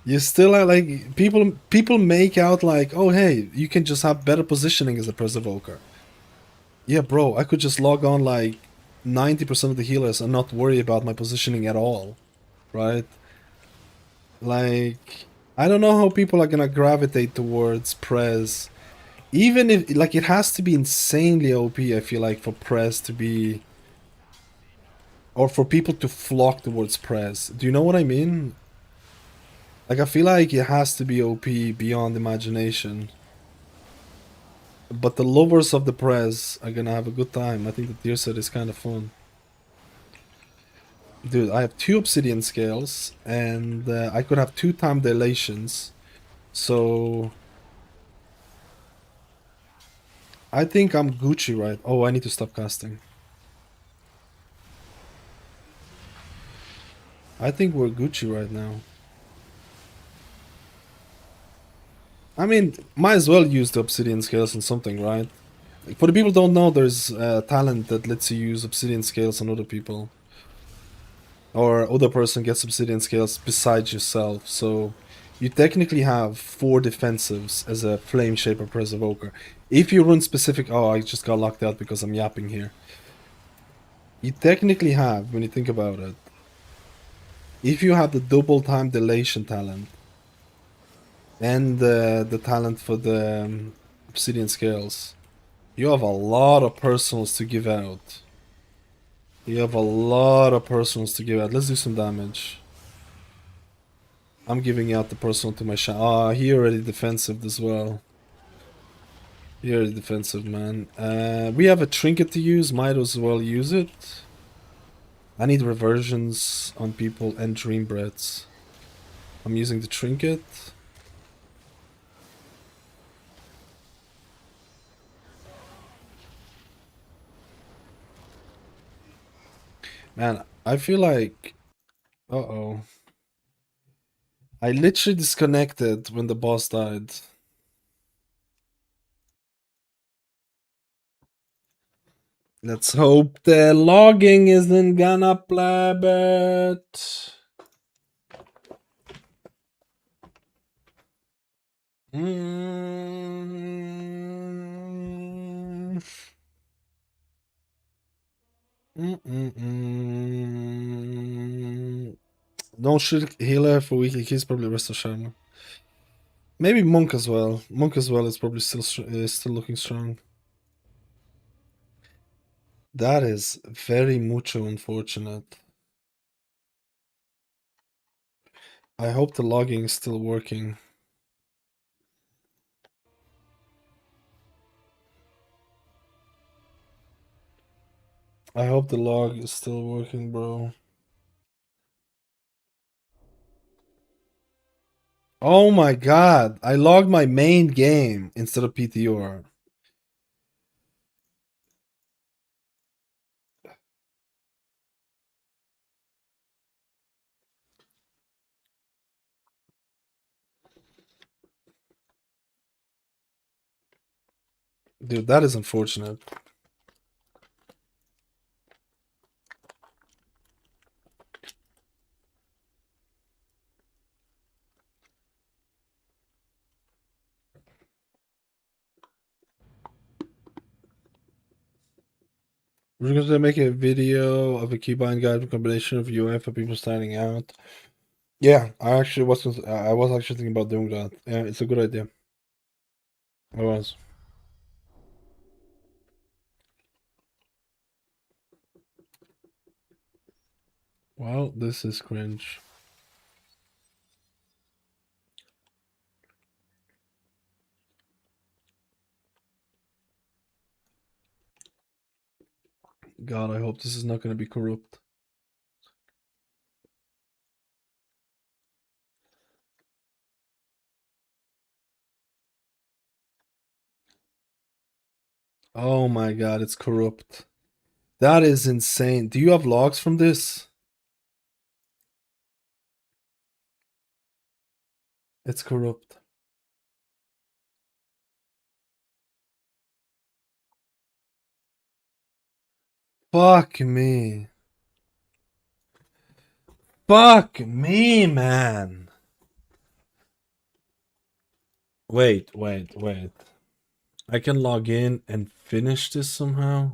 You still have, like, people make out like, oh hey, you can just have better positioning as a Press Evoker. Yeah, bro, I could just log on like 90% of the healers and not worry about my positioning at all, right? Like, I don't know how people are gonna gravitate towards Prez. Even if, like, it has to be insanely OP, I feel like, for Prez to be... Or for people to flock towards Prez. Do you know what I mean? Like, I feel like it has to be OP beyond imagination. But the lovers of the Prez are gonna have a good time. I think the tier set is kind of fun. Dude, I have 2 obsidian scales, and I could have 2 time dilations. So... I think I'm Gucci, right? Oh, I need to stop casting. I think we're Gucci right now. I mean, might as well use the obsidian scales on something, right? Like, for the people who don't know, there's a talent that lets you use obsidian scales on other people. Or other person gets obsidian scales besides yourself, so you technically have 4 defensives as a Flame Shaper Press Evoker. If you run specific... Oh, I just got locked out because I'm yapping here. You technically have, when you think about it, if you have the double time dilation talent, and the talent for the obsidian scales, you have a lot of personals to give out. You have a lot of personals to give out. Let's do some damage. I'm giving out the personal to my Shaman. Ah, he already defensive as well. He already defensive, man. We have a trinket to use. Might as well use it. I need reversions on people and dream breaths. I'm using the trinket. Man, I feel like... Uh-oh. I literally disconnected when the boss died. Let's hope the logging isn't gonna blab it. Mm. Don't shoot healer for weekly kills, probably rest of Shaman. Maybe Monk as well. Monk as well is probably still looking strong. That is very mucho unfortunate. I hope the logging is still working. I hope the log is still working, bro. Oh my god, I logged my main game instead of PTR. Dude, that is unfortunate. We're gonna make a video of a keybind guide for combination of UI for people starting out. Yeah, I was actually thinking about doing that. Yeah, it's a good idea. I was. Well, this is cringe. God, I hope this is not gonna be corrupt. Oh my god, it's corrupt. That is insane. Do you have logs from this? It's corrupt. Fuck me. Fuck me, man. Wait. I can log in and finish this somehow.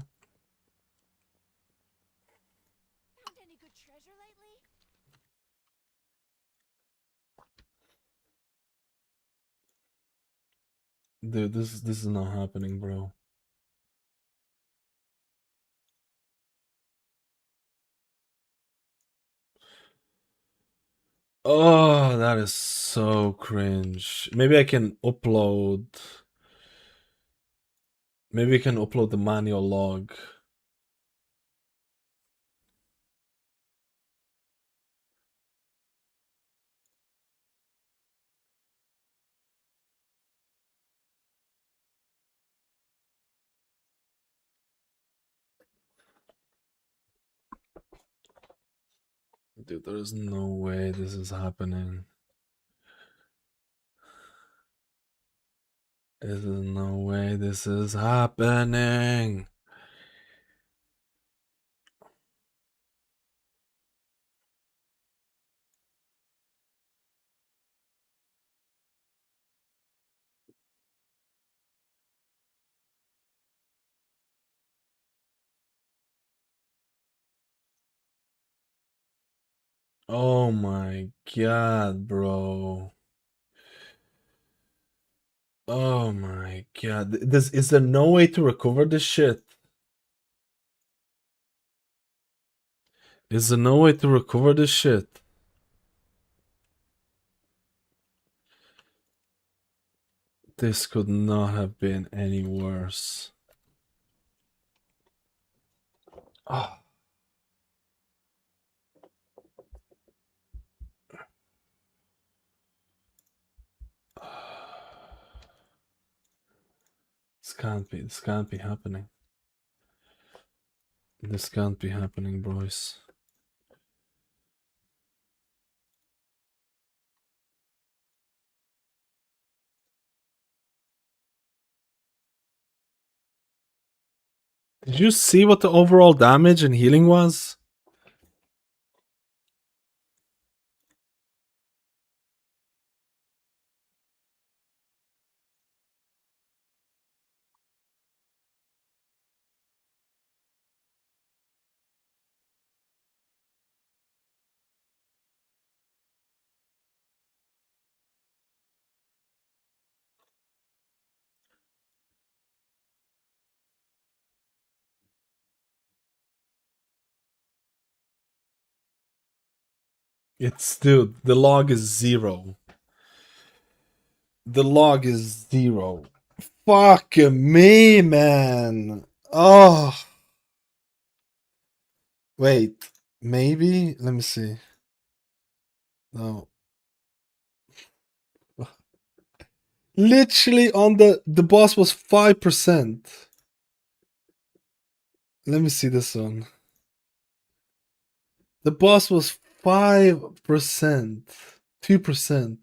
Found any good treasure lately? Dude, this is not happening, bro. Oh, that is so cringe. Maybe I can upload. Maybe I can upload the manual log. Dude, there is no way this is happening. There's no way this is happening. Oh my god, bro. Oh my god. Is there no way to recover this shit? Is there no way to recover this shit? This could not have been any worse. Oh. This can't be happening. This can't be happening, boys. Did you see what the overall damage and healing was? It's, dude, the log is 0. The log is 0. Fuck me, man. Oh. Wait, maybe? Let me see. No. Literally on the boss was 5%. Let me see this one. The boss was 5%. 2%.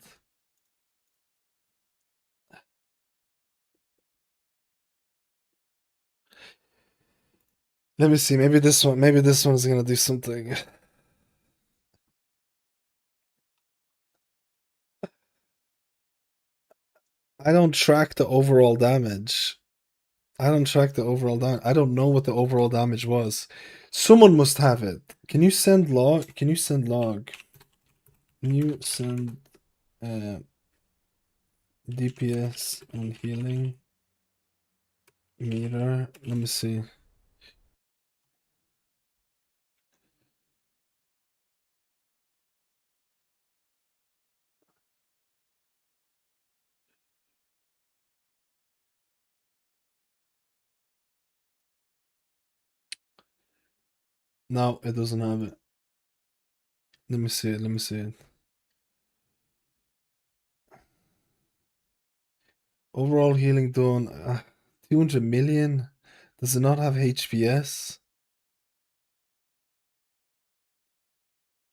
Let me see. Maybe this one's gonna do something. I don't track the overall damage. I don't know what the overall damage was. Someone must have it. Can you send log? Can you send DPS and healing meter? Let me see. No, it doesn't have it. Let me see it. Overall healing done, 200 million. Does it not have HPS?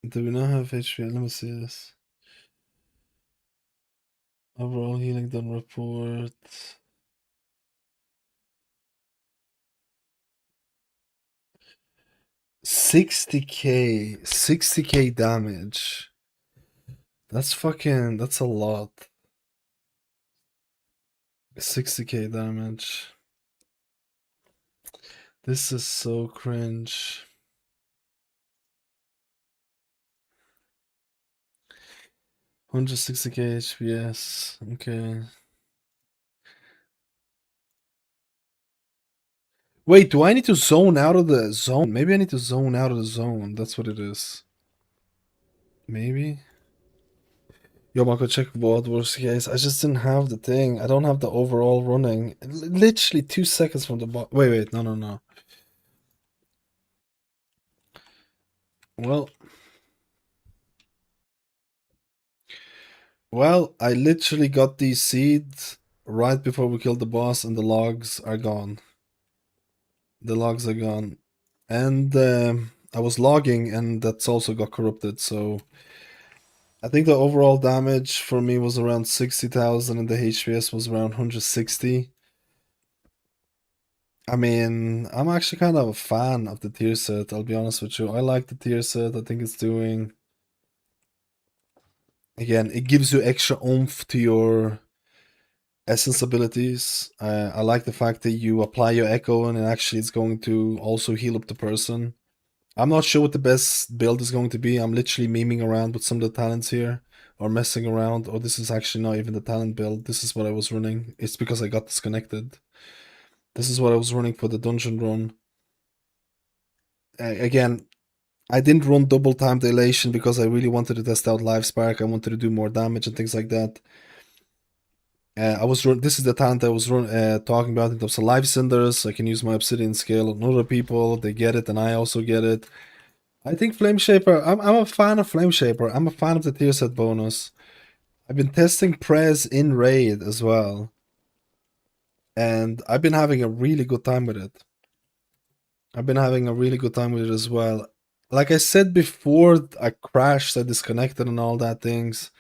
Do we not have HPS? Let me see this. Overall healing done report. 60k damage. That's a lot. 60k damage. This is so cringe. 160k HPS. Okay. Wait, do I need to zone out of the zone? Maybe I need to zone out of the zone. That's what it is. Maybe. Yo, Marco, check World Wars, guys. I just didn't have the thing. I don't have the overall running. Literally 2 seconds from the bot. Wait, no. Well, I literally got these seeds right before we killed the boss, and the logs are gone. The logs are gone. And I was logging, and that's also got corrupted, so I think the overall damage for me was around 60,000 and the HPS was around 160. I mean, I'm actually kind of a fan of the tier set, I'll be honest with you. I like the tier set. I think it's doing... Again, it gives you extra oomph to your essence abilities. I like the fact that you apply your echo and actually it's going to also heal up the person. I'm not sure what the best build is going to be. I'm literally memeing around with some of the talents here, or messing around, or this is actually not even the talent build. This is what I was running. It's because I got disconnected. This is what I was running for the dungeon run. Again, I didn't run double time dilation because I really wanted to test out live spark. I wanted to do more damage and things like that. This is the talent I was talking about in terms of live cinders. I can use my obsidian scale on other people. They get it and I also get it. I think Flame Shaper, I'm a fan of Flame Shaper. I'm a fan of the tier set bonus. I've been testing Prez in Raid as well. And I've been having a really good time with it. As well. Like I said before, I crashed, I disconnected and all that things.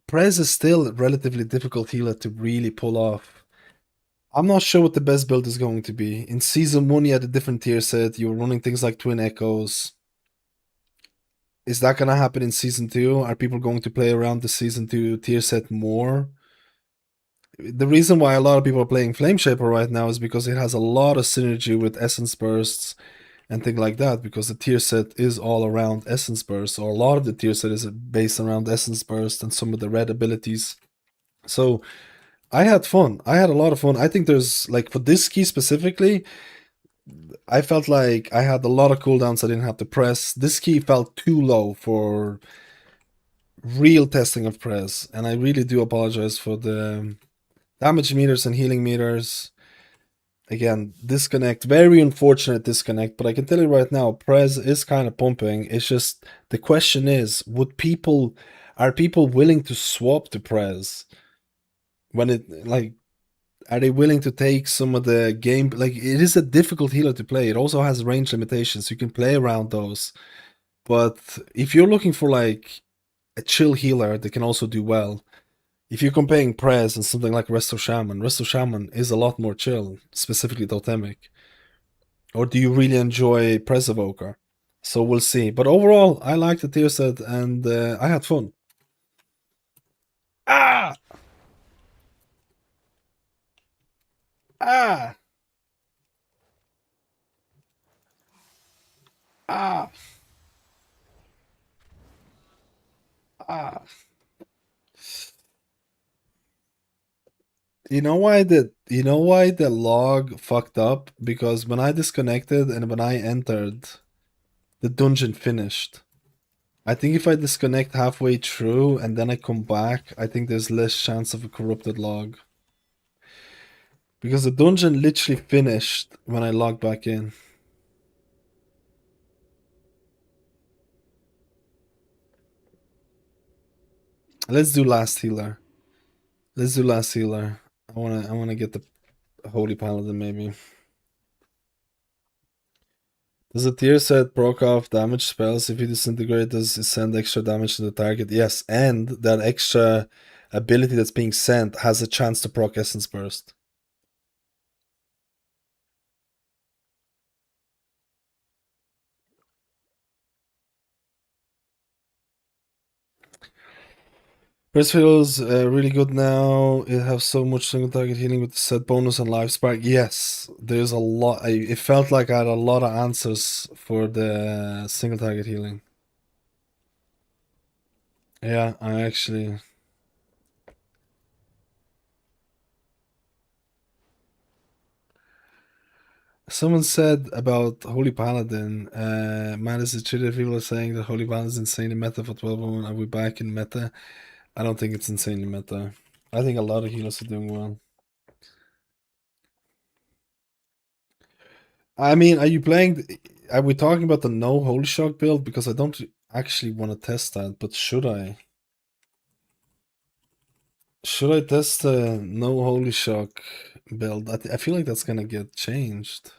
Prez is still a relatively difficult healer to really pull off. I'm not sure what the best build is going to be. In Season 1, you had a different tier set. You were running things like Twin Echoes. Is that going to happen in Season 2? Are people going to play around the Season 2 tier set more? The reason why a lot of people are playing Flame Shaper right now is because it has a lot of synergy with Essence Bursts and things like that, because the tier set is all around Essence Burst, or a lot of the tier set is based around Essence Burst and some of the red abilities. So I had fun. I had a lot of fun. I think there's, like, for this key specifically, I felt like I had a lot of cooldowns I didn't have to press. This key felt too low for real testing of press, and I really do apologize for the damage meters and healing meters. Again, disconnect, very unfortunate disconnect, but I can tell you right now, Prez is kind of pumping. It's just, the question is, are people willing to swap to Prez? When it, like, are they willing to take some of the game, like, it is a difficult healer to play. It also has range limitations, you can play around those. But if you're looking for, like, a chill healer that can also do well, if you're comparing Prez and something like Resto Shaman is a lot more chill, specifically Totemic. Or do you really enjoy Prez Evoker? So we'll see. But overall, I like the tier set and I had fun. Ah! Ah! Ah! Ah! You know why the log fucked up? Because when I disconnected and when I entered, the dungeon finished. I think if I disconnect halfway through and then I come back, I think there's less chance of a corrupted log. Because the dungeon literally finished when I logged back in. Let's do last healer. I wanna get the Holy Paladin, maybe. Does a tier set proc off damage spells if you disintegrate? Does it send extra damage to the target? Yes, and that extra ability that's being sent has a chance to proc Essence Burst. Press feels really good now. It has so much single target healing with the set bonus and life spark. Yes, there's a lot. It felt like I had a lot of answers for the single target healing. Yeah, I actually. Someone said about Holy Paladin, man, is it true that people are saying that Holy Paladin is insanely meta for 12-1? Are we back in meta? I don't think it's insanely meta. I think a lot of healers are doing well. I mean, are you playing? Are we talking about the no Holy Shock build? Because I don't actually want to test that, but should I? Should I test the no Holy Shock build? I feel like that's gonna get changed.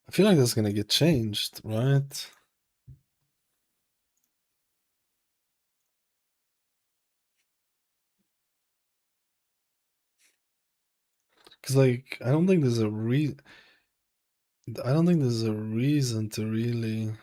I feel like that's gonna get changed, right? Because like I don't think there's a I don't think there's a reason to really.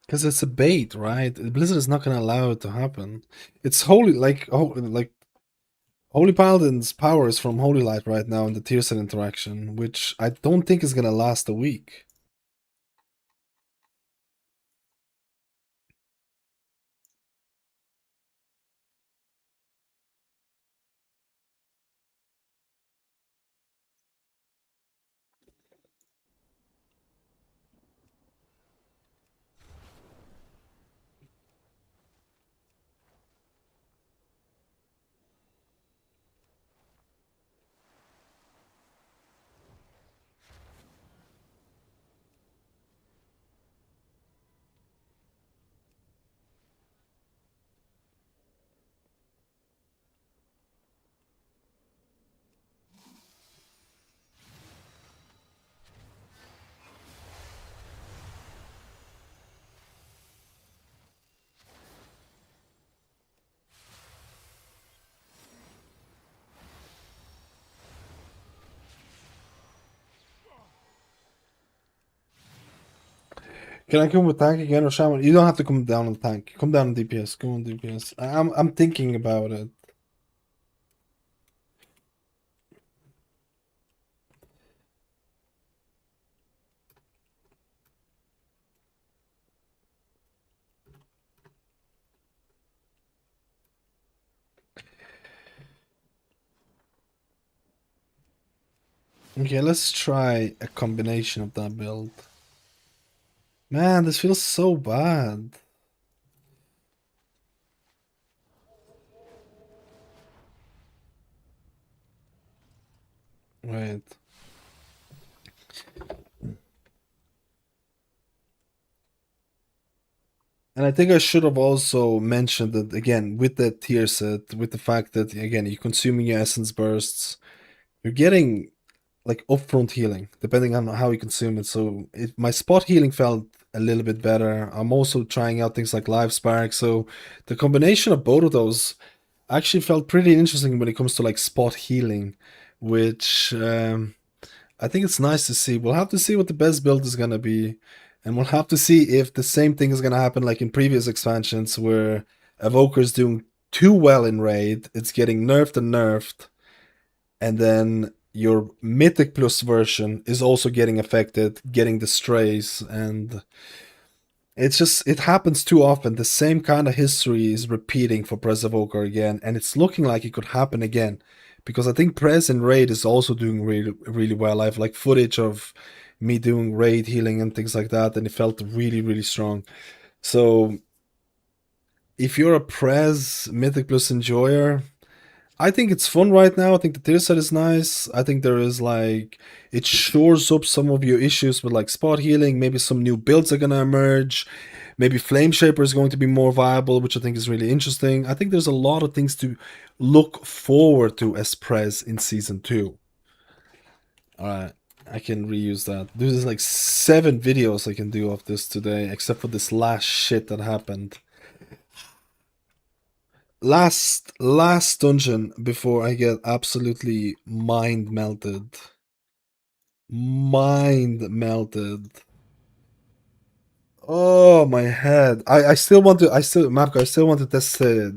Because it's a bait, right? Blizzard is not gonna allow it to happen. It's holy, like Holy Paladin's power is from Holy Light right now in the tier set interaction, which I don't think is gonna last a week. Can I come with tank again or Shaman? You don't have to come down on tank. Come down on DPS. Come on DPS. I'm thinking about it. Okay, let's try a combination of that build. Man, this feels so bad. Right. And I think I should have also mentioned that again with that tier set, with the fact that again you're consuming your essence bursts, you're getting like upfront healing depending on how you consume it. So my spot healing felt a little bit better. I'm also trying out things like Live Spark. So the combination of both of those actually felt pretty interesting when it comes to like spot healing, which I think it's nice to see. We'll have to see what the best build is gonna be, and we'll have to see if the same thing is gonna happen like in previous expansions where Evoker's doing too well in raid, it's getting nerfed and nerfed, and then your Mythic Plus version is also getting affected, getting the strays, and it's just it happens too often. The same kind of history is repeating for Press Evoker again, and it's looking like it could happen again. Because I think Press and Raid is also doing really really well. I have like footage of me doing raid healing and things like that, and it felt really, really strong. So if you're a Prez Mythic Plus enjoyer, I think it's fun right now. I think the tier set is nice. I think there is like it shores up some of your issues with like spot healing. Maybe some new builds are gonna emerge. Maybe Flame Shaper is going to be more viable, which I think is really interesting. I think there's a lot of things to look forward to as Prez in season 2. Alright, I can reuse that. There's like 7 videos I can do of this today, except for this last shit that happened. Last dungeon before I get absolutely mind melted. Mind melted. Oh my head. I still want to Marco, I still want to test the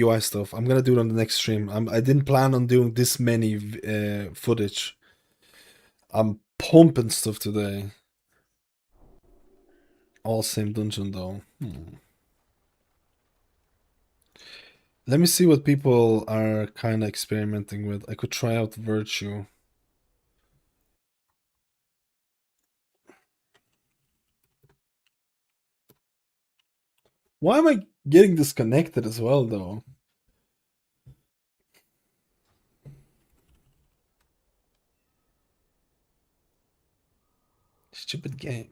UI stuff. I'm gonna do it on the next stream. I didn't plan on doing this many footage. I'm pumping stuff today. All same dungeon though. Let me see what people are kind of experimenting with. I could try out Virtue. Why am I getting disconnected as well, though? Stupid game.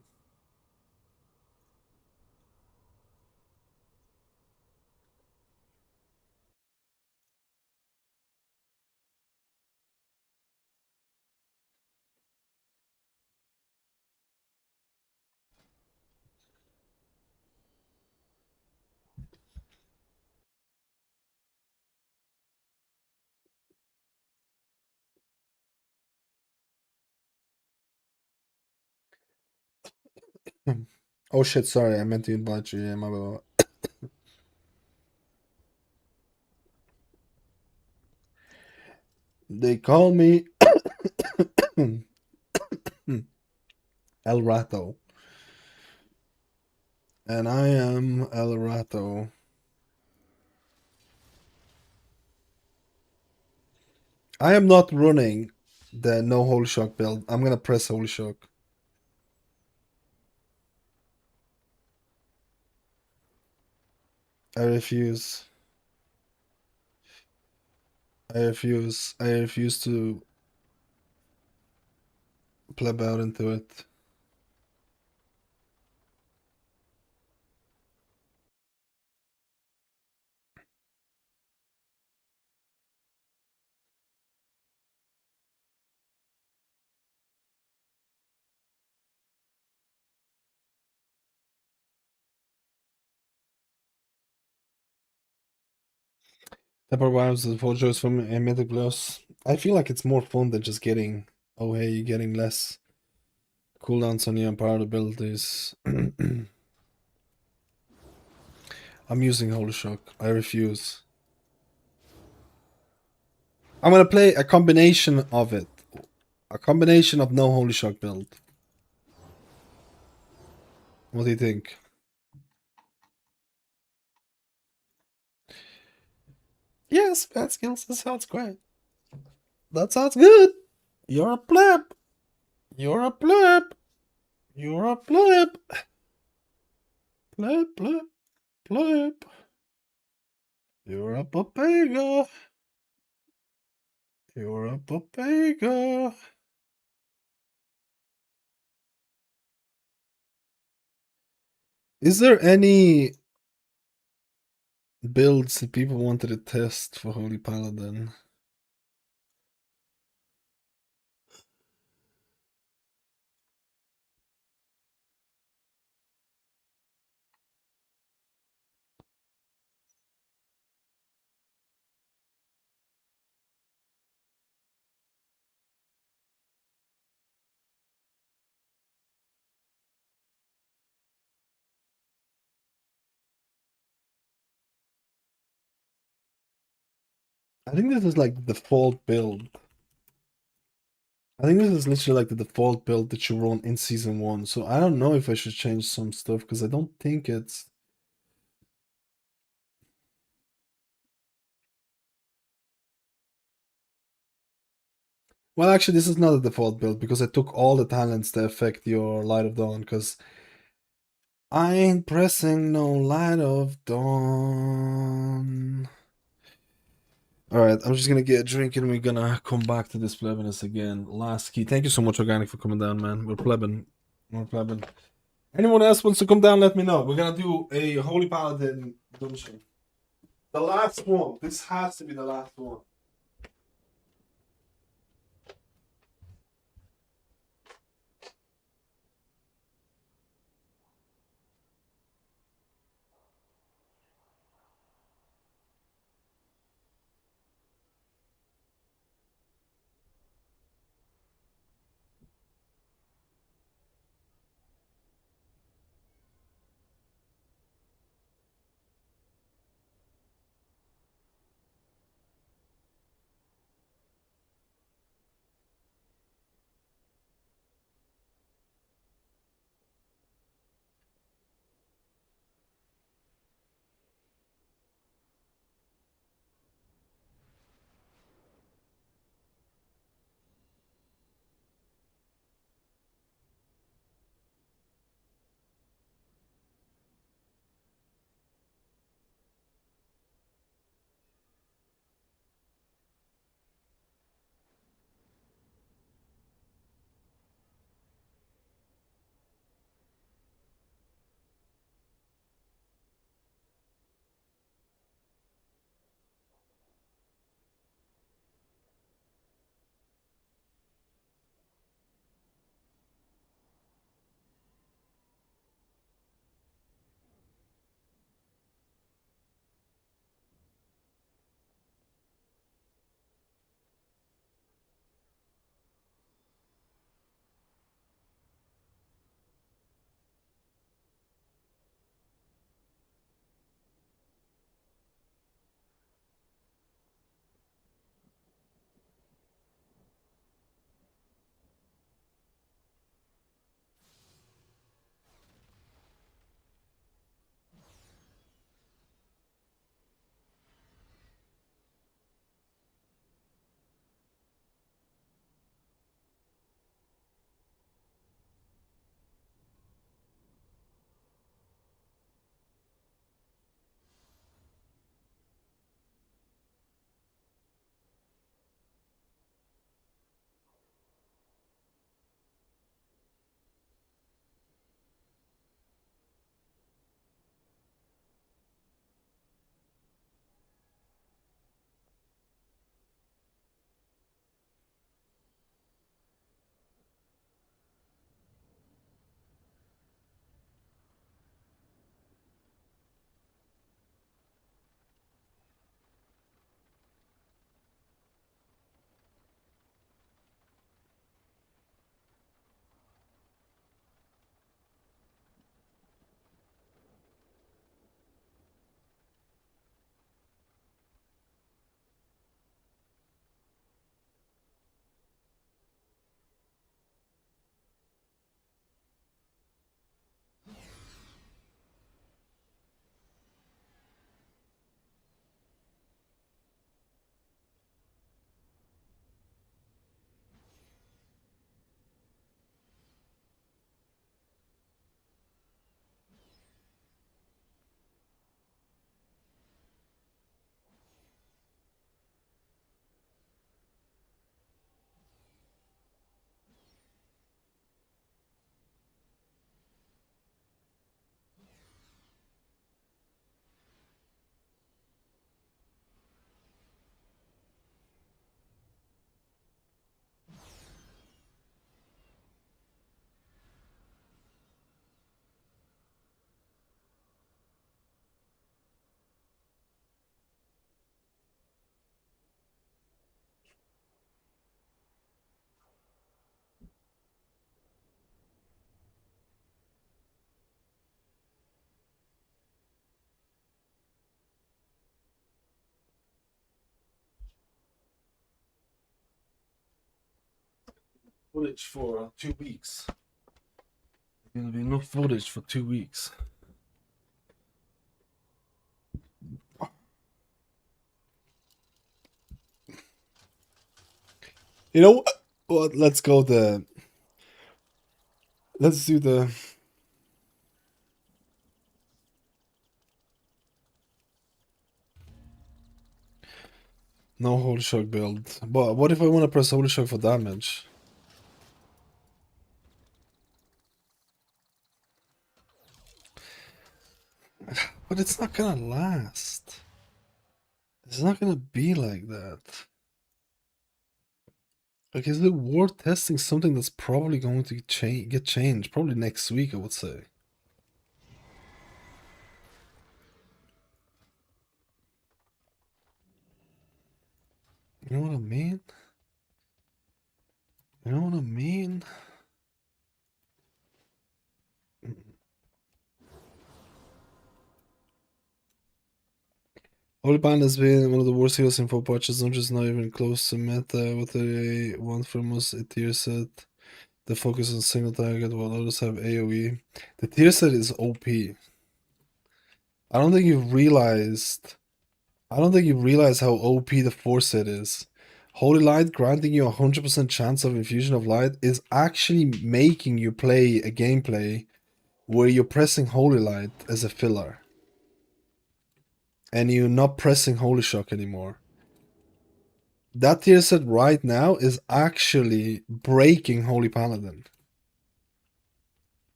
Oh shit, sorry, I meant to invite you. Yeah, my bad. They call me El Rato. And I am El Rato. I am not running the no Holy Shock build. I'm gonna press Holy Shock. I refuse. I refuse. I refuse to pleb out into it. Temper Wives the full choice from Mythic Plus. I feel like it's more fun than just getting, oh hey, you're getting less cooldowns on your empowered abilities. I'm using Holy Shock. I refuse. I'm gonna play a combination of it. A combination of no Holy Shock build. What do you think? Yes, bad skills. That sounds great. That sounds good. You're a pleb. You're a pleb. You're a pleb. Pleb, pleb, pleb. You're a papega. You're a papega. Is there any builds that people wanted to test for Holy Paladin? I think this is like the default build. I think this is literally like the default build that you run in season 1. So I don't know if I should change some stuff because I don't think it's. Well, actually, this is not a default build because I took all the talents that affect your Light of Dawn because I ain't pressing no Light of Dawn. Alright, I'm just gonna get a drink and we're gonna come back to this plebiness again. Last key. Thank you so much, Organic, for coming down, man. We're plebin. We're plebin. Anyone else wants to come down, let me know. We're gonna do a Holy Paladin dungeon. The last one. This has to be the last one. Footage for 2 weeks. There's gonna be enough footage for 2 weeks. You know what? Let's go the. Let's do the. No Holy Shock build. But what if I want to press Holy Shock for damage? But it's not gonna last. It's not gonna be like that. Like, is it worth testing something that's probably going to get changed? Probably next week, I would say. You know what I mean? You know what I mean? Holy Pan has been one of the worst heroes in 4 patches, not just not even close to meta. What they want from us, a tier set. The focus on single target while others have AoE. The tier set is OP. I don't think you've realized. I don't think you realize how OP the 4 set is. Holy Light granting you a 100% chance of infusion of light is actually making you play a gameplay where you're pressing Holy Light as a filler. And you're not pressing Holy Shock anymore. That tier set right now is actually breaking Holy Paladin.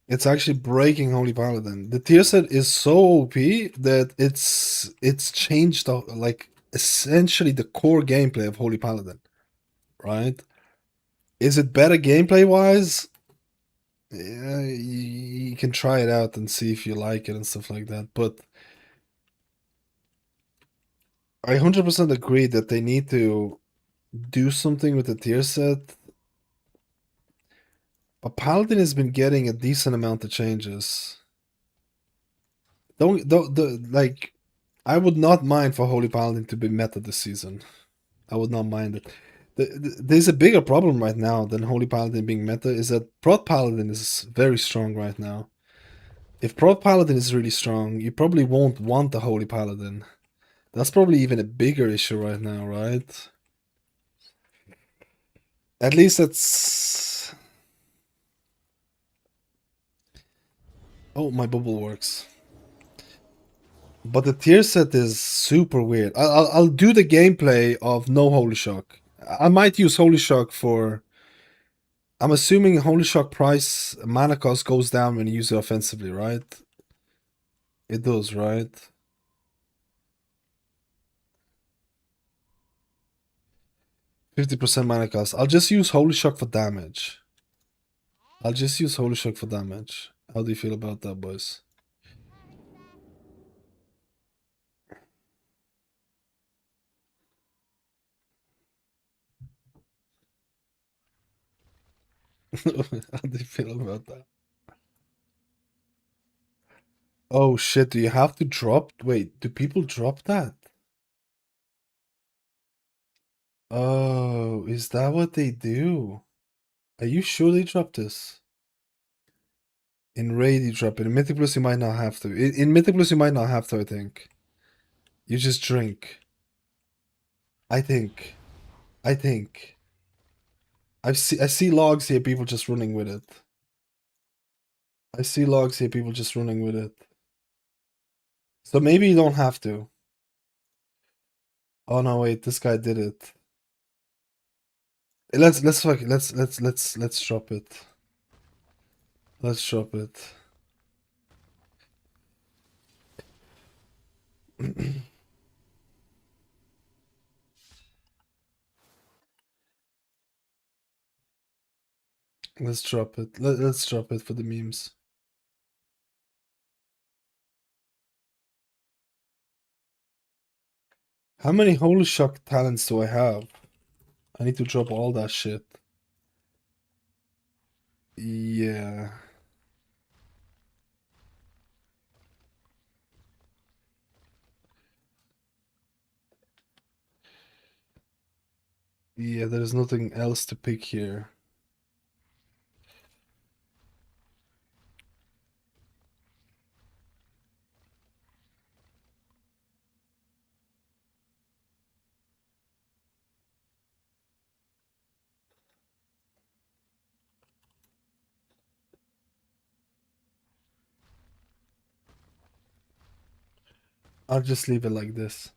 It's actually breaking Holy Paladin. The tier set is so OP that it's changed like essentially the core gameplay of Holy Paladin. Right? Is it better gameplay wise? Yeah, you can try it out and see if you like it and stuff like that. But I 100% agree that they need to do something with the tier set. But Paladin has been getting a decent amount of changes. Don't like. I would not mind for Holy Paladin to be meta this season. I would not mind it. There's a bigger problem right now than Holy Paladin being meta is that Prot Paladin is very strong right now. If Prot Paladin is really strong, you probably won't want the Holy Paladin. That's probably even a bigger issue right now, right? At least that's... Oh, my bubble works. But the tier set is super weird. I'll do the gameplay of no Holy Shock. I might use Holy Shock for... I'm assuming Holy Shock price mana cost goes down when you use it offensively, right? It does, right? %50 mana cost. I'll just use Holy Shock for damage. I'll just use Holy Shock for damage. How do you feel about that, boys? How do you feel about that? Oh shit, do you have to drop? Wait, do people drop that? Oh, is that what they do? Are you sure they drop this? In Raid you drop it. In Mythic Plus you might not have to. In Mythic Plus you might not have to, I think. You just drink. I think. I think. I see logs here, people just running with it. I see logs here, people just running with it. So maybe you don't have to. Oh no, wait, this guy did it. Let's drop it. Let's drop it. Let's drop it. Let's drop it for the memes. How many Holy Shock talents do I have? I need to drop all that shit. Yeah. Yeah, there's nothing else to pick here. I'll just leave it like this.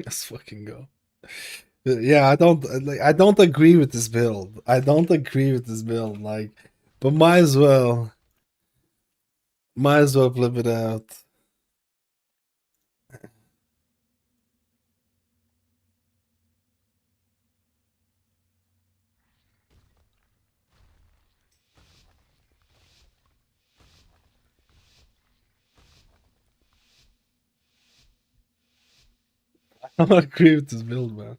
Let's fucking go. Yeah, I don't agree with this build. I don't agree with this build. Like, but might as well flip it out. I don't agree with this build, man.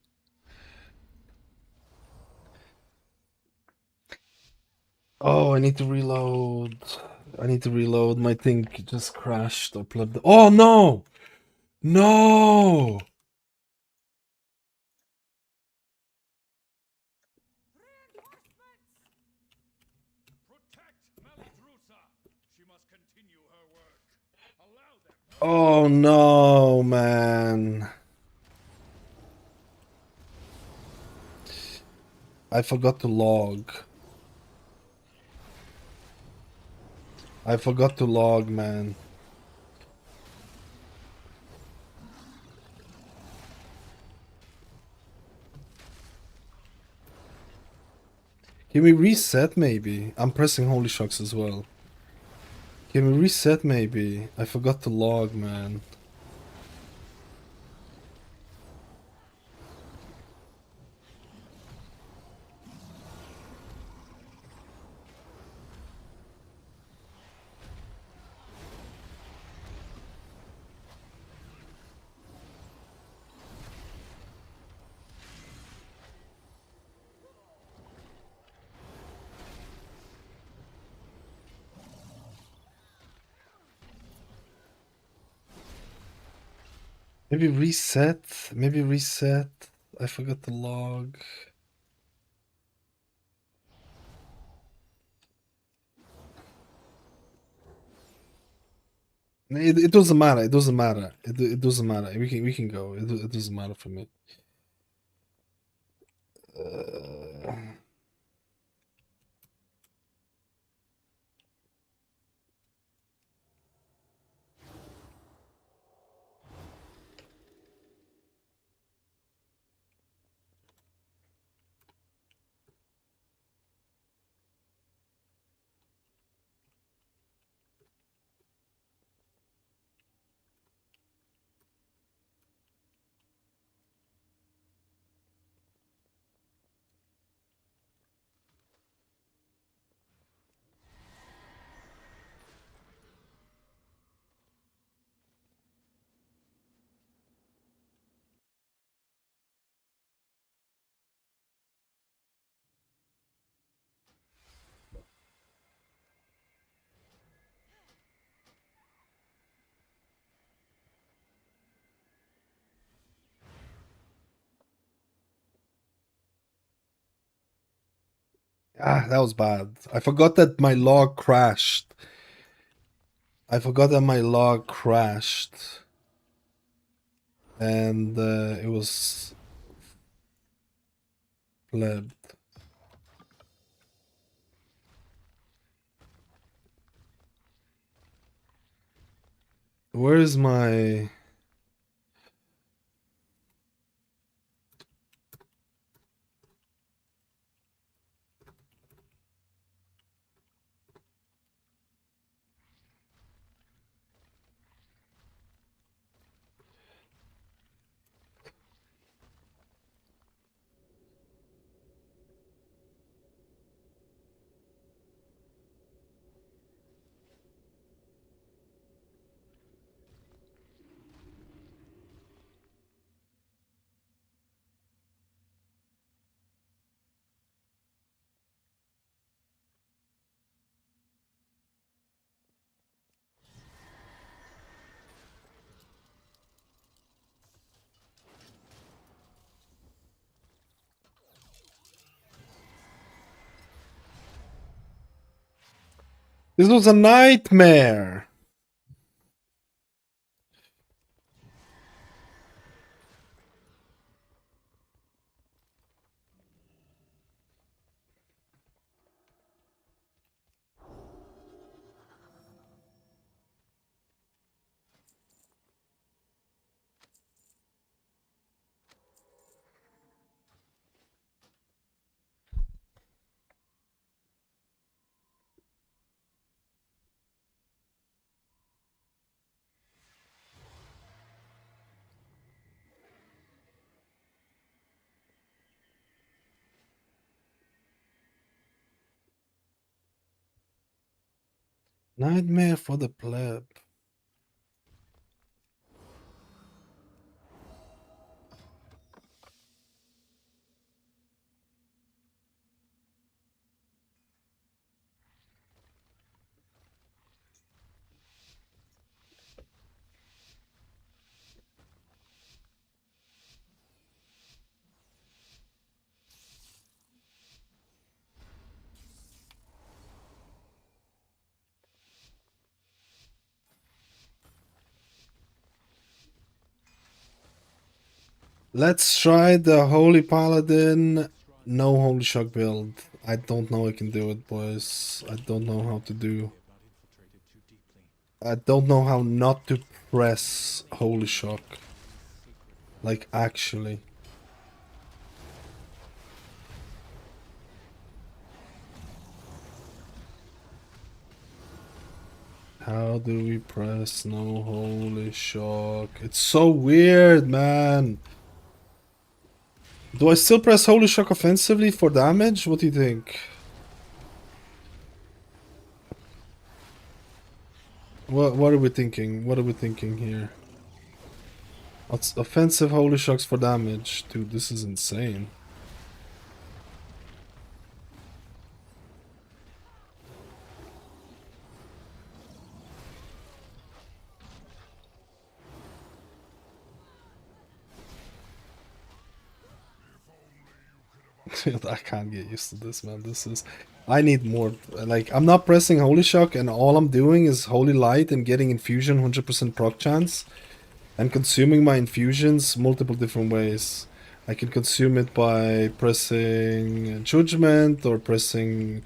Oh, I need to reload. I need to reload. My thing just crashed or plugged. Oh no! No! Oh no, man. I forgot to log. I forgot to log, man. Can we reset maybe? I'm pressing Holy Shocks as well. Can we reset maybe? I forgot to log, man. Maybe reset? Maybe reset? I forgot to log. It doesn't matter. It doesn't matter. It doesn't matter. We can go. It doesn't matter for me. Ah, that was bad. I forgot that my log crashed. I forgot that my log crashed. And it was flabbed. Where is my... This was a nightmare! Nightmare for the pleb. Let's try the Holy Paladin. No Holy Shock build. I don't know I can do it, boys. I don't know how to do. I don't know how not to press Holy Shock. Like, actually. How do we press no Holy Shock? It's so weird, man. Do I still press Holy Shock offensively for damage? What do you think? What are we thinking? What are we thinking here? What's offensive Holy Shocks for damage? Dude, this is insane. I can't get used to this, man. This is... I need more. Like, I'm not pressing Holy Shock and all I'm doing is Holy Light and getting infusion 100% proc chance. And consuming my infusions multiple different ways. I can consume it by pressing Judgment or pressing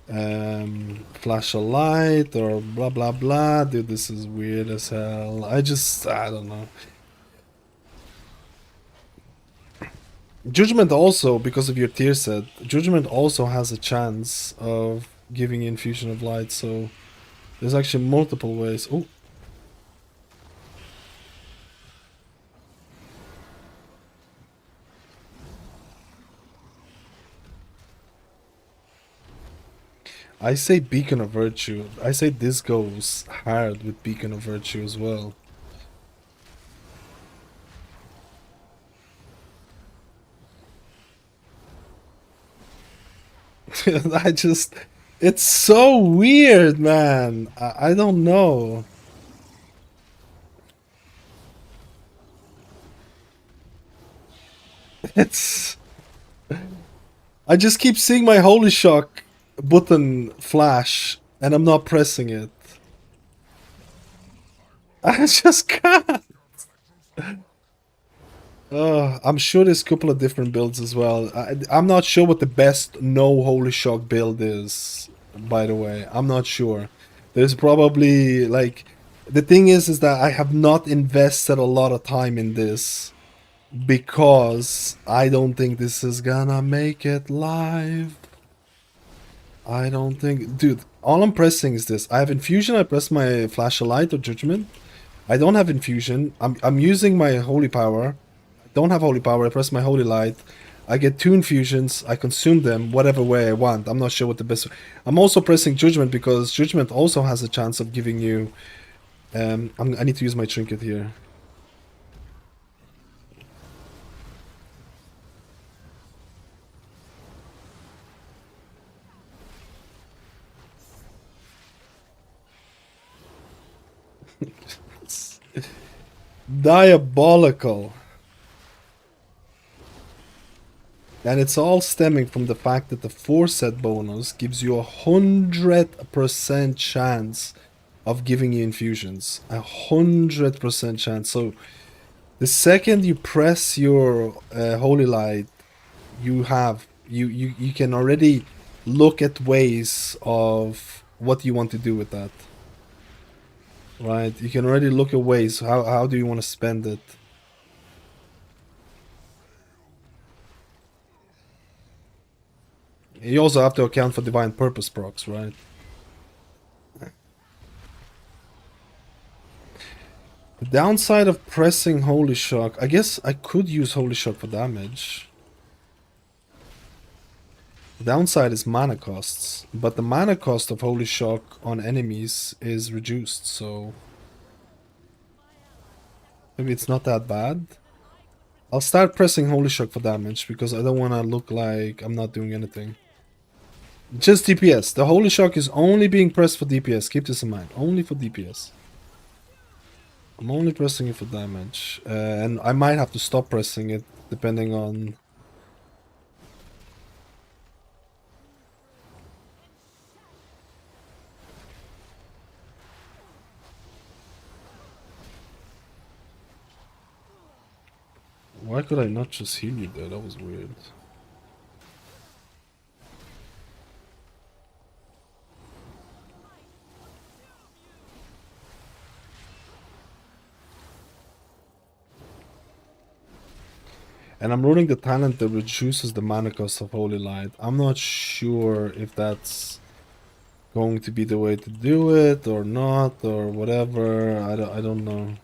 Flash of Light or blah blah blah. Dude, this is weird as hell. I don't know. Judgment also, because of your tier set, Judgment also has a chance of giving you Infusion of Light, so there's actually multiple ways. Oh. I say Beacon of Virtue. I say this goes hard with Beacon of Virtue as well. It's so weird, man. I don't know. I just keep seeing my Holy Shock button flash and I'm not pressing it. I just can't. I'm sure there's a couple of different builds as well. I'm not sure what the best no Holy Shock build is, by the way. I'm not sure. There's probably, like... The thing is that I have not invested a lot of time in this. Because I don't think this is gonna make it live. I don't think... Dude, all I'm pressing is this. I have Infusion, I press my Flash of Light or Judgment. I don't have Infusion. I'm using my Holy Power. Don't have Holy Power, I press my Holy Light. I get 2 infusions, I consume them whatever way I want. I'm not sure what the best... I'm also pressing Judgment because Judgment also has a chance of giving you... I need to use my trinket here. Diabolical. And it's all stemming from the fact that the 4-set bonus gives you 100% chance of giving you infusions. 100% chance. So the second you press your Holy Light, you can already look at ways of what you want to do with that. Right? You can already look at ways. How do you want to spend it? You also have to account for Divine Purpose procs, right? The downside of pressing Holy Shock... I guess I could use Holy Shock for damage. The downside is mana costs, but the mana cost of Holy Shock on enemies is reduced, so maybe it's not that bad. I'll start pressing Holy Shock for damage because I don't want to look like I'm not doing anything. Just DPS. The Holy Shock is only being pressed for DPS. Keep this in mind. Only for DPS. I'm only pressing it for damage. And I might have to stop pressing it depending on... Why could I not just heal you there? That was weird. And I'm running the talent that reduces the mana cost of Holy Light. I'm not sure if that's going to be the way to do it or not or whatever. I don't know.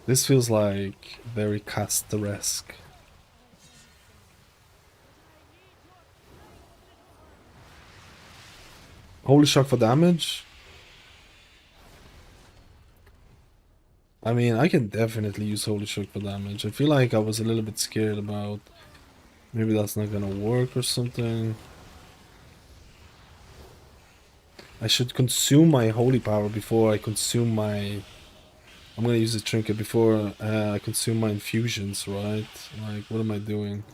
This feels like very caster-esque. Holy Shock for damage? I mean, I can definitely use Holy Shock for damage. I feel like I was a little bit scared about maybe that's not gonna work or something. I should consume my Holy Power before I consume my... I'm gonna use the trinket before I consume my infusions, right? Like, what am I doing?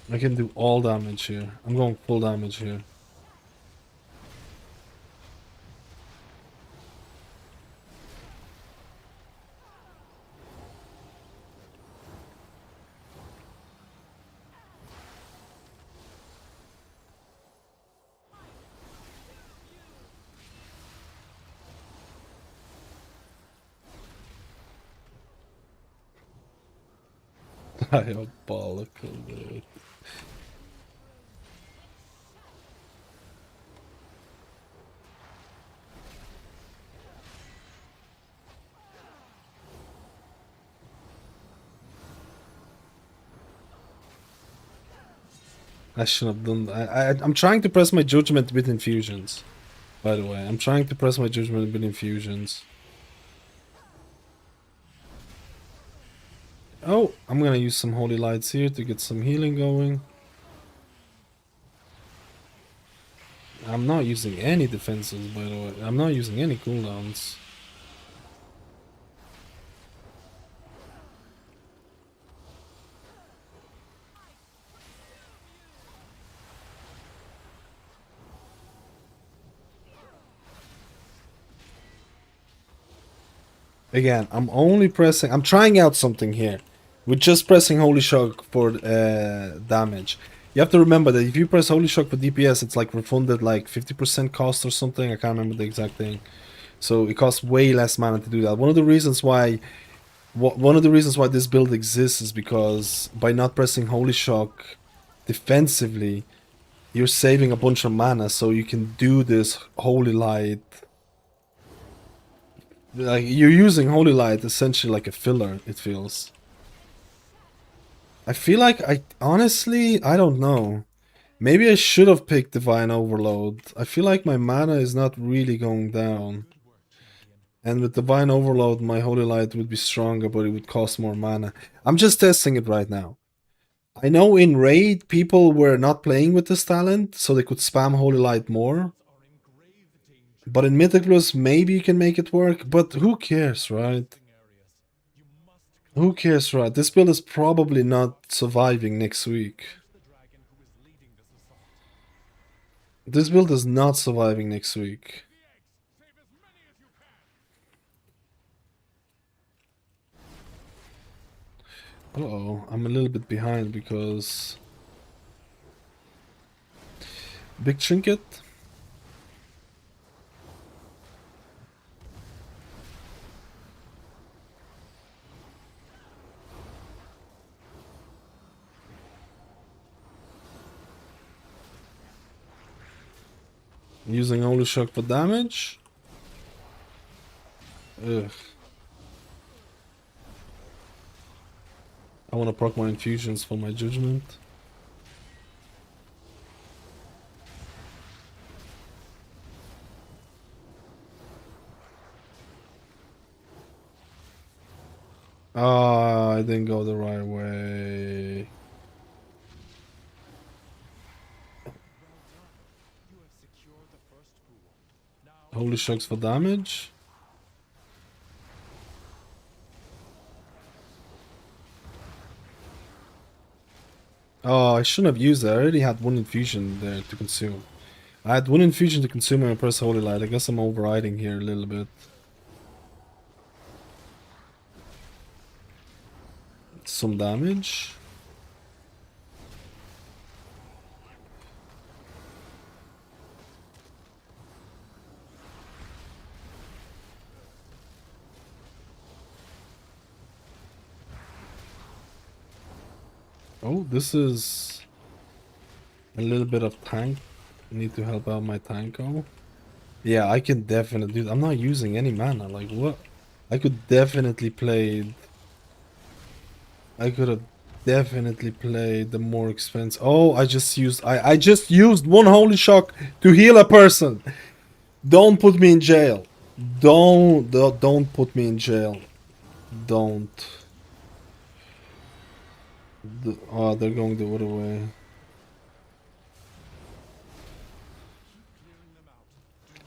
I can do all damage here. I'm going full damage here. Diabolical, dude. I should have done that. I'm trying to press my judgment with infusions. By the way, I'm trying to press my judgment with infusions. Oh, I'm gonna use some holy lights here to get some healing going. I'm not using any defenses, by the way. I'm not using any cooldowns. Again, I'm trying out something here. We're just pressing Holy Shock for damage. You have to remember that if you press Holy Shock for DPS, it's like refunded like 50% cost or something. I can't remember the exact thing. So it costs way less mana to do that. One of the reasons why this build exists is because by not pressing Holy Shock defensively, you're saving a bunch of mana, so you can do this Holy Light. Like, you're using Holy Light essentially like a filler, it feels. I feel like honestly, I don't know. Maybe I should have picked Divine Overload. I feel like my mana is not really going down. And with Divine Overload, my Holy Light would be stronger, but it would cost more mana. I'm just testing it right now. I know in Raid, people were not playing with this talent, so they could spam Holy Light more. But in Mythic Plus, maybe you can make it work, but who cares, right? Who cares, right? This build is probably not surviving next week. This build is not surviving next week. Uh-oh, I'm a little bit behind because... Big Trinket? Using Holy Shock for damage. Ugh. I want to proc my infusions for my judgment. Ah, I didn't go the right way. Holy Shocks for damage. Oh, I shouldn't have used it. I already had one infusion there to consume. I had one infusion to consume and press Holy Light. I guess I'm overriding here a little bit. Some damage. Oh, this is a little bit of tank. I need to help out my tanko. Yeah, I can definitely do. I'm not using any mana. Like what? I could definitely play. I could have definitely played the more expensive. Oh, I just used. I just used one Holy Shock to heal a person. Don't put me in jail. Don't put me in jail. Don't. Oh, they're going the other way.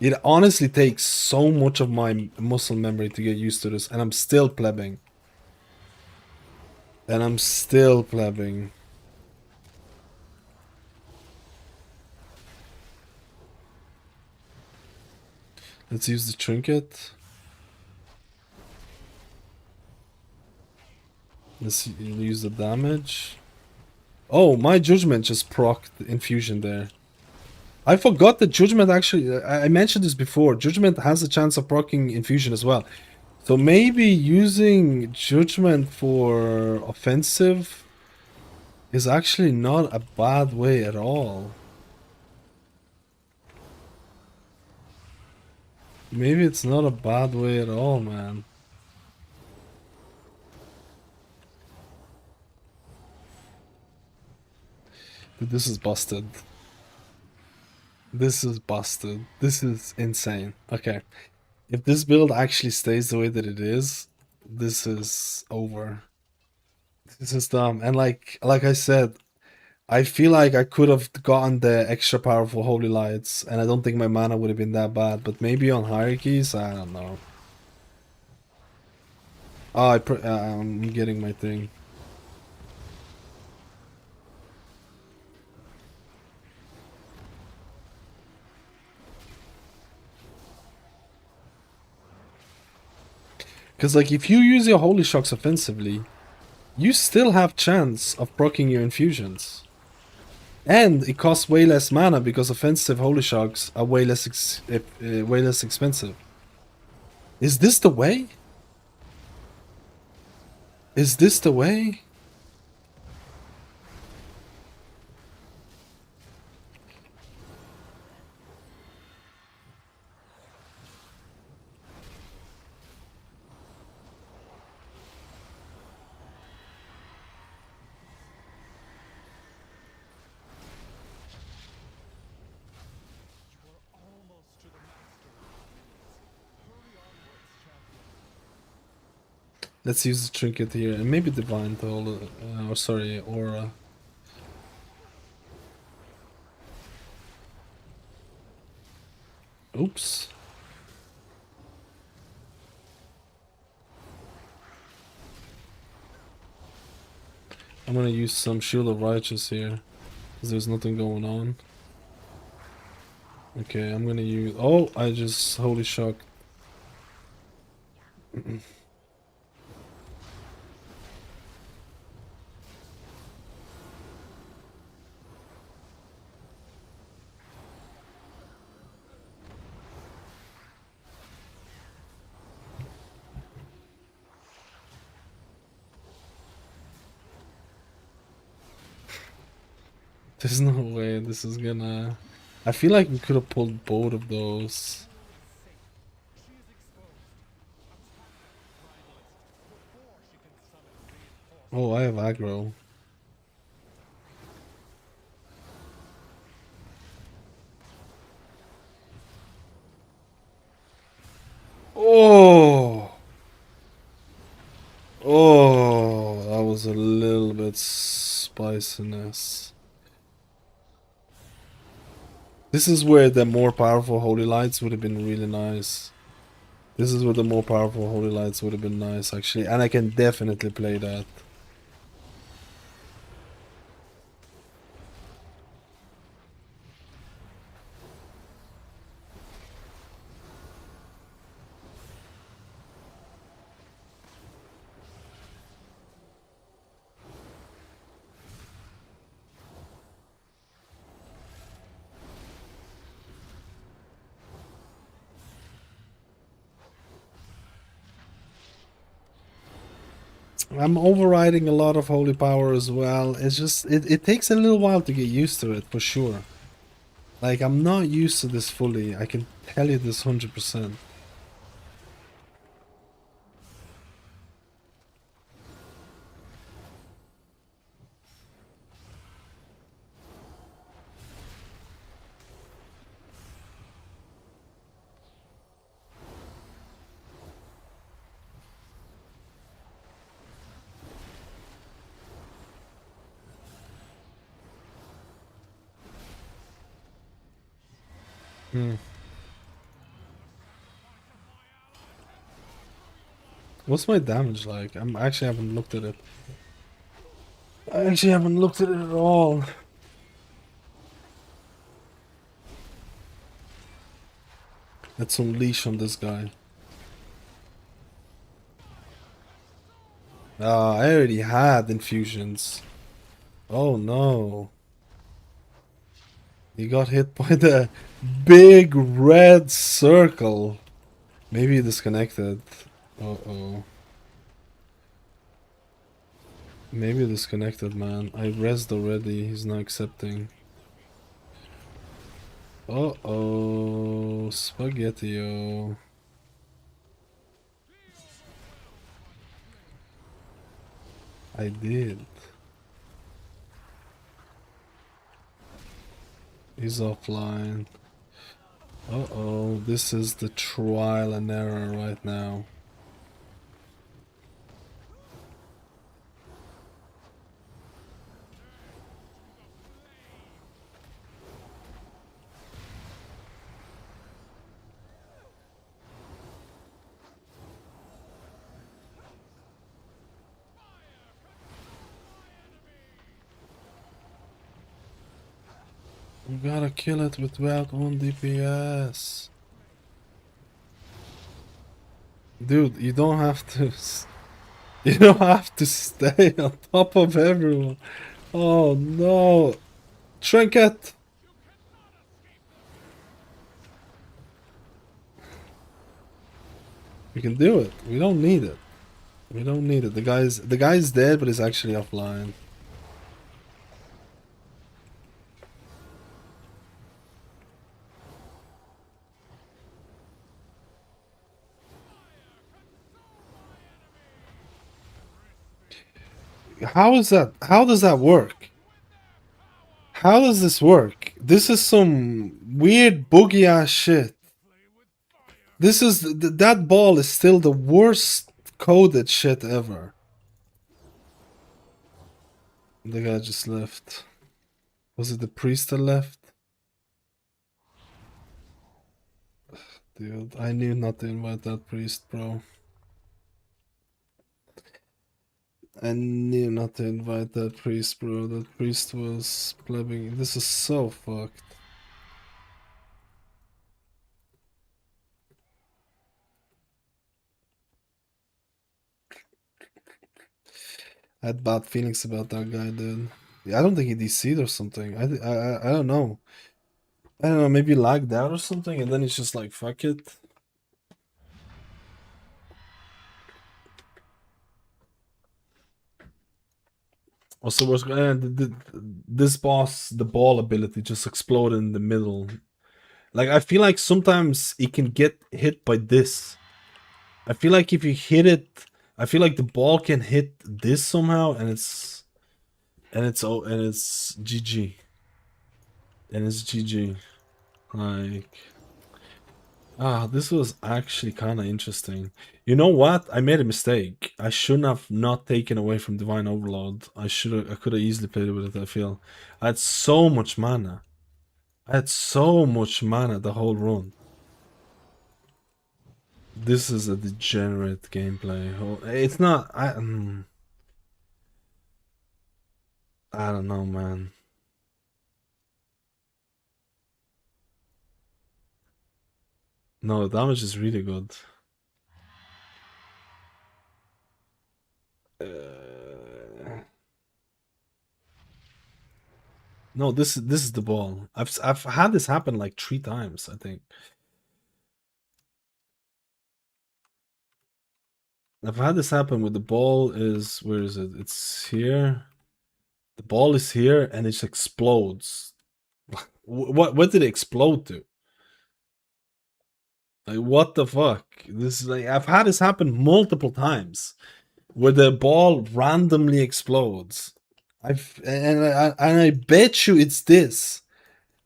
It honestly takes so much of my muscle memory to get used to this, and I'm still plebbing. And I'm still plebbing. Let's use the trinket. Let's use the damage. Oh, my judgment just procced the infusion there. I forgot that judgment actually, I mentioned this before, judgment has a chance of proccing infusion as well. So maybe using judgment for offensive is actually not a bad way at all. Maybe it's not a bad way at all, man. Dude, this is busted. This is busted. This is insane. Okay. If this build actually stays the way that it is, this is over. This is dumb. And like I said, I feel like I could have gotten the extra powerful holy lights, and I don't think my mana would have been that bad. But maybe on hierarchies, I don't know. Oh, I'm getting my thing. Because like if you use your holy shocks offensively, you still have chance of proccing your infusions. And it costs way less mana because offensive holy shocks are way less expensive. Is this the way? Is this the way? Let's use the trinket here and maybe divine toll, or sorry, aura. Oops. I'm gonna use some Shield of Righteous here, because there's nothing going on. Okay, I'm gonna use... Oh, I just holy shocked. There's no way this is gonna... I feel like we could have pulled both of those. Oh, I have aggro. Oh! Oh, that was a little bit spiciness. This is where the more powerful holy lights would have been really nice. This is where the more powerful holy lights would have been nice, actually. And I can definitely play that. I'm overriding a lot of holy power as well. It's just, it takes a little while to get used to it, for sure. Like, I'm not used to this fully. I can tell you this 100%. Hmm. What's my damage like? I actually haven't looked at it. I actually haven't looked at it at all. Let's unleash on this guy. Ah, I already had infusions. Oh no. He got hit by the big red circle. Maybe he disconnected. Uh-oh. Maybe disconnected, man. I rezzed already. He's not accepting. Uh-oh. Spaghetti-o. I did. He's offline. Uh-oh. This is the trial and error right now. You gotta kill it without 1 DPS. Dude, you don't have to... You don't have to stay on top of everyone. Oh no. Trinket! We can do it. We don't need it. We don't need it. The guy's dead, but he's actually offline. How is that? How does that work? How does this work? This is some weird boogie ass shit. This is that ball is still the worst coded shit ever. The guy just left. Was it the priest that left? Dude, I knew not to invite that priest, bro. I knew not to invite that priest, bro. That priest was plebbing. This is so fucked. I had bad feelings about that guy, dude. Yeah, I don't think he DC'd or something. I don't know. I don't know, maybe lagged out or something, and then he's just like, fuck it. Also, this boss, the ball ability just exploded in the middle. Like, I feel like sometimes it can get hit by this. I feel like if you hit it, I feel like the ball can hit this somehow, and it's GG. And it's GG. Like, this was actually kind of interesting. You know what? I made a mistake. I shouldn't have not taken away from Divine Overload. I could have easily played with it, I feel. I had so much mana. I had so much mana the whole run. This is a degenerate gameplay. It's not. I don't know, man. No, the damage is really good. No, this is the ball. I've had this happen like 3 times, I think. I've had this happen where the ball is, where is it? It's here. The ball is here and it just explodes. What did it explode to? Like, what the fuck? This is like, I've had this happen multiple times where the ball randomly explodes. I bet you it's this.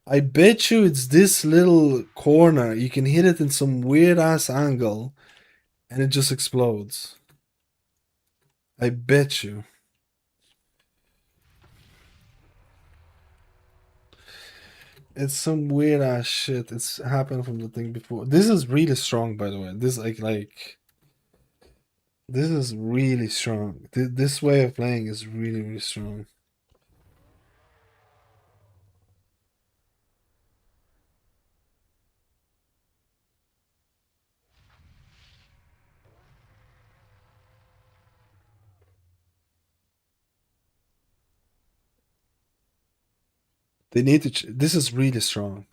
I bet you it's this little corner. You can hit it in some weird ass angle and it just explodes. I bet you. It's some weird ass shit. It's happened from the thing before. This is really strong, by the way. This this is really strong. This way of playing is really, really strong. They need to. This is really strong.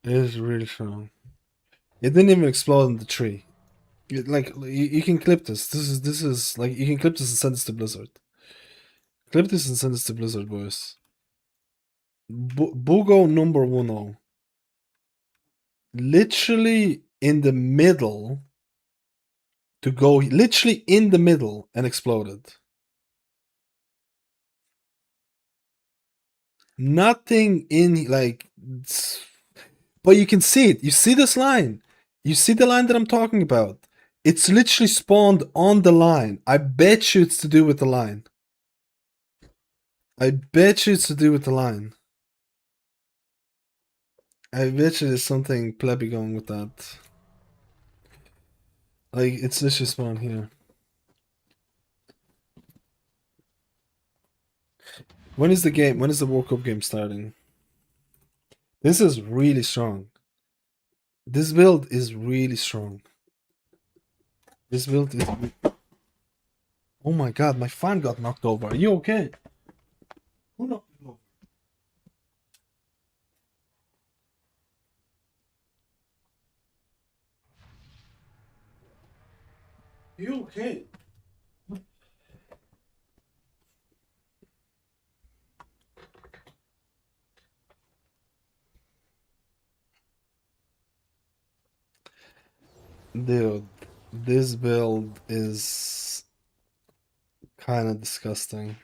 It is really strong. It didn't even explode in the tree. You can clip this. This is like you can clip this and send this to Blizzard. Clip this and send this to Blizzard, boys. Bugo number 10. Literally in the middle to go literally in the middle and exploded. Nothing in like, but you can see it. You see this line. You see the line that I'm talking about. It's literally spawned on the line. I bet you it's to do with the line. I bet you it's to do with the line. I bet you there's something plebby going with that. Like, it's literally spawned here. When is the World Cup game starting? This is really strong. This build is really strong. This build is... Oh my god, my fan got knocked over. Are you okay? Who knocked you over? Are you okay? Dude, this build is kind of disgusting.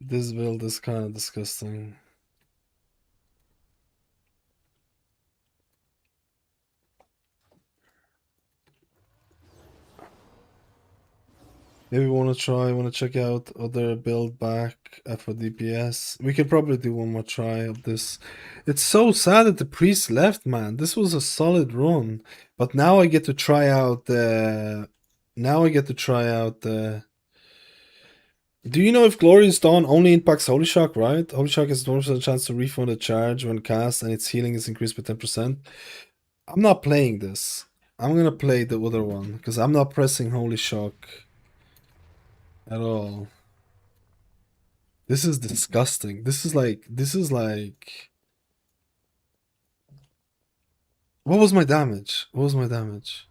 This build is kind of disgusting. Maybe want to check out other build back for DPS. We could probably do one more try of this. It's so sad that the priest left, man. This was a solid run, but now I get to try out the. Now I get to try out the. Do you know if Glorious Dawn only impacts Holy Shock, right? Holy Shock has 1% chance to refund a charge when cast, and its healing is increased by 10%. I'm not playing this. I'm gonna play the other one because I'm not pressing Holy Shock at all. This is disgusting. This is like what was my damage? What was my damage?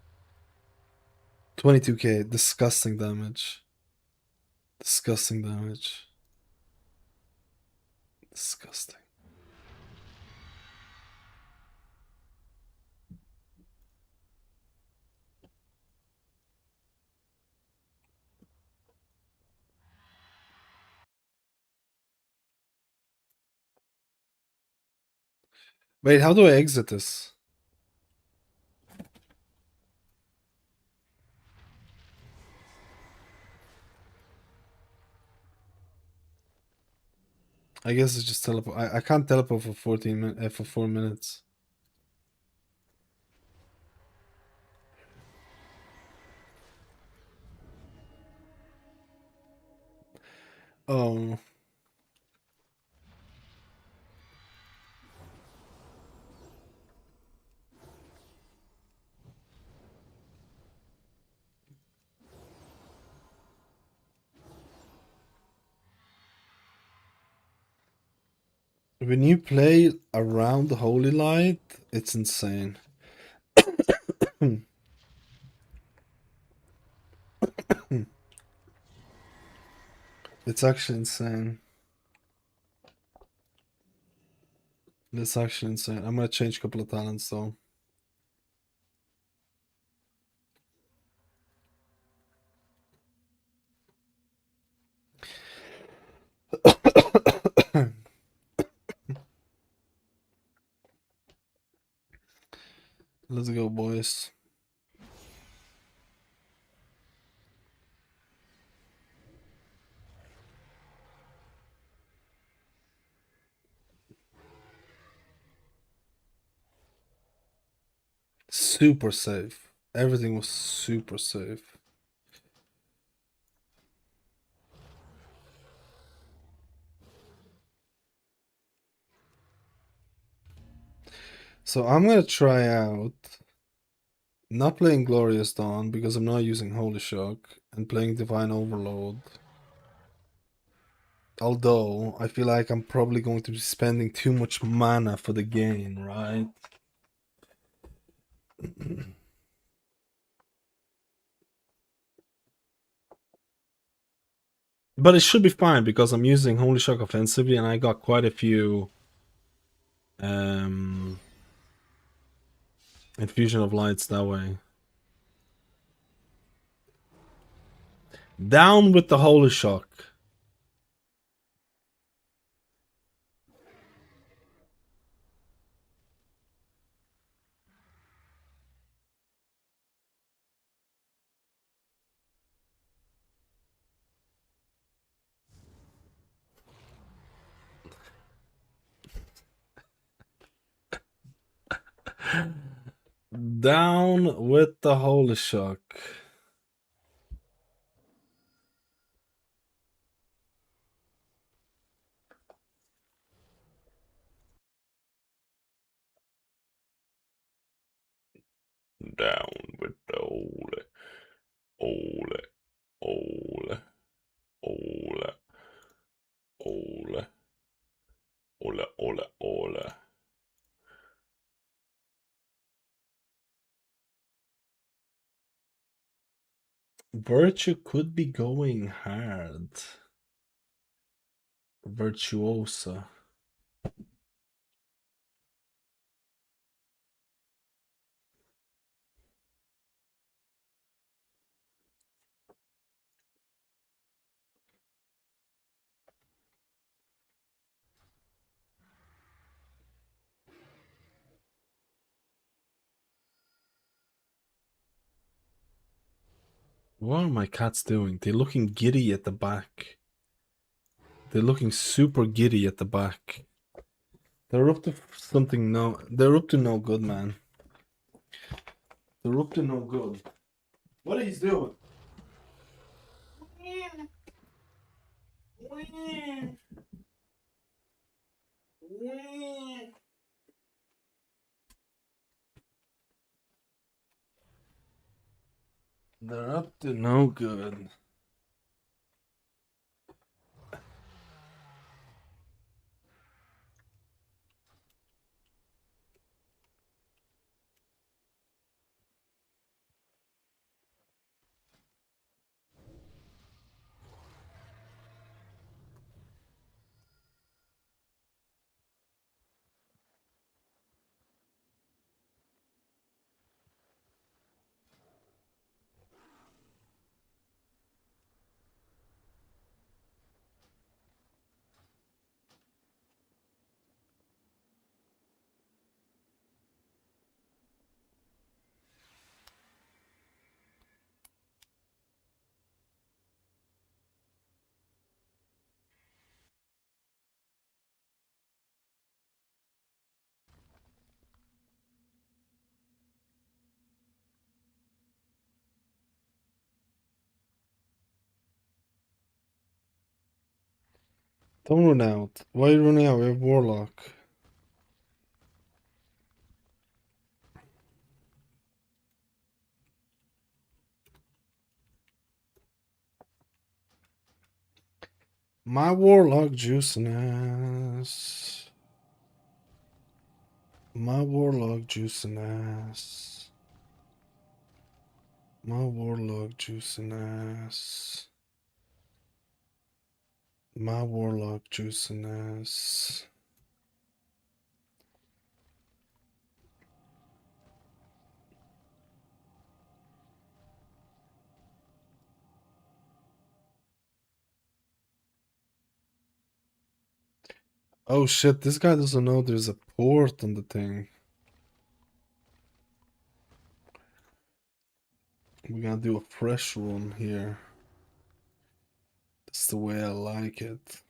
22k. Disgusting damage. Disgusting damage. Disgusting. Wait, how do I exit this? I guess it's just teleport. I can't teleport for 14 minutes, for 4 minutes. Oh. When you play around the Holy Light, it's insane. It's actually insane. It's actually insane. I'm gonna change a couple of talents though. Let's go, boys. Super safe. Everything was super safe. So I'm gonna try out not playing Glorious Dawn because I'm not using Holy Shock and playing Divine Overload. Although I feel like I'm probably going to be spending too much mana for the gain, right? But it should be fine because I'm using Holy Shock offensively and I got quite a few Infusion of Lights that way. Down with the Holy Shock. Down with the Holy Shock. Down with the Holy, Holy, Holy, Holy, Holy, Holy, Holy, Holy. Virtue could be going hard. Virtuosa. What are my cats doing? They're looking giddy at the back. They're looking super giddy at the back. They're up to something no. They're up to no good, man. They're up to no good. What are you doing? They're up to no good. Don't run out. Why are you running out? We have Warlock. My Warlock juiciness. My Warlock juiciness. My Warlock juiciness. My Warlock juiciness. Oh shit, this guy doesn't know there's a port on the thing. We're gonna do a fresh one here. That's the way I like it.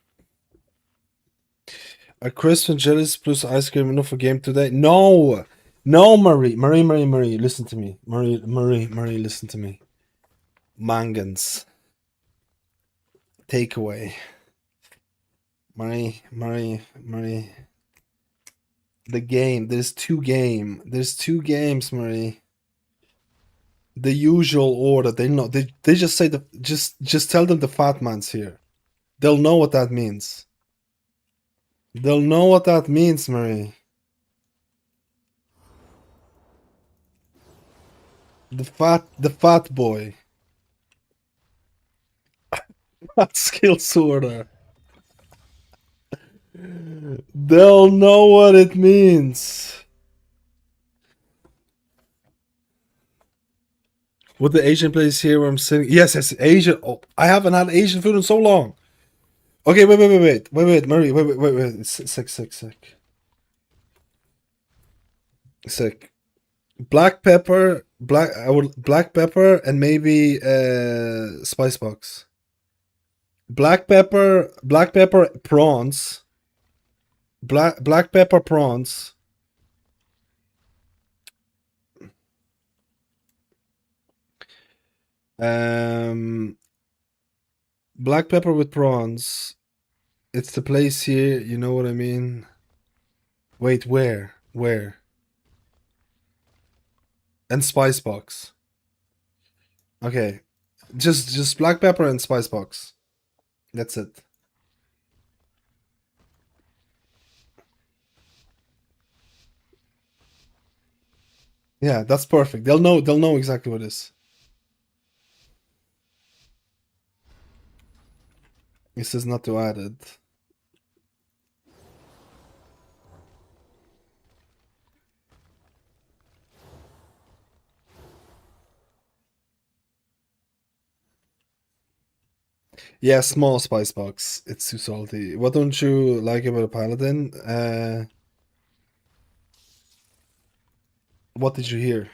A crisp and jellies plus ice cream enough for game today? No! No, Marie, listen to me. Marie, listen to me. Mangans. Takeaway. Marie. The game. There's two games, Marie. The usual order. They know. They just say just tell them the fat man's here. They'll know what that means. They'll know what that means, Marie. The fat boy. That skill sorter. They'll know what it means. Would the Asian place here where I'm sitting? Yes, Asian. Oh, I haven't had Asian food in so long. Okay, wait, Marie, wait. Sick. Black pepper, black pepper, and maybe spice box. Black pepper prawns. Black pepper prawns. Black pepper with prawns. It's the place here, you know what I mean? Wait, where? And spice box. Okay. Just black pepper and spice box. That's it. Yeah, that's perfect. They'll know exactly what it is. It says not to add it. Yeah, small spice box. It's too salty. What don't you like about a paladin? What did you hear?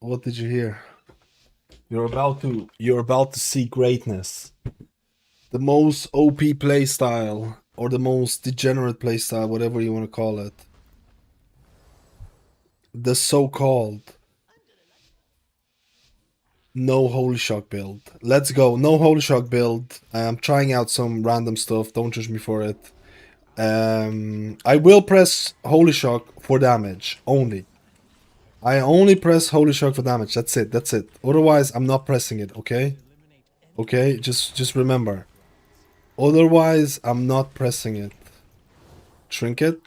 What did you hear? You're about to see greatness. The most OP playstyle, or the most degenerate playstyle, whatever you want to call it. The so-called no holy shock build. Let's go. No holy shock build. I'm trying out some random stuff. Don't judge me for it. I will press holy shock for damage only. I only press holy shock for damage. That's it. Otherwise, I'm not pressing it. Okay. Just remember. Otherwise, I'm not pressing it. Trinket.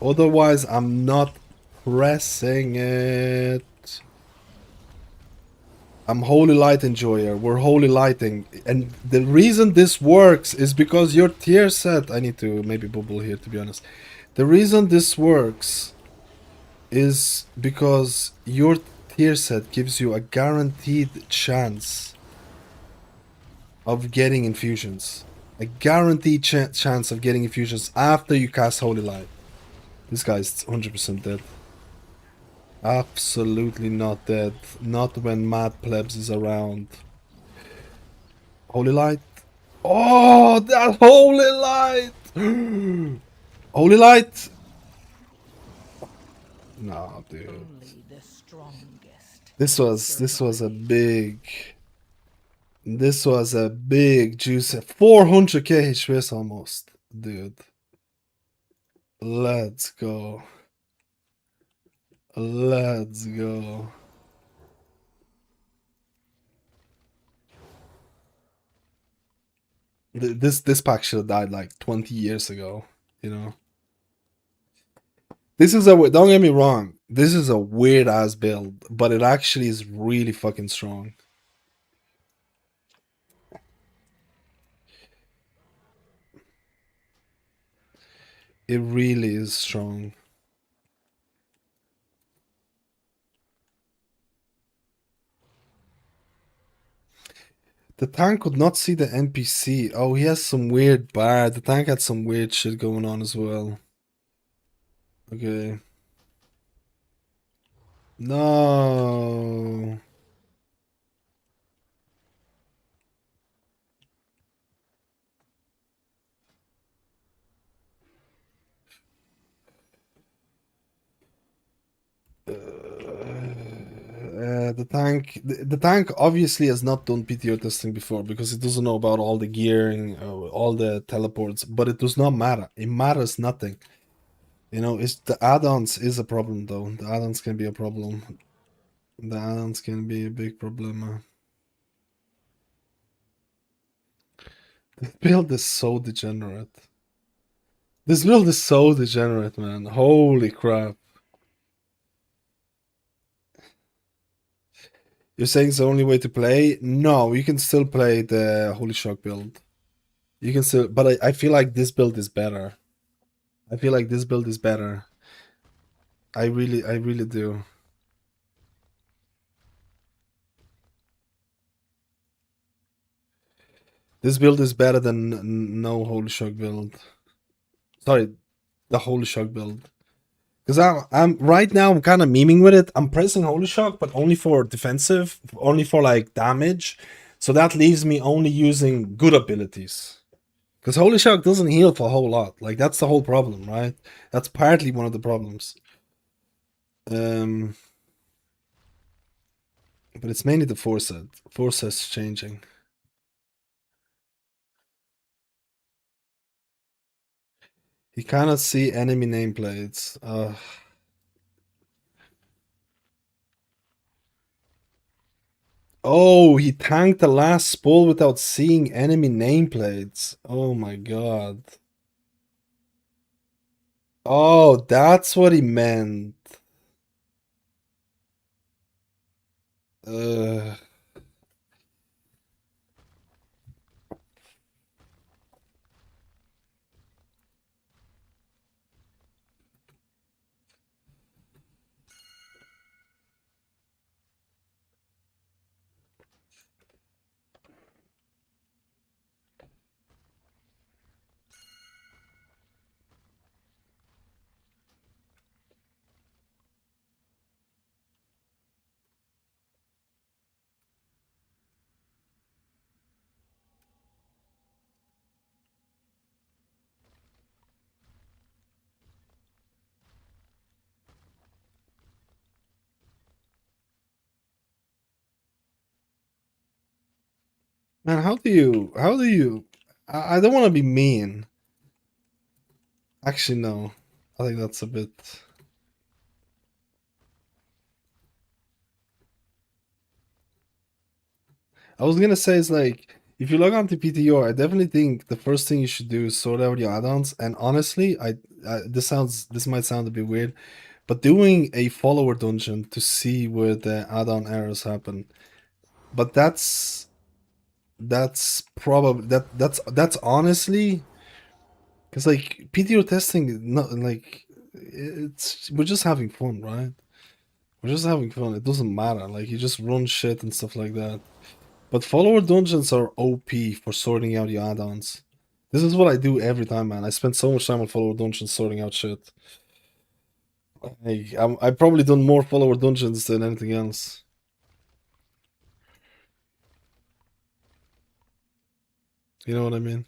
Otherwise, I'm not pressing it. I'm holy light enjoyer. We're holy lighting. And the reason this works is because your tier set... I need to maybe bubble here, to be honest. The reason this works is because your tier set gives you a guaranteed chance of getting infusions. A guaranteed chance of getting infusions after you cast holy light. This guy's 100% dead. Absolutely not dead. Not when Mad Plebs is around. Holy light. Oh, that holy light! Holy Light. No, dude. Only the strongest. This was a big juice. 400k HPS almost, dude. Let's go. Let's go. This pack should have died like 20 years ago, you know. This is a don't get me wrong. This is a weird ass build, but it actually is really fucking strong. It really is strong. The tank could not see the NPC. Oh, he has some weird bar. The tank had some weird shit going on as well. Okay. No. The tank obviously has not done PTO testing before because it doesn't know about all the gearing, all the teleports, but it does not matter. It matters nothing. You know, it's the add-ons is a problem though. The add-ons can be a problem. The add-ons can be a big problem. This build is so degenerate. This build is so degenerate, man. Holy crap. You're saying it's the only way to play? No, you can still play the Holy Shock build. You can still, but I feel like this build is better. I feel like this build is better. I really do. This build is better than no Holy Shock build. Sorry, the Holy Shock build. Because I'm right now I'm kind of memeing with it. I'm pressing Holy Shock, but only for defensive, only for like damage. So that leaves me only using good abilities. Because Holy Shock doesn't heal for a whole lot. Like that's the whole problem, right? That's partly one of the problems. But it's mainly the force set changing. He cannot see enemy nameplates. Oh, he tanked the last spool without seeing enemy nameplates. Oh my god. Oh, that's what he meant. Uh, Man, how do you, I don't want to be mean. Actually, no. I think that's a bit. I was gonna say it's like if you log on to PTO, I definitely think the first thing you should do is sort out your add-ons. And honestly, this might sound a bit weird, but doing a follower dungeon to see where the add-on errors happen. But that's probably that's honestly because like PTO testing is not like it's we're just having fun, right? We're just having fun. It doesn't matter. Like you just run shit and stuff like that. But follower dungeons are OP for sorting out your add-ons. This is what I do every time, man. I spend so much time on follower dungeons sorting out shit. I've probably done more follower dungeons than anything else. You know what I mean?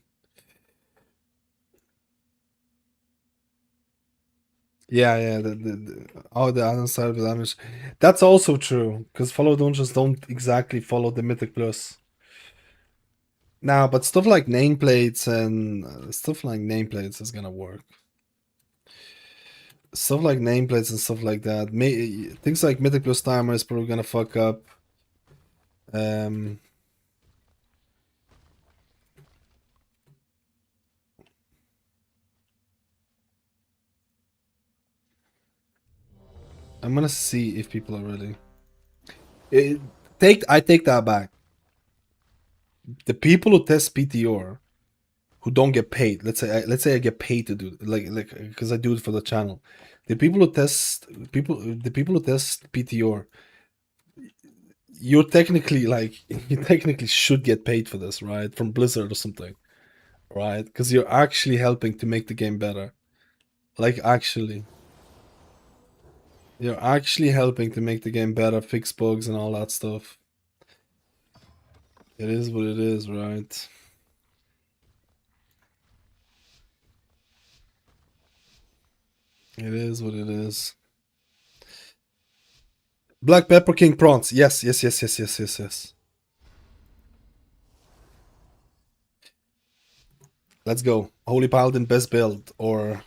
Yeah, the other side of the damage. That's also true, because follow dungeons don't exactly follow the Mythic Plus. Nah, but stuff like nameplates and stuff like nameplates is gonna work. Stuff like nameplates and stuff like that. Things like Mythic Plus timer is probably gonna fuck up. Um, I'm gonna see if people are ready. I take that back. The people who test PTR who don't get paid. Let's say I get paid to do it, like because I do it for the channel. The people who test PTR, you're technically like you technically should get paid for this, right? From Blizzard or something, right? Because you're actually helping to make the game better. Like actually, you're actually helping to make the game better, fix bugs and all that stuff. It is what it is, right? It is what it is. Black Pepper King Prawns. Yes. Let's go. Holy Paladin best build or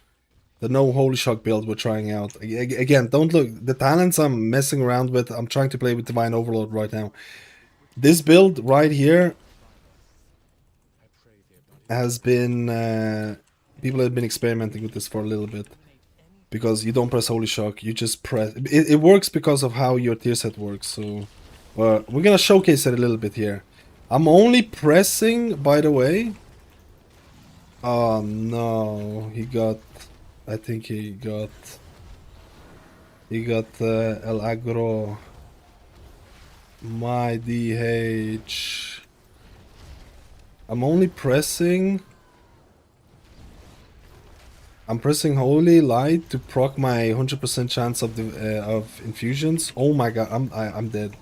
the no Holy Shock build we're trying out. Again, don't look. The talents I'm messing around with, I'm trying to play with Divine Overload right now. This build right here has been... people have been experimenting with this for a little bit. Because you don't press Holy Shock, you just press... It works because of how your tier set works, so... we're gonna showcase it a little bit here. I'm only pressing, by the way... Oh no, he got... I think he got... He got El Agro. My DH. I'm only pressing... I'm pressing Holy Light to proc my 100% chance of the of infusions. Oh my god, I'm dead.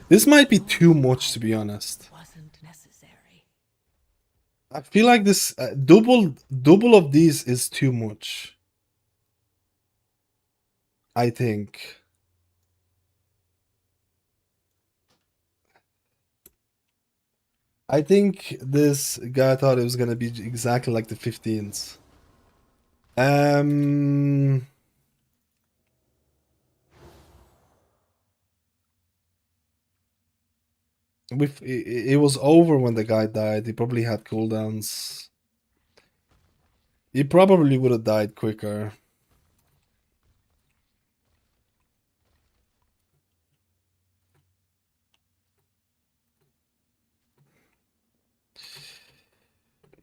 This might be too much, to be honest. Wasn't necessary. I feel like this double of these is too much. I think. I think this guy thought it was gonna be exactly like the 15s. It was over when the guy died. He probably had cooldowns. He probably would have died quicker.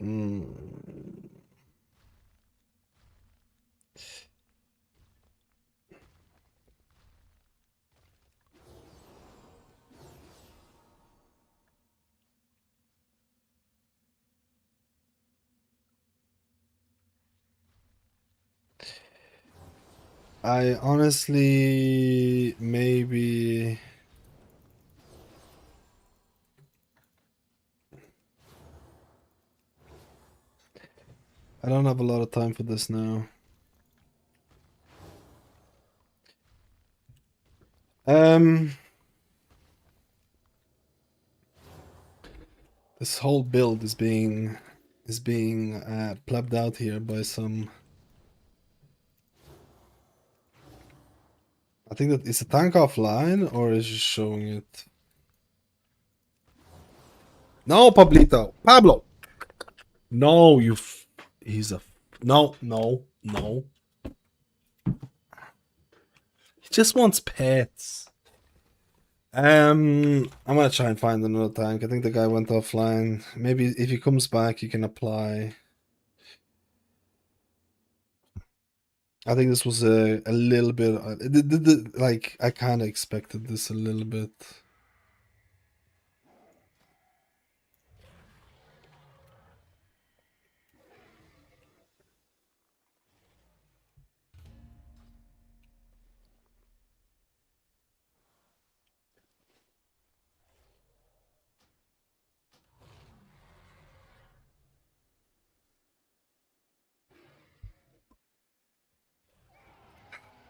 Mm. I honestly maybe... I don't have a lot of time for this now. This whole build is being plugged out here by some... I think that is a tank offline or is just showing it? No, Pablito, Pablo. No, he's a no. He just wants pets. I'm gonna try and find another tank. I think the guy went offline. Maybe if he comes back, he can apply. I think this was a little bit like I kind of expected this a little bit.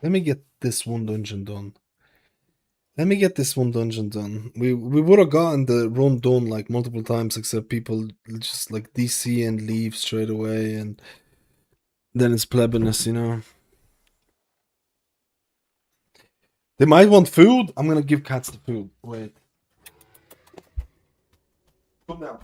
Let me get this one dungeon done. Let me get this one dungeon done. We would have gotten the run done like multiple times, except people just like DC and leave straight away, and then it's plebiness, you know. They might want food. I'm gonna give cats the food. Wait. Come down.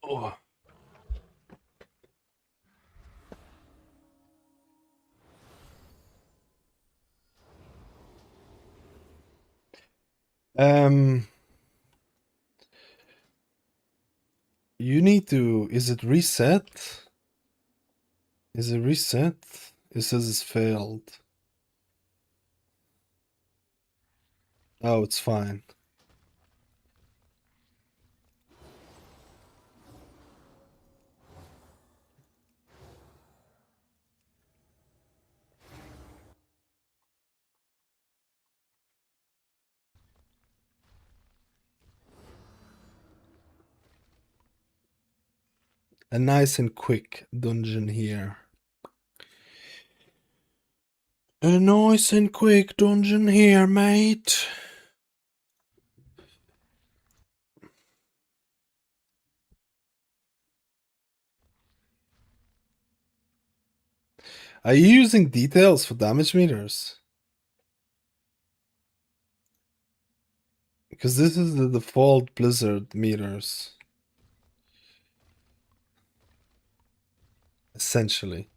Oh. You need to. Is it reset? Is it reset? It says it's failed. Oh, it's fine. A nice and quick dungeon here. A nice and quick dungeon here, mate. Are you using details for damage meters? Because this is the default Blizzard meters. Essentially.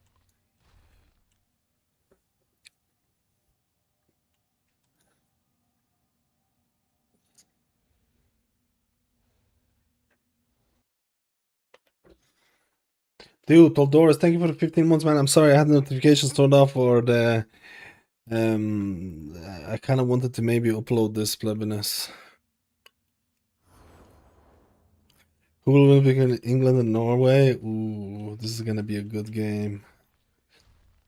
Dude, Toldoris, thank you for the 15 months, man. I'm sorry I had the notifications turned off, or the I kind of wanted to maybe upload this plebiness. Who will win between England and Norway? Ooh, this is gonna be a good game.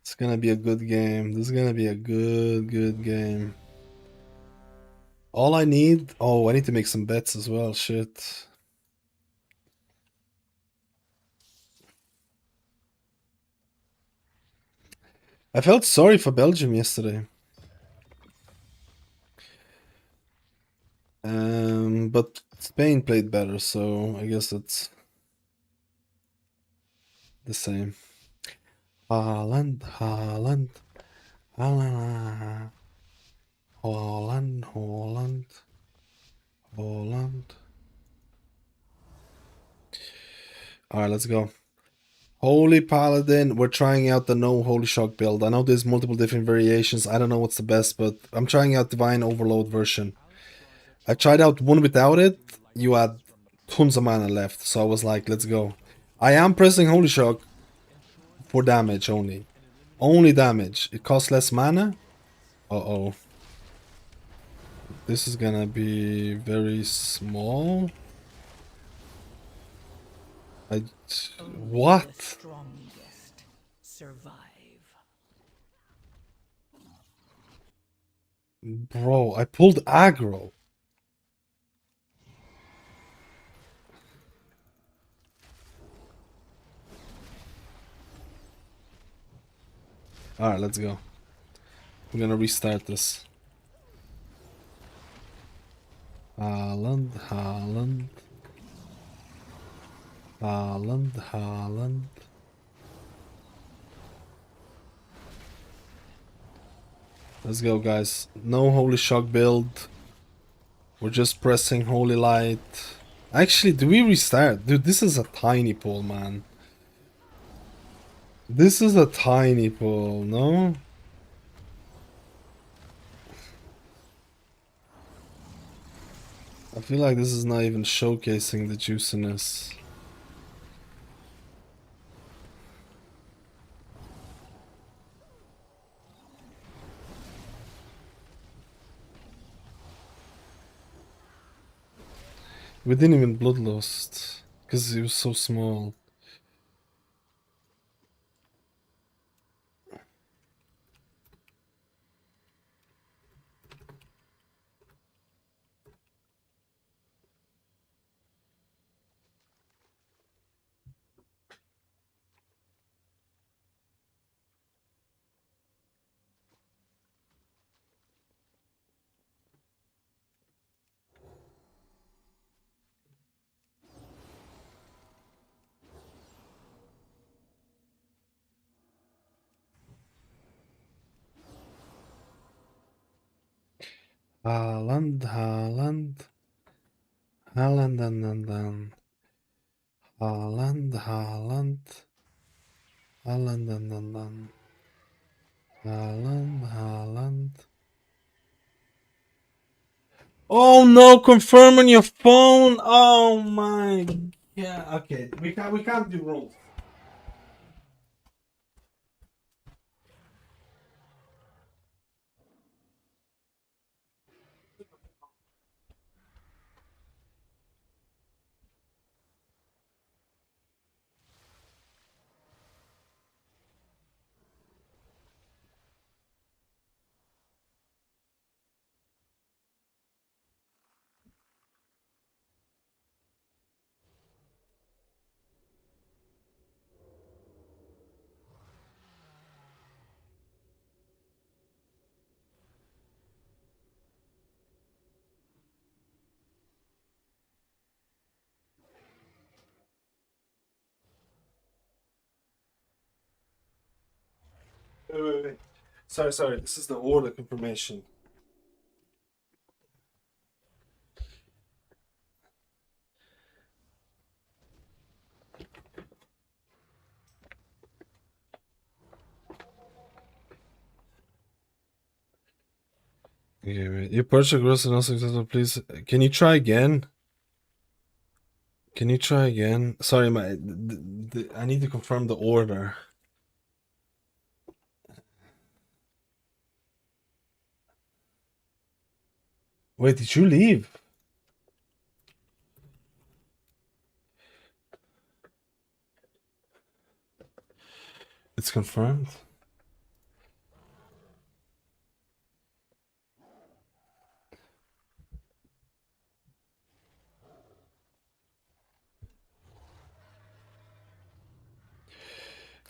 It's gonna be a good game. This is gonna be a good game. All I need... Oh, I need to make some bets as well. Shit. I felt sorry for Belgium yesterday. But Spain played better, so I guess it's the same. Haaland, Haaland, Haaland, Haaland, Haaland, Haaland. Alright, let's go. Holy Paladin, we're trying out the no Holy Shock build. I know there's multiple different variations. I don't know what's the best, but I'm trying out Divine Overload version. I tried out one without it. You had tons of mana left, so I was like, let's go. I am pressing Holy Shock for damage only. Only damage. It costs less mana. Uh-oh. This is gonna be very small. What? The strongest survive. Bro, I pulled aggro. Alright, let's go. We're gonna restart this. Haaland, Haaland. Haaland, Haaland. Let's go, guys. No Holy Shock build. We're just pressing Holy Light. Actually, do we restart? Dude, this is a tiny pool, man. This is a tiny pool, no? I feel like this is not even showcasing the juiciness. We didn't even bloodlust because it was so small. Haaland, Haaland. Haaland, Haaland. Haaland, Haaland. Haaland, Haaland. Haaland, Haaland. Oh no, confirm on your phone. Oh my god. Okay, we can't do rules. Wait. Sorry. This is the order confirmation. Okay, wait. You purchased gross and also successful. Please, can you try again? Can you try again? Sorry, I need to confirm the order. Wait, did you leave? It's confirmed.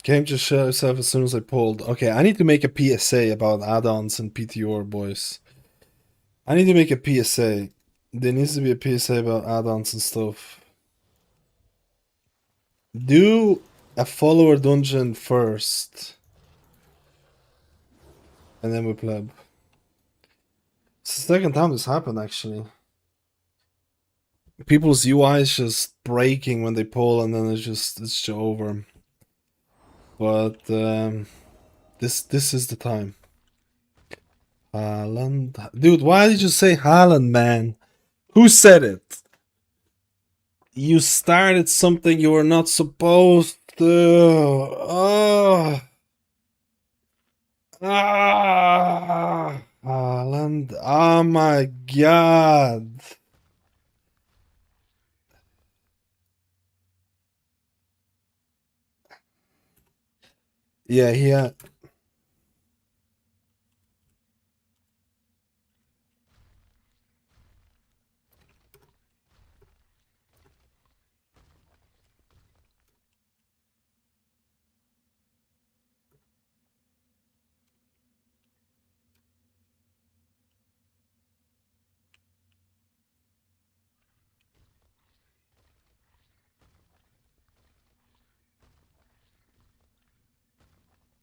Game just shut itself as soon as I pulled. Okay, I need to make a PSA about add-ons and PTR, boys. I need to make a PSA. There needs to be a PSA about add-ons and stuff. Do a follower dungeon first. And then we pleb. It's the second time this happened, actually. People's UI is just breaking when they pull, and then it's just over. But this is the time. Haaland, dude, why did you say Haaland, man? Who said it? You started something you were not supposed to. Oh. Haaland. Oh my god. Yeah.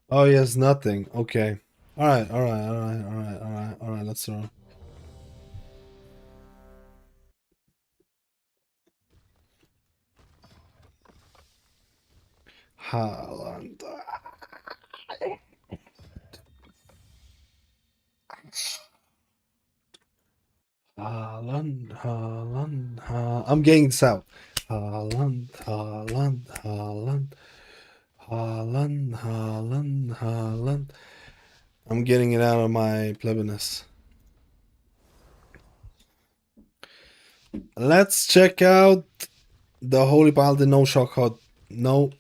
Oh, he has nothing. Okay. Alright, let's throw. Haaland. Haaland, Haaland, I'm getting this out. Haaland, Haaland, Haaland, Haaland, Haaland, Haaland. I'm getting it out of my plebiness. Let's check out the Holy Paladin no shock hot. No.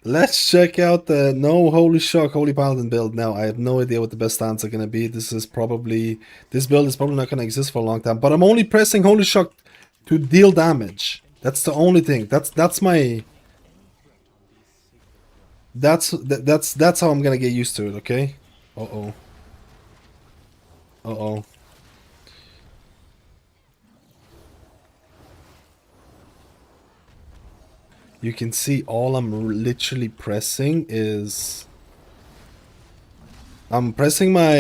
Let's check out the no holy shock Holy Paladin build now. I have no idea what the best stats are gonna be. This build is probably not gonna exist for a long time. But I'm only pressing holy shock to deal damage. That's the only thing. That's how I'm gonna get used to it. Okay. Uh oh. You can see all I'm literally pressing is... I'm pressing my...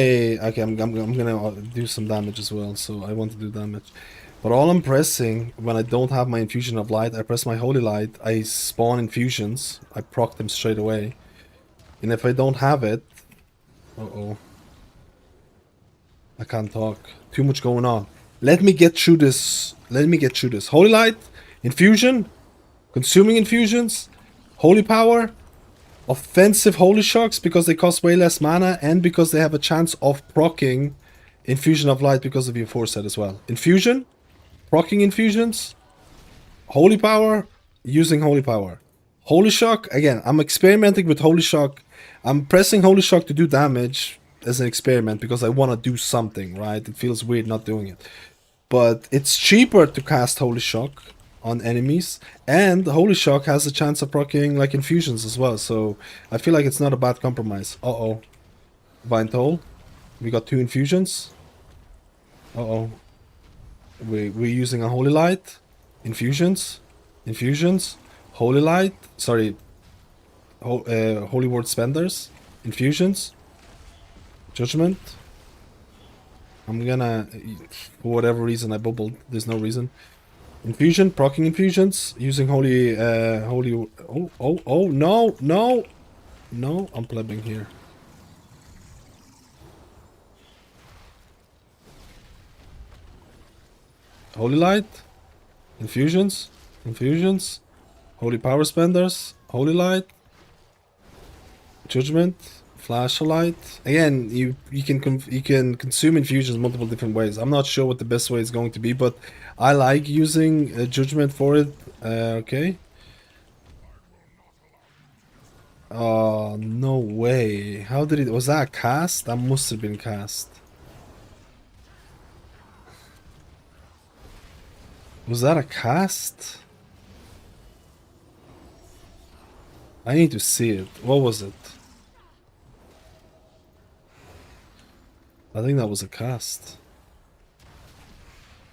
Okay, I'm gonna do some damage as well, so I want to do damage. But all I'm pressing, when I don't have my Infusion of Light, I press my Holy Light, I spawn infusions, I proc them straight away. And if I don't have it... Uh-oh. I can't talk. Too much going on. Let me get through this. Holy Light, Infusion... Consuming infusions, holy power, offensive holy shocks because they cost way less mana and because they have a chance of proccing infusion of light because of your foresight as well. Infusion, proccing infusions, holy power, using holy power. Holy shock, again, I'm experimenting with holy shock. I'm pressing holy shock to do damage as an experiment because I want to do something, right? It feels weird not doing it. But it's cheaper to cast holy shock on enemies, and holy shock has a chance of proccing like infusions as well, so I feel like it's not a bad compromise. Uh-oh. Vine Toll. We got 2 infusions. Uh-oh. We're using a holy light. Infusions. Holy light. Sorry. Holy word spenders. Infusions. Judgment. I'm gonna... For whatever reason I bubbled. There's no reason. Infusion, proccing infusions, using holy, no, I'm plebbing here. Holy light, infusions, holy power spenders, holy light, judgment, flashlight. Again, you can consume infusions multiple different ways. I'm not sure what the best way is going to be, but I like using judgment for it. Okay. Oh, no way. How did it... Was that a cast? That must have been cast. Was that a cast? I need to see it. What was it? I think that was a cast.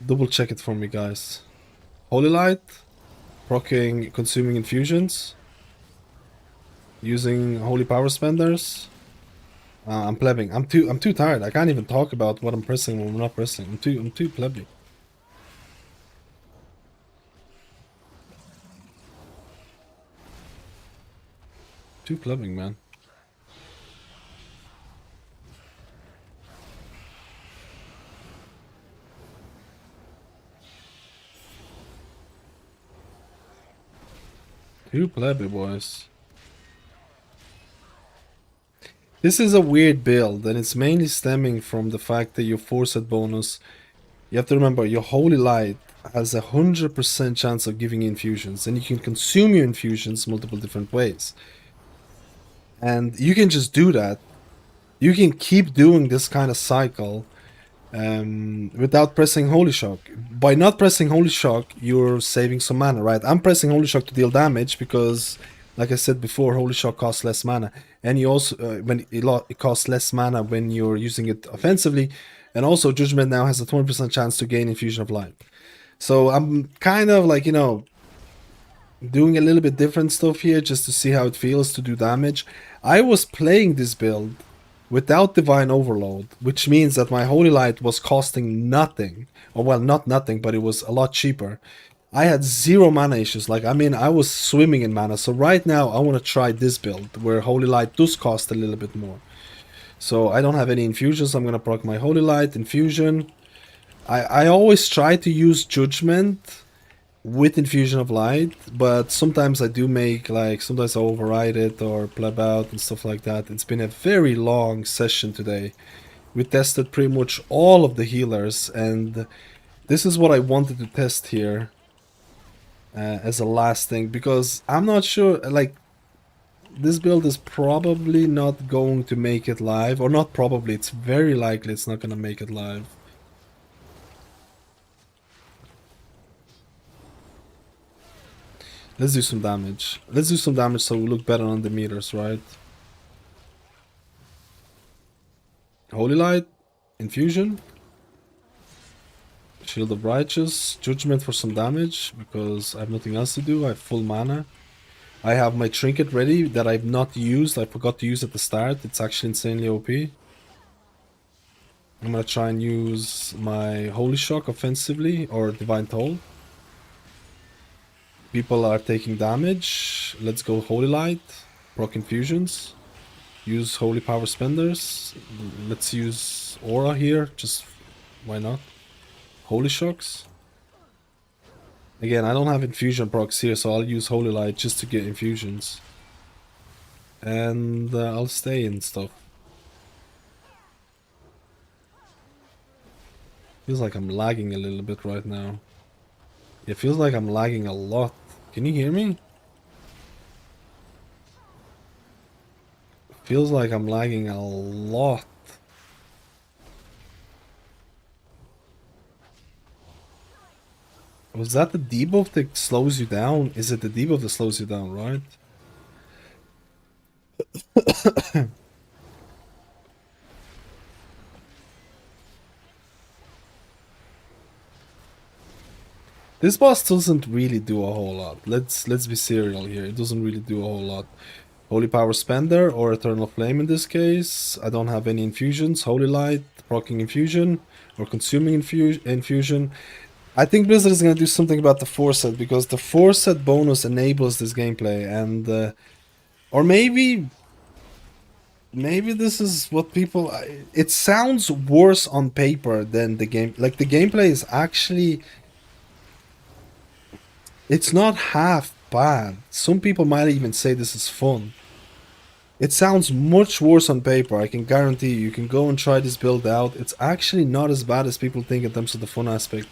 Double check it for me, guys. Holy Light, proccing consuming infusions, using holy power spenders. I'm plebbing. I'm too tired. I can't even talk about what I'm pressing when I'm not pressing. I'm too plebbing. Too plebbing, man. Too plebby, boys. This is a weird build, and it's mainly stemming from the fact that your foresight bonus... You have to remember, your Holy Light has a 100% chance of giving you infusions, and you can consume your infusions multiple different ways. And you can just do that. You can keep doing this kind of cycle without pressing Holy Shock. By not pressing Holy Shock, you're saving some mana, right? I'm pressing Holy Shock to deal damage because, like I said before, Holy Shock costs less mana. And you also, it costs less mana when you're using it offensively. And also, Judgment now has a 20% chance to gain Infusion of Light. So I'm kind of like, you know, doing a little bit different stuff here just to see how it feels to do damage. I was playing this build without Divine Overload, which means that my Holy Light was costing nothing. Or well, not nothing, but it was a lot cheaper. I had 0 mana issues. Like, I mean, I was swimming in mana. So right now, I want to try this build, where Holy Light does cost a little bit more. So I don't have any infusions. I'm going to proc my Holy Light, Infusion. I always try to use Judgment with Infusion of Light, but sometimes I do make, like, sometimes I override it or pleb out and stuff like that. It's been a very long session today. We tested pretty much all of the healers, and this is what I wanted to test here as a last thing, because I'm not sure, like, this build is probably not going to make it live, or not probably, it's very likely it's not going to make it live. Let's do some damage. Let's do some damage so we look better on the meters, right? Holy Light, Infusion, Shield of Righteous, Judgment for some damage, because I have nothing else to do. I have full mana. I have my Trinket ready that I've not used. I forgot to use at the start. It's actually insanely OP. I'm gonna try and use my Holy Shock offensively, or Divine Toll. People are taking damage. Let's go Holy Light, proc Infusions. Use Holy Power Spenders. Let's use Aura here, just why not? Holy Shocks. Again, I don't have Infusion procs here, so I'll use Holy Light just to get Infusions. And I'll stay and stuff. Feels like I'm lagging a little bit right now. It feels like I'm lagging a lot. Can you hear me? Feels like I'm lagging a lot. Was that the debuff that slows you down? Is it the debuff that slows you down, right? This boss doesn't really do a whole lot. Let's be serial here. It doesn't really do a whole lot. Holy Power Spender or Eternal Flame in this case. I don't have any infusions. Holy Light, proccing infusion or consuming infusion. I think Blizzard is going to do something about the 4-set, because the 4-set bonus enables this gameplay, and or maybe this is what people. It sounds worse on paper than the game. Like, the gameplay is actually. It's not half bad. Some people might even say this is fun. It sounds much worse on paper, I can guarantee you. You can go and try this build out. It's actually not as bad as people think in terms of the fun aspect.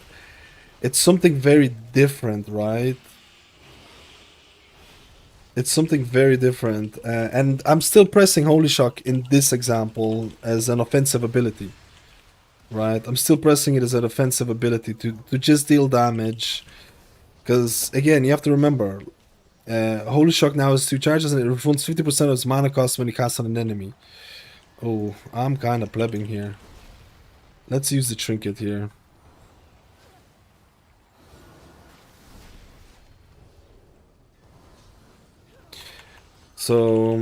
It's something very different, right? It's something very different. And I'm still pressing Holy Shock in this example as an offensive ability. Right? I'm still pressing it as an offensive ability to just deal damage. Because, again, you have to remember, Holy Shock now has 2 charges and it refunds 50% of its mana cost when you cast on an enemy. Oh, I'm kind of plebbing here. Let's use the Trinket here. So,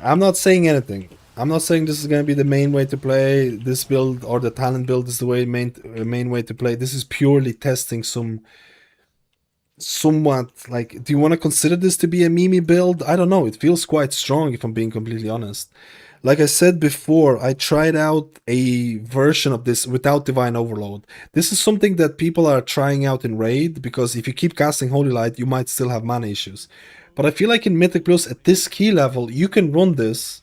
I'm not saying anything. I'm not saying this is going to be the main way to play this build, or the talent build is the main way to play. This is purely testing somewhat, like, do you want to consider this to be a Mimi build? I don't know. It feels quite strong, if I'm being completely honest. Like I said before, I tried out a version of this without Divine Overload. This is something that people are trying out in Raid, because if you keep casting Holy Light, you might still have mana issues. But I feel like in Mythic Plus, at this key level, you can run this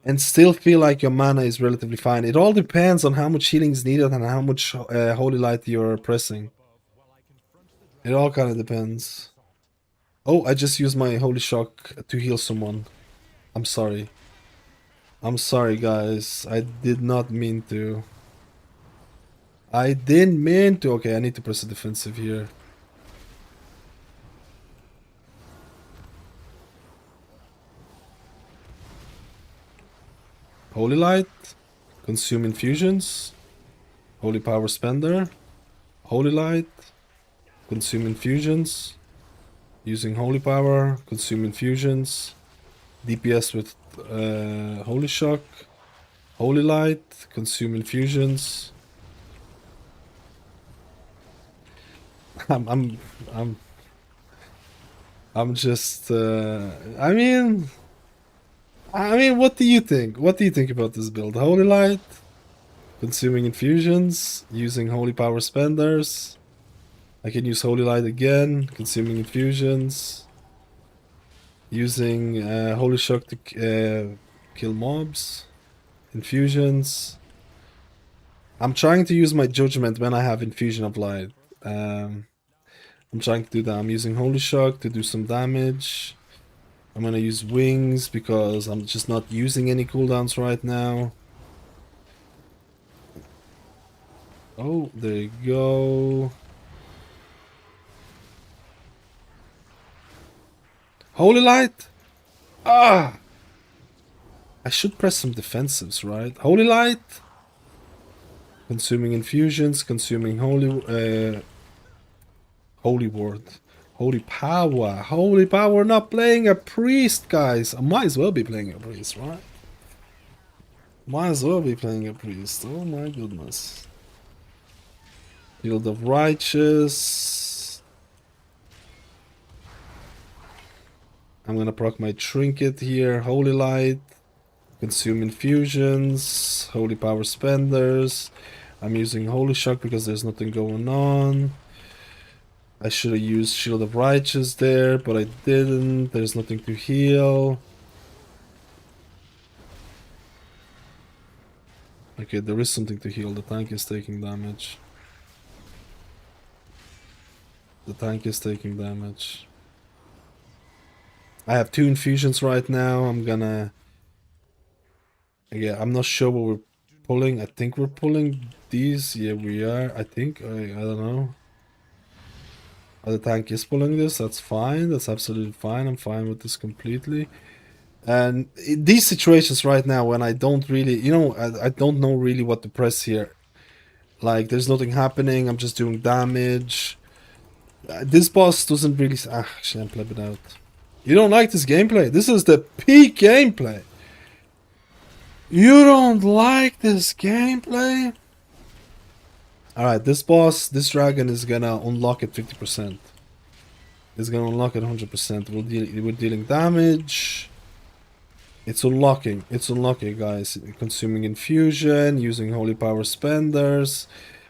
and still feel like your mana is relatively fine. It all depends on how much healing is needed and how much Holy Light you're pressing. It all kind of depends. Oh, I just used my Holy Shock to heal someone. I'm sorry. I'm sorry, guys. I did not mean to. I didn't mean to. Okay, I need to press a defensive here. Holy Light. Consume infusions. Holy Power Spender. Holy Light. Consume infusions. Using Holy Power. Consume infusions. DPS with Holy Shock. Holy Light. Consume infusions. I'm just I mean, what do you think? What do you think about this build? Holy Light? Consuming infusions, using holy power spenders. I can use holy light again, consuming infusions. Using holy shock to kill mobs. Infusions. I'm trying to use my judgment when I have infusion of light. I'm trying to do that. I'm using holy shock to do some damage. I'm gonna use wings because I'm just not using any cooldowns right now. Oh, there you go. Holy light! Ah! I should press some defensives, right? Holy light! Consuming infusions, consuming holy word. Holy power. Holy power, not playing a priest, guys. I might as well be playing a priest, right? Might as well be playing a priest. Oh my goodness. Shield of Righteous. I'm gonna proc my trinket here. Holy light. Consume infusions. Holy power spenders. I'm using holy shock because there's nothing going on. I should have used Shield of Righteous there, but I didn't. There's nothing to heal. Okay, there is something to heal. The tank is taking damage. The tank is taking damage. I have 2 infusions right now. I'm gonna... Yeah, I'm not sure what we're pulling. I think we're pulling these. Yeah, we are. I think. I don't know. The tank is pulling this. That's fine. That's absolutely fine. I'm fine with this completely. And in these situations right now when I don't really, you know, I don't know really what to press here. Like, there's nothing happening. I'm just doing damage. This boss doesn't really... actually, I'm playing it out. You don't like this gameplay? This is the peak gameplay. You don't like this gameplay? Alright, this boss, this dragon is gonna unlock at 50%. It's gonna unlock at 100%. We're dealing damage. It's unlocking. It's unlocking, guys. Consuming infusion, using holy power spenders,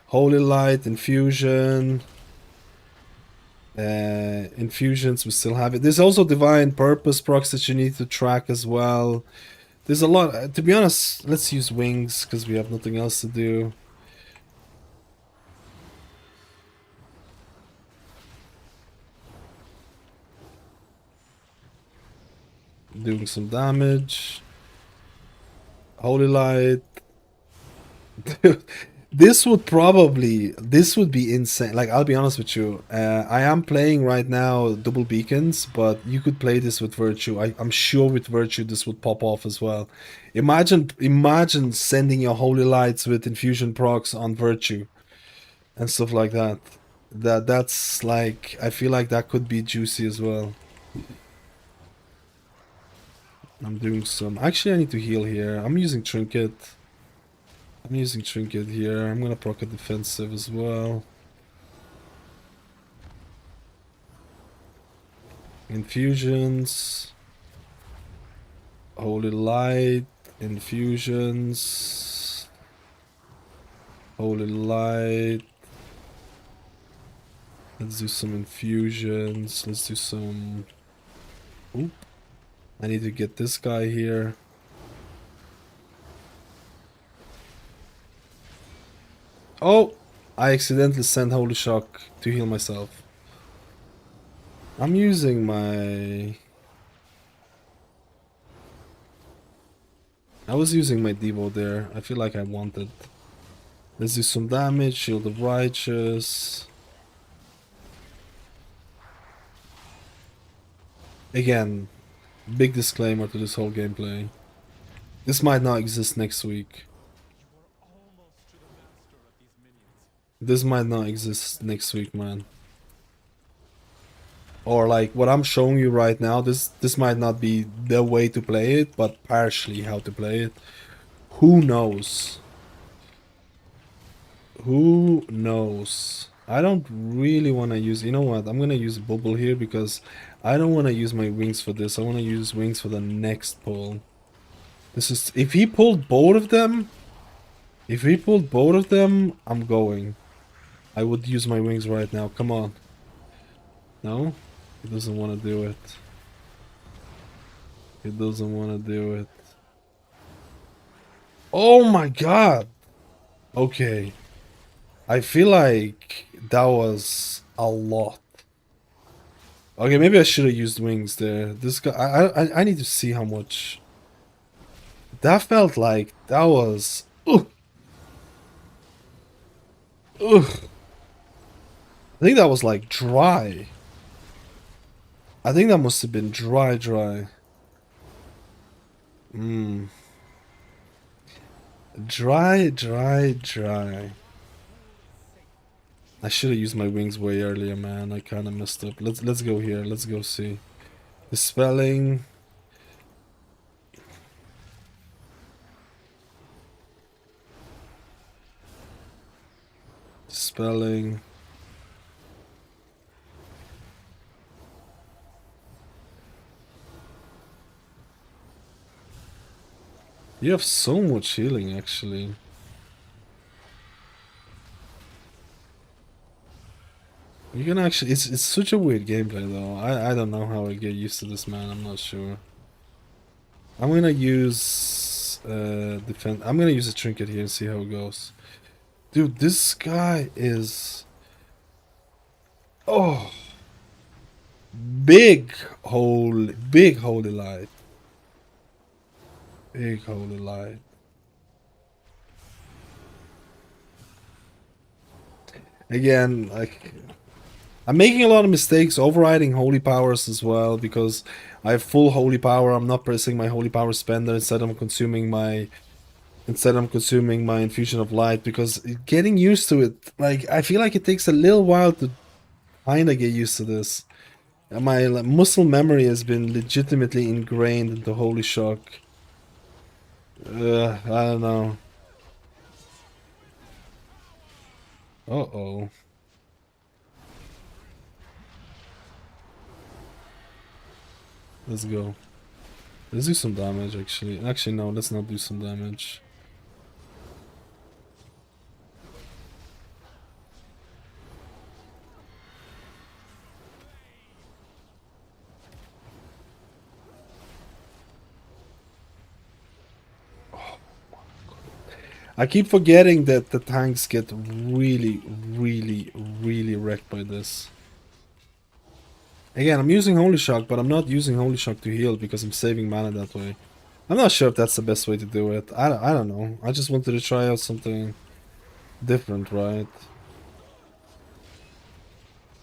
holy light, infusion. Infusions, we still have it. There's also divine purpose procs that you need to track as well. There's a lot. To be honest, let's use wings because we have nothing else to do. Doing some damage. Holy light. Dude, this would be insane. Like, I'll be honest with you. I am playing right now double beacons, but you could play this with Virtue. I'm sure with Virtue this would pop off as well. Imagine sending your holy lights with infusion procs on Virtue and stuff like that. That's like, I feel like that could be juicy as well. I'm doing some... Actually, I need to heal here. I'm using trinket. I'm using trinket here. I'm gonna proc a defensive as well. Infusions. Holy light. Infusions. Holy light. Let's do some infusions. Let's do some... Oop. I need to get this guy here. Oh! I accidentally sent Holy Shock to heal myself. I'm using my... I was using my Devo there. I feel like I wanted. Let's do some damage. Shield of Righteous. Again, big disclaimer to this whole gameplay. This might not exist next week. This might not exist next week, man. Or like what I'm showing you right now, this might not be the way to play it, but partially how to play it. Who knows? Who knows? I don't really want to use... You know what? I'm going to use a bubble here because I don't want to use my wings for this. I want to use wings for the next pull. This is... If he pulled both of them... If we pulled both of them, I'm going. I would use my wings right now. Come on. No? He doesn't want to do it. He doesn't want to do it. Oh my god! Okay. I feel like that was a lot. Okay, maybe I should have used wings there. This guy, I need to see how much. That felt like that was. Ugh. Ugh. I think that was like dry. I think that must have been dry. Dry. I should have used my wings way earlier, man. I kind of messed up. Let's go here. Let's go see. Dispelling. Dispelling. You have so much healing, actually. You can actually, it's such a weird gameplay though. I don't know how I get used to this, man. I'm not sure. I'm gonna use defend. I'm gonna use a trinket here and see how it goes. Dude, this guy is oh big holy light. Big holy light. Again, like I'm making a lot of mistakes overriding holy powers as well because I have full holy power. I'm not pressing my holy power spender. Instead I'm consuming my infusion of light because getting used to it, like I feel like it takes a little while to kinda get used to this. And my muscle memory has been legitimately ingrained into Holy Shock. I don't know. Uh-oh. Let's go. Let's do some damage, actually. Actually, no, let's not do some damage. I keep forgetting that the tanks get really wrecked by this. Again, I'm using Holy Shock, but I'm not using Holy Shock to heal because I'm saving mana that way. I'm not sure if that's the best way to do it. I don't know. I just wanted to try out something different, right?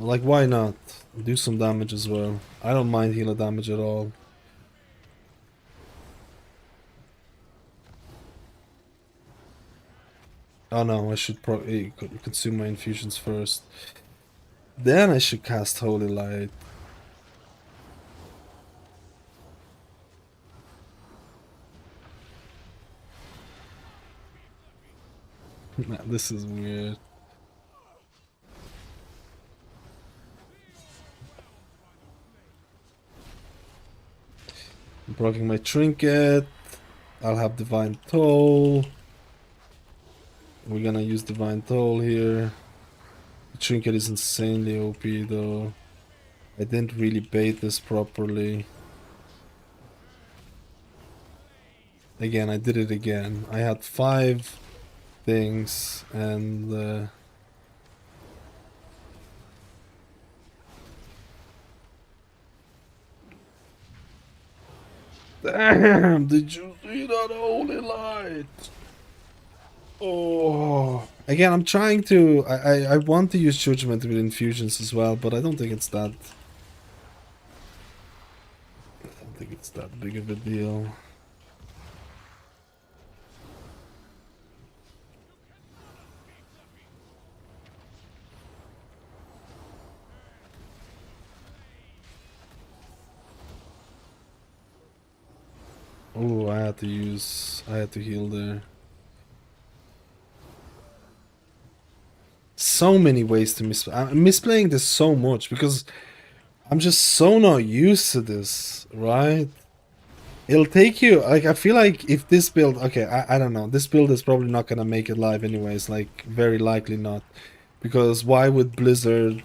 Like, why not? Do some damage as well. I don't mind healer damage at all. Oh no, I should probably consume my infusions first. Then I should cast Holy Light. Man, this is weird. I'm blocking my trinket. I'll have Divine Toll. We're gonna use Divine Toll here. The trinket is insanely OP though. I didn't really bait this properly. Again, I did it again. I had 5 things and damn, did you see that holy light? Oh, again, I'm trying to. I want to use judgment with infusions as well, but I don't think it's that. I don't think it's that big of a deal. Oh, I had to heal there. So many ways to I'm misplaying this so much because I'm just so not used to this, right? It'll take you, like, I feel like if this build, okay, I don't know, this build is probably not gonna make it live anyways, like, very likely not. Because why would Blizzard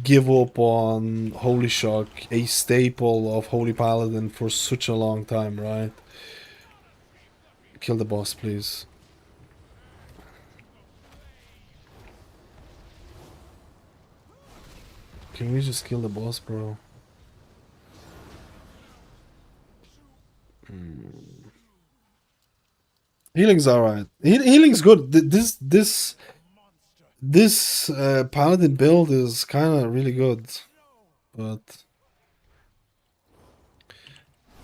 give up on Holy Shock, a staple of Holy Paladin, for such a long time, right? Kill the boss, please. Can we just kill the boss, bro? Healing's alright. Healing's good. This paladin build is kind of really good, but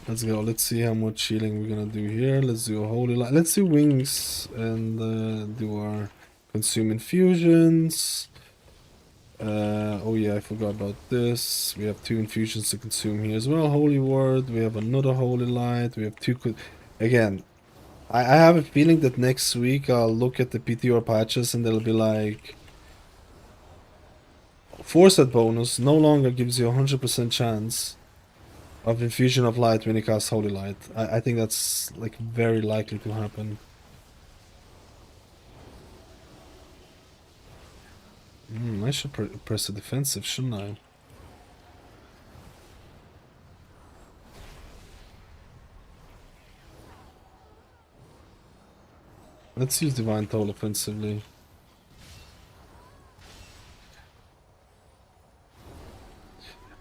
let's go. Let's see how much healing we're gonna do here. Let's do a holy light. Let's do wings and do our consume infusions. Oh yeah, I forgot about this. We have 2 infusions to consume here as well. Holy word. We have another holy light. We have 2. Again, I have a feeling that next week I'll look at the PTR patches and they'll be like, Foresight bonus no longer gives you a 100% chance of infusion of light when you cast Holy Light. I think that's like very likely to happen. I should press the defensive, shouldn't I? Let's use Divine Toll offensively.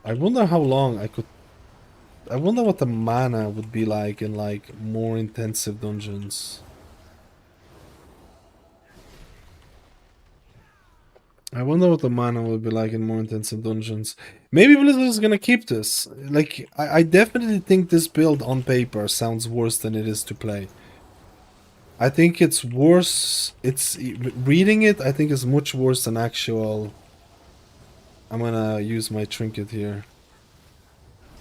I wonder how long I could... I wonder what the mana would be like in like more intensive dungeons. I wonder what the mana would be like in more intensive dungeons. Maybe Blizzard is gonna keep this. Like, I definitely think this build on paper sounds worse than it is to play. I think it's worse. It's reading it. I think is much worse than actual. I'm gonna use my trinket here.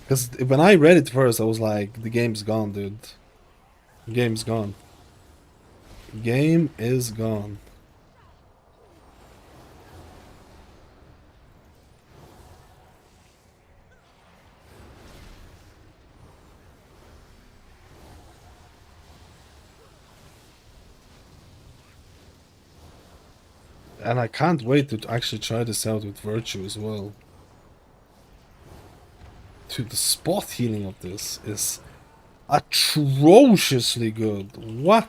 Because when I read it first, I was like, the game's gone, dude. The game's gone. Game is gone. And I can't wait to actually try this out with Virtue as well. Dude, the spot healing of this is atrociously good. What?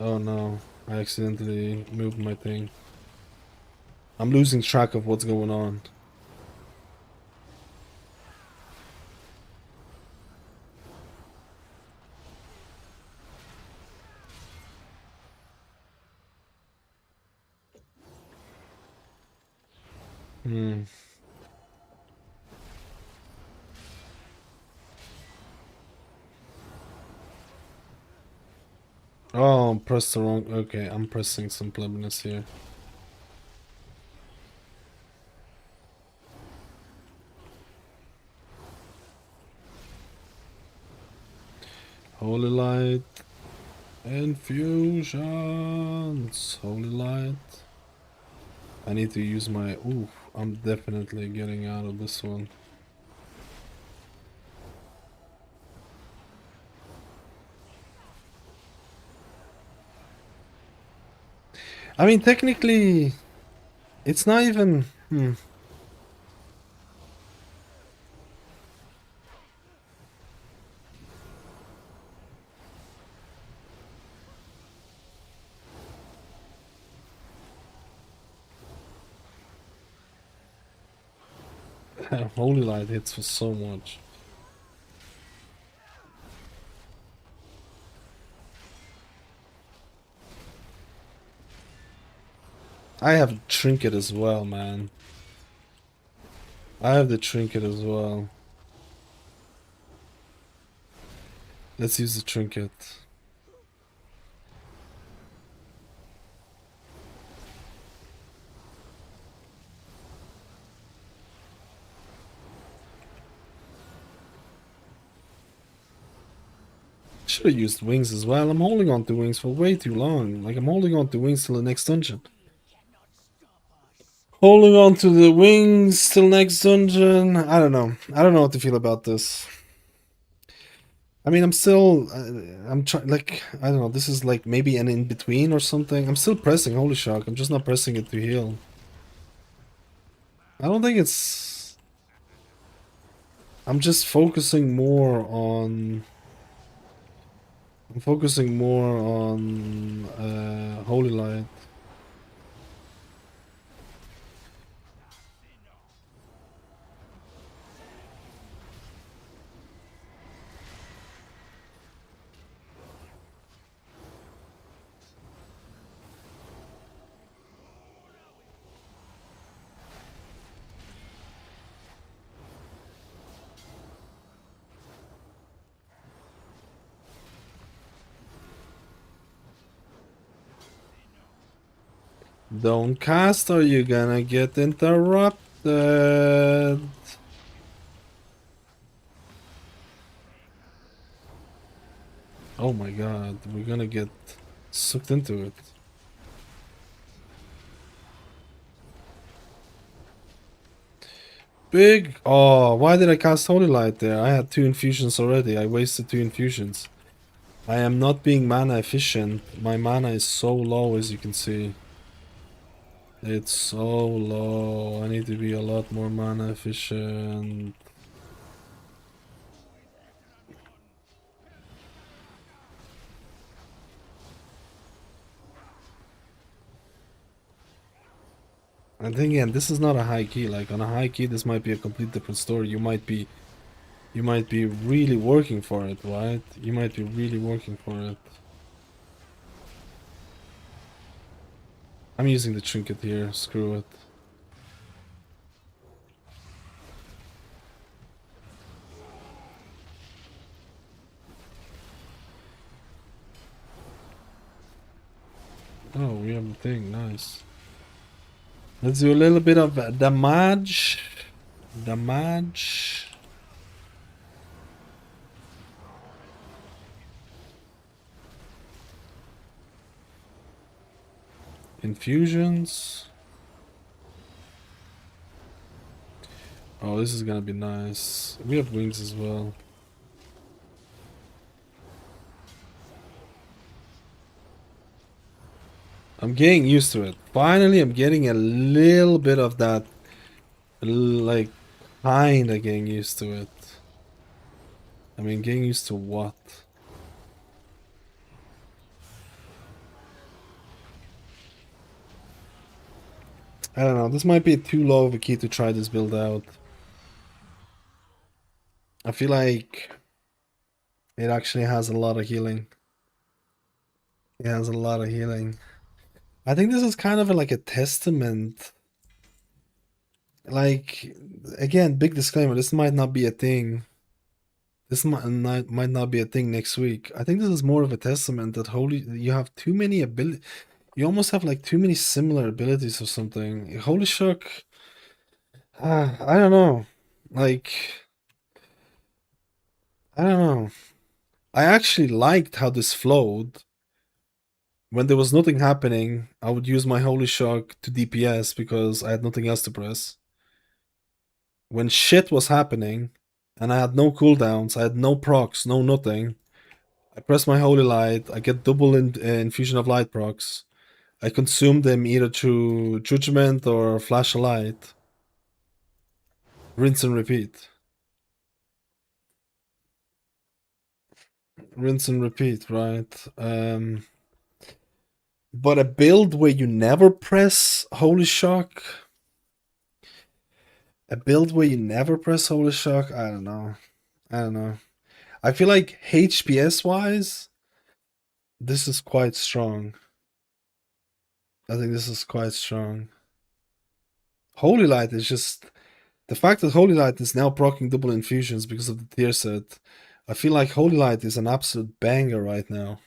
Oh no, I accidentally moved my thing. I'm losing track of what's going on. Oh, press the wrong... Okay, I'm pressing some plebiness here. Holy Light. Infusions. Holy Light. I need to use my... Ooh, I'm definitely getting out of this one. I mean, technically, it's not even... Holy Light hits for so much. I have Trinket as well, man. I have the Trinket as well. Let's use the Trinket. Should have used wings as well. I'm holding on to wings for way too long. Like, I'm holding on to wings till the next dungeon. Holding on to the wings till next dungeon. I don't know. I don't know what to feel about this. I mean, I'm still, I'm trying, like, I don't know, this is like maybe an in-between or something. I'm still pressing Holy Shock, I'm just not pressing it to heal. I don't think it's... I'm just focusing more on... I'm focusing more on Holy Light. Don't cast or you're gonna get interrupted. Oh my god, we're gonna get sucked into it. Big! Oh, why did I cast Holy Light there? I had 2 infusions already. I wasted 2 infusions. I am not being mana efficient. My mana is so low, as you can see. It's so low. I need to be a lot more mana efficient. And then again, this is not a high key. Like on a high key, this might be a complete different story. You might be really working for it, right? You might be really working for it. I'm using the trinket here. Screw it. Oh, we have a thing. Nice. Let's do a little bit of damage. Damage. Infusions. Oh, this is gonna be nice. We have wings as well. I'm getting used to it. Finally, I'm getting a little bit of that, like, kinda getting used to it. I mean, getting used to what? I don't know, this might be too low of a key to try this build out. I feel like it actually has a lot of healing. It has a lot of healing. I think this is kind of like a testament. Like, again, big disclaimer, this might not be a thing. This might not be a thing next week. I think this is more of a testament that you have too many abilities. You almost have like too many similar abilities or something. Holy Shock. I don't know. Like, I don't know. I actually liked how this flowed. When there was nothing happening, I would use my Holy Shock to DPS because I had nothing else to press. When shit was happening, and I had no cooldowns, I had no procs, no nothing, I press my Holy Light, I get double infusion of light procs. I consume them either through Judgment or Flash of Light. Rinse and repeat. Rinse and repeat, right? But a build where you never press Holy Shock... A build where you never press Holy Shock? I don't know. I don't know. I feel like HPS-wise, this is quite strong. I think this is quite strong. Holy Light is just... The fact that Holy Light is now proccing double infusions because of the tier set, I feel like Holy Light is an absolute banger right now.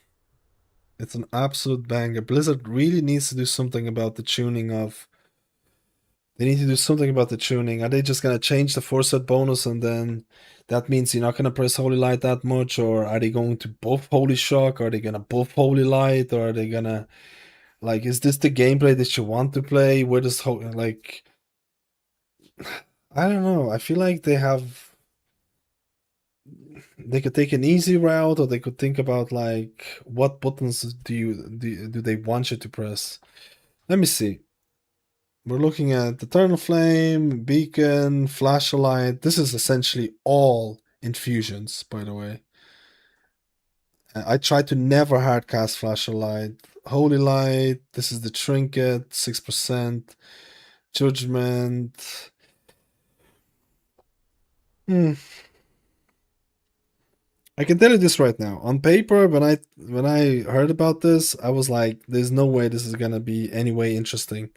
It's an absolute banger. Blizzard really needs to do something about the tuning of... They need to do something about the tuning. Are they just gonna change the 4-set bonus and then that means you're not gonna press Holy Light that much, or are they going to buff Holy Shock? Are they gonna buff Holy Light, or are they gonna like? Is this the gameplay that you want to play? Where does like? I don't know. I feel like they could take an easy route, or they could think about like what buttons do they want you to press. Let me see. We're looking at Eternal Flame, Beacon, Flashlight. This is essentially all infusions, by the way. I try to never hardcast Flashlight. Holy Light, this is the Trinket, 6%. Judgment. I can tell you this right now. On paper, when I heard about this, I was like, there's no way this is gonna be any way interesting.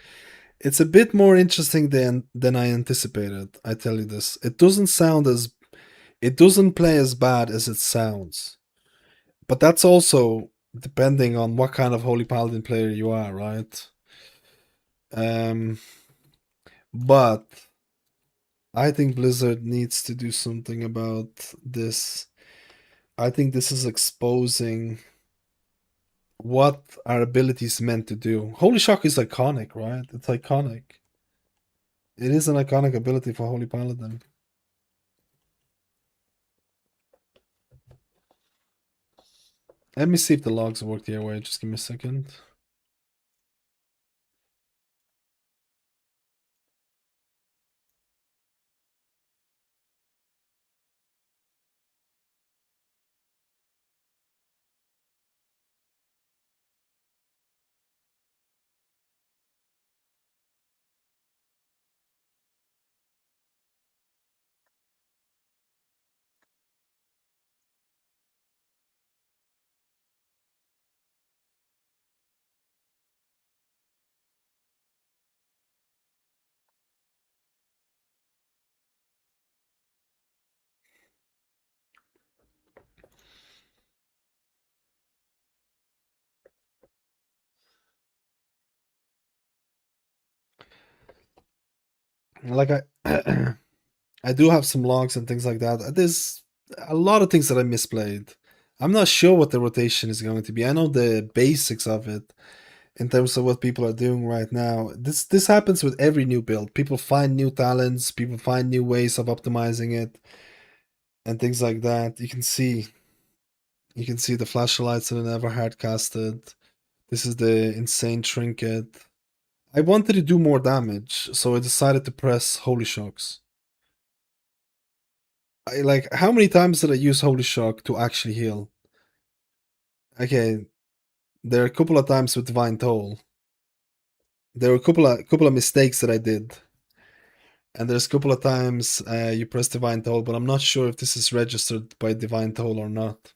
It's a bit more interesting than I anticipated. I tell you this. It doesn't play as bad as it sounds. But that's also depending on what kind of Holy Paladin player you are, right? But I think Blizzard needs to do something about this. I think this is exposing what our abilities meant to do. Holy Shock is iconic, right? It's iconic. It is an iconic ability for Holy Paladin. Let me see if the logs work the way. Just give me a second. Like I do have some logs and things like that. There's a lot of things that I misplayed. I'm not sure what the rotation is going to be. I know the basics of it in terms of what people are doing right now. This happens with every new build. People find new talents, people find new ways of optimizing it and things like that. You can see the flashlights that are never hard casted. This is the insane trinket. I wanted to do more damage, so I decided to press Holy Shocks. Like, how many times did I use Holy Shock to actually heal? Okay, there are a couple of times with Divine Toll. There were a couple of mistakes that I did. And there's a couple of times you press Divine Toll, but I'm not sure if this is registered by Divine Toll or not.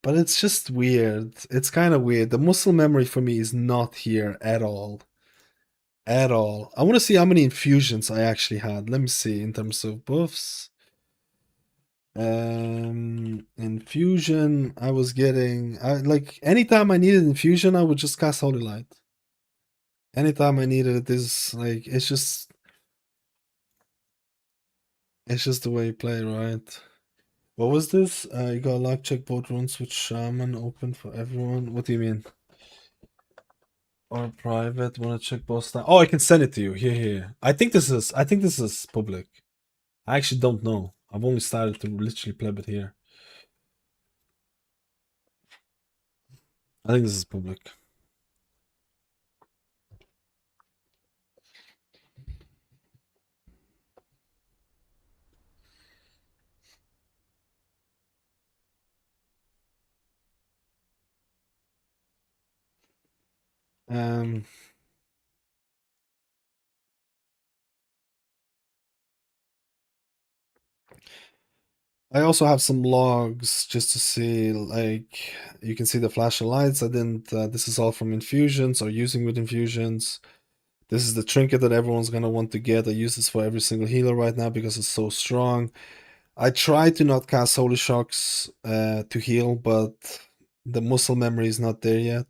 But it's just weird. It's kind of weird. The muscle memory for me is not here at all. At all. I want to see how many infusions I actually had. Let me see in terms of buffs. Infusion, I was getting like anytime I needed infusion, I would just cast Holy Light. Anytime I needed it, is like it's just the way you play, right? What was this? You got luck check both runs with Shaman open for everyone. What do you mean? Or private? Wanna check both time? Oh, I can send it to you. Here. I think this is public. I actually don't know. I've only started to literally play it here. I think this is public. I also have some logs just to see, like, you can see the flashing lights. I didn't, this is all from infusions or using with infusions. This is the trinket that everyone's gonna want to get. I use this for every single healer right now because it's so strong. I try to not cast Holy Shocks to heal, but the muscle memory is not there yet.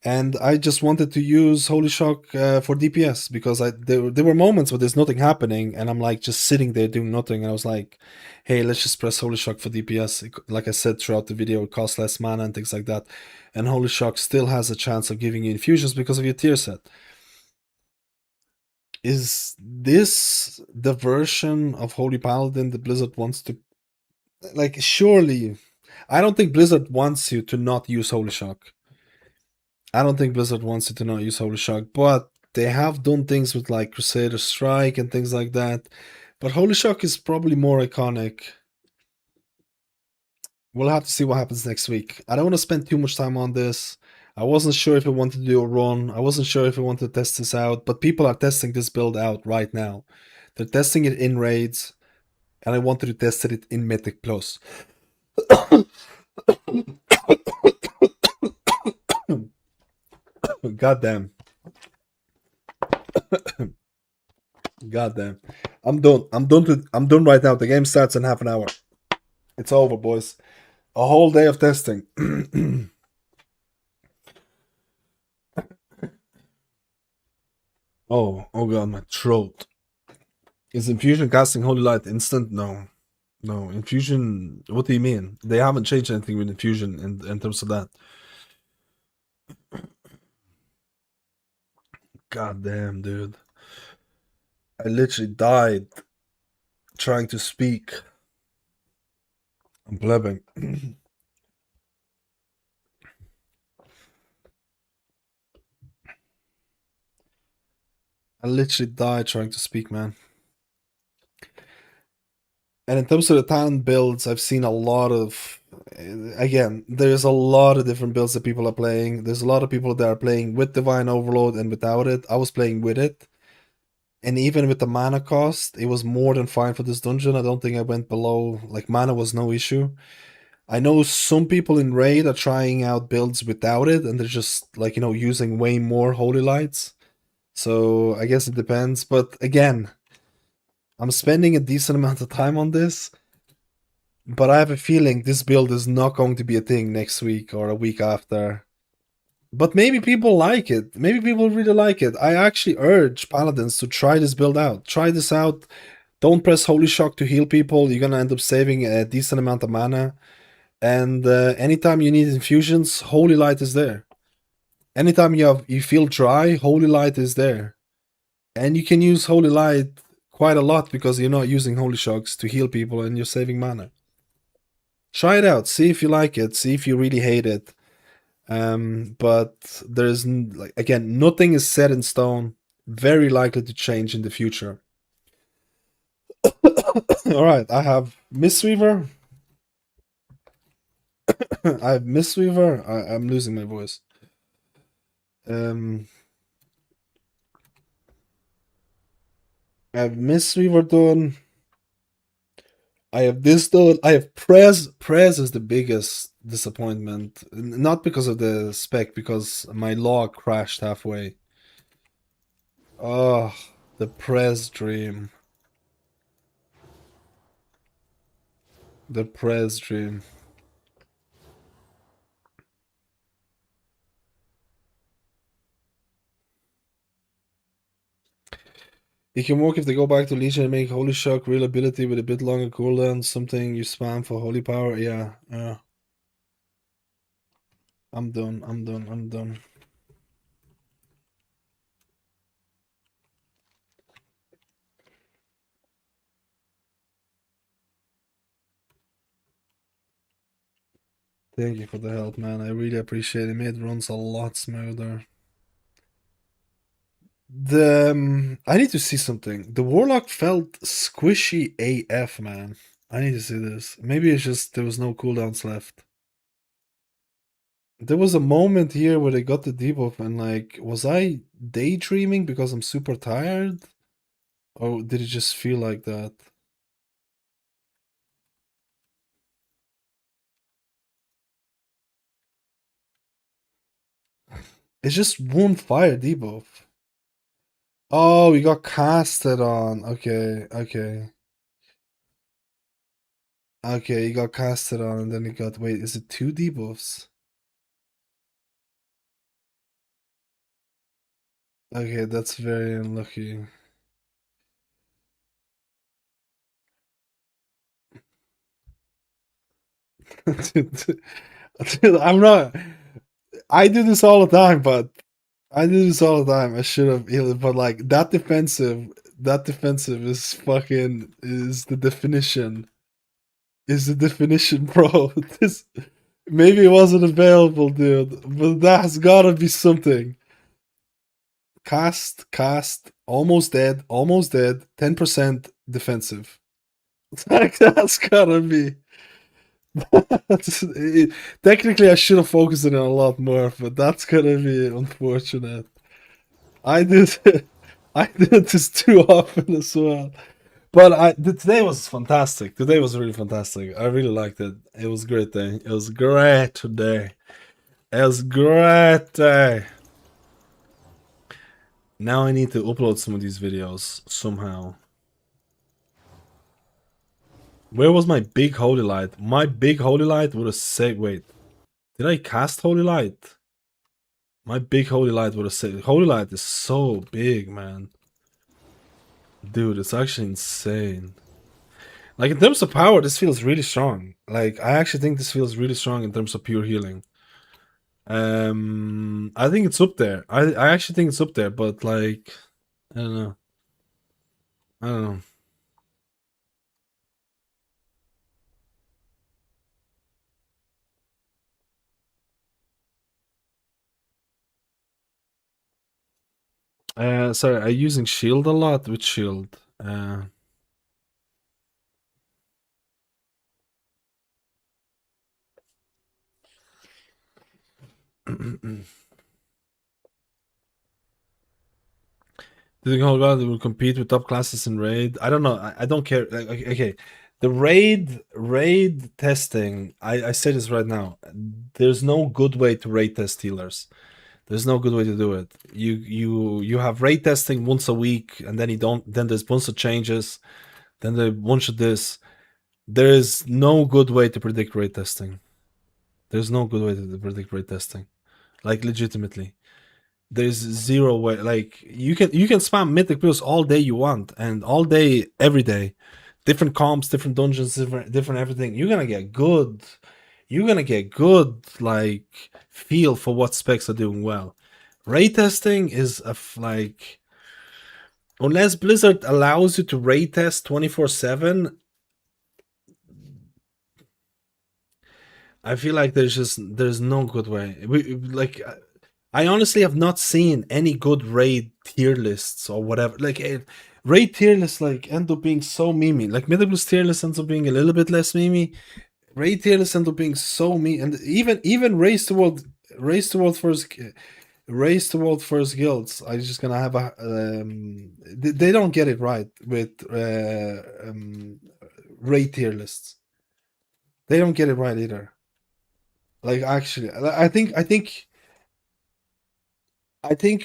And I just wanted to use Holy Shock for DPS because there were moments where there's nothing happening and I'm like just sitting there doing nothing. And I was like, hey, let's just press Holy Shock for DPS. Like I said throughout the video, it costs less mana and things like that. And Holy Shock still has a chance of giving you infusions because of your tier set. Is this the version of Holy Paladin that Blizzard wants to... Like, surely... I don't think Blizzard wants you to not use Holy Shock. I don't think Blizzard wants you to not use Holy Shock, but they have done things with like Crusader Strike and things like that. But Holy Shock is probably more iconic. We'll have to see what happens next week. I don't want to spend too much time on this. I wasn't sure if I wanted to do a run. I wasn't sure if I wanted to test this out, but people are testing this build out right now. They're testing it in raids, and I wanted to test it in Mythic Plus. Goddamn. Goddamn. I'm done. I'm done right now. The game starts in half an hour. It's over, boys. A whole day of testing. Oh god, my throat. Is Infusion casting Holy Light instant? No. No, Infusion, what do you mean? They haven't changed anything with Infusion in terms of that. God damn, dude. I literally died trying to speak. I'm blebbing. I literally died trying to speak, man. And in terms of the talent builds, I've seen a lot of... Again, there's a lot of different builds that people are playing. There's a lot of people that are playing with Divine Overload and without it. I was playing with it. And even with the mana cost, it was more than fine for this dungeon. I don't think I went below... Like, mana was no issue. I know some people in Raid are trying out builds without it, and they're just, like, you know, using way more Holy Lights. So, I guess it depends. But, again... I'm spending a decent amount of time on this, but I have a feeling this build is not going to be a thing next week or a week after. But maybe people like it. Maybe people really like it. I actually urge Paladins to try this build out. Try this out. Don't press Holy Shock to heal people. You're gonna end up saving a decent amount of mana. And anytime you need infusions, Holy Light is there. Anytime you feel dry, Holy Light is there. And you can use Holy Light quite a lot because you're not using Holy Shocks to heal people and you're saving mana. Try it out. See if you like it. See if you really hate it. But there's, like, again, nothing is set in stone. Very likely to change in the future. Alright, I have Mistweaver. I have Mistweaver. I'm losing my voice. I have Mistweaver done. I have this done. I have Prez. Prez is the biggest disappointment. Not because of the spec, because my log crashed halfway. Oh, the Prez dream. The Prez dream. It can work if they go back to Legion and make Holy Shock real ability with a bit longer cooldown, something you spam for Holy Power. Yeah, yeah. I'm done. Thank you for the help, man. I really appreciate it. It made runs a lot smoother. I need to see something. The Warlock felt squishy AF, man. I need to see this. Maybe it's just there was no cooldowns left. There was a moment here where they got the debuff and, like, was I daydreaming because I'm super tired? Or did it just feel like that? It's just one fire debuff. Oh, we got casted on. Okay, okay. Okay, he got casted on and then he got... Wait, is it two debuffs? Okay, that's very unlucky. Dude, I'm not. I do this all the time, but I do this all the time. I should have healed, but like that defensive is fucking is the definition. Is the definition, bro. This maybe it wasn't available, dude, but that has gotta be something. Cast, almost dead, 10% defensive. Like that's gotta be. Technically, I should have focused on it a lot more, but that's gonna be unfortunate. I did, I did this too often as well. But today was fantastic. Today was really fantastic. I really liked it. It was a great day. It was great today. It was great day. Now I need to upload some of these videos somehow. Where was my big holy light? My big holy light would have said, wait, did I cast holy light? My big holy light would have said, holy light is so big, man. Dude, it's actually insane. Like, in terms of power, this feels really strong. Like, I actually think this feels really strong in terms of pure healing. I think it's up there. I actually think it's up there, but like, I don't know. I don't know. Sorry, I'm using shield a lot. Which shield? Do you think Holgard will compete with top classes in raid? I don't know. I don't care. Like, okay, the raid testing. I say this right now. There's no good way to raid test healers. There's no good way to do it. You have raid testing once a week, and then you don't. Then there's a bunch of changes. Then there's a bunch of this. There is no good way to predict raid testing. There's no good way to predict raid testing. Like, legitimately. There's zero way. Like, you can spam mythic plus all day you want, and all day every day, different comps, different dungeons, different everything. You're gonna get good like feel for what specs are doing well. Raid testing is like, unless Blizzard allows you to raid test 24/7, I feel like there's no good way. Like, I honestly have not seen any good raid tier lists or whatever. Like, raid tier lists like end up being so memey. Like, Middle Plus tier list ends up being a little bit less memey. Raid tier lists end up being so memey, and even race to world first guilds. I'm just gonna have a they don't get it right with raid tier lists. They don't get it right either. Like, actually, I think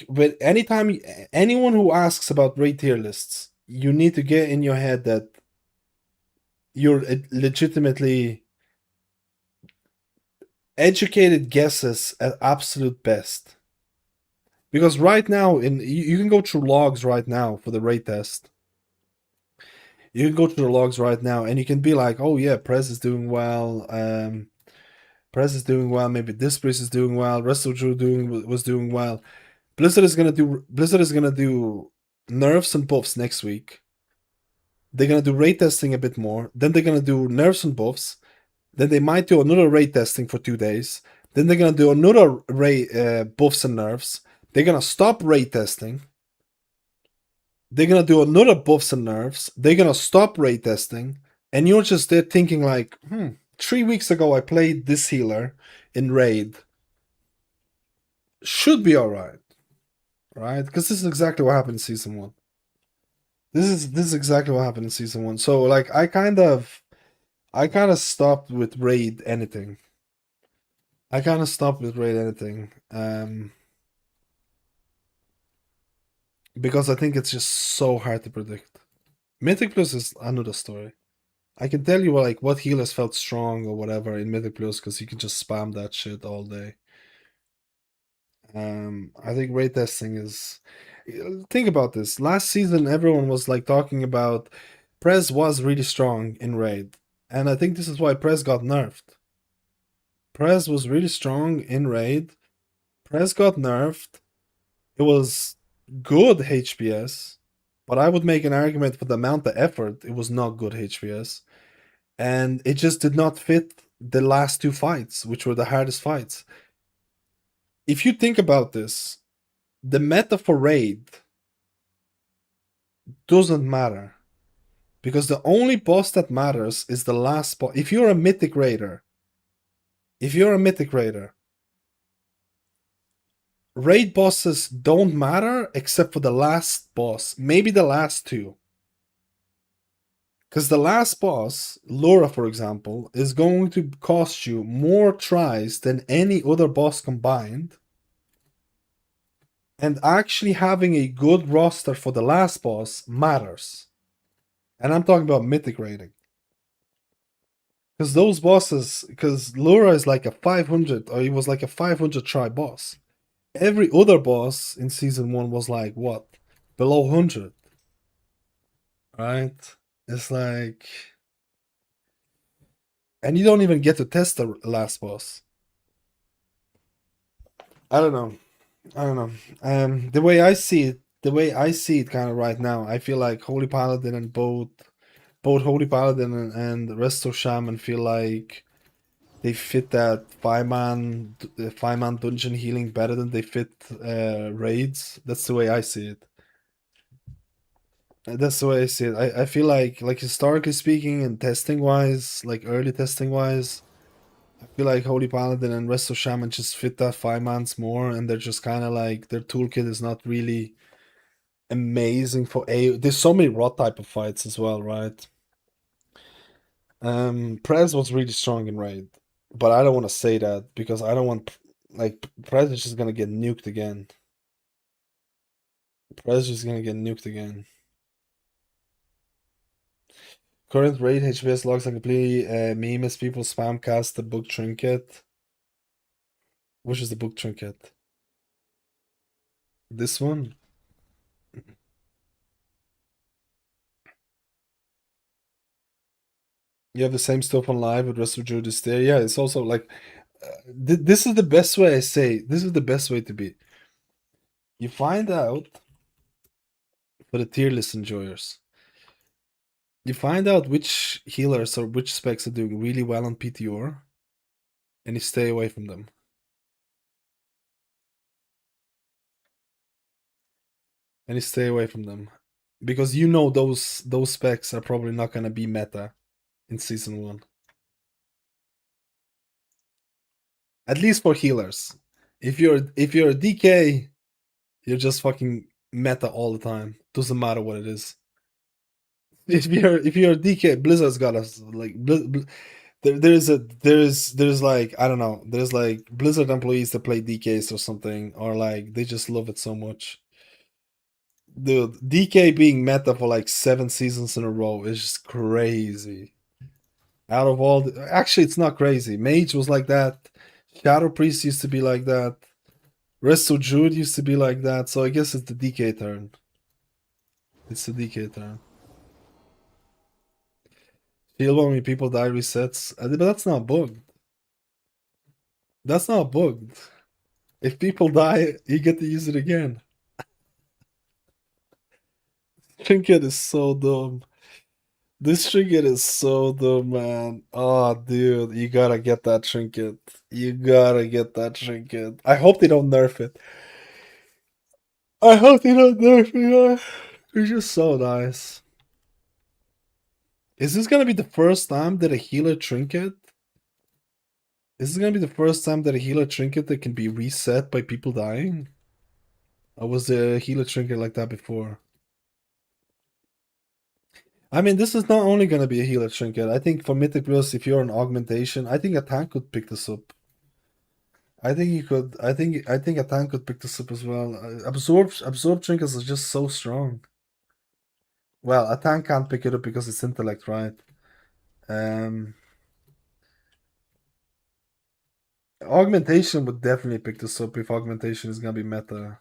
with anytime anyone who asks about raid tier lists, you need to get in your head that you're legitimately educated guesses at absolute best. Because right now, you can go through logs right now for the raid test. You can go through the logs right now, and you can be like, "Oh yeah, Prez is doing well. Prez is doing well. Maybe this priest is doing well. Rest of Drew was doing well." Blizzard is gonna do nerfs and buffs next week. They're gonna do raid testing a bit more. Then they're gonna do nerfs and buffs. Then they might do another raid testing for 2 days. Then they're gonna do another raid buffs and nerfs. They're gonna stop raid testing. They're gonna do another buffs and nerfs. They're gonna stop raid testing. And you're just there thinking like, 3 weeks ago I played this healer in raid. Should be alright. Right? Because this is exactly what happened in season 1. This is exactly what happened in season 1. So like, I kind of stopped with raid anything. Because I think it's just so hard to predict. Mythic Plus is another story. I can tell you like what healers felt strong or whatever in Mythic Plus, because you can just spam that shit all day. I think raid testing is. Think about this. Last season, everyone was like talking about Prez was really strong in raid, and I think this is why Prez got nerfed. Prez was really strong in raid. Prez got nerfed. It was good HPS, but I would make an argument for the amount of effort. It was not good HPS, and it just did not fit the last two fights, which were the hardest fights. If you think about this, the meta for raid doesn't matter because the only boss that matters is the last boss. If you're a mythic raider, raid bosses don't matter except for the last boss, maybe the last two. Because the last boss, Laura, for example, is going to cost you more tries than any other boss combined. And actually having a good roster for the last boss matters. And I'm talking about mythic rating. Because those bosses, because Laura is like a 500, or he was like a 500 try boss. Every other boss in season 1 was like, what? Below 100. Right? It's like. And you don't even get to test the last boss. I don't know. The way I see it kind of right now, I feel like Holy Paladin and both Holy Paladin and the rest of Shaman feel like they fit that five-man dungeon healing better than they fit raids. That's the way I see it. That's the way I see it. I feel like historically speaking and testing wise, like early testing wise, I feel like Holy Paladin and rest of Shaman just fit that 5-mans more, and they're just kind of like their toolkit is not really amazing for a. There's so many raw type of fights as well, right? Prez was really strong in raid, but I don't want to say that because I don't want Prez is just gonna get nuked again. Prez is gonna get nuked again. Current raid HPS logs are completely meme as people spam cast the book trinket. Which is the book trinket? This one? You have the same stuff on live with rest of Jude is there. Yeah, it's also like this is the best way I say. This is the best way to be. You find out for the tier list enjoyers. You find out which healers or which specs are doing really well on PTR, and you stay away from them. And you stay away from them. Because you know those specs are probably not gonna be meta in season 1. At least for healers. If you're a DK, you're just fucking meta all the time. Doesn't matter what it is. If you're a DK, Blizzard's got us like there's like I don't know, there's like Blizzard employees that play DKs or something, or like they just love it so much. Dude, DK being meta for like 7 seasons in a row is just crazy. Out of all actually it's not crazy. Mage was like that. Shadow Priest used to be like that. Resto Jude used to be like that, so I guess it's the DK turn. It's the DK turn. Feel when people die resets, but that's not bugged. That's not bugged. If people die, you get to use it again. Trinket is so dumb. This trinket is so dumb, man. Oh, dude, you gotta get that trinket. You gotta get that trinket. I hope they don't nerf it. I hope they don't nerf it. It's just so nice. Is this gonna be the first time that a healer trinket? Is this gonna be the first time that a healer trinket that can be reset by people dying? Or was there a healer trinket like that before? I mean, this is not only going to be a healer trinket. I think for Mythic Plus, if you're an augmentation, I think a tank could pick this up. I think you could. I think a tank could pick this up as well. Absorb trinkets is just so strong. Well, a tank can't pick it up because it's intellect, right? Um. Augmentation would definitely pick this up if augmentation is gonna be meta.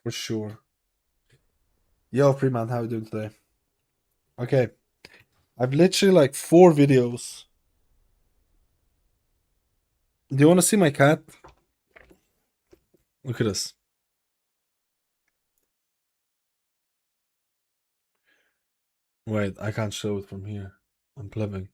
For sure. Yo, Freeman, how you doing today? Okay. I've literally like 4 videos. Do you want to see my cat? Look at this. Wait, I can't show it from here. I'm plugging.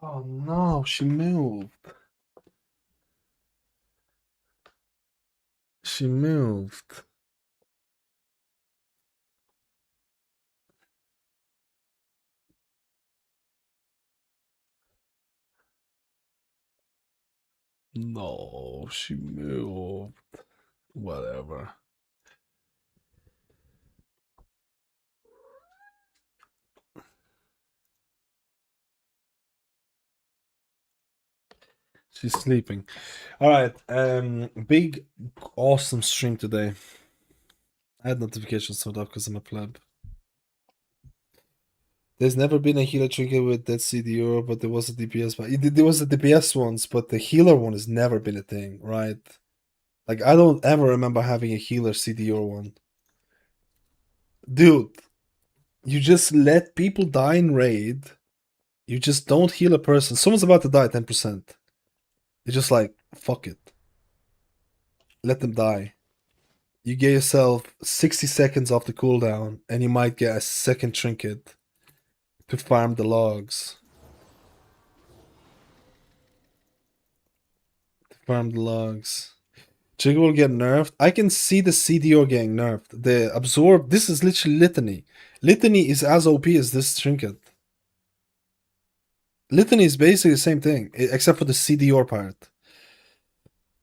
Oh no, she moved. She moved. No, she moved. Whatever. She's sleeping. All right. Big, awesome stream today. I had notifications turned off because I'm a pleb. There's never been a healer trinket with that CDO, but there was a DPS one. There was a DPS ones, but the healer one has never been a thing, right? Like, I don't ever remember having a healer CDO one. Dude, you just let people die in raid. You just don't heal a person. Someone's about to die 10%. You're just like, fuck it. Let them die. You get yourself 60 seconds off the cooldown, and you might get a second trinket to farm the logs. Jiggle will get nerfed. I can see the CDO getting nerfed. The absorb. This is literally litany. Litany is as OP as this trinket. Litany is basically the same thing, except for the CDO part.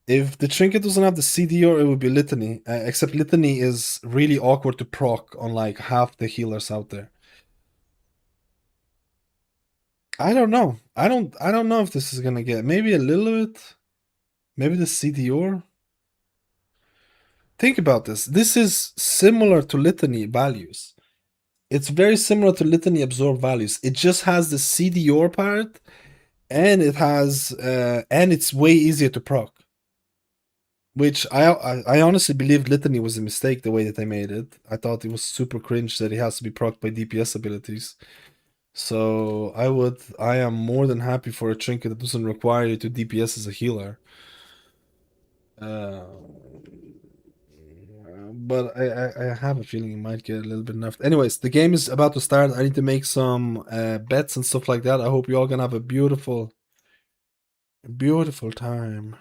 If the trinket doesn't have the CDO, it would be litany. Except litany is really awkward to proc on like half the healers out there. I don't know. I don't know if this is gonna get maybe a little bit. Maybe the CDO. Think about this. This is similar to litany values. It's very similar to litany absorb values. It just has the CDO part, and it has and it's way easier to proc. Which I honestly believed litany was a mistake the way that they made it. I thought it was super cringe that it has to be procced by DPS abilities. So I am more than happy for a trinket that doesn't require you to DPS as a healer. But I have a feeling it might get a little bit nerfed. Anyways, the game is about to start. I need to make some bets and stuff like that. I hope you all gonna have a beautiful time.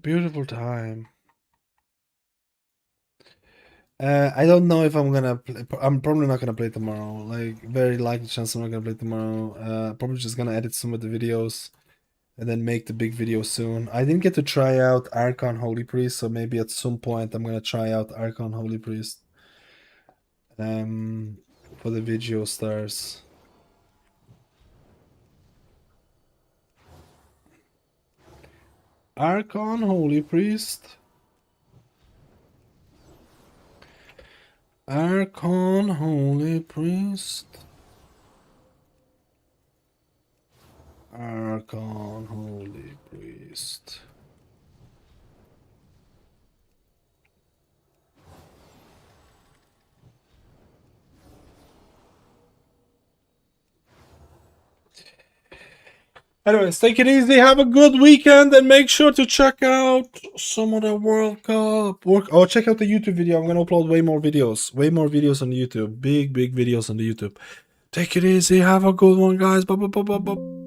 Beautiful time. I don't know if I'm gonna play. I'm probably not gonna play tomorrow. Like, very likely chance I'm not gonna play tomorrow. Probably just gonna edit some of the videos and then make the big video soon. I didn't get to try out Archon Holy Priest, so maybe at some point I'm gonna try out Archon Holy Priest. For the video stars. Archon Holy Priest. Archon Holy Priest. Archon Holy Priest. Anyways, take it easy, have a good weekend, and make sure to check out some of the World Cup Oh, check out the YouTube video. I'm gonna upload way more videos. Way more videos on YouTube. Big videos on the YouTube. Take it easy, have a good one, guys. Bye.